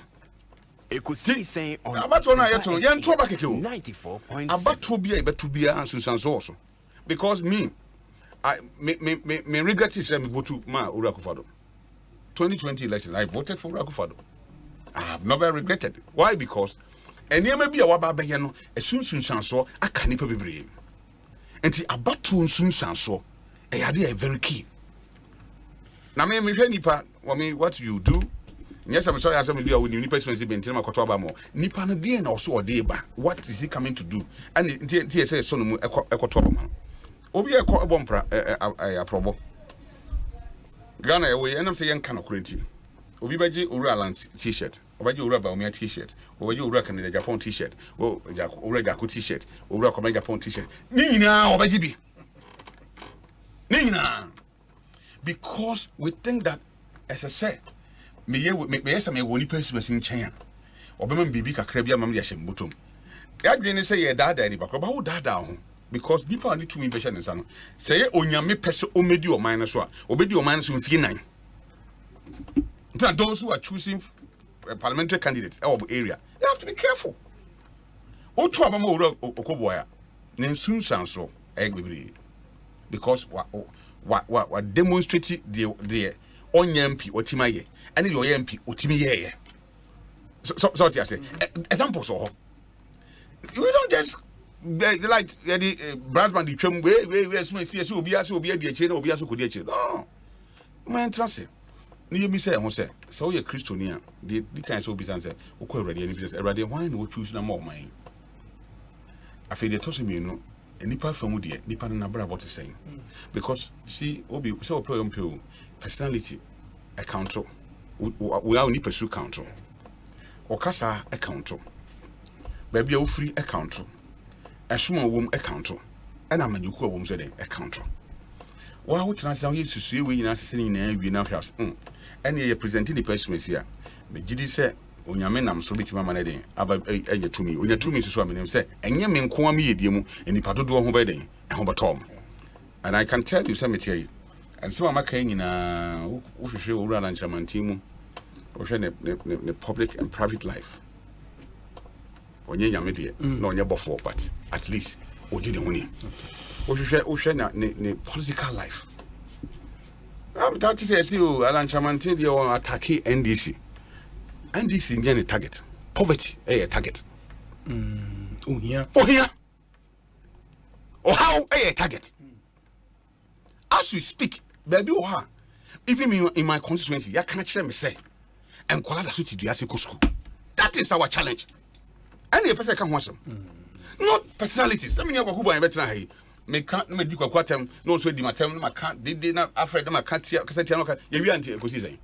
Ekosiisen On Asempa 94.7. About to be able to be answers also. Because me regret is vote to ma Urakufado. 2020 election, I voted for Urakufado. I have never regretted. Why? Because and there may be a wababa yano, a soon sanso, a canipa be and see about to soon sanso, a idea very key. Now, what you do. Yes, I'm sorry, I'm with you. Nipa expensive in Tema Kotoba more. Nipa no day and also a day back. What is he coming to do? And TSA son Ekotoba man. Obi a bompra a probo. Ghana away, and I'm saying can of crinty. Obi Baji Uraland t-shirt. Obaji Uraba Omia t-shirt. Obaji Ura can the Japan t-shirt. Oh, Uraku t-shirt. Ura Japan t-shirt. Nina Obaji. Nina. Because we think that, as I said, me yes me woni person nkyɛn a obema bibi kakra bia mam de ahyɛ mbotom yadwe ne sɛ yɛ dada ni bakɔ ba wo dada ho because nipa ni tumi bɛhyɛ ne nsa no sɛ yɛ onyame pɛ so omedi ɔman no so a obedi ɔman no so mfie nan those who are choosing parliamentary candidates our area, you have to be careful. Ocho abama ora okoboya. Nen sunsan so egbebere. Because what demonstrate the onyampi otimaye and the oyampi otimiye. So what I say. Examples so. We don't just like the Brasman the twem we see obi the chain obi aso kodi achi. No. Man trust ni mi say ho say so ye Christian a the kind so bisan say okọ awrade ani business awrade why no choose na more man afi de to so mi no enipa famu de nipa na bra about saying because see obi say opel personality account we are nipa su count okasa account baby a free account esuma wom account and amanyuku wom so den account wa wo tena say ye susue we nyina sese nyina wi na hwas and ye presenting the person here me gidi say onyame nam so bitima ma na den aba enya tumi onya tumi so amene say enye me nko am ye die mu enipa dodo ho be den e ho betom and I can tell you say me tell you and some amaka nyina wo hwehwe wo rana nchamanti mu wo hwe ne public and private life onye nyame de na onye bofo but at least oji de huni wo hwehwe na ne political life. I'm that is you Alan Chamantin they on attack NDC near the target poverty a target here or how a target as we speak baby oha even in my constituency ya can actually me say and kwala da so ti dua school that is our challenge and the person can want some not personalities I mean you go better here me can't me di kwakwatem no so di matem no can't did na afred no can't tia kasa tia no ka ye wi anti Ekosiisen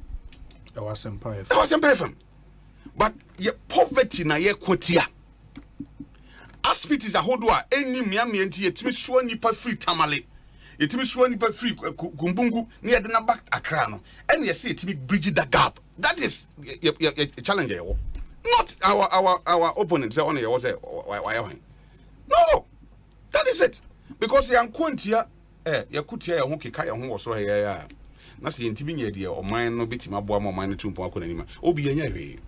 Asempa FM but ye poverty na ye kwotia aspect is a hodo a eni miame anti yetimi so nipa free tamale yetimi so nipa free gumbungu na ye de na back akra no and ye say yetimi bridge that gap that is ye challenge ye not our opponents say on ye say why no that is it. Because yan kwantia yakutia ya ho keka ya ho wo so ya na se yentibi nya de o man no betima boa ma man no tumpo akọ nanima obi yanya hwe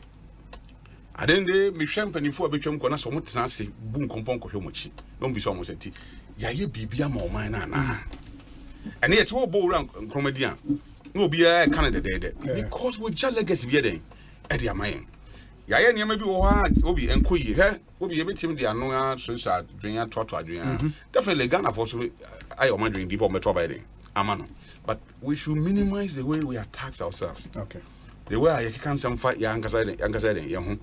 adende me hwempanifo abetwam ko na so motena ase bu nkompon ko hwe mochi no bi so mo senti ya ye bibia ma o man na na ene ye to bo ran kromadi a no obi ya Canada de because we just legacy bi den e de amayen ya ye niam bi wo ha obi enkoyi he obi ye betim de ano a so sa dwen toto adwen definitely Ghana for so I am wondering deep on metro by then amano but we should minimize the way we attack ourselves. Okay, the way I can some fight ya ankasa den ye ho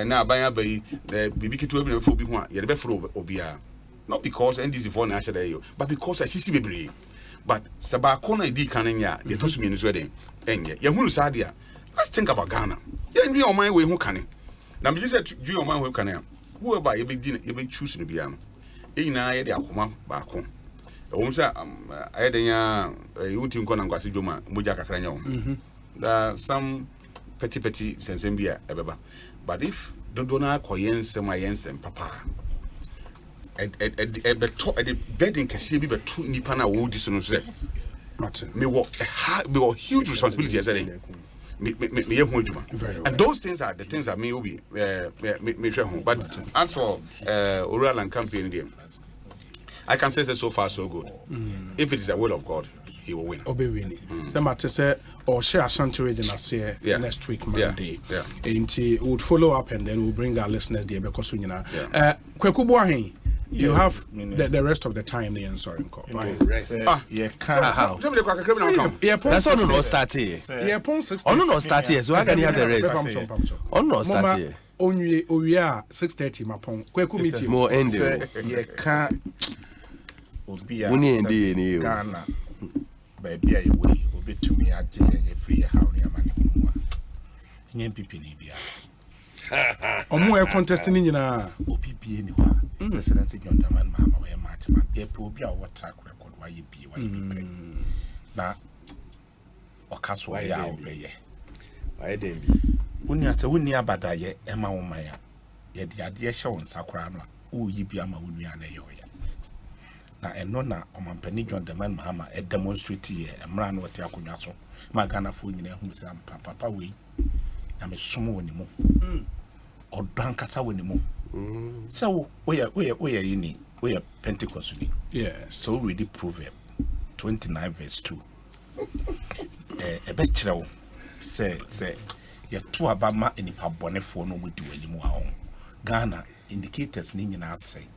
na aban abai the bibi kitu obi na fo bi ho a ye de be fro obia not because NDC for na share you but because I see bebre but sabako na di kan nya ye to so mi no so den enye ye hunu sa dia let's think about Ghana ye ndwi o man we ho kane na me say dwi o man we kane whoever you be choose no bia no na ye de akoma ba ko o say I dey you think on ngwase dwoma moja kakra nya wo that some petty sensem bia ebeba but if dodo na koyensem ayensem papa beto the bedding kase bi beto nipa na wo di so no say me wo huge responsibility as I say me and those things are the things that me will be me share home. But as for oral and campaign game, I can say that so far so good. If it is the will of God, he will win. Obe win. The matter say or share Ashanti region as say next week Monday. And we would follow up and then we'll bring our listeners there because we Kweku Boahen. You have the rest of the time there and sorry rest. Yeah, how? That's on no start here. Yeah, pon 60. On no start here. So how can you have the rest? On no start here. Only 6:30 my pon. Kweku meet you. More ending. Yeah, can Obia. Uni ndi ni. Ghana. Baby ayi we obi tumi aje ye free how ni amani hunwa. Nye pipi ni bia. Omo e contest ni nyina. Opipie ni wa. Excellency John Daman mama we matchman. E pro bia wo track record wa ye bi wa ye bi. Na okaso ya obeye. I didn't be. When you say, when you abadaye, Emma Omaya, yet the idea shown Sakrano, who ye be a Maunia. Na enona omampani John the man Mahama e demonstrate here emra na ote akonwa so magana fo nyina hu se papa we na me somo woni mu odan kata woni mu so we yini we Pentecost ni yes so we read Proverbs 29 verse 2 e be kire wo say ye to abama enipa bonefo no mu di wani mu a Ghana indicators ni nyina asai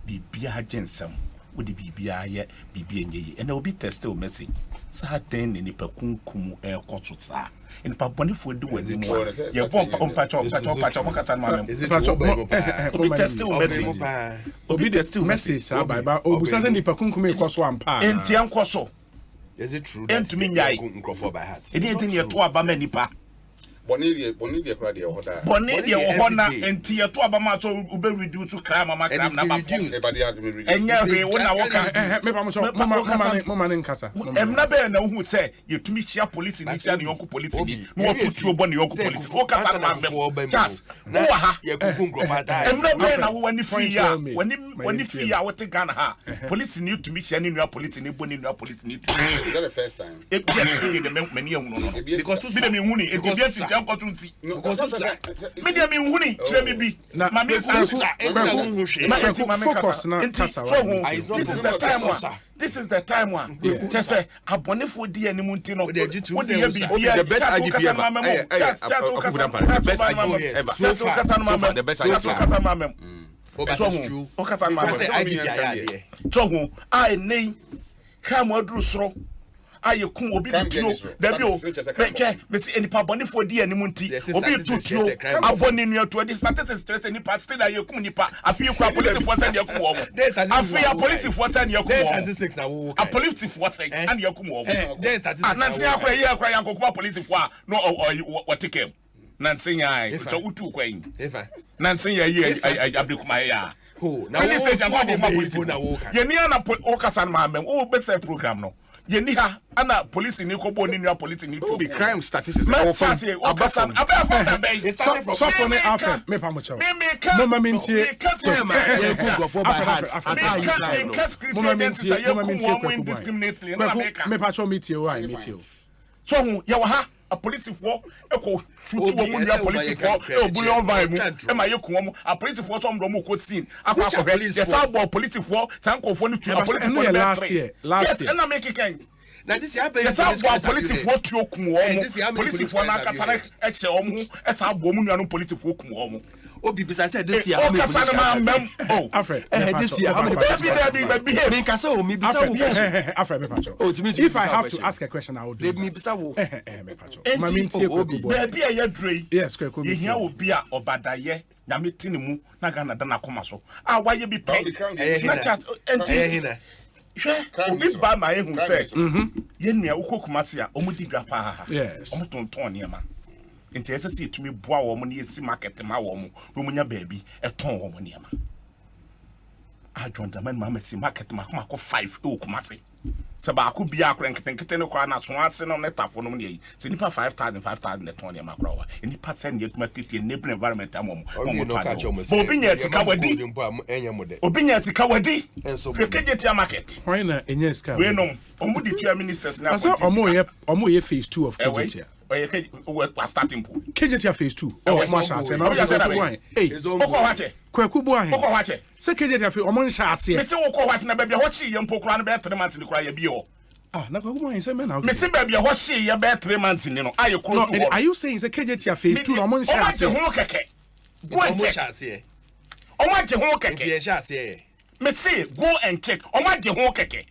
bibia agensam wodi bibia ye bibia nyeye ena obi test o message sa den ni nipa kunkum e koto sa nipa bonefo di wani mu ye bom pacho makata ma obi test o message obi test o message sa ba obu sa se nipa kunkum e koso ampa enti enkoso is it true that enti nyai nkrofo by heart enti ye to abama nipa Bonnie kra de hoda. Bonnie de hona enti ye to abama so ube reduce crime mama crime na ba everybody has been reduced. Enya we wona woka me pa mo so mama nkasa emna be na hu say ye tumi chia police ni chia ne yonko police ni no tutu obo ne yonko police o kasa na be chas wo ha ye kuku nkrofa da emna be na wo wani free ya wani free ya wote Ghana ha police ni tumi chia ne nua police ni bo ne nua police ni tu Is that the first time? e be the many ehun no because me dem ehun ni e be opportunity because media me huni kire me bi ma me focus na kasa this is the time one just say abonefo di animu nti no the best IGP ever the best IGP aye kun obi tuo da bi o meke me se enipa bonefo di animu nti obi tuo avoni nua to the statistics stress enipa still aye kun nipa afi kwa police force and yakum wo afi a police force and yakum wo statistics na wo a police force and yakum wo there statistics nansi akwa ye akwa yankokuma police force no watikem nansi yai so utu kwa yin nansi ye abrekuma ya na police station kwa police na wo ye ni ana o kasa na mamem o be say program no yeni ha ana police ni ko bo ni nua police ni to be crime statistics all from abasan abafam be so for me after me pa mo chawo mama mintie me pa chawo metie why metie so hu ye wa ha a police for eko shutu omu nua police for e bullion vibe e ma ye kun omu a police for so mdo mu ko scene akwa akwa ye sa bo police for sanko for ni tu a police for last year yes and na make it na this happen yes sa police for tu okun omu police for na kasa na e che omu e sa bo omu nua no police for okun omu obi bisa say this year how many police Alfred this year how many police me kasa o me bisa wo Alfred me pacho if I have to ask a question I would do me bisa wo me pacho mama mintie obi be ya drei yes kweko me hia obi a obadaye nyame tini mu na Ghana da na koma so a waye bi pe na chat enti hwe obi ba ma ehun say ye nua ukokuma se a omudi dwa pa yes omutonton ne ma enti ese se etumi boa wo mo ne esi market ma wo mo no munya baabi eton wo mo ne ma a John the man ma si market ma kuma ko 5 e okuma se se ba ko bia akora nketenkete ne kwa na so ase no ne tafo no ne yi se nipa 5000 ne ton ne ma kora wa nipa 10 ne etuma tete ne environment amom mo obi nya sika wadi obi nya sika wadi pekejeti market why na enya sika we no omudi tua ministers na asa omo ye phase 2 of Kejetia we starting point Kejetia phase 2 mo sha ase na oko wache kwaku bo ahe oko wache se Kejetia phase omo sha ase me se oko wache na bia ho chi ye mpokura na be 3 months ni kura ye bi o na kwaku bo ahe se me na me se bia ho chi ye be 3 months ni no aye kuro so are you saying se Kejetia phase 2 omo sha ase omo keke go and check omo je ho keke sha ase me se go and check omo je ho keke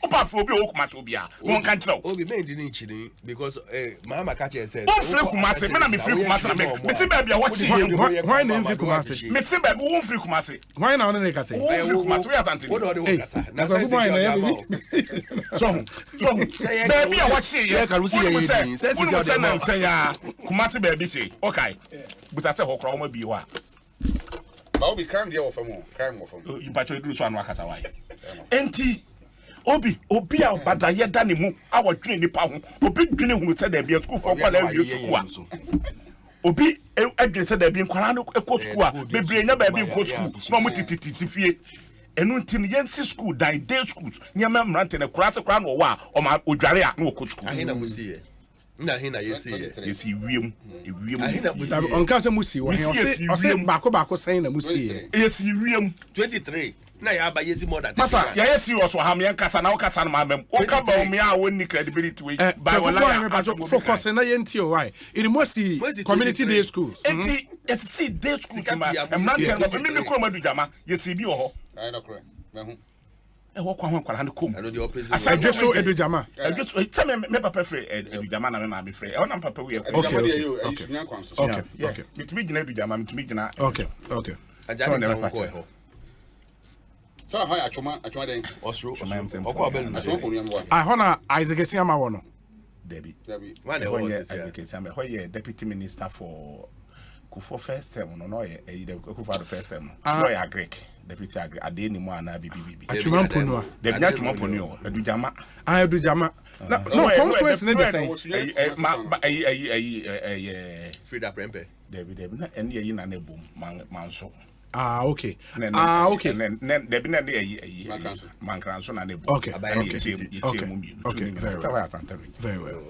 opa fo obi o kuma to obi a won kan tro obi me ndi ni nchiri because mama ka che say o free kumase me na me free kumase na me se ba bia watch why na free kumase me se ba won free kumase why na won ka say won free kumase we asante o do de kasa na say why na ya so ba bia watch ye ka no see ye din say say na say ya kumase ba bi say okay but I say ho kra o ma bi wa ba obi crime dey of am crime of am you patch do so anu akasa why enti obi a bada ye da ne mu a wodwene nipa ho obi dwene hu se da bia school for kwala wi school a obi adwene se da bia kwala no ekɔ school a bebre nya ba bia ekɔ school no mo tititi fie enu ntim yensi school day schools nyama mrante ne kura se kura no wa o ma odware a no ekɔ school ahina musi ye na hina yesi wiem onka se musi wo he o se bako sen na musi ye yesi wiem 23 na ya ba yesi more than masa ya yesi wo so ha me nkasa na wo kasa na ma mem o ka ba o me a woni credibility we by wala ya focus na yenti o why it must community day schools enti yesi day schools ma mrante no me ko madu jama yesi bi wo ho ai na kure me hu wo kwa ho kwala ne kom adweso edujama adweso tell me papa free edujama na me ma be free e wona papa we okay mitimi gina edujama mitimi gina okay ajana na ko ho so how achoma den osro okwa belu I hona Isaac Esiama wono Debbie when the was here deputy minister for Kufo first term no ye the Kufo the first term no ya Greek deputy agri ade ni mu ana bibibi atwuma mponua Debbie atwuma mponua edujama edujama no constituency ne the same Frida Prempe Debbie na ene yi na na bom manso okay Debbie na ayi mankranso na na bom okay very well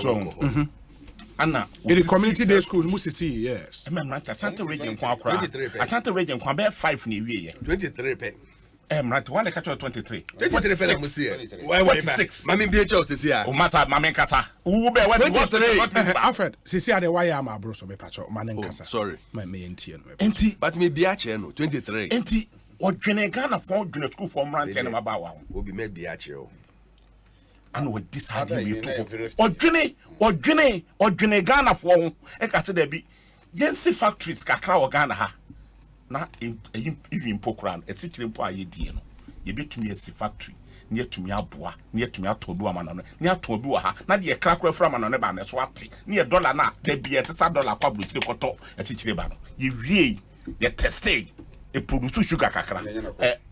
so Anna, in the community day schools, must see, yes. Remember, Asante region kwa Asante region kwa be 5 ni wie 23 pe. Right, one catch 23. 23 pe na must see. Why 46. Mami be church this year. O mata mami kasa. Wo be what 23. Alfred, sisi ade why am abro so me pacho manen kasa. Sorry. My me entie no. Enti, but me bia che no 23. Enti, odwene Ghana for odwene school for mrante na maba wa. Obi me bia che o. And with this idea you odwene Ghana for ho e ka te da bi yensi factories kakra o Ghana ha na even pokran etikire mpo aye die no ye betumi esi factory na yetumi aboa na yetumi atodu amana no na atodu ha na de krakra fra amana no ba na so ate na ye dollar na da bi eteta dollar kwa bulutire koto etikire ba no ye wie ye teste e produce sugar kakra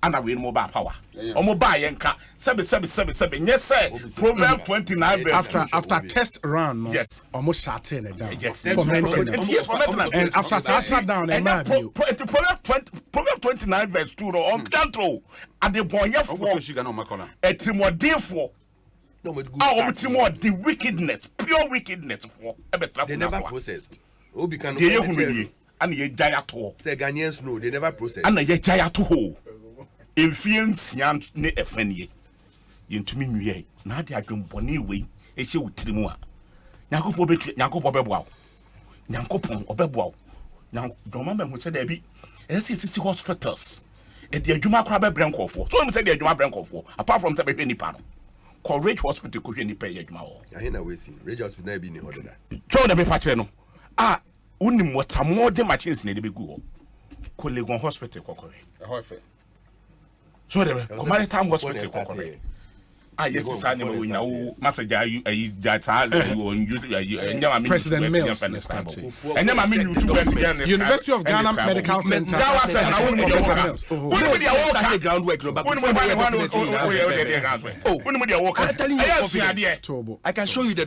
ana we no ba power omo ba ye nka sebe yes sir Proverbs 29 after test run no yes almost shut in down yes for maintenance yes for maintenance and after shut down and Proverbs 29 verse 2 no on control at the boyefo sugar no makona etimodefo no with good the wickedness pure wickedness for they never processed obi can and ye giant say Ghanaians no they never process and ye giant ho influence yan ne efanie yentumi nwie na de adwembone we e hye wutirimu a Nyankopon beboa Nyankopon obeboa Doma ma hu se da bi sisi hospitals e de adwuma kra be brenkofo so mu se de adwuma brenkofo apart from se be hwe nipa no Courage Hospital ko hwe nipa ye adwuma wo ahina we see Rage Hospital na bi ni hodeda so da be pa kire no unim water more de machines na de be gu ho ko Legon Hospital kokore so de ko Maritime Hospital kokore yes sani mo nya wo message ayi data on President Mills University of Ghana Medical Center I can show you the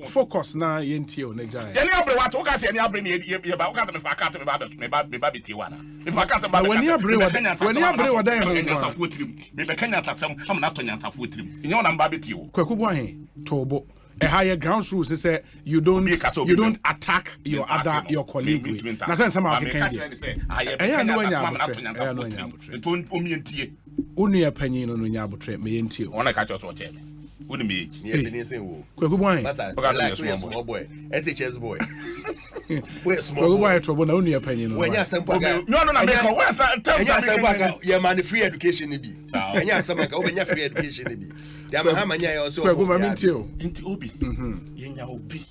focus na yentio na jai a higher ground rules say you don't attack your colleague with na sense some african dey no nya panyin no nya abotre me yentie ona ka cho so che uni me ye be nsen wo kwaku boy small boy SHS boy we small kwaku boy trouble na uni ya panyin no we nya Asempa ga no na make we start tell Asempa ga ye man free education ni bi nya Asempa ga we nya free education ni bi dia ma ha manya ye so kwaku ma mintie o enti obi ye nya obi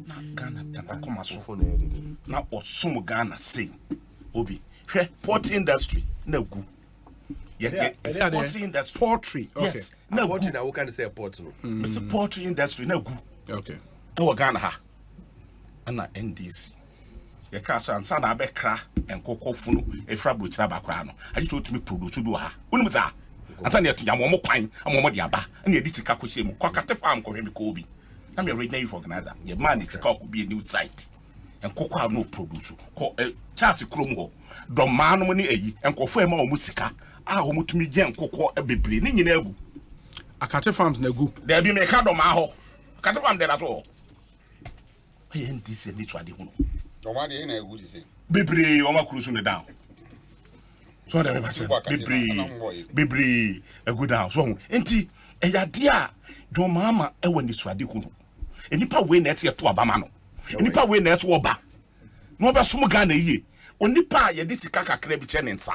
na Ghana ta koma so na osum Ghana say obi hwe port industry na gu poultry industry. Poultry. Okay. Yes. Now poultry now what can say port no? It's a poultry industry now go. Okay. Ewo Ghana ha. Ana NDC. Ye ka san san na abekra enkoko funu efra bochira bakra no. Ayi to tumi produce do ha. Wonu mza. Anta na etu yamo mo kwan, amo di aba. Na edi sika kwhye mu. Kwakate farm ko hwe me ko obi. Na me regional organizer. Ye man it sika ko be a new site. Enkoko have no produce. Ko chance krom ho. Do man no ni eyi. Enkofo e ma o mu sika. A o mu tumi je enkoko bebre. Ni nyina agu. Akate farms na gu. There be me ka do ma ho. Akate farm there at all. Hey, this is literally one. No one in a good say. Bibri, Oma Cruising down. So that Bibri, a good down. So, enti, a yadia, do mama, a when it's radical. Any power way next year to Abamano. Any power way next Waba. No about some Ghana ye. Only pa ye this kaka crebichenensa.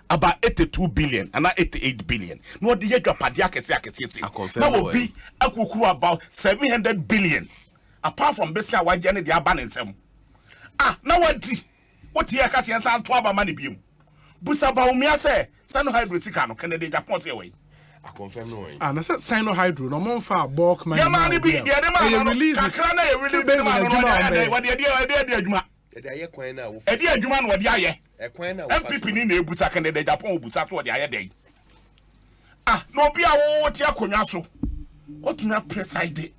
About 82 billion and not 88 billion. No, the year Padiak. That will be a cuckoo about 700 billion. Apart from Bessia, why Jenny the abandoned them. Now what here can say and 12 money beam. Busaba me say, Sanohydro Canada Japan away. I confirm no way. And I said Sanohydro, no more far bulk man. Yeah, man, be the release. What the idea, Edia kwan na wo. Edia adwuma na wo de aye. Ekwan na wo. MPP ni na ebusa Canada Japan obusa to wo de aye dey. No obi a wo ti akonwa so. What me preside.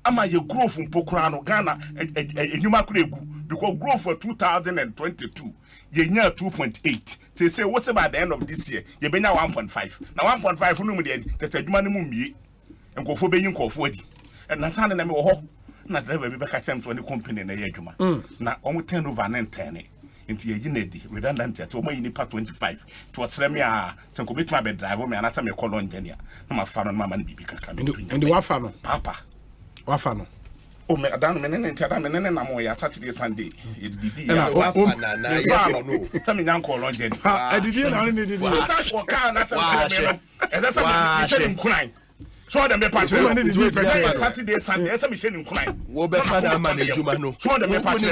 Ama ye growth mpokura no Ghana enwuma kura egu because growth for 2022 ye nya 2.8. They say what's about the end of this year? Ye benya 1.5. Na 1.5 no mu de tete adwuma no mu mie. Enkofo be yin kofo adi. And na san na me wo ho. Na driver be ka chem to any company na ye adwuma. Na omo turnover na 10. Nti ye yina di redundant at omo yini pa 25. To wasre me a senko betuma be driver me anata me call engineer. Na ma fa no ma man bibi kaka me. And the wafa no papa. Wafa no. Oh me adan me nene ntia da me nene na mo ya Saturday Sunday. E didi ya wafa na ya no. Tell me nyan call engineer. E didi na ni didi. Sa ko ka na sa me no. E da sa me share nkunan. So dem be patch. Saturday Sunday e sa me share nkunan. Wo be fa na man ejuma no. So dem be patch.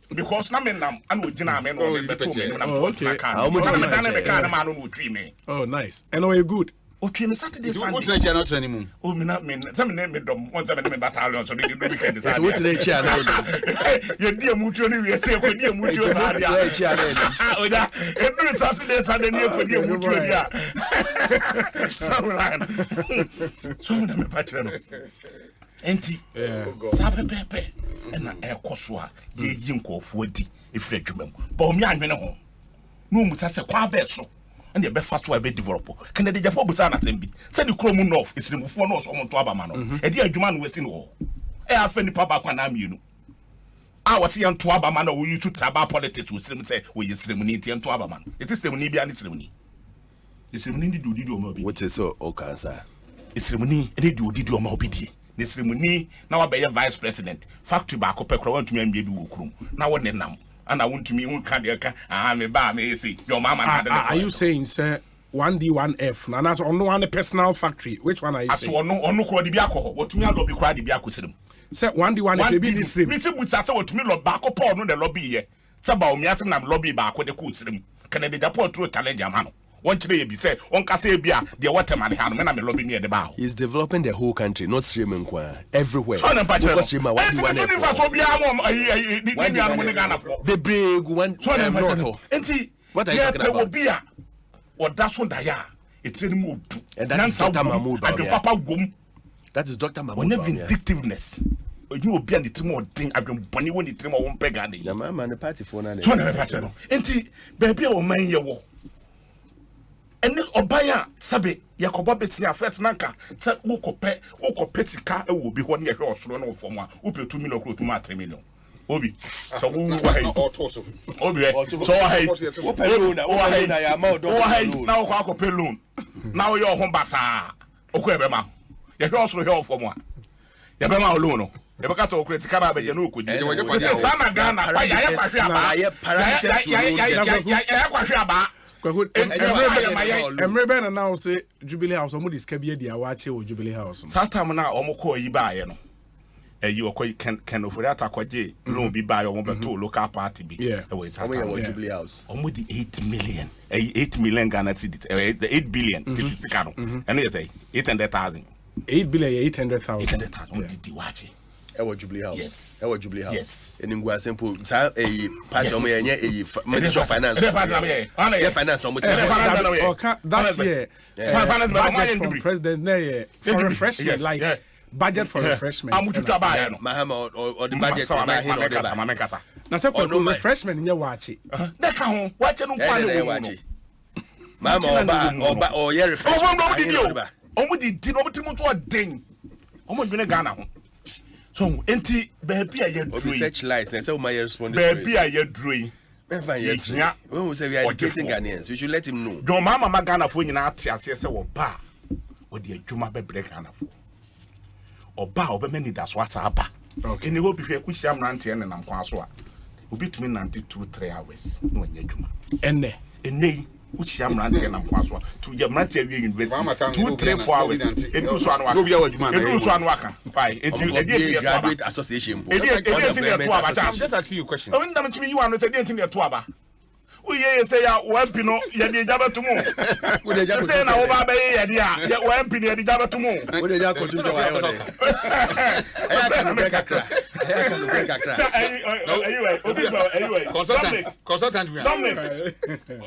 Because na me nam an ogina me no be to me na mo ka. Na me dan me ka na ma no otwi me. Oh nice. And oh you good. Otwi me Saturday Sunday. What na channel training mu? Oh me na me some name me dom one time me battalion so the weekend Saturday. What na channel? Ye dia mutuo ni we say ko dia mutuo sa dia. Oda every Saturday Sunday ni ko dia mutuo dia. So na me patch no. Enti sa pepe na ekoso a ye yi nkofo adi efra adwuma mu. Ba o mi anwene ho. No mu ta se kwa be so. And the best fast way be develop. Canada Japan buta na tembi. Say the Chrome North is remufo no so to aba ma no. E dey adwuma no wesi no. E afa nipa ba kwa na mienu. A wasi yan to aba ma no we to traba politics we say we yesrem ni tie to aba ma no. It is srem ni bia ni srem ni. Yesrem ni di odi o ma obi. What is so o cancer? Yesrem ni e di odi o ma obi die. Yesrem ni na wa be vice president. Factory ba ko pekro wan tumi amie bi wo krum. Na wo ne nam. And I want to me who can me ba me see your mama. Are you saying sir 1D 1F? Na that's on one personal factory. Which one are you saying? As no ko di bi akọ. What me lobby kwa di bi akosirim. Sir 1D 1F be this stream. Me say but say what me lobby ba ko Paul no the lobby here. Say ba o me ase na lobby ba ko de ko sirim. Can the Japan through challenge am no. One chire bi say on ka say bia de waterman ha no me na me lobby me de ba. He's developing the whole country, not streaming kwa everywhere. So na pa chire. Because streamer 1D 1F. The big one. So na pa chire. Enti what are you talking about? Bia or that so da ya. It's any move. And that is Dr. Mahmoud. Papa gum. That is Dr. Mahmoud. When vindictiveness. You will be an it more thing. I've been bunny when it more one pegani. The man and the party for na. So na pa chire. Enti baby o man ye wo. Ene obaya sabe yakoba besia first nanka se wokope sika e wo bi ho ne ye hwe osoro no fom a wo pe 2 million kro to ma 3 million obi so wo wa hai otoso obi so wa hai wo pe loan na ya ma odo na wo akope loan na wo ye ho basa okọ ebe ma ye hwe osoro hwe fom a ye be ma loan no ye be ka so credit card abeje na okodi se sana Ghana kwa ya kwahwe aba ya kwahwe aba Emre na now say Jubilee House omo diska bia dia wa che wo Jubilee House. Satam na omo ko yi ba ye no. you can offer that akwaje loan be buy or to local party be Jubilee House almost 8 million 8 million Ghana cedis 8 billion tikano and they say 800,000 8 billion 800,000 800,000 di wache Jubilee House yes Jubilee House yes and in Asempa sa party omo yenye Ministry of Finance finance omo that year budget from president for refreshment like budget for refreshment Mahama or the budget na say for refreshment nye wache na ka ho wache no kwa ne wache Mahama oba o ye refreshment omo di no mutu to den omo dwene Ghana ho so enti baby a ye droi research lies na say o ma ye respond baby a ye droi yes when we say we are educating Ghanaians we should let him know John Mama Ghana fo nyina ate ase say wo ba o di adwuma be break Ghana fo oba obemani da so asa aba okay ni wo bi hwe ku hyiam nante ne nam kwa so a obi tumi nante 2-3 hours no anya adwuma enne wo hyiam nante nam kwa so to ye nante awie university 2-3 hours edu so anu aka edu so anu aka pai edi graduate association edi enti to aba I'm just asking you a question o ndam tumi you anu say edi enti to aba uye say ya wampi no ye di jaba tumu wo de jaba say na wo ba ye di a ye wampi ni ye di jaba tumu wo de jaba kotu say wa yo de eya kan break akra anyway consultant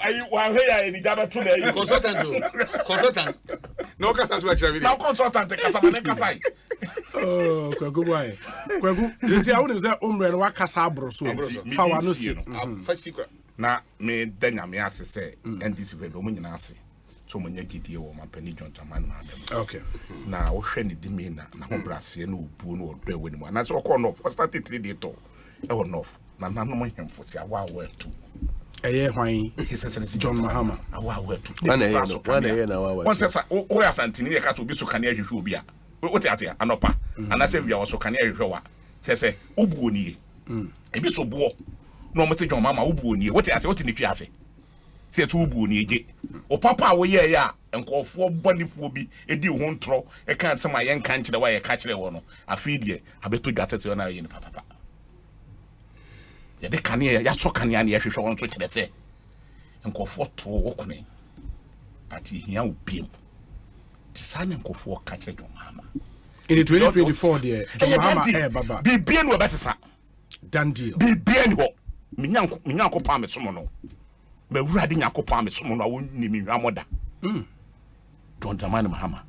ayi wa he ya di jaba tumu ayi consultant no kasa so actually now consultant kasa man kasa oh kwagu boy kwagu you see I wouldn't say umbre no wakasa abro so fa wa no si first secret na me danya me ase say NDC ve do munyina ase so munya gidie wo mampani John Taman ma dem okay na wo hwe ne dimi na ho brase na obuo na odo ewe ni mu na so ko no for start 3 day to e wo no na no mo hemfo si awa wetu eye hwan John Mahama awa wetu wana ye na awa wetu won sesa wo ya santini ye ka to bi so kan ya hwehwe obi a wo te ase anopa anase wi a wo so kan ya hwehwe wa sese obuo ni ebi so buo no mo se John Mama ubu oni wote ase wote ni twa ase se tu ubu oni eje o papa wo ye ya enkofo bonifuo bi edi ho ntro e kan se ma ye nka nkire wa ye ka kire wo no afi die abeto dwatete na ye ni papa ye de kan ye ya so kan ya na ye hwehwe won so kire se enkofo to okune pati hia ubiem ti sana enkofo ka kire John Mama in the 2024 there John Mahama baba bi bien wo besesa dan deal bi bien ho minyanko pa me somo no me wurade nyako pa me somo no a wonni mi nwamoda John Dramani Mahama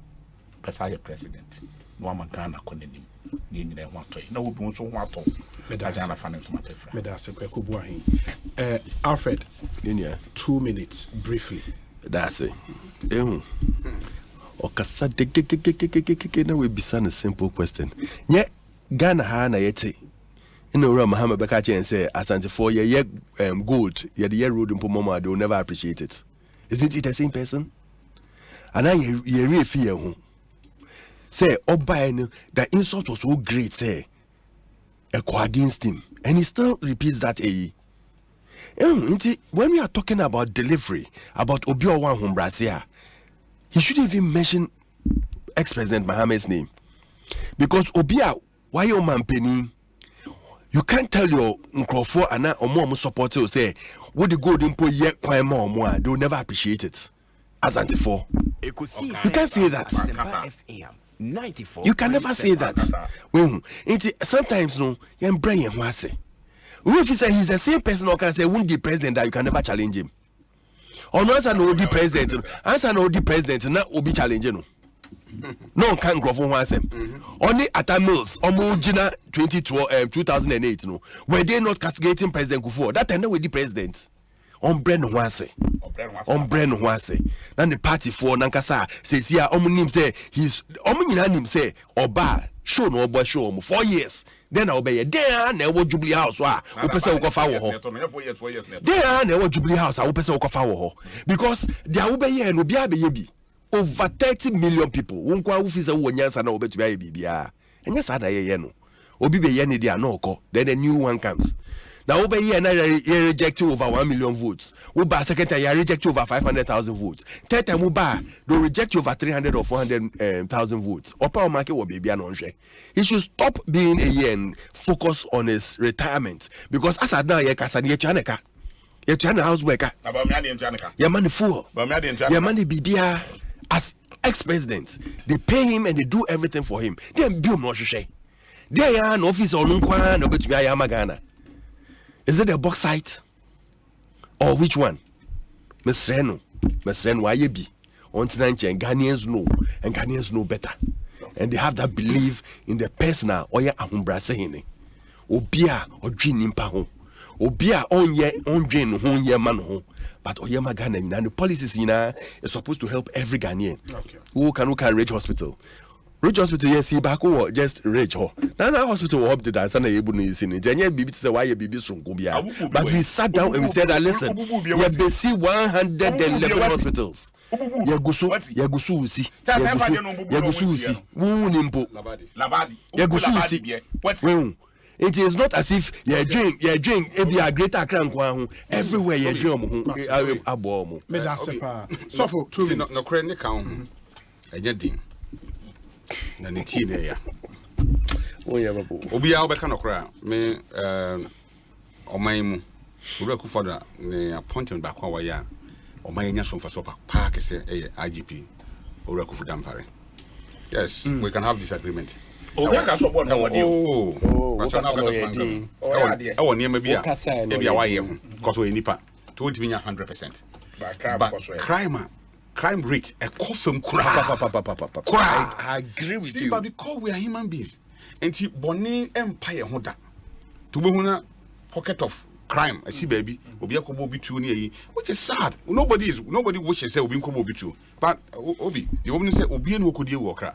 pesa ye president no amagana konanim ni nyina ho atoy na obi nso ho ato Ghana fanet ma pefra me da se kwakubu ahin Alfred 2 minutes briefly that's it okasa de na we bisa a simple question nye Ghana ha na yete in Ura Mahama Bekachi and say Asante for ye gold, ye the road in Pomoma, they will never appreciate it. Isn't it the same person? And I ye really fear who say Obainu the insult was so great, say echo against him, and he still repeats that when we are talking about delivery, about Obio Wan Humbrasia, he shouldn't even mention ex-president Mahama's name. Because Obia, why your man penny? You can't tell your Nkrofo and Omo support you say what the golden po yet quite more they will never appreciate it. As anti-4. You can't say that. You can never say that. Sometimes no, you brain was if he say he's the same person who can say won't be president that you can never challenge him. Or no answer no be president. Answer no be president, not will be challenging. No can grow for one only at a mills Omujina 2008 no were they not castigating President Kufuor that time with the president on Bren Nwase and the party for Nankasa says here omunim say he's omunyina nim say oba show no oba show 4 years then I obey there na wo Jubilee House wa wo pese wo kofa wo ho there na wo Jubilee House wo pese wo kofa wo ho because there wo be here no bia be ye bi over 30 million people won kwa ufisa wo nyansa na obetu bia bibia enya sa na ye no obi be ye ne dia na oko then a new one comes Now over here, you reject over 1 million votes. Uba second time, you reject over 500,000 votes. Third time, Uba they reject over 300 or 400,000 votes. Opa market will be anonche. He should stop being a year and focus on his retirement because as I now, you can ye chaneka, ye chana house worker. Your money full. Your money bibia as ex-president. They pay him and they do everything for him. Then be no share. They are an office or no bet me I am a Ghana. Is it a bauxite? Or which one? Miss Reno, why you be? On tonight, and Ghanaians know better. And they have that belief in the personal or ya ahumbra saying. Obia or dream impa home. Obia on drain home ye man home. But Oyema Ghana and the policies is supposed to help every Ghanaian. Okay. Who can reach hospital? Rich hospital, yes, see back or just rich. Now, hospital hope that Sana able to see it. And baby say why your baby's from Gubia. But we sat down and we said, listen, we have see 111 hospitals. Yagusu see. Yagusu see. Yagusu see. It is not as if you drink, be a greater crown everywhere you drink. Abomo. Made Asempa. So for 2 minutes. No credit count. Na ne tea na ya obi a obeka no kra me oman mu ura ku fada ne appointment ba kwa wa ya oman nya so fa so pa ke se IGP ura ku fuda mpare. Yes, we can have disagreement. We can so board no wadie I want niam bia e bia wa ye ho cause we nipa to ntimi nya 100%. But crime rate a coffin I agree with you. But because we are human beings, and he bonny empire hoda to be pocket of crime. I see baby, Obi Akobo be too near, which is sad. Nobody wishes say Obi Akobo be true. But Obi, the woman say Obi and Wokudia Walker.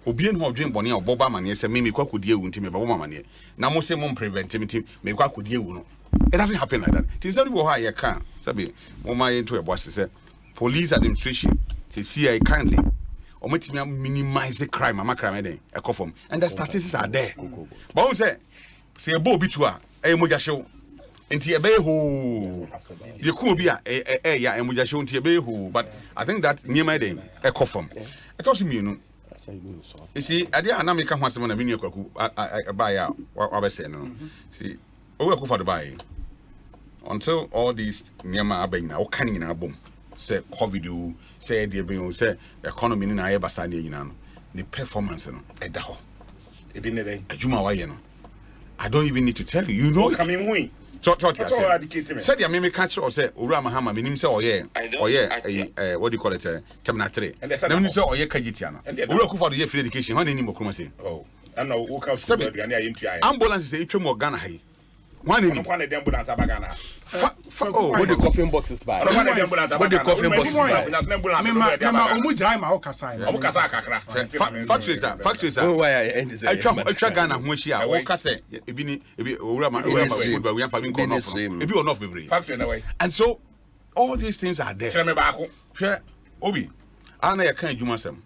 Obi and who dream bonny or Boba man, yes, and maybe Kwakudia won't me, but woman here. Now, most say Mom preventivity, may Kwakudia no. It doesn't happen like that. It is only how you can. Sabi, Mama into a boss say. Police administration to see I kindly or minimize the crime, crime a conform, and the statistics are there. But say a bow bitua, a moja show, and Tiabe who you could be a moja show Tiabe who, but I think that near my day a conform. It also mean you see, I didn't make a once when a mini I buy out what I was saying. See, over for the buy until all these near my abbey now canning in a boom. Say COVID, say the say economy in a basadi, you know, the performance at the home. I don't even need to tell you, you know. Coming win. So, said the Mimi catcher or say, Urama Hama, meaning so, yeah, what do you call it, Terminatory. And then you say, oh, yeah, Kajitiana. And we look for the year for education, honey, Mokumasi. Oh, I know, walk out 7 ambulance is a more Ghana. One in one of them ambulance Abagana. What the coffin boxes by? What the coffin boxes by? Factories are. I try Ghana when she are. What can say? And so all these things are there. Obi, Anna can't do myself.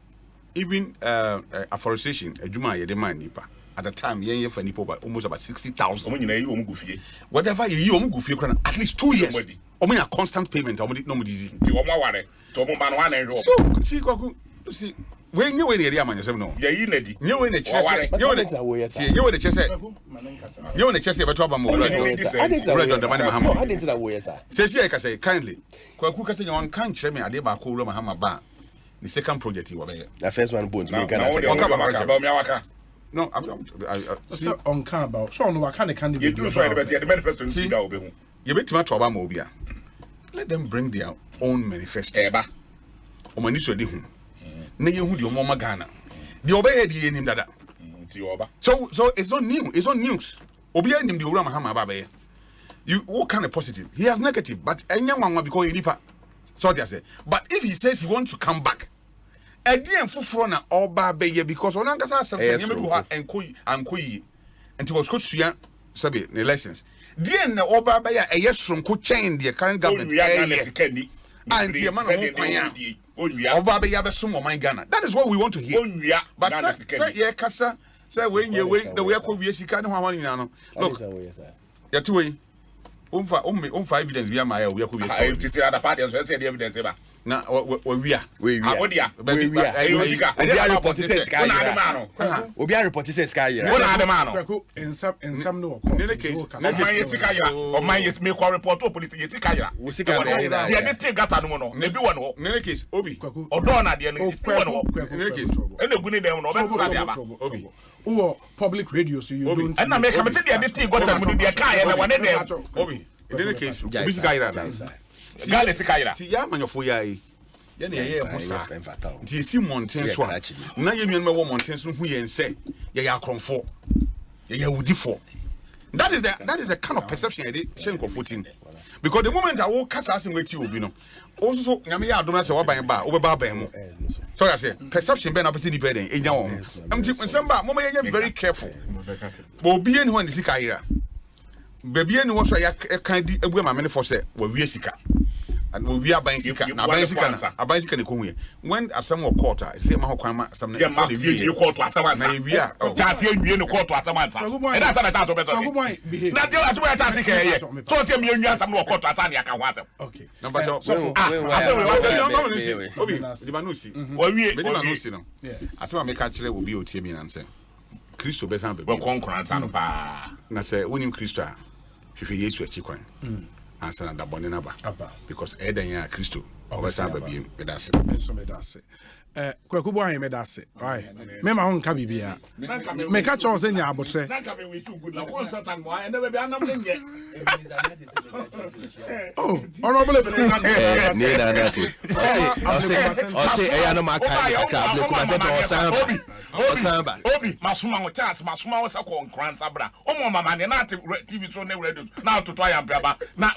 Even afforestation, a Juma, you demand nipa. At the time, you for Nipo almost about 60,000. Whatever you at least 2 years. A constant payment. So, see, when you in the area, man, you know. You in the chest. You in the chest. You in the chest. I didn't know. Says here, I can say kindly. Kwaku say you want can't share me. I did back over Mahama Bar. The second project you were there. The first one, Bonsu. No, I'm on car about so no, I can't you do so the manifesto. See, you bet much about Mobia. Let them bring their own manifesto. Eba. O maniso di hu. Na ye hu di o Ghana. The obey the name dada. So it's not new. It's not news. Obi him the Ura Mahama Babe. You what kind of positive? He has negative, but anyone because he nipa. So they say. But if he says he wants to come back, Edian Fufrona or Babe because on Angasa and Kui and he was coach Suyan Sabi the lessons. Dian or Babe a yes from could change the current government. And the man of Babe Yabasum or my Ghana. That is what we want to hear. But say, Kassa, say when you wait, the way could be a Sikano Hawanino. Look, yɛte wei umfa evidence bia ma ya obi akɔ bi I ti see other party so say the evidence ba na wia odia obi a report say sky obi a report say sky wona ade ma no ensam no ko ne case na man yesika yira o man yes me ko report to police yesika yira wo sika yira ya de te gata no no na bi won ho ne case obi odo na de no won ho ne case ena guni dem no be sa de aba obi who public radio so you don't and na me come te de te gata mu de ka ya na wane dem obi ne case obi sika yira na gale te ka yira si ya manyofo ya yi ya na ye bosa ti si mountain so na ye nwan me wo mountain so hu ye nse ye ya akronfo ye ya wudifo that is the kind of perception ye dey shenko 14 because the moment I walk kasa asen weti obi no also so nyame ya adoma se waban ba wo be ba ban mu so ya say perception be na person ni beden enya wo am ti nsamba mo ye very careful but obi en ho ndi sika yira baby en wo so ya kan di abu ma me for say wa wie sika and we are buying sika na buying sika ne ko hu when asem wo court say ma ho kwan ma asem na you court asem na we are ta say enwie ne court asem ansa e da ta na ta so beto na dey asem ya ta sika ye so say me enwie asem no court asem ya ka ho asem okay number so obi libanusi wa wie libanusi no asem ma ka kire obi otie mi na nse Kristo be san be we konkran san no pa na say wonim Kristo a hwehwe Yesu achi kwan ansana da bone na ba because eden ya Kristo obesa ba biem medase enso medase kwaku bo ayi medase ai me ma ho nka bibia me ka cho se nya abotre na ka me we too good la contract mo and be anam nye oh honorable ne na na ti o se e ya no ma ka ka ble kuma se to Osamba obi masuma wo chance masuma wo sa ko nkran sabra o mo mama ne na TV so na radio na to ya mpaba na